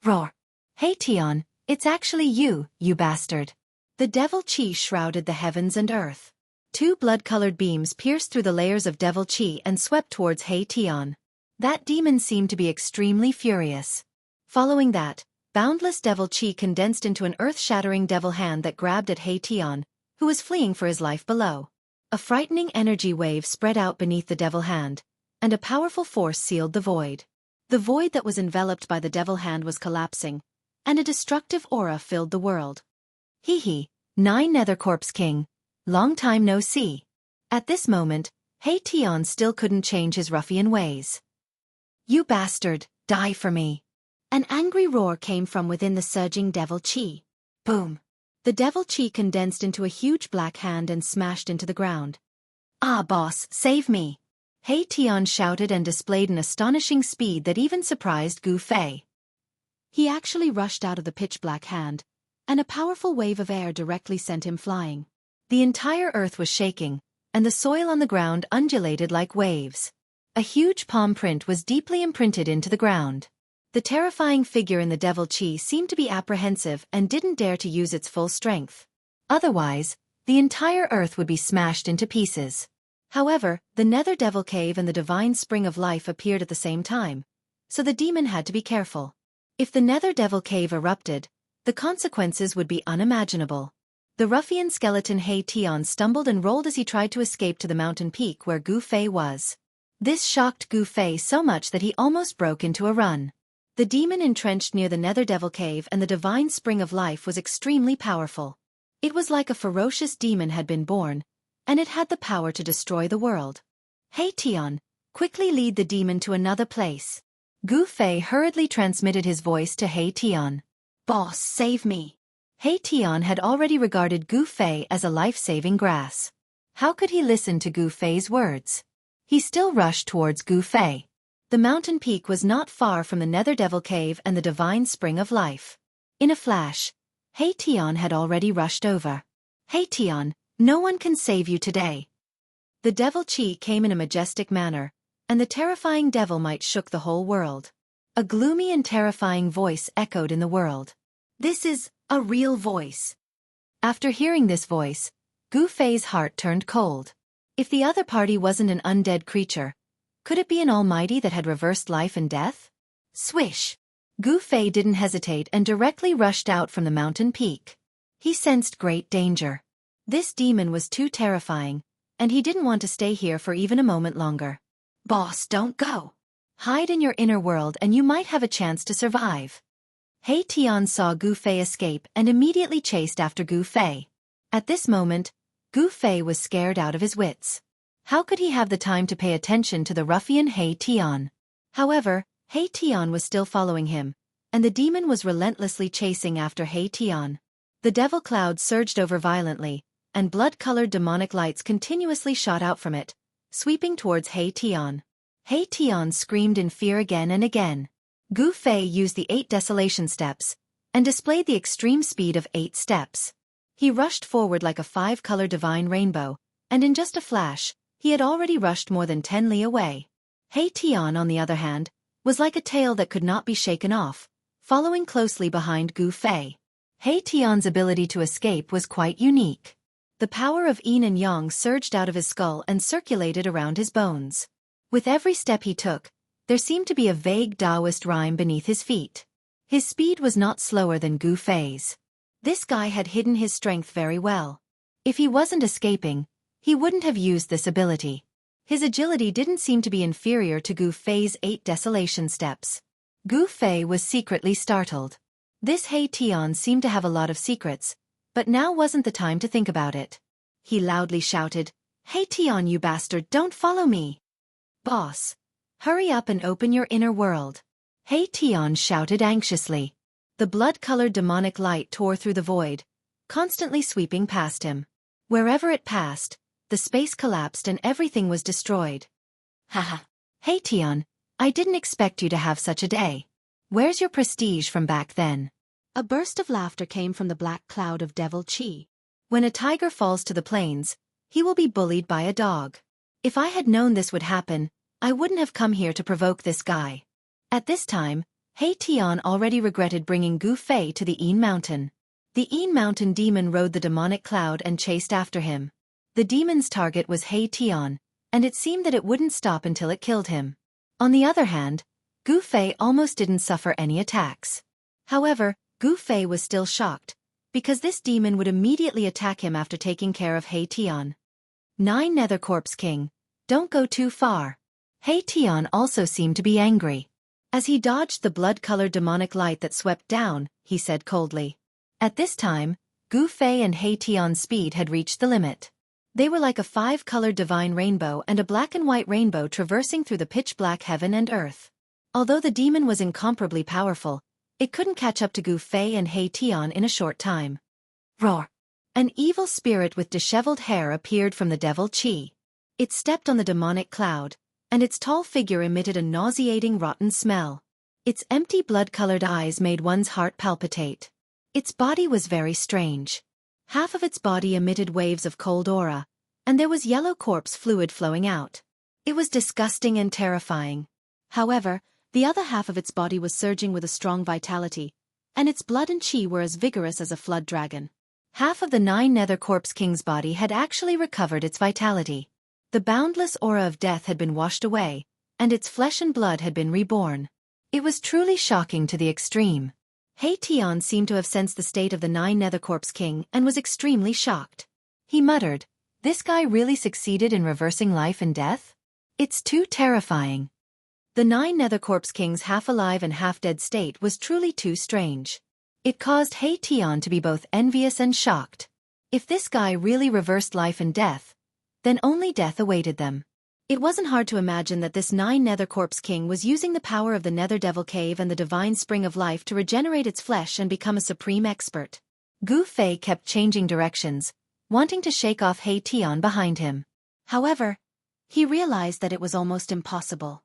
Roar! Hei Tian, it's actually you, you bastard. The devil chi shrouded the heavens and earth. Two blood-colored beams pierced through the layers of devil chi and swept towards Hei Tian. That demon seemed to be extremely furious. Following that, boundless devil chi condensed into an earth-shattering devil hand that grabbed at Hei Tian, who was fleeing for his life below. A frightening energy wave spread out beneath the devil hand, and a powerful force sealed the void. The void that was enveloped by the devil hand was collapsing, and a destructive aura filled the world. Hee hee, Nine Nether Corpse King, long time no see. At this moment, Hei Tian still couldn't change his ruffian ways. You bastard, die for me. An angry roar came from within the surging devil chi. Boom. The devil chi condensed into a huge black hand and smashed into the ground. Ah, boss, save me. Hei Tian shouted and displayed an astonishing speed that even surprised Gu Fei. He actually rushed out of the pitch-black hand, and a powerful wave of air directly sent him flying. The entire earth was shaking, and the soil on the ground undulated like waves. A huge palm print was deeply imprinted into the ground. The terrifying figure in the devil chi seemed to be apprehensive and didn't dare to use its full strength. Otherwise, the entire earth would be smashed into pieces. However, the Nether Devil Cave and the Divine Spring of Life appeared at the same time, so the demon had to be careful. If the Nether Devil Cave erupted, the consequences would be unimaginable. The ruffian skeleton Hei Tian stumbled and rolled as he tried to escape to the mountain peak where Gu Fei was. This shocked Gu Fei so much that he almost broke into a run. The demon entrenched near the Nether Devil Cave and the Divine Spring of Life was extremely powerful. It was like a ferocious demon had been born, and it had the power to destroy the world. Hei Tian, quickly lead the demon to another place. Gu Fei hurriedly transmitted his voice to Hei Tian. Boss, save me. Hei Tian had already regarded Gu Fei as a life-saving grass. How could he listen to Gu Fei's words? He still rushed towards Gu Fei. The mountain peak was not far from the Nether Devil Cave and the Divine Spring of Life. In a flash, Hei Tian had already rushed over. Hei Tian, no one can save you today. The devil chi came in a majestic manner, and the terrifying devil might shook the whole world. A gloomy and terrifying voice echoed in the world. This is a real voice. After hearing this voice, Gu Fei's heart turned cold. If the other party wasn't an undead creature, could it be an almighty that had reversed life and death? Swish! Gu Fei didn't hesitate and directly rushed out from the mountain peak. He sensed great danger. This demon was too terrifying, and he didn't want to stay here for even a moment longer. Boss, don't go. Hide in your inner world and you might have a chance to survive. Hei Tian saw Gu Fei escape and immediately chased after Gu Fei. At this moment, Gu Fei was scared out of his wits. How could he have the time to pay attention to the ruffian Hei Tian? However, Hei Tian was still following him, and the demon was relentlessly chasing after Hei Tian. The devil cloud surged over violently, and blood-colored demonic lights continuously shot out from it, sweeping towards Hei Tian. Hei Tian screamed in fear again and again. Gu Fei used the 8 desolation steps, and displayed the extreme speed of 8 steps. He rushed forward like a 5-color divine rainbow, and in just a flash, he had already rushed more than 10 li away. Hei Tian, on the other hand, was like a tail that could not be shaken off, following closely behind Gu Fei. Hei Tian's ability to escape was quite unique. The power of yin and yang surged out of his skull and circulated around his bones. With every step he took, there seemed to be a vague Taoist rhyme beneath his feet. His speed was not slower than Gu Fei's. This guy had hidden his strength very well. If he wasn't escaping, he wouldn't have used this ability. His agility didn't seem to be inferior to Gu Fei's 8 desolation steps. Gu Fei was secretly startled. This Hei Tian seemed to have a lot of secrets, but now wasn't the time to think about it. He loudly shouted, Hei Tian, you bastard, don't follow me. Boss, hurry up and open your inner world. Hei Tian shouted anxiously. The blood-colored demonic light tore through the void, constantly sweeping past him. Wherever it passed, the space collapsed and everything was destroyed. Haha. Hei Tian, I didn't expect you to have such a day. Where's your prestige from back then? A burst of laughter came from the black cloud of devil chi. When a tiger falls to the plains, he will be bullied by a dog. If I had known this would happen, I wouldn't have come here to provoke this guy. At this time, He Tian already regretted bringing Gu Fei to the Yin Mountain. The Yin Mountain demon rode the demonic cloud and chased after him. The demon's target was He Tian, and it seemed that it wouldn't stop until it killed him. On the other hand, Gu Fei almost didn't suffer any attacks. However, Gu Fei was still shocked, because this demon would immediately attack him after taking care of He Tian. 9 Nether Corpse King, don't go too far. He Tian also seemed to be angry. As he dodged the blood-colored demonic light that swept down, he said coldly. At this time, Gu Fei and He Tian's speed had reached the limit. They were like a 5-colored divine rainbow and a black and white rainbow traversing through the pitch-black heaven and earth. Although the demon was incomparably powerful, it couldn't catch up to Gu Fei and He Tian in a short time. Roar! An evil spirit with disheveled hair appeared from the devil Qi. It stepped on the demonic cloud, and its tall figure emitted a nauseating rotten smell. Its empty blood-colored eyes made one's heart palpitate. Its body was very strange. Half of its body emitted waves of cold aura, and there was yellow corpse fluid flowing out. It was disgusting and terrifying. However, the other half of its body was surging with a strong vitality, and its blood and chi were as vigorous as a flood dragon. Half of the 9 Nether Corpse King's body had actually recovered its vitality. The boundless aura of death had been washed away, and its flesh and blood had been reborn. It was truly shocking to the extreme. He Tian seemed to have sensed the state of the 9 Nether Corpse King and was extremely shocked. He muttered, "This guy really succeeded in reversing life and death? It's too terrifying." The 9 Nether Corpse King's half-alive and half-dead state was truly too strange. It caused He Tian to be both envious and shocked. If this guy really reversed life and death, then only death awaited them. It wasn't hard to imagine that this 9 Nether Corpse King was using the power of the Nether Devil Cave and the divine spring of life to regenerate its flesh and become a supreme expert. Gu Fei kept changing directions, wanting to shake off He Tian behind him. However, he realized that it was almost impossible.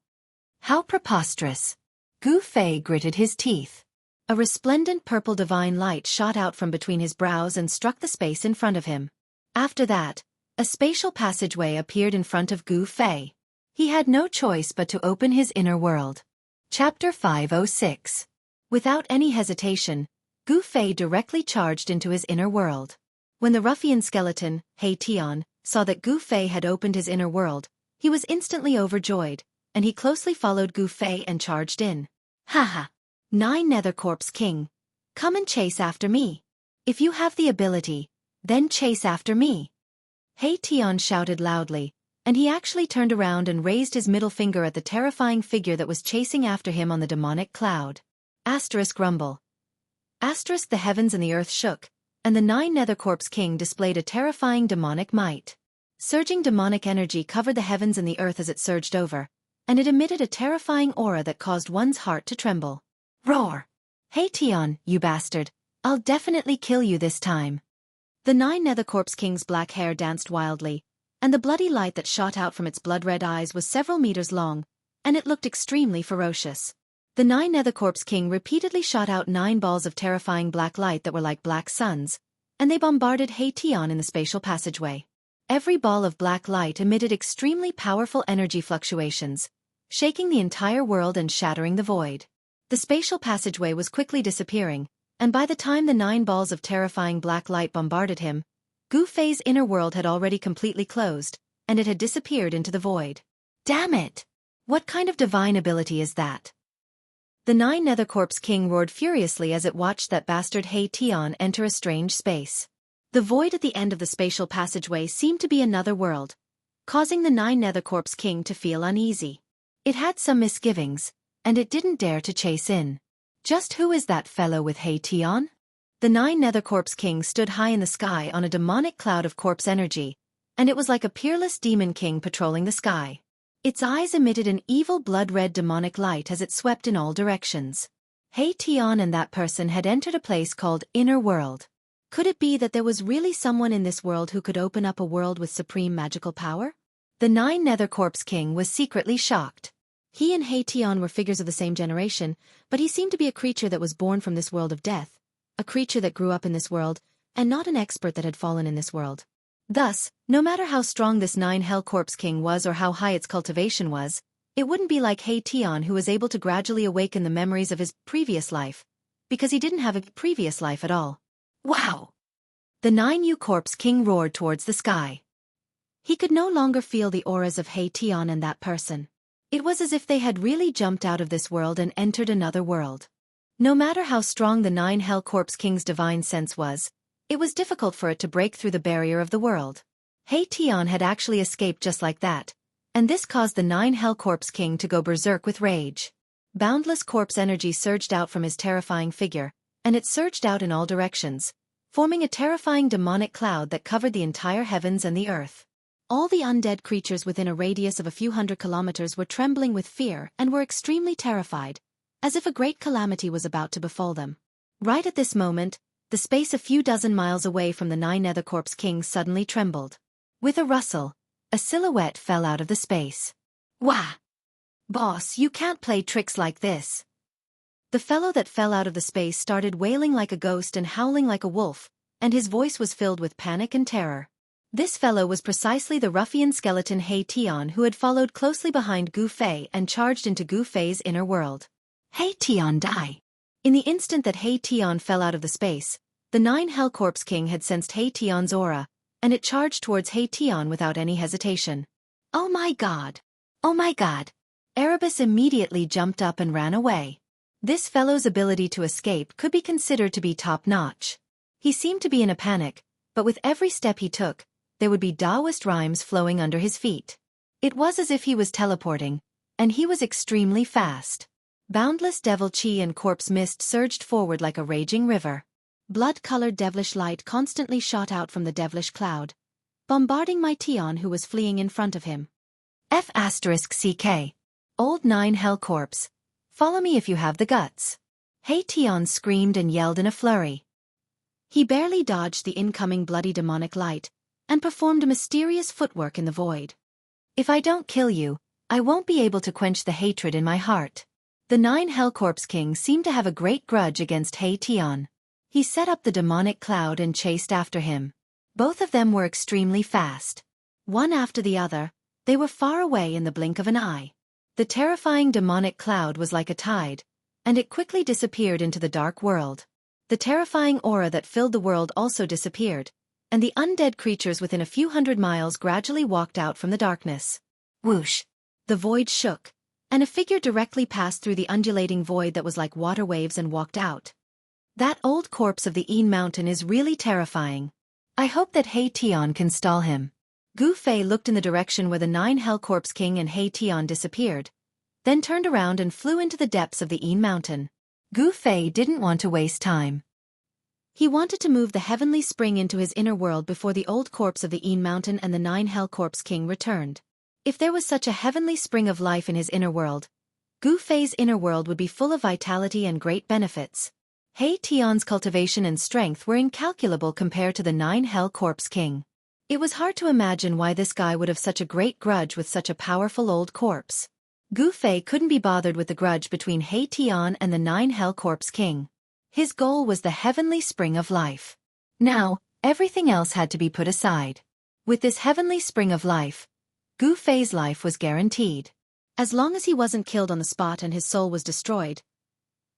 How preposterous! Gu Fei gritted his teeth. A resplendent purple divine light shot out from between his brows and struck the space in front of him. After that, a spatial passageway appeared in front of Gu Fei. He had no choice but to open his inner world. Chapter 506. Without any hesitation, Gu Fei directly charged into his inner world. When the ruffian skeleton, He Tian, saw that Gu Fei had opened his inner world, he was instantly overjoyed, and he closely followed Gu Fei and charged in. Haha! 9 Nether Corpse King, come and chase after me. If you have the ability, then chase after me. He Tian shouted loudly, and he actually turned around and raised his middle finger at the terrifying figure that was chasing after him on the demonic cloud. Asterisk rumble. Asterisk the heavens and the earth shook, and the 9 Nether Corpse King displayed a terrifying demonic might. Surging demonic energy covered the heavens and the earth as it surged over, and it emitted a terrifying aura that caused one's heart to tremble. Roar! He Tian, you bastard, I'll definitely kill you this time. The 9 Nether Corpse King's black hair danced wildly, and the bloody light that shot out from its blood-red eyes was several meters long, and it looked extremely ferocious. The 9 Nether Corpse King repeatedly shot out 9 balls of terrifying black light that were like black suns, and they bombarded He Tian in the spatial passageway. Every ball of black light emitted extremely powerful energy fluctuations, shaking the entire world and shattering the void. The spatial passageway was quickly disappearing, and by the time the 9 balls of terrifying black light bombarded him, Gu Fei's inner world had already completely closed, and it had disappeared into the void. Damn it! What kind of divine ability is that? The 9 Nether Corpse King roared furiously as it watched that bastard He Tian enter a strange space. The void at the end of the spatial passageway seemed to be another world, causing the 9 Nether Corpse King to feel uneasy. It had some misgivings, and it didn't dare to chase in. Just who is that fellow with He Tian? The 9 Nether Corpse King stood high in the sky on a demonic cloud of corpse energy, and it was like a peerless demon king patrolling the sky. Its eyes emitted an evil blood-red demonic light as it swept in all directions. He Tian and that person had entered a place called Inner World. Could it be that there was really someone in this world who could open up a world with supreme magical power? The 9 Nether Corpse King was secretly shocked. He and He Tian were figures of the same generation, but he seemed to be a creature that was born from this world of death, a creature that grew up in this world, and not an expert that had fallen in this world. Thus, no matter how strong this 9 Hell Corpse King was or how high its cultivation was, it wouldn't be like He Tian, who was able to gradually awaken the memories of his previous life, because he didn't have a previous life at all. Wow! The 9 Corpse King roared towards the sky. He could no longer feel the auras of He Tian and that person. It was as if they had really jumped out of this world and entered another world. No matter how strong the 9 Hell Corpse King's divine sense was, it was difficult for it to break through the barrier of the world. He Tian had actually escaped just like that, and this caused the 9 Hell Corpse King to go berserk with rage. Boundless corpse energy surged out from his terrifying figure, and it surged out in all directions, forming a terrifying demonic cloud that covered the entire heavens and the earth. All the undead creatures within a radius of a few hundred kilometers were trembling with fear and were extremely terrified, as if a great calamity was about to befall them. Right at this moment, the space a few dozen miles away from the 9 Nether Corpse King suddenly trembled. With a rustle, a silhouette fell out of the space. Wah! Boss, you can't play tricks like this. The fellow that fell out of the space started wailing like a ghost and howling like a wolf, and his voice was filled with panic and terror. This fellow was precisely the ruffian skeleton He Tian, who had followed closely behind Gu Fei and charged into Gu Fei's inner world. He Tian die! In the instant that He Tian fell out of the space, the 9 Hell Corpse King had sensed He Tian's aura, and it charged towards He Tian without any hesitation. Oh my god! Oh my god! Erebus immediately jumped up and ran away. This fellow's ability to escape could be considered to be top-notch. He seemed to be in a panic, but with every step he took, there would be Taoist rhymes flowing under his feet. It was as if he was teleporting, and he was extremely fast. Boundless devil chi and corpse mist surged forward like a raging river. Blood-colored devilish light constantly shot out from the devilish cloud, bombarding my Tian, who was fleeing in front of him. F***CK. Old 9 Hell Corpse. Follow me if you have the guts. He Tian screamed and yelled in a flurry. He barely dodged the incoming bloody demonic light, and performed a mysterious footwork in the void. If I don't kill you, I won't be able to quench the hatred in my heart. The 9 Hell Corpse King seemed to have a great grudge against He Tian. He set up the demonic cloud and chased after him. Both of them were extremely fast. One after the other, they were far away in the blink of an eye. The terrifying demonic cloud was like a tide, and it quickly disappeared into the dark world. The terrifying aura that filled the world also disappeared, and the undead creatures within a few hundred miles gradually walked out from the darkness. Whoosh! The void shook, and a figure directly passed through the undulating void that was like water waves and walked out. That old corpse of the Een Mountain is really terrifying. I hope that He Tian can stall him. Gu Fei looked in the direction where the 9 Hell Corpse King and He Tian disappeared, then turned around and flew into the depths of the Een Mountain. Gu Fei didn't want to waste time. He wanted to move the heavenly spring into his inner world before the old corpse of the Een Mountain and the 9 Hell Corpse King returned. If there was such a heavenly spring of life in his inner world, Gu Fei's inner world would be full of vitality and great benefits. He Tian's cultivation and strength were incalculable compared to the 9 Hell Corpse King. It was hard to imagine why this guy would have such a great grudge with such a powerful old corpse. Gu Fei couldn't be bothered with the grudge between He Tian and the 9 Hell Corpse King. His goal was the heavenly spring of life. Now, everything else had to be put aside. With this heavenly spring of life, Gu Fei's life was guaranteed. As long as he wasn't killed on the spot and his soul was destroyed,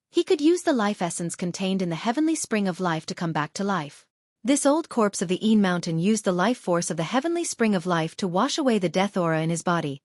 he could use the life essence contained in the heavenly spring of life to come back to life. This old corpse of the Een Mountain used the life force of the heavenly spring of life to wash away the death aura in his body,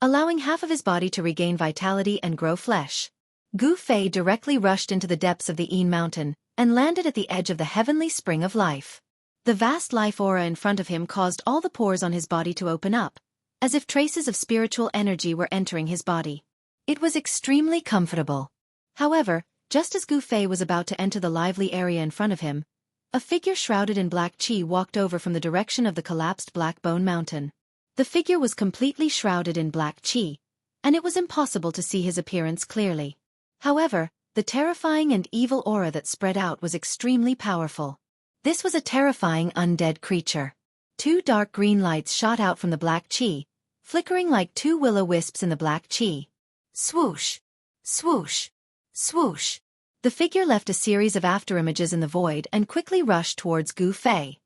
allowing half of his body to regain vitality and grow flesh. Gu Fei directly rushed into the depths of the Een Mountain and landed at the edge of the heavenly spring of life. The vast life aura in front of him caused all the pores on his body to open up, as if traces of spiritual energy were entering his body. It was extremely comfortable. However, just as Gu Fei was about to enter the lively area in front of him, a figure shrouded in black chi walked over from the direction of the collapsed Black Bone Mountain. The figure was completely shrouded in black chi, and it was impossible to see his appearance clearly. However, the terrifying and evil aura that spread out was extremely powerful. This was a terrifying undead creature. 2 dark green lights shot out from the black chi, flickering like 2 will-o-wisps in the black chi. Swoosh! Swoosh! Swoosh! The figure left a series of afterimages in the void and quickly rushed towards Gu Fei.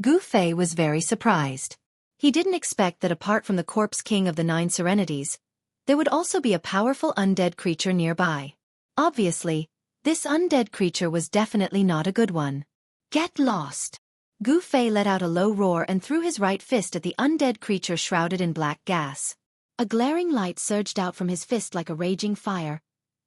Gu Fei was very surprised. He didn't expect that apart from the corpse king of the 9 serenities, there would also be a powerful undead creature nearby. Obviously, this undead creature was definitely not a good one. Get lost! Gu Fei let out a low roar and threw his right fist at the undead creature shrouded in black gas. A glaring light surged out from his fist like a raging fire,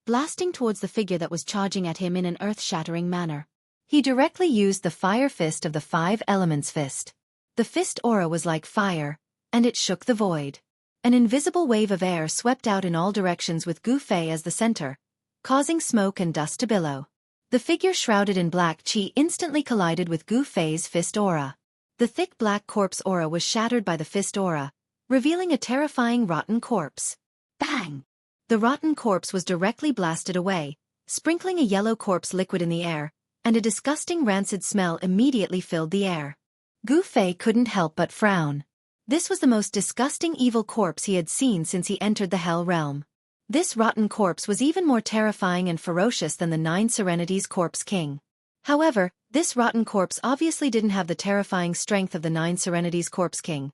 blasting towards the figure that was charging at him in an earth-shattering manner. He directly used the fire fist of the 5 elements fist. The fist aura was like fire, and it shook the void. An invisible wave of air swept out in all directions with Gu Fei as the center, causing smoke and dust to billow. The figure shrouded in black chi instantly collided with Gu Fei's fist aura. The thick black corpse aura was shattered by the fist aura, revealing a terrifying rotten corpse. Bang! The rotten corpse was directly blasted away, sprinkling a yellow corpse liquid in the air, and a disgusting rancid smell immediately filled the air. Gu Fei couldn't help but frown. This was the most disgusting evil corpse he had seen since he entered the Hell Realm. This rotten corpse was even more terrifying and ferocious than the 9 Serenities Corpse King. However, this rotten corpse obviously didn't have the terrifying strength of the 9 Serenities Corpse King,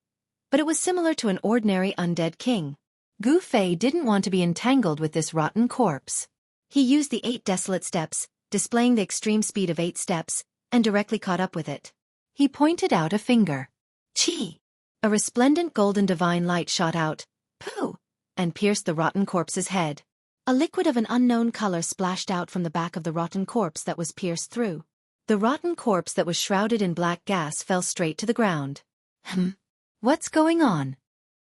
but it was similar to an ordinary undead king. Gu Fei didn't want to be entangled with this rotten corpse. He used the 8 desolate steps, displaying the extreme speed of 8 steps, and directly caught up with it. He pointed out a finger. Chi! A resplendent golden divine light shot out, pooh, and pierced the rotten corpse's head. A liquid of an unknown color splashed out from the back of the rotten corpse that was pierced through. The rotten corpse that was shrouded in black gas fell straight to the ground. What's going on?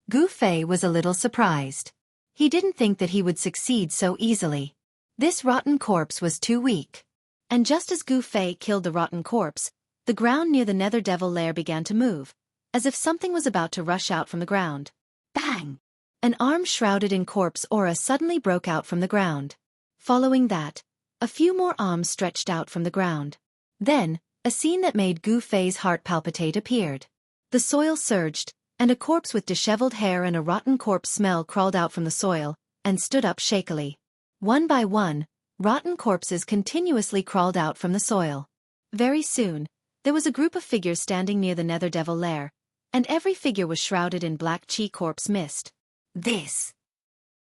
Gu Fei was a little surprised. He didn't think that he would succeed so easily. This rotten corpse was too weak. And just as Gu Fei killed the rotten corpse, the ground near the Nether Devil lair began to move, as if something was about to rush out from the ground. Bang! An arm shrouded in corpse aura suddenly broke out from the ground. Following that, a few more arms stretched out from the ground. Then, a scene that made Gu Fei's heart palpitate appeared. The soil surged, and a corpse with disheveled hair and a rotten corpse smell crawled out from the soil, and stood up shakily. One by one, rotten corpses continuously crawled out from the soil. Very soon, there was a group of figures standing near the Nether Devil lair, and every figure was shrouded in black chi corpse mist. This!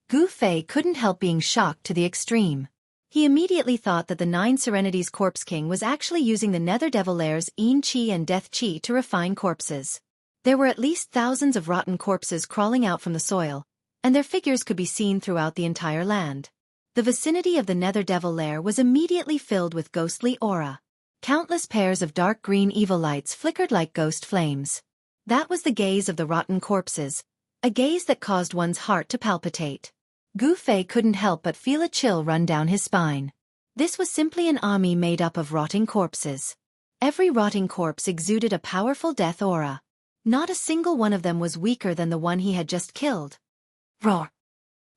Gu Fei couldn't help being shocked to the extreme. He immediately thought that the 9 Serenities Corpse King was actually using the Nether Devil lair's Yin Chi and Death Chi to refine corpses. There were at least thousands of rotten corpses crawling out from the soil, and their figures could be seen throughout the entire land. The vicinity of the Nether Devil lair was immediately filled with ghostly aura. Countless pairs of dark green evil lights flickered like ghost flames. That was the gaze of the rotten corpses, a gaze that caused one's heart to palpitate. Gu Fei couldn't help but feel a chill run down his spine. This was simply an army made up of rotting corpses. Every rotting corpse exuded a powerful death aura. Not a single one of them was weaker than the one he had just killed. Roar!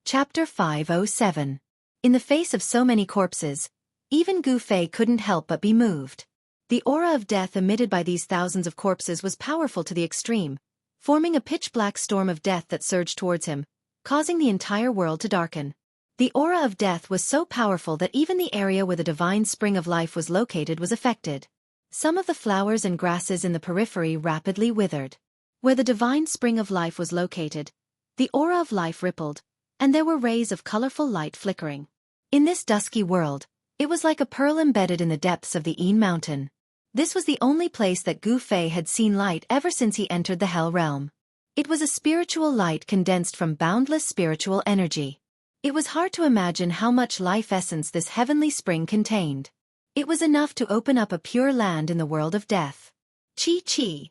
Chapter 507. In the face of so many corpses, even Gu Fei couldn't help but be moved. The aura of death emitted by these thousands of corpses was powerful to the extreme, forming a pitch-black storm of death that surged towards him, causing the entire world to darken. The aura of death was so powerful that even the area where the divine spring of life was located was affected. Some of the flowers and grasses in the periphery rapidly withered. Where the divine spring of life was located, the aura of life rippled, and there were rays of colorful light flickering. In this dusky world, it was like a pearl embedded in the depths of the Yin Mountain. This was the only place that Gu Fei had seen light ever since he entered the Hell Realm. It was a spiritual light condensed from boundless spiritual energy. It was hard to imagine how much life essence this heavenly spring contained. It was enough to open up a pure land in the world of death. Chi.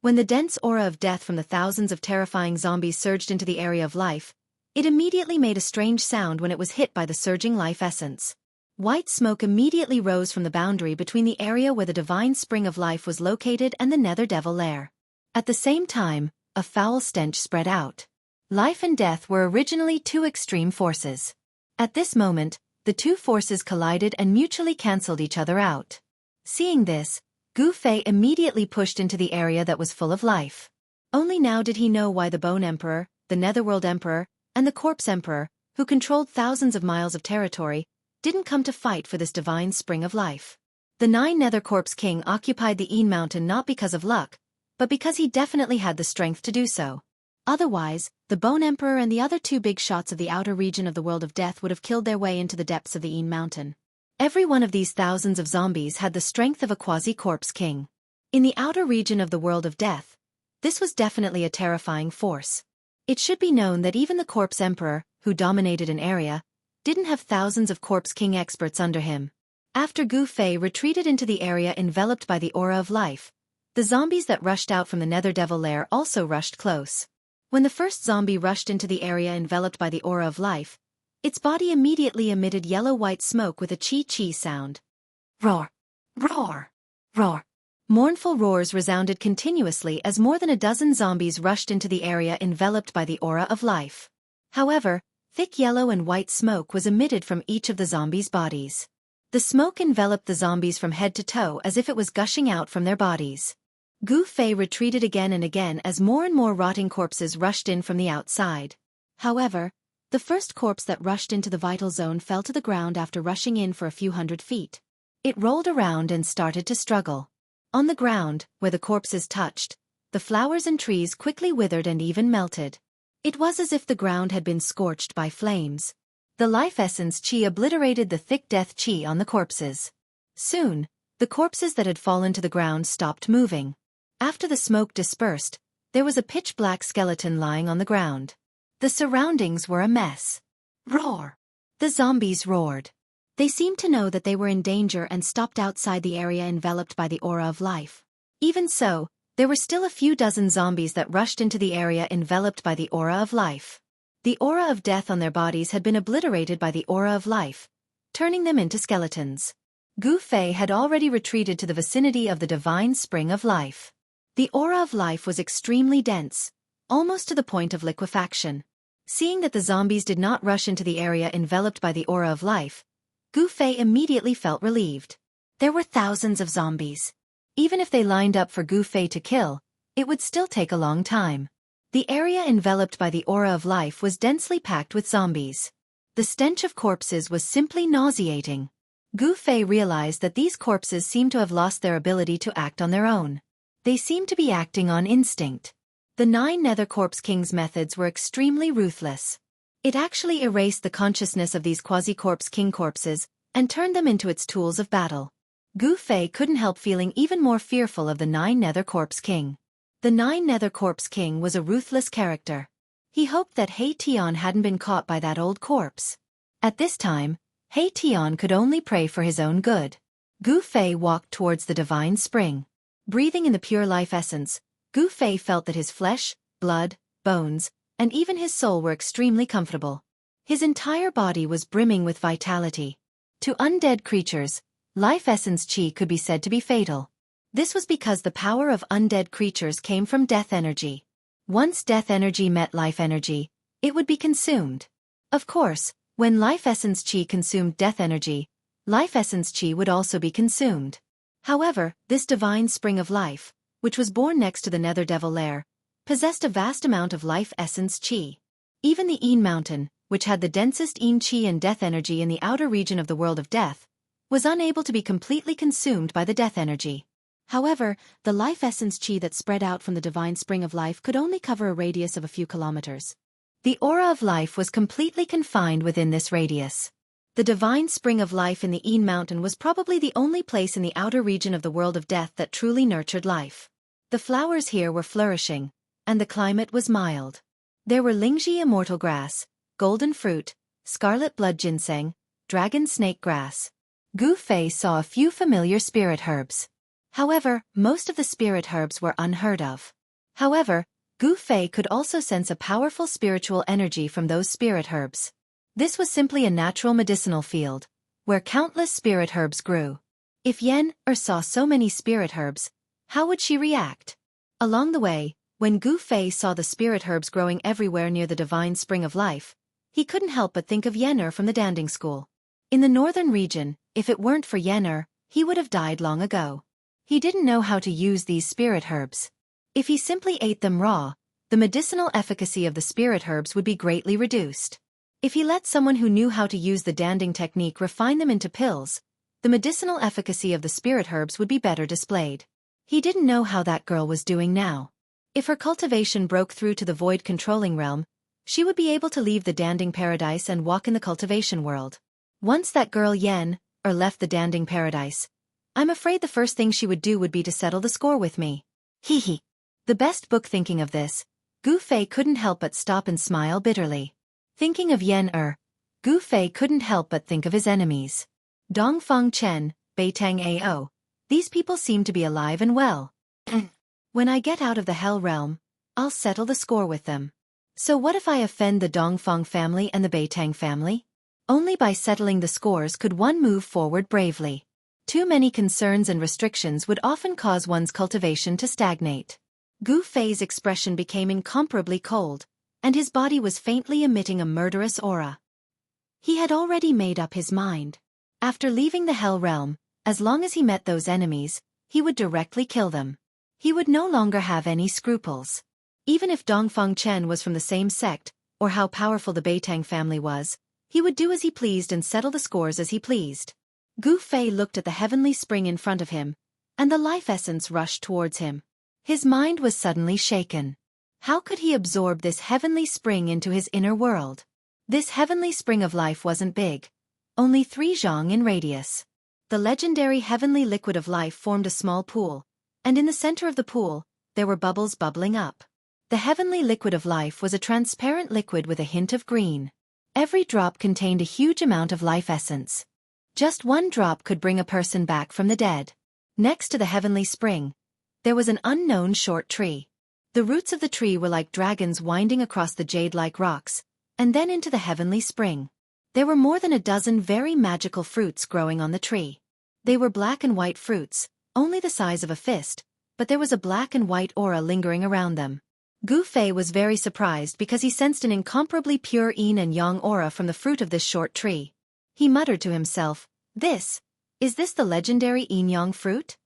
When the dense aura of death from the thousands of terrifying zombies surged into the area of life, it immediately made a strange sound when it was hit by the surging life essence. White smoke immediately rose from the boundary between the area where the divine spring of life was located and the Nether Devil lair. At the same time, a foul stench spread out. Life and death were originally two extreme forces. At this moment, the two forces collided and mutually cancelled each other out. Seeing this, Gu Fei immediately pushed into the area that was full of life. Only now did he know why the Bone Emperor, the Netherworld Emperor, and the Corpse Emperor, who controlled thousands of miles of territory, didn't come to fight for this divine spring of life. The 9 Nether Corpse King occupied the Een Mountain not because of luck, but because he definitely had the strength to do so. Otherwise, the Bone Emperor and the other 2 big shots of the outer region of the World of Death would have killed their way into the depths of the Een Mountain. Every one of these thousands of zombies had the strength of a quasi-corpse king. In the outer region of the World of Death, this was definitely a terrifying force. It should be known that even the Corpse Emperor, who dominated an area, didn't have thousands of Corpse King experts under him. After Gu Fei retreated into the area enveloped by the aura of life, the zombies that rushed out from the Nether Devil lair also rushed close. When the first zombie rushed into the area enveloped by the aura of life, its body immediately emitted yellow-white smoke with a chi-chi sound. Roar! Roar! Roar! Mournful roars resounded continuously as more than a dozen zombies rushed into the area enveloped by the aura of life. However, thick yellow and white smoke was emitted from each of the zombies' bodies. The smoke enveloped the zombies from head to toe as if it was gushing out from their bodies. Gu Fei retreated again and again as more and more rotting corpses rushed in from the outside. However, the first corpse that rushed into the vital zone fell to the ground after rushing in for a few hundred feet. It rolled around and started to struggle. On the ground, where the corpses touched, the flowers and trees quickly withered and even melted. It was as if the ground had been scorched by flames. The life essence chi obliterated the thick death chi on the corpses. Soon, the corpses that had fallen to the ground stopped moving. After the smoke dispersed, there was a pitch-black skeleton lying on the ground. The surroundings were a mess. Roar! The zombies roared. They seemed to know that they were in danger and stopped outside the area enveloped by the aura of life. Even so, there were still a few dozen zombies that rushed into the area enveloped by the aura of life. The aura of death on their bodies had been obliterated by the aura of life, turning them into skeletons. Gu Fei had already retreated to the vicinity of the divine spring of life. The aura of life was extremely dense, almost to the point of liquefaction. Seeing that the zombies did not rush into the area enveloped by the aura of life, Gu Fei immediately felt relieved. There were thousands of zombies. Even if they lined up for Gu Fei to kill, it would still take a long time. The area enveloped by the aura of life was densely packed with zombies. The stench of corpses was simply nauseating. Gu Fei realized that these corpses seemed to have lost their ability to act on their own. They seemed to be acting on instinct. The 9 Nether Corpse King's methods were extremely ruthless. It actually erased the consciousness of these quasi-corpse king corpses and turned them into its tools of battle. Gu Fei couldn't help feeling even more fearful of the 9 Nether Corpse King. The 9 Nether Corpse King was a ruthless character. He hoped that He Tian hadn't been caught by that old corpse. At this time, He Tian could only pray for his own good. Gu Fei walked towards the divine spring. Breathing in the pure life essence, Gu Fei felt that his flesh, blood, bones, and even his soul were extremely comfortable. His entire body was brimming with vitality. To undead creatures, life essence chi could be said to be fatal. This was because the power of undead creatures came from death energy. Once death energy met life energy, it would be consumed. Of course, when life essence chi consumed death energy, life essence chi would also be consumed. However, this divine spring of life, which was born next to the Nether Devil lair, possessed a vast amount of life essence chi. Even the Een Mountain, which had the densest Een chi and death energy in the outer region of the world of death, was unable to be completely consumed by the death energy. However, the life essence chi that spread out from the divine spring of life could only cover a radius of a few kilometers. The aura of life was completely confined within this radius. The divine spring of life in the Een Mountain was probably the only place in the outer region of the world of death that truly nurtured life. The flowers here were flourishing, and the climate was mild. There were Lingji immortal grass, golden fruit, scarlet blood ginseng, dragon snake grass. Gu Fei saw a few familiar spirit herbs. However, most of the spirit herbs were unheard of. However, Gu Fei could also sense a powerful spiritual energy from those spirit herbs. This was simply a natural medicinal field, where countless spirit herbs grew. If Yen saw so many spirit herbs, how would she react? Along the way, when Gu Fei saw the spirit herbs growing everywhere near the divine spring of life, he couldn't help but think of Yen from the Danding School. In the northern region, if it weren't for Yen, he would have died long ago. He didn't know how to use these spirit herbs. If he simply ate them raw, the medicinal efficacy of the spirit herbs would be greatly reduced. If he let someone who knew how to use the danding technique refine them into pills, the medicinal efficacy of the spirit herbs would be better displayed. He didn't know how that girl was doing now. If her cultivation broke through to the void controlling realm, she would be able to leave the Danding Paradise and walk in the cultivation world. Once that girl left the Danding Paradise, I'm afraid the first thing she would do would be to settle the score with me. Hee hee. The best book. Thinking of this, Gu Fei couldn't help but stop and smile bitterly. Thinking of Gu Fei couldn't help but think of his enemies. Dongfang Chen, Beitang Ao. These people seem to be alive and well. When I get out of the Hell Realm, I'll settle the score with them. So what if I offend the Dongfang family and the Beitang family? Only by settling the scores could one move forward bravely. Too many concerns and restrictions would often cause one's cultivation to stagnate. Gu Fei's expression became incomparably cold, and his body was faintly emitting a murderous aura. He had already made up his mind. After leaving the Hell Realm, as long as he met those enemies, he would directly kill them. He would no longer have any scruples. Even if Dongfang Chen was from the same sect, or how powerful the Beitang family was, he would do as he pleased and settle the scores as he pleased. Gu Fei looked at the heavenly spring in front of him, and the life essence rushed towards him. His mind was suddenly shaken. How could he absorb this heavenly spring into his inner world? This heavenly spring of life wasn't big, only 3 zhang in radius. The legendary heavenly liquid of life formed a small pool, and in the center of the pool, there were bubbles bubbling up. The heavenly liquid of life was a transparent liquid with a hint of green. Every drop contained a huge amount of life essence. Just 1 drop could bring a person back from the dead. Next to the heavenly spring, there was an unknown short tree. The roots of the tree were like dragons winding across the jade-like rocks, and then into the heavenly spring. There were more than a dozen very magical fruits growing on the tree. They were black and white fruits, only the size of a fist, but there was a black and white aura lingering around them. Gu Fei was very surprised because he sensed an incomparably pure yin and yang aura from the fruit of this short tree. He muttered to himself, Is this the legendary yin-yang fruit?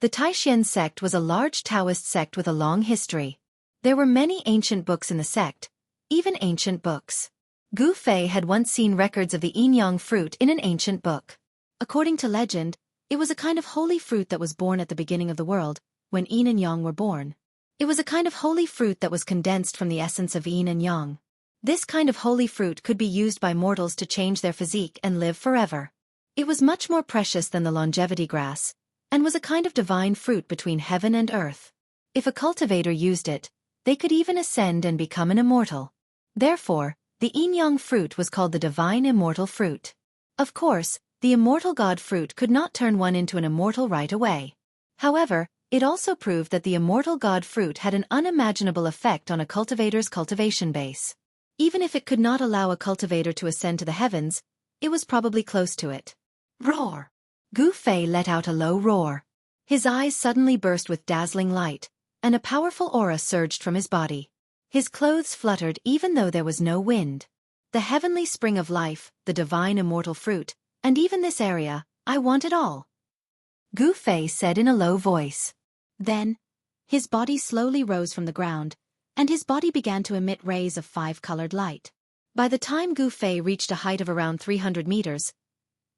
The Taishan sect was a large Taoist sect with a long history. There were many ancient books in the sect, even ancient books. Gu Fei had once seen records of the yin-yang fruit in an ancient book. According to legend, it was a kind of holy fruit that was born at the beginning of the world, when yin and yang were born. It was a kind of holy fruit that was condensed from the essence of yin and yang. This kind of holy fruit could be used by mortals to change their physique and live forever. It was much more precious than the longevity grass, and was a kind of divine fruit between heaven and earth. If a cultivator used it, they could even ascend and become an immortal. Therefore, the yin-yang fruit was called the divine immortal fruit. Of course, the immortal god fruit could not turn one into an immortal right away. However, it also proved that the immortal god fruit had an unimaginable effect on a cultivator's cultivation base. Even if it could not allow a cultivator to ascend to the heavens, it was probably close to it. Roar! Gu Fei let out a low roar. His eyes suddenly burst with dazzling light, and a powerful aura surged from his body. His clothes fluttered even though there was no wind. The heavenly spring of life, the divine immortal fruit, and even this area, I want it all. Gu Fei said in a low voice. Then, his body slowly rose from the ground, and his body began to emit rays of 5-colored light. By the time Gu Fei reached a height of around 300 meters,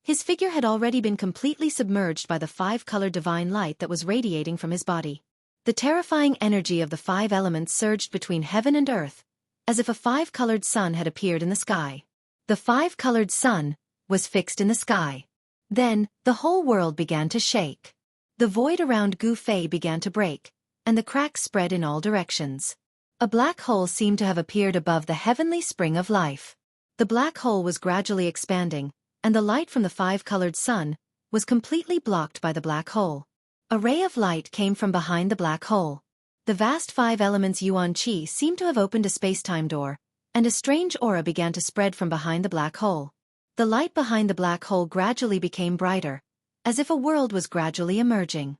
his figure had already been completely submerged by the 5-colored divine light that was radiating from his body. The terrifying energy of the 5 elements surged between heaven and earth, as if a 5-colored sun had appeared in the sky. The 5-colored sun was fixed in the sky. Then, the whole world began to shake. The void around Gu Fei began to break, and the cracks spread in all directions. A black hole seemed to have appeared above the heavenly spring of life. The black hole was gradually expanding, and the light from the 5-colored sun was completely blocked by the black hole. A ray of light came from behind the black hole. The vast 5 elements Yuan Qi seemed to have opened a space-time door, and a strange aura began to spread from behind the black hole. The light behind the black hole gradually became brighter, as if a world was gradually emerging.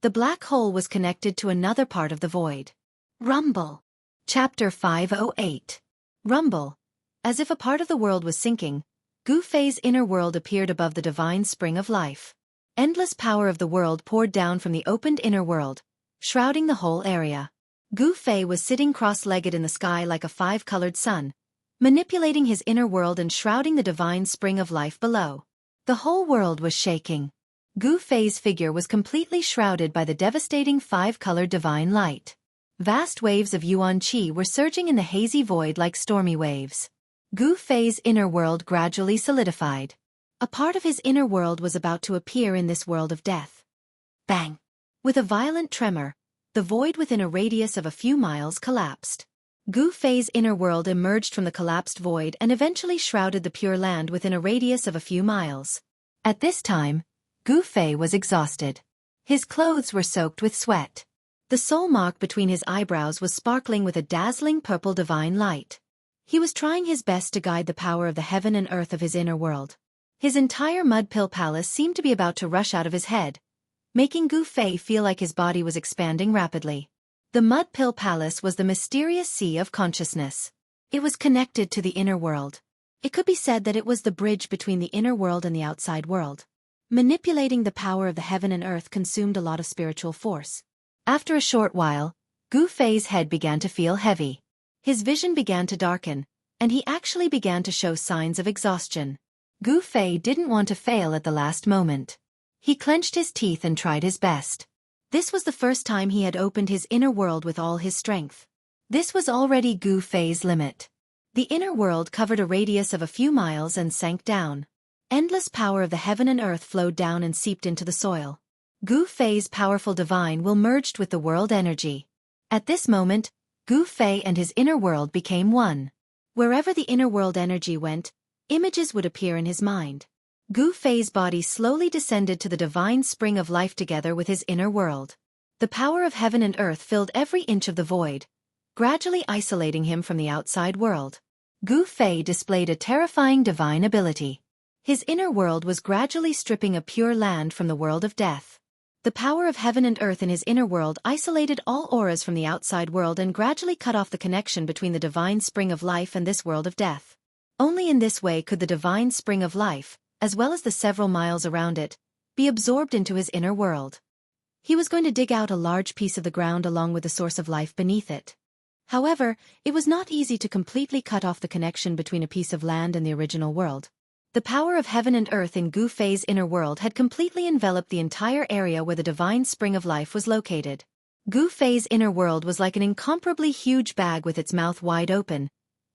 The black hole was connected to another part of the void. Rumble. Chapter 508. Rumble. As if a part of the world was sinking, Gu Fei's inner world appeared above the divine spring of life. Endless power of the world poured down from the opened inner world, shrouding the whole area. Gu Fei was sitting cross-legged in the sky like a 5-colored sun, manipulating his inner world and shrouding the divine spring of life below. The whole world was shaking. Gu Fei's figure was completely shrouded by the devastating five-colored divine light. Vast waves of yuan qi were surging in the hazy void like stormy waves. Gu Fei's inner world gradually solidified. A part of his inner world was about to appear in this world of death. Bang! With a violent tremor, the void within a radius of a few miles collapsed. Gu Fei's inner world emerged from the collapsed void and eventually shrouded the Pure Land within a radius of a few miles. At this time, Gu Fei was exhausted. His clothes were soaked with sweat. The soul mark between his eyebrows was sparkling with a dazzling purple divine light. He was trying his best to guide the power of the heaven and earth of his inner world. His entire mud pill palace seemed to be about to rush out of his head, making Gu Fei feel like his body was expanding rapidly. The mud pill palace was the mysterious sea of consciousness. It was connected to the inner world. It could be said that it was the bridge between the inner world and the outside world. Manipulating the power of the heaven and earth consumed a lot of spiritual force. After a short while, Gu Fei's head began to feel heavy. His vision began to darken, and he actually began to show signs of exhaustion. Gu Fei didn't want to fail at the last moment. He clenched his teeth and tried his best. This was the first time he had opened his inner world with all his strength. This was already Gu Fei's limit. The inner world covered a radius of a few miles and sank down. Endless power of the heaven and earth flowed down and seeped into the soil. Gu Fei's powerful divine will merged with the world energy. At this moment, Gu Fei and his inner world became one. Wherever the inner world energy went, images would appear in his mind. Gu Fei's body slowly descended to the divine spring of life together with his inner world. The power of heaven and earth filled every inch of the void, gradually isolating him from the outside world. Gu Fei displayed a terrifying divine ability. His inner world was gradually stripping a pure land from the world of death. The power of heaven and earth in his inner world isolated all auras from the outside world and gradually cut off the connection between the divine spring of life and this world of death. Only in this way could the divine spring of life, as well as the several miles around it, be absorbed into his inner world. He was going to dig out a large piece of the ground along with the source of life beneath it. However, it was not easy to completely cut off the connection between a piece of land and the original world. The power of heaven and earth in Gu Fei's inner world had completely enveloped the entire area where the divine spring of life was located. Gu Fei's inner world was like an incomparably huge bag with its mouth wide open,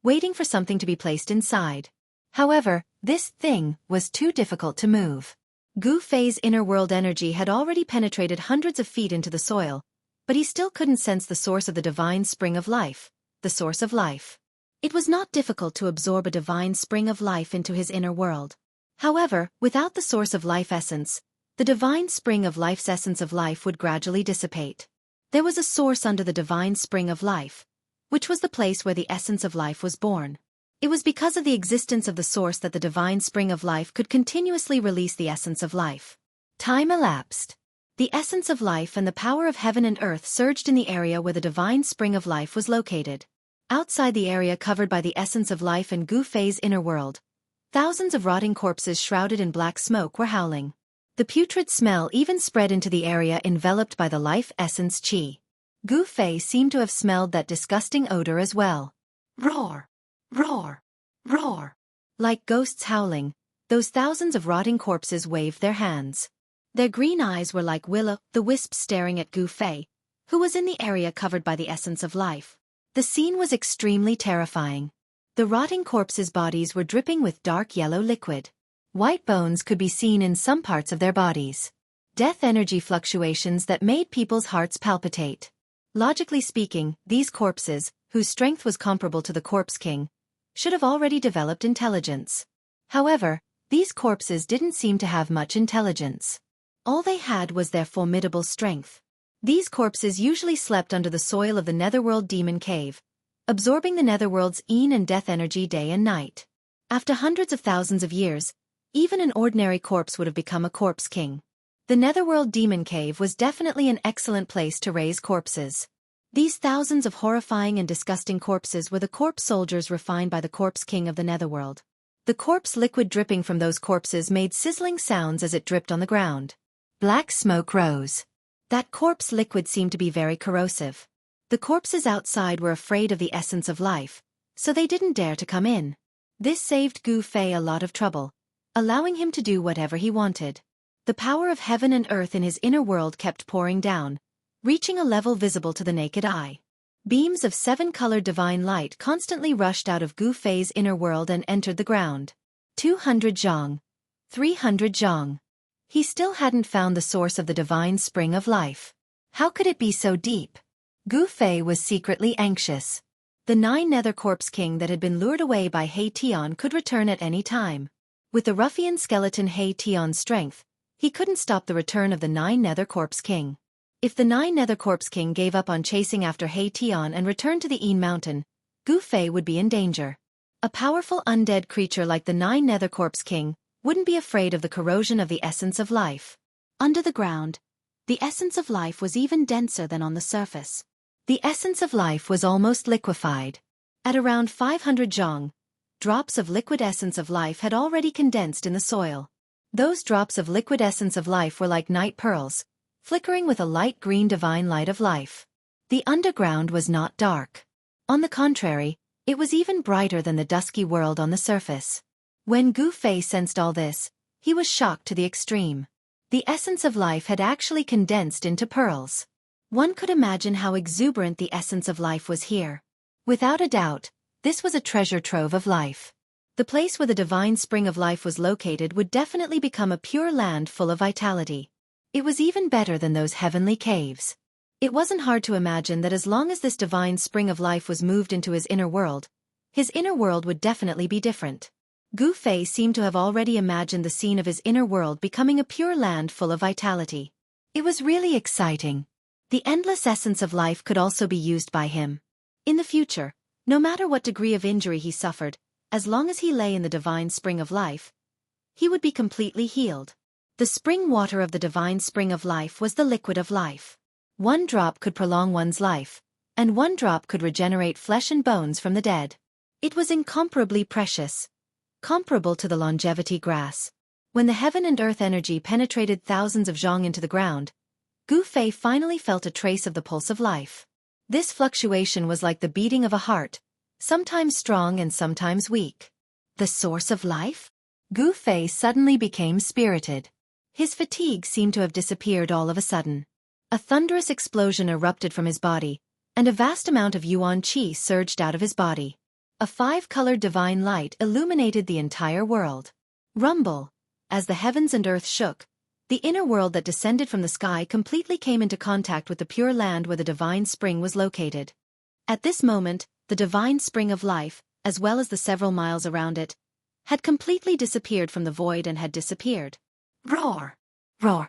waiting for something to be placed inside. However, this thing was too difficult to move. Gu Fei's inner world energy had already penetrated hundreds of feet into the soil, but he still couldn't sense the source of the divine spring of life, the source of life. It was not difficult to absorb a divine spring of life into his inner world. However, without the source of life essence, the divine spring of life's essence of life would gradually dissipate. There was a source under the divine spring of life, which was the place where the essence of life was born. It was because of the existence of the source that the divine spring of life could continuously release the essence of life. Time elapsed. The essence of life and the power of heaven and earth surged in the area where the divine spring of life was located. Outside the area covered by the essence of life and Gu Fei's inner world, thousands of rotting corpses shrouded in black smoke were howling. The putrid smell even spread into the area enveloped by the life essence qi. Gu Fei seemed to have smelled that disgusting odor as well. Roar! Roar! Roar! Like ghosts howling, those thousands of rotting corpses waved their hands. Their green eyes were like will-o'-the-wisps staring at Gu Fei, who was in the area covered by the essence of life. The scene was extremely terrifying. The rotting corpses' bodies were dripping with dark yellow liquid. White bones could be seen in some parts of their bodies. Death energy fluctuations that made people's hearts palpitate. Logically speaking, these corpses, whose strength was comparable to the Corpse King, should have already developed intelligence. However, these corpses didn't seem to have much intelligence. All they had was their formidable strength. These corpses usually slept under the soil of the Netherworld Demon Cave, absorbing the Netherworld's yin and death energy day and night. After hundreds of thousands of years, even an ordinary corpse would have become a Corpse King. The Netherworld Demon Cave was definitely an excellent place to raise corpses. These thousands of horrifying and disgusting corpses were the corpse soldiers refined by the Corpse King of the Netherworld. The corpse liquid dripping from those corpses made sizzling sounds as it dripped on the ground. Black smoke rose. That corpse liquid seemed to be very corrosive. The corpses outside were afraid of the essence of life, so they didn't dare to come in. This saved Gu Fei a lot of trouble, allowing him to do whatever he wanted. The power of heaven and earth in his inner world kept pouring down, reaching a level visible to the naked eye. Beams of seven-colored divine light constantly rushed out of Gu Fei's inner world and entered the ground. 200 zhang. 300 zhang. He still hadn't found the source of the divine spring of life. How could it be so deep? Gu Fei was secretly anxious. The 9 Nether Corpse King that had been lured away by He Tian could return at any time. With the ruffian skeleton He Tian's strength, he couldn't stop the return of the 9 Nether Corpse King. If the 9 Nether Corpse King gave up on chasing after He Tian and returned to the Yin Mountain, Gu Fei would be in danger. A powerful undead creature like the 9 Nether Corpse King wouldn't be afraid of the corrosion of the essence of life. Under the ground, the essence of life was even denser than on the surface. The essence of life was almost liquefied. At around 500 zhang, drops of liquid essence of life had already condensed in the soil. Those drops of liquid essence of life were like night pearls, flickering with a light green divine light of life. The underground was not dark. On the contrary, it was even brighter than the dusky world on the surface. When Gu Fei sensed all this, he was shocked to the extreme. The essence of life had actually condensed into pearls. One could imagine how exuberant the essence of life was here. Without a doubt, this was a treasure trove of life. The place where the divine spring of life was located would definitely become a pure land full of vitality. It was even better than those heavenly caves. It wasn't hard to imagine that as long as this divine spring of life was moved into his inner world would definitely be different. Gu Fei seemed to have already imagined the scene of his inner world becoming a pure land full of vitality. It was really exciting. The endless essence of life could also be used by him. In the future, no matter what degree of injury he suffered, as long as he lay in the divine spring of life, he would be completely healed. The spring water of the divine spring of life was the liquid of life. 1 drop could prolong one's life, and 1 drop could regenerate flesh and bones from the dead. It was incomparably precious, comparable to the longevity grass. When the heaven and earth energy penetrated thousands of zhang into the ground, Gu Fei finally felt a trace of the pulse of life. This fluctuation was like the beating of a heart, sometimes strong and sometimes weak. The source of life? Gu Fei suddenly became spirited. His fatigue seemed to have disappeared all of a sudden. A thunderous explosion erupted from his body, and a vast amount of yuan qi surged out of his body. A 5-colored divine light illuminated the entire world. Rumble. As the heavens and earth shook, the inner world that descended from the sky completely came into contact with the pure land where the divine spring was located. At this moment, the divine spring of life, as well as the several miles around it, had completely disappeared from the void and had disappeared. Roar! Roar!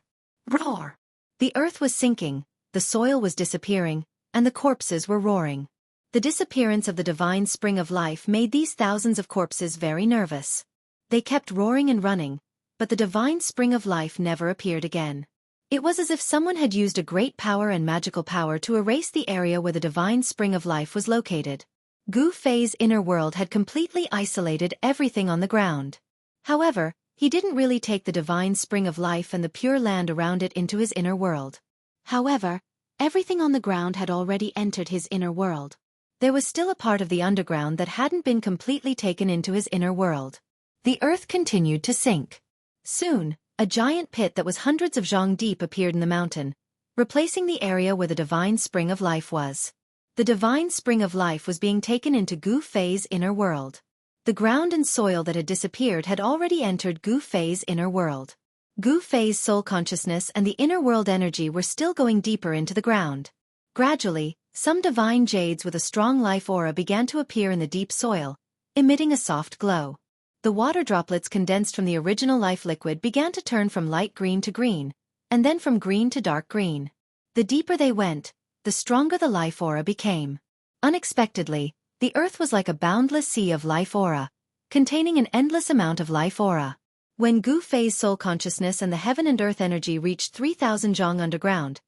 Roar! The earth was sinking, the soil was disappearing, and the corpses were roaring. The disappearance of the divine spring of life made these thousands of corpses very nervous. They kept roaring and running, but the divine spring of life never appeared again. It was as if someone had used a great power and magical power to erase the area where the divine spring of life was located. Gu Fei's inner world had completely isolated everything on the ground. However, he didn't really take the divine spring of life and the pure land around it into his inner world. However, everything on the ground had already entered his inner world. There was still a part of the underground that hadn't been completely taken into his inner world. The earth continued to sink. Soon, a giant pit that was hundreds of zhang deep appeared in the mountain, replacing the area where the divine spring of life was. The divine spring of life was being taken into Gu Fei's inner world. The ground and soil that had disappeared had already entered Gu Fei's inner world. Gu Fei's soul consciousness and the inner world energy were still going deeper into the ground. Gradually, some divine jades with a strong life aura began to appear in the deep soil, emitting a soft glow. The water droplets condensed from the original life liquid began to turn from light green to green, and then from green to dark green. The deeper they went, the stronger the life aura became. Unexpectedly, the earth was like a boundless sea of life aura, containing an endless amount of life aura. When Gu Fei's soul consciousness and the heaven and earth energy reached 3,000 zhang underground,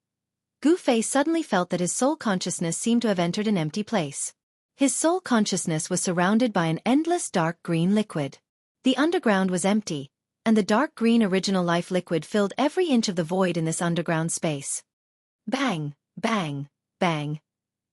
Gu Fei suddenly felt that his soul consciousness seemed to have entered an empty place. His soul consciousness was surrounded by an endless dark green liquid. The underground was empty, and the dark green original life liquid filled every inch of the void in this underground space. Bang, bang, bang.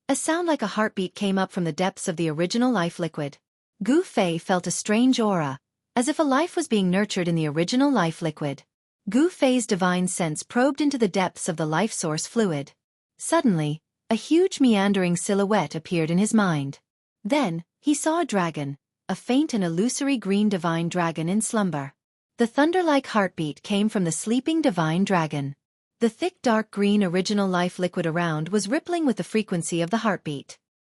A sound like a heartbeat came up from the depths of the original life liquid. Gu Fei felt a strange aura, as if a life was being nurtured in the original life liquid. Gu Fei's divine sense probed into the depths of the life source fluid. Suddenly, a huge meandering silhouette appeared in his mind. Then, he saw a dragon, a faint and illusory green divine dragon in slumber. The thunder-like heartbeat came from the sleeping divine dragon. The thick dark green original life liquid around was rippling with the frequency of the heartbeat.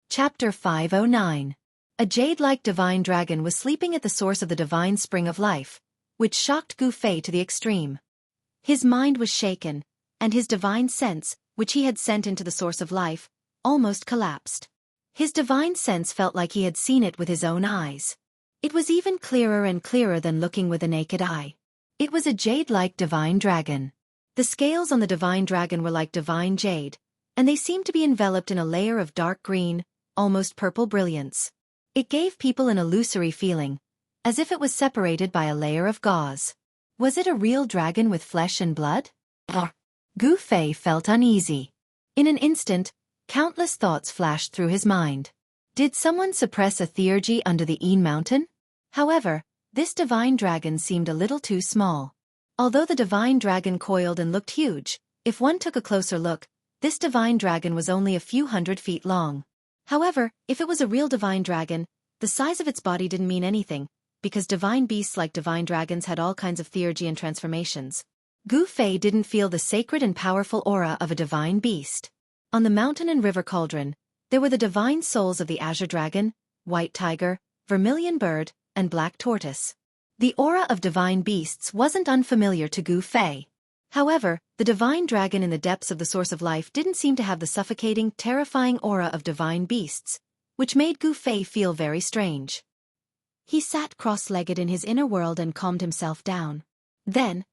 Chapter 509. A jade-like divine dragon was sleeping at the source of the divine spring of life, which shocked Gu Fei to the extreme. His mind was shaken, and his divine sense, which he had sent into the source of life, almost collapsed. His divine sense felt like he had seen it with his own eyes. It was even clearer and clearer than looking with a naked eye. It was a jade-like divine dragon. The scales on the divine dragon were like divine jade, and they seemed to be enveloped in a layer of dark green, almost purple brilliance. It gave people an illusory feeling, as if it was separated by a layer of gauze. Was it a real dragon with flesh and blood? Gu Fei felt uneasy. In an instant, countless thoughts flashed through his mind. Did someone suppress a theurgy under the Een mountain? However, this divine dragon seemed a little too small. Although the divine dragon coiled and looked huge, if one took a closer look, this divine dragon was only a few 100 feet long. However, if it was a real divine dragon, the size of its body didn't mean anything, because divine beasts like divine dragons had all kinds of theurgy and transformations. Gu Fei didn't feel the sacred and powerful aura of a divine beast. On the mountain and river cauldron, there were the divine souls of the azure dragon, white tiger, vermilion bird, and black tortoise. The aura of divine beasts wasn't unfamiliar to Gu Fei. However, the divine dragon in the depths of the source of life didn't seem to have the suffocating, terrifying aura of divine beasts, which made Gu Fei feel very strange. He sat cross-legged in his inner world and calmed himself down. Then,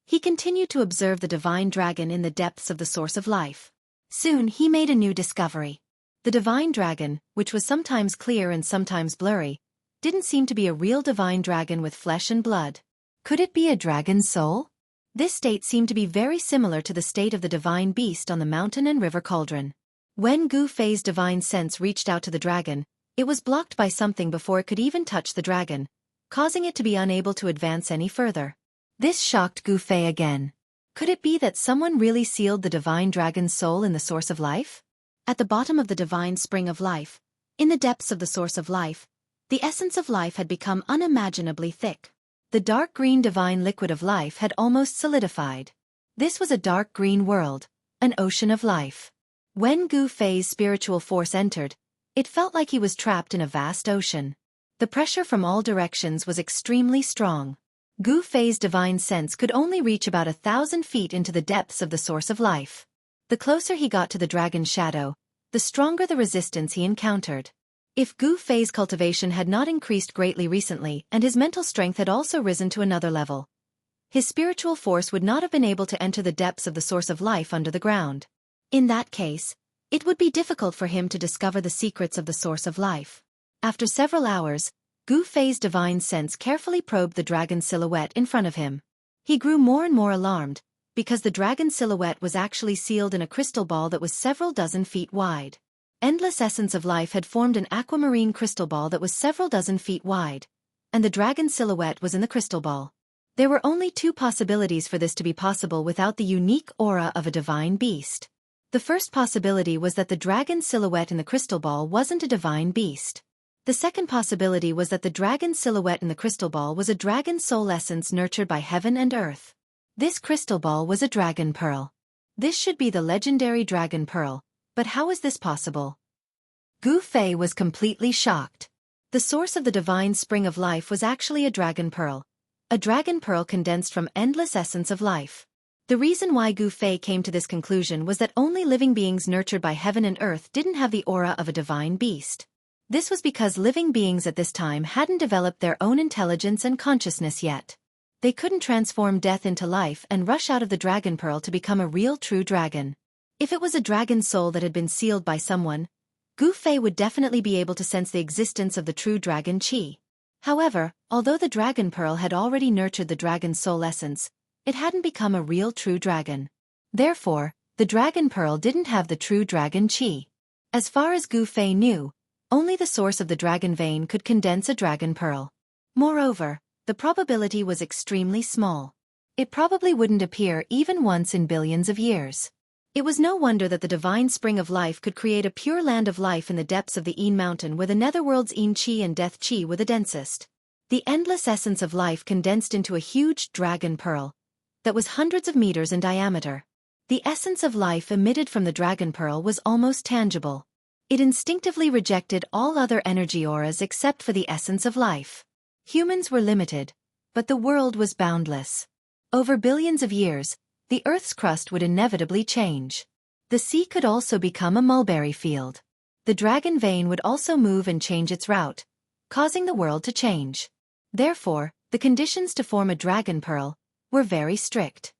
he continued to observe the divine dragon in the depths of the source of life. Soon he made a new discovery. The divine dragon, which was sometimes clear and sometimes blurry, didn't seem to be a real divine dragon with flesh and blood. Could it be a dragon's soul? This state seemed to be very similar to the state of the divine beast on the mountain and river cauldron. When Gu Fei's divine sense reached out to the dragon, it was blocked by something before it could even touch the dragon, causing it to be unable to advance any further. This shocked Gu Fei again. Could it be that someone really sealed the divine dragon's soul in the source of life? At the bottom of the divine spring of life, in the depths of the source of life, the essence of life had become unimaginably thick. The dark green divine liquid of life had almost solidified. This was a dark green world, an ocean of life. When Gu Fei's spiritual force entered, it felt like he was trapped in a vast ocean. The pressure from all directions was extremely strong. Gu Fei's divine sense could only reach about 1,000 feet into the depths of the source of life. The closer he got to the dragon's shadow, the stronger the resistance he encountered. If Gu Fei's cultivation had not increased greatly recently and his mental strength had also risen to another level, his spiritual force would not have been able to enter the depths of the source of life under the ground. In that case, it would be difficult for him to discover the secrets of the source of life. After several hours, Gu Fei's divine sense carefully probed the dragon's silhouette in front of him. He grew more and more alarmed, because the dragon's silhouette was actually sealed in a crystal ball that was several dozen feet wide. Endless essence of life had formed an aquamarine crystal ball that was several dozen feet wide, and the dragon's silhouette was in the crystal ball. There were only two possibilities for this to be possible without the unique aura of a divine beast. The first possibility was that the dragon's silhouette in the crystal ball wasn't a divine beast. The second possibility was that the dragon's silhouette in the crystal ball was a dragon's soul essence nurtured by heaven and earth. This crystal ball was a dragon pearl. This should be the legendary dragon pearl, but how is this possible? Gu Fei was completely shocked. The source of the divine spring of life was actually a dragon pearl condensed from endless essence of life. The reason why Gu Fei came to this conclusion was that only living beings nurtured by heaven and earth didn't have the aura of a divine beast. This was because living beings at this time hadn't developed their own intelligence and consciousness yet. They couldn't transform death into life and rush out of the dragon pearl to become a real true dragon. If it was a dragon soul that had been sealed by someone, Gu Fei would definitely be able to sense the existence of the true dragon qi. However, although the dragon pearl had already nurtured the dragon's soul essence, it hadn't become a real true dragon. Therefore, the dragon pearl didn't have the true dragon qi. As far as Gu Fei knew, only the source of the dragon vein could condense a dragon pearl. Moreover, the the probability was extremely small. It probably wouldn't appear even once in billions of years. It was no wonder that the divine spring of life could create a pure land of life in the depths of the Yin mountain where the netherworld's Yin Qi and death Qi were the densest. The endless essence of life condensed into a huge dragon pearl that was hundreds of meters in diameter. The essence of life emitted from the dragon pearl was almost tangible. It instinctively rejected all other energy auras except for the essence of life. Humans were limited, but the world was boundless. Over billions of years, the Earth's crust would inevitably change. The sea could also become a mulberry field. The dragon vein would also move and change its route, causing the world to change. Therefore, the conditions to form a dragon pearl were very strict.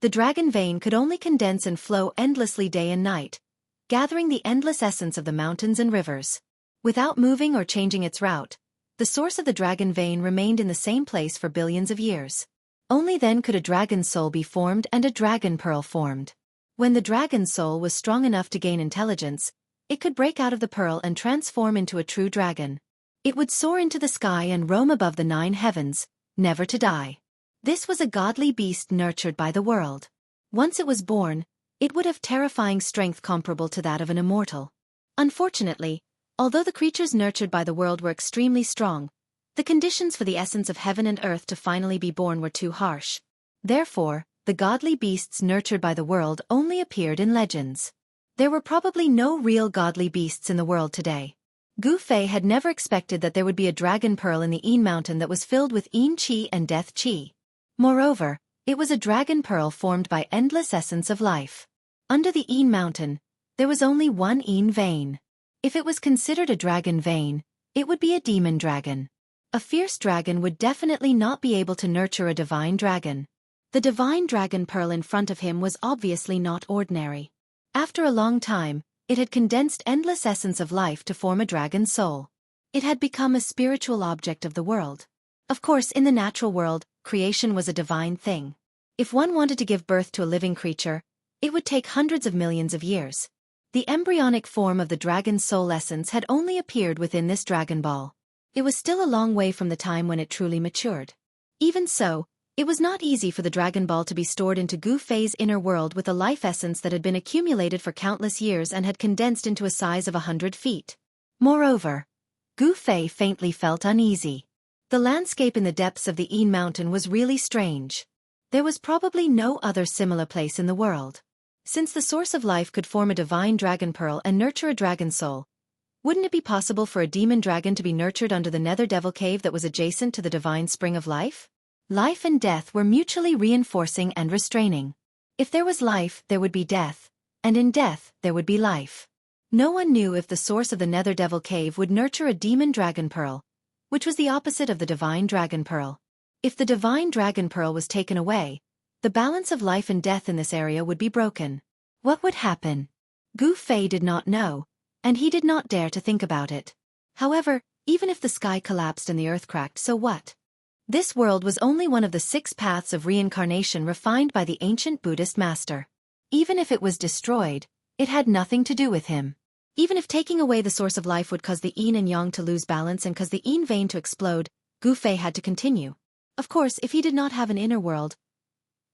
The dragon vein could only condense and flow endlessly day and night, gathering the endless essence of the mountains and rivers. Without moving or changing its route, the source of the dragon vein remained in the same place for billions of years. Only then could a dragon soul be formed and a dragon pearl formed. When the dragon soul was strong enough to gain intelligence, it could break out of the pearl and transform into a true dragon. It would soar into the sky and roam above the 9 heavens, never to die. This was a godly beast nurtured by the world. Once it was born, it would have terrifying strength comparable to that of an immortal. Unfortunately, although the creatures nurtured by the world were extremely strong, the conditions for the essence of heaven and earth to finally be born were too harsh. Therefore, the godly beasts nurtured by the world only appeared in legends. There were probably no real godly beasts in the world today. Gu Fei had never expected that there would be a dragon pearl in the Yin mountain that was filled with Yin Qi and death Qi. Moreover, it was a dragon pearl formed by endless essence of life. Under the Yin mountain, there was only one Yin vein. If it was considered a dragon vein, it would be a demon dragon. A fierce dragon would definitely not be able to nurture a divine dragon. The divine dragon pearl in front of him was obviously not ordinary. After a long time, it had condensed endless essence of life to form a dragon soul. It had become a spiritual object of the world. Of course, in the natural world, creation was a divine thing. If one wanted to give birth to a living creature, it would take hundreds of millions of years. The embryonic form of the dragon's soul essence had only appeared within this dragon ball. It was still a long way from the time when it truly matured. Even so, it was not easy for the dragon ball to be stored into Gu Fei's inner world with a life essence that had been accumulated for countless years and had condensed into a size of 100 feet. Moreover, Gu Fei faintly felt uneasy. The landscape in the depths of the Yin mountain was really strange. There was probably no other similar place in the world. Since the source of life could form a divine dragon pearl and nurture a dragon soul, wouldn't it be possible for a demon dragon to be nurtured under the nether devil cave that was adjacent to the divine spring of life? Life and death were mutually reinforcing and restraining. If there was life, there would be death, and in death, there would be life. No one knew if the source of the nether devil cave would nurture a demon dragon pearl, which was the opposite of the divine dragon pearl. If the divine dragon pearl was taken away, the balance of life and death in this area would be broken. What would happen? Gu Fei did not know, and he did not dare to think about it. However, even if the sky collapsed and the earth cracked, so what? This world was only one of the 6 paths of reincarnation refined by the ancient Buddhist master. Even if it was destroyed, it had nothing to do with him. Even if taking away the source of life would cause the yin and yang to lose balance and cause the yin vein to explode, Gu Fei had to continue. Of course, if he did not have an inner world,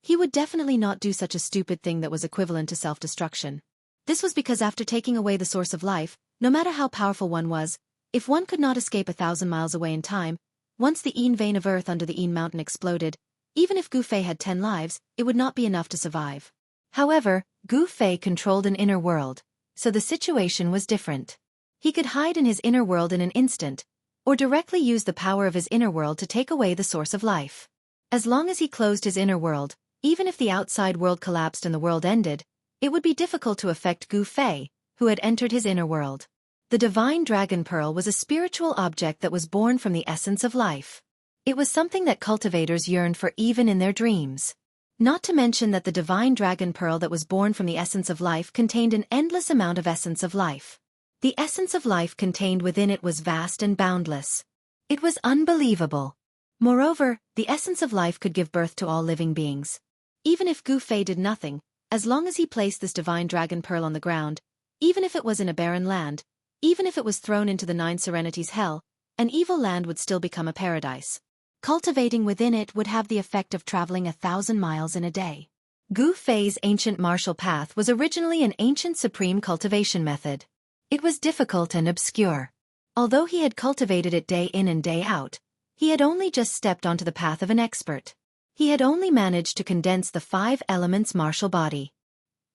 he would definitely not do such a stupid thing that was equivalent to self-destruction. This was because after taking away the source of life, no matter how powerful one was, if one could not escape 1,000 miles away in time, once the Yin vein of earth under the Yin mountain exploded, even if Gu Fei had 10 lives, it would not be enough to survive. However, Gu Fei controlled an inner world, so the situation was different. He could hide in his inner world in an instant, or directly use the power of his inner world to take away the source of life. As long as he closed his inner world, even if the outside world collapsed and the world ended, it would be difficult to affect Gu Fei, who had entered his inner world. The divine dragon pearl was a spiritual object that was born from the essence of life. It was something that cultivators yearned for even in their dreams. Not to mention that the divine dragon pearl that was born from the essence of life contained an endless amount of essence of life. The essence of life contained within it was vast and boundless. It was unbelievable. Moreover, the essence of life could give birth to all living beings. Even if Gu Fei did nothing, as long as he placed this divine dragon pearl on the ground, even if it was in a barren land, even if it was thrown into the 9 serenities hell, an evil land would still become a paradise. Cultivating within it would have the effect of traveling 1,000 miles in a day. Gu Fei's ancient martial path was originally an ancient supreme cultivation method. It was difficult and obscure. Although he had cultivated it day in and day out, he had only just stepped onto the path of an expert. He had only managed to condense the 5 elements martial body.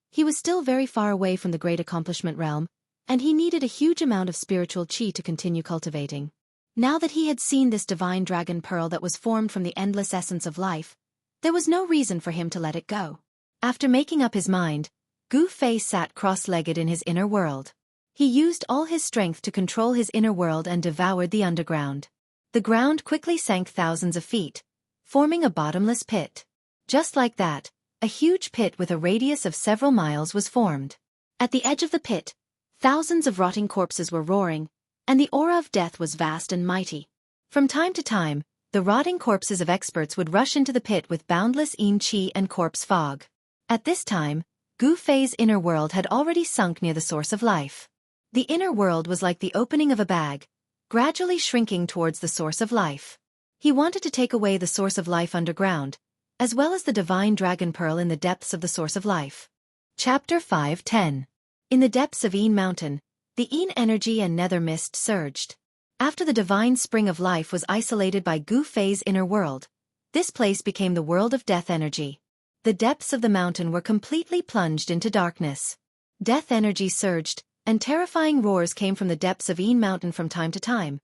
He was still very far away from the great accomplishment realm, and he needed a huge amount of spiritual qi to continue cultivating. Now that he had seen this divine dragon pearl that was formed from the endless essence of life, there was no reason for him to let it go. After making up his mind, Gu Fei sat cross-legged in his inner world. He used all his strength to control his inner world and devoured the underground. The ground quickly sank thousands of feet, forming a bottomless pit. Just like that, a huge pit with a radius of several miles was formed. At the edge of the pit, thousands of rotting corpses were roaring, and the aura of death was vast and mighty. From time to time, the rotting corpses of experts would rush into the pit with boundless yin qi and corpse fog. At this time, Gu Fei's inner world had already sunk near the source of life. The inner world was like the opening of a bag, gradually shrinking towards the source of life. He wanted to take away the source of life underground, as well as the divine dragon pearl in the depths of the source of life. Chapter 5:10. In the depths of Yin Mountain, the Yin energy and nether mist surged. After the divine spring of life was isolated by Gu Fei's inner world, this place became the world of death energy. The depths of the mountain were completely plunged into darkness. Death energy surged, and terrifying roars came from the depths of Yin Mountain from time to time,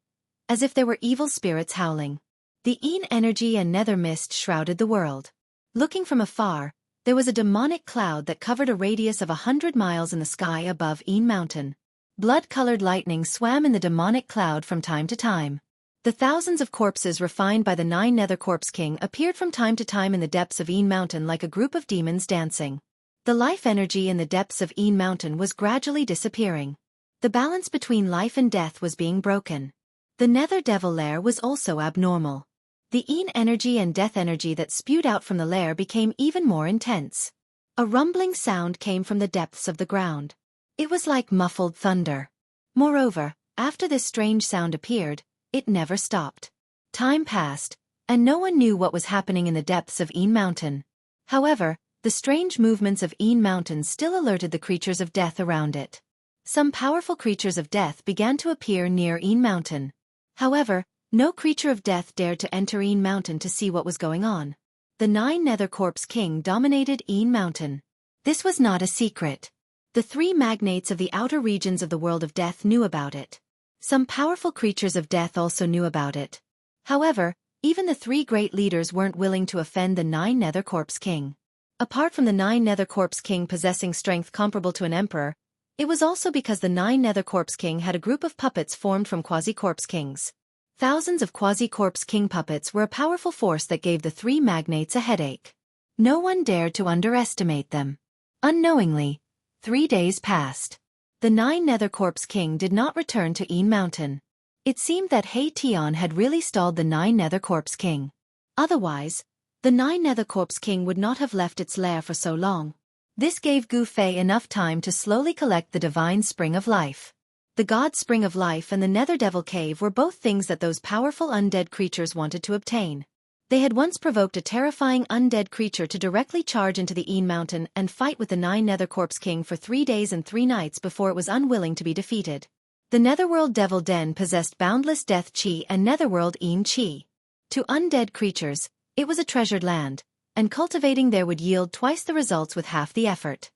as if there were evil spirits howling. The Yin energy and nether mist shrouded the world. Looking from afar, there was a demonic cloud that covered a radius of 100 miles in the sky above Yin Mountain. Blood-colored lightning swam in the demonic cloud from time to time. The thousands of corpses refined by the 9 Nether Corpse King appeared from time to time in the depths of Yin Mountain like a group of demons dancing. The life energy in the depths of Yin Mountain was gradually disappearing. The balance between life and death was being broken. The Nether Devil lair was also abnormal. The Yin energy and death energy that spewed out from the lair became even more intense. A rumbling sound came from the depths of the ground. It was like muffled thunder. Moreover, after this strange sound appeared, it never stopped. Time passed, and no one knew what was happening in the depths of Yin Mountain. However, the strange movements of Yin Mountain still alerted the creatures of death around it. Some powerful creatures of death began to appear near Yin Mountain. However, no creature of death dared to enter Yin Mountain to see what was going on. The 9 Nether Corpse King dominated Yin Mountain. This was not a secret. The 3 magnates of the outer regions of the world of death knew about it. Some powerful creatures of death also knew about it. However, even the 3 great leaders weren't willing to offend the 9 Nether Corpse King. Apart from the 9 Nether Corpse King possessing strength comparable to an emperor, it was also because the 9 Nether Corpse King had a group of puppets formed from Quasi-Corpse Kings. Thousands of Quasi-Corpse King puppets were a powerful force that gave the 3 magnates a headache. No one dared to underestimate them. Unknowingly, 3 days passed. The 9 Nether Corpse King did not return to Yin Mountain. It seemed that Hei Tian had really stalled the 9 Nether Corpse King. Otherwise, the 9 Nether Corpse King would not have left its lair for so long. This gave Gu Fei enough time to slowly collect the divine spring of life. The God Spring of Life and the Nether Devil Cave were both things that those powerful undead creatures wanted to obtain. They had once provoked a terrifying undead creature to directly charge into the Yin Mountain and fight with the 9 Nether Corpse King for 3 days and 3 nights before it was unwilling to be defeated. The Netherworld Devil Den possessed boundless death qi and Netherworld Yin qi. To undead creatures, it was a treasured land, and cultivating there would yield twice the results with half the effort.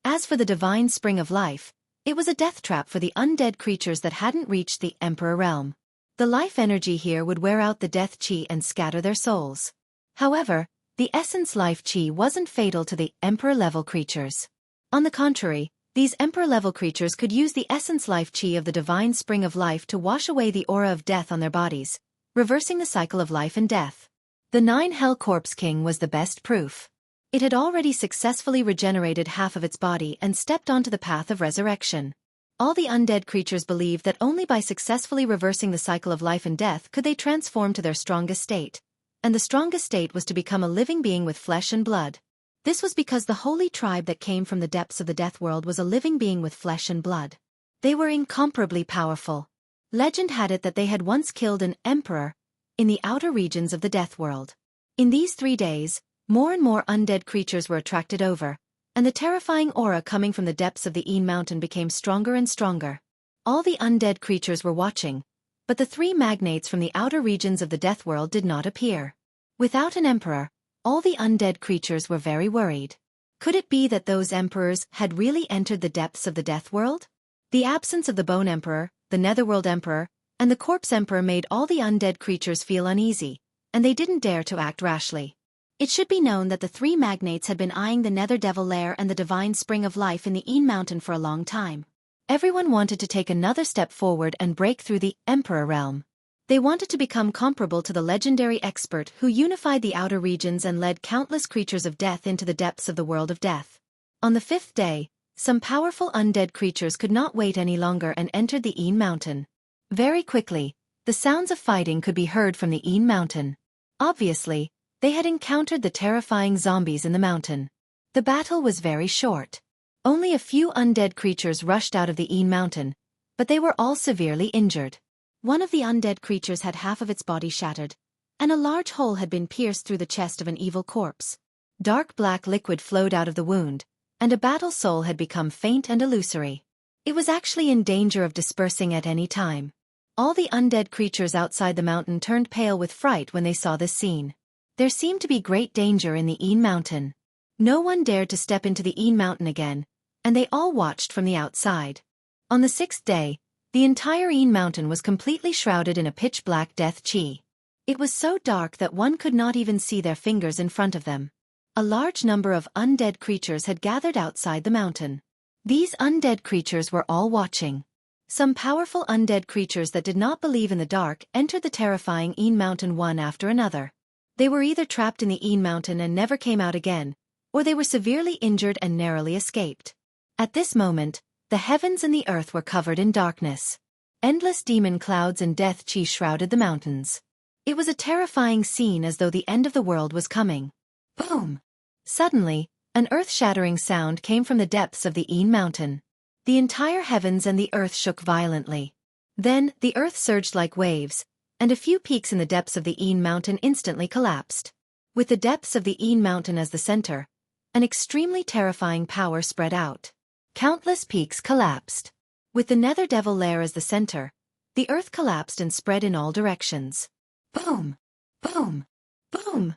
As for the divine spring of life, it was a death trap for the undead creatures that hadn't reached the Emperor realm. The life energy here would wear out the death qi and scatter their souls. However, the essence life qi wasn't fatal to the Emperor-level creatures. On the contrary, these Emperor-level creatures could use the essence life qi of the divine spring of life to wash away the aura of death on their bodies, reversing the cycle of life and death. The 9 Hell Corpse King was the best proof. It had already successfully regenerated half of its body and stepped onto the path of resurrection. All the undead creatures believed that only by successfully reversing the cycle of life and death could they transform to their strongest state, and the strongest state was to become a living being with flesh and blood. This was because the holy tribe that came from the depths of the death world was a living being with flesh and blood. They were incomparably powerful. Legend had it that they had once killed an emperor, in the outer regions of the Death World. In these 3 days, more and more undead creatures were attracted over, and the terrifying aura coming from the depths of the Een Mountain became stronger and stronger. All the undead creatures were watching, but the 3 magnates from the outer regions of the Death World did not appear. Without an emperor, all the undead creatures were very worried. Could it be that those emperors had really entered the depths of the Death World? The absence of the Bone Emperor, the Netherworld Emperor, and the Corpse Emperor made all the undead creatures feel uneasy, and they didn't dare to act rashly. It should be known that the 3 magnates had been eyeing the Nether Devil Lair and the Divine Spring of Life in the Een Mountain for a long time. Everyone wanted to take another step forward and break through the Emperor realm. They wanted to become comparable to the legendary expert who unified the outer regions and led countless creatures of death into the depths of the world of death. On the 5th day, some powerful undead creatures could not wait any longer and entered the Een Mountain. Very quickly, the sounds of fighting could be heard from the Een Mountain. Obviously, they had encountered the terrifying zombies in the mountain. The battle was very short. Only a few undead creatures rushed out of the Een Mountain, but they were all severely injured. One of the undead creatures had half of its body shattered, and a large hole had been pierced through the chest of an evil corpse. Dark black liquid flowed out of the wound, and a battle soul had become faint and illusory. It was actually in danger of dispersing at any time. All the undead creatures outside the mountain turned pale with fright when they saw this scene. There seemed to be great danger in the Een Mountain. No one dared to step into the Een Mountain again, and they all watched from the outside. On the 6th day, the entire Een Mountain was completely shrouded in a pitch-black death chi. It was so dark that one could not even see their fingers in front of them. A large number of undead creatures had gathered outside the mountain. These undead creatures were all watching. Some powerful undead creatures that did not believe in the dark entered the terrifying Een Mountain one after another. They were either trapped in the Een Mountain and never came out again, or they were severely injured and narrowly escaped. At this moment, the heavens and the earth were covered in darkness. Endless demon clouds and death chi shrouded the mountains. It was a terrifying scene as though the end of the world was coming. Boom! Suddenly, an earth-shattering sound came from the depths of the Een Mountain. The entire heavens and the earth shook violently. Then, the earth surged like waves, and a few peaks in the depths of the Een Mountain instantly collapsed. With the depths of the Een Mountain as the center, an extremely terrifying power spread out. Countless peaks collapsed. With the Nether Devil Lair as the center, the earth collapsed and spread in all directions. Boom! Boom! Boom!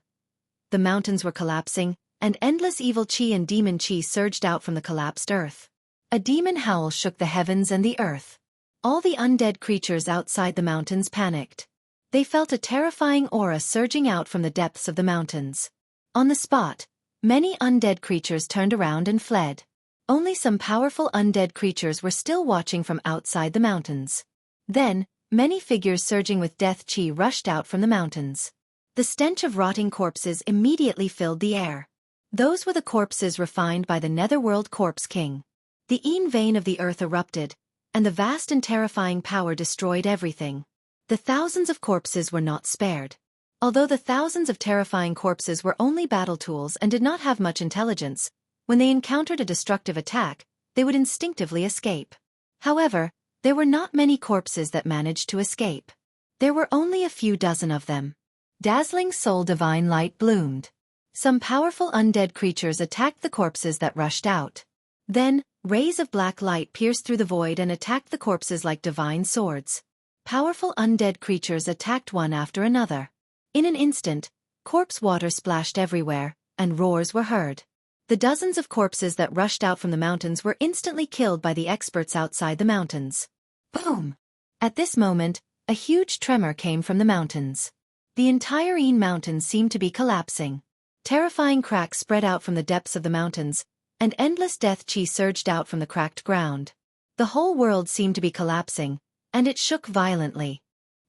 The mountains were collapsing, and endless evil chi and demon chi surged out from the collapsed earth. A demon howl shook the heavens and the earth. All the undead creatures outside the mountains panicked. They felt a terrifying aura surging out from the depths of the mountains. On the spot, many undead creatures turned around and fled. Only some powerful undead creatures were still watching from outside the mountains. Then, many figures surging with death chi rushed out from the mountains. The stench of rotting corpses immediately filled the air. Those were the corpses refined by the Netherworld Corpse King. The Een vein of the earth erupted, and the vast and terrifying power destroyed everything. The thousands of corpses were not spared. Although the thousands of terrifying corpses were only battle tools and did not have much intelligence, when they encountered a destructive attack, they would instinctively escape. However, there were not many corpses that managed to escape. There were only a few dozen of them. Dazzling soul divine light bloomed. Some powerful undead creatures attacked the corpses that rushed out. Then, rays of black light pierced through the void and attacked the corpses like divine swords. Powerful undead creatures attacked one after another. In an instant, corpse water splashed everywhere, and roars were heard. The dozens of corpses that rushed out from the mountains were instantly killed by the experts outside the mountains. Boom! At this moment, a huge tremor came from the mountains. The entire Een Mountain seemed to be collapsing. Terrifying cracks spread out from the depths of the mountains, and endless death chi surged out from the cracked ground. The whole world seemed to be collapsing, and it shook violently.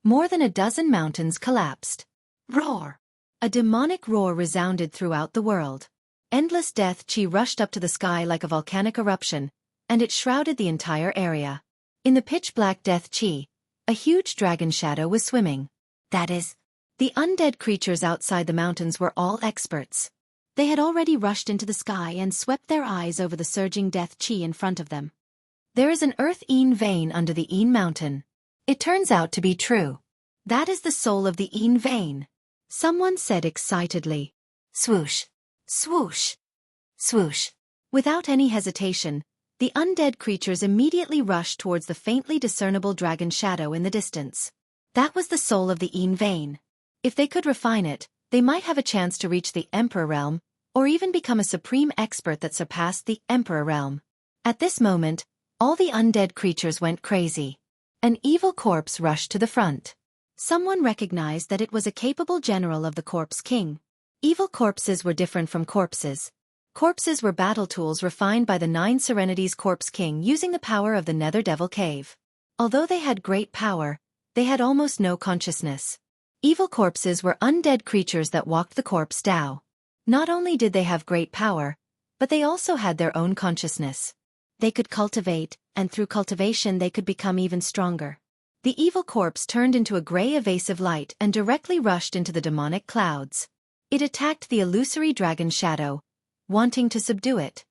More than a dozen mountains collapsed. Roar! A demonic roar resounded throughout the world. Endless death chi rushed up to the sky like a volcanic eruption, and it shrouded the entire area. In the pitch-black death chi, a huge dragon shadow was swimming. That is, the undead creatures outside the mountains were all experts. They had already rushed into the sky and swept their eyes over the surging death chi in front of them. There is an earth Een vein under the Een Mountain. It turns out to be true. That is the soul of the Yin vein. Someone said excitedly. Swoosh. Swoosh. Swoosh. Without any hesitation, the undead creatures immediately rushed towards the faintly discernible dragon shadow in the distance. That was the soul of the Yin vein. If they could refine it, they might have a chance to reach the Emperor realm, or even become a supreme expert that surpassed the Emperor realm. At this moment, all the undead creatures went crazy. An evil corpse rushed to the front. Someone recognized that it was a capable general of the Corpse King. Evil corpses were different from corpses. Corpses were battle tools refined by the Nine Serenities Corpse King using the power of the Nether Devil Cave. Although they had great power, they had almost no consciousness. Evil corpses were undead creatures that walked the corpse Tao. Not only did they have great power, but they also had their own consciousness. They could cultivate, and through cultivation they could become even stronger. The evil corpse turned into a gray evasive light and directly rushed into the demonic clouds. It attacked the illusory dragon shadow, wanting to subdue it.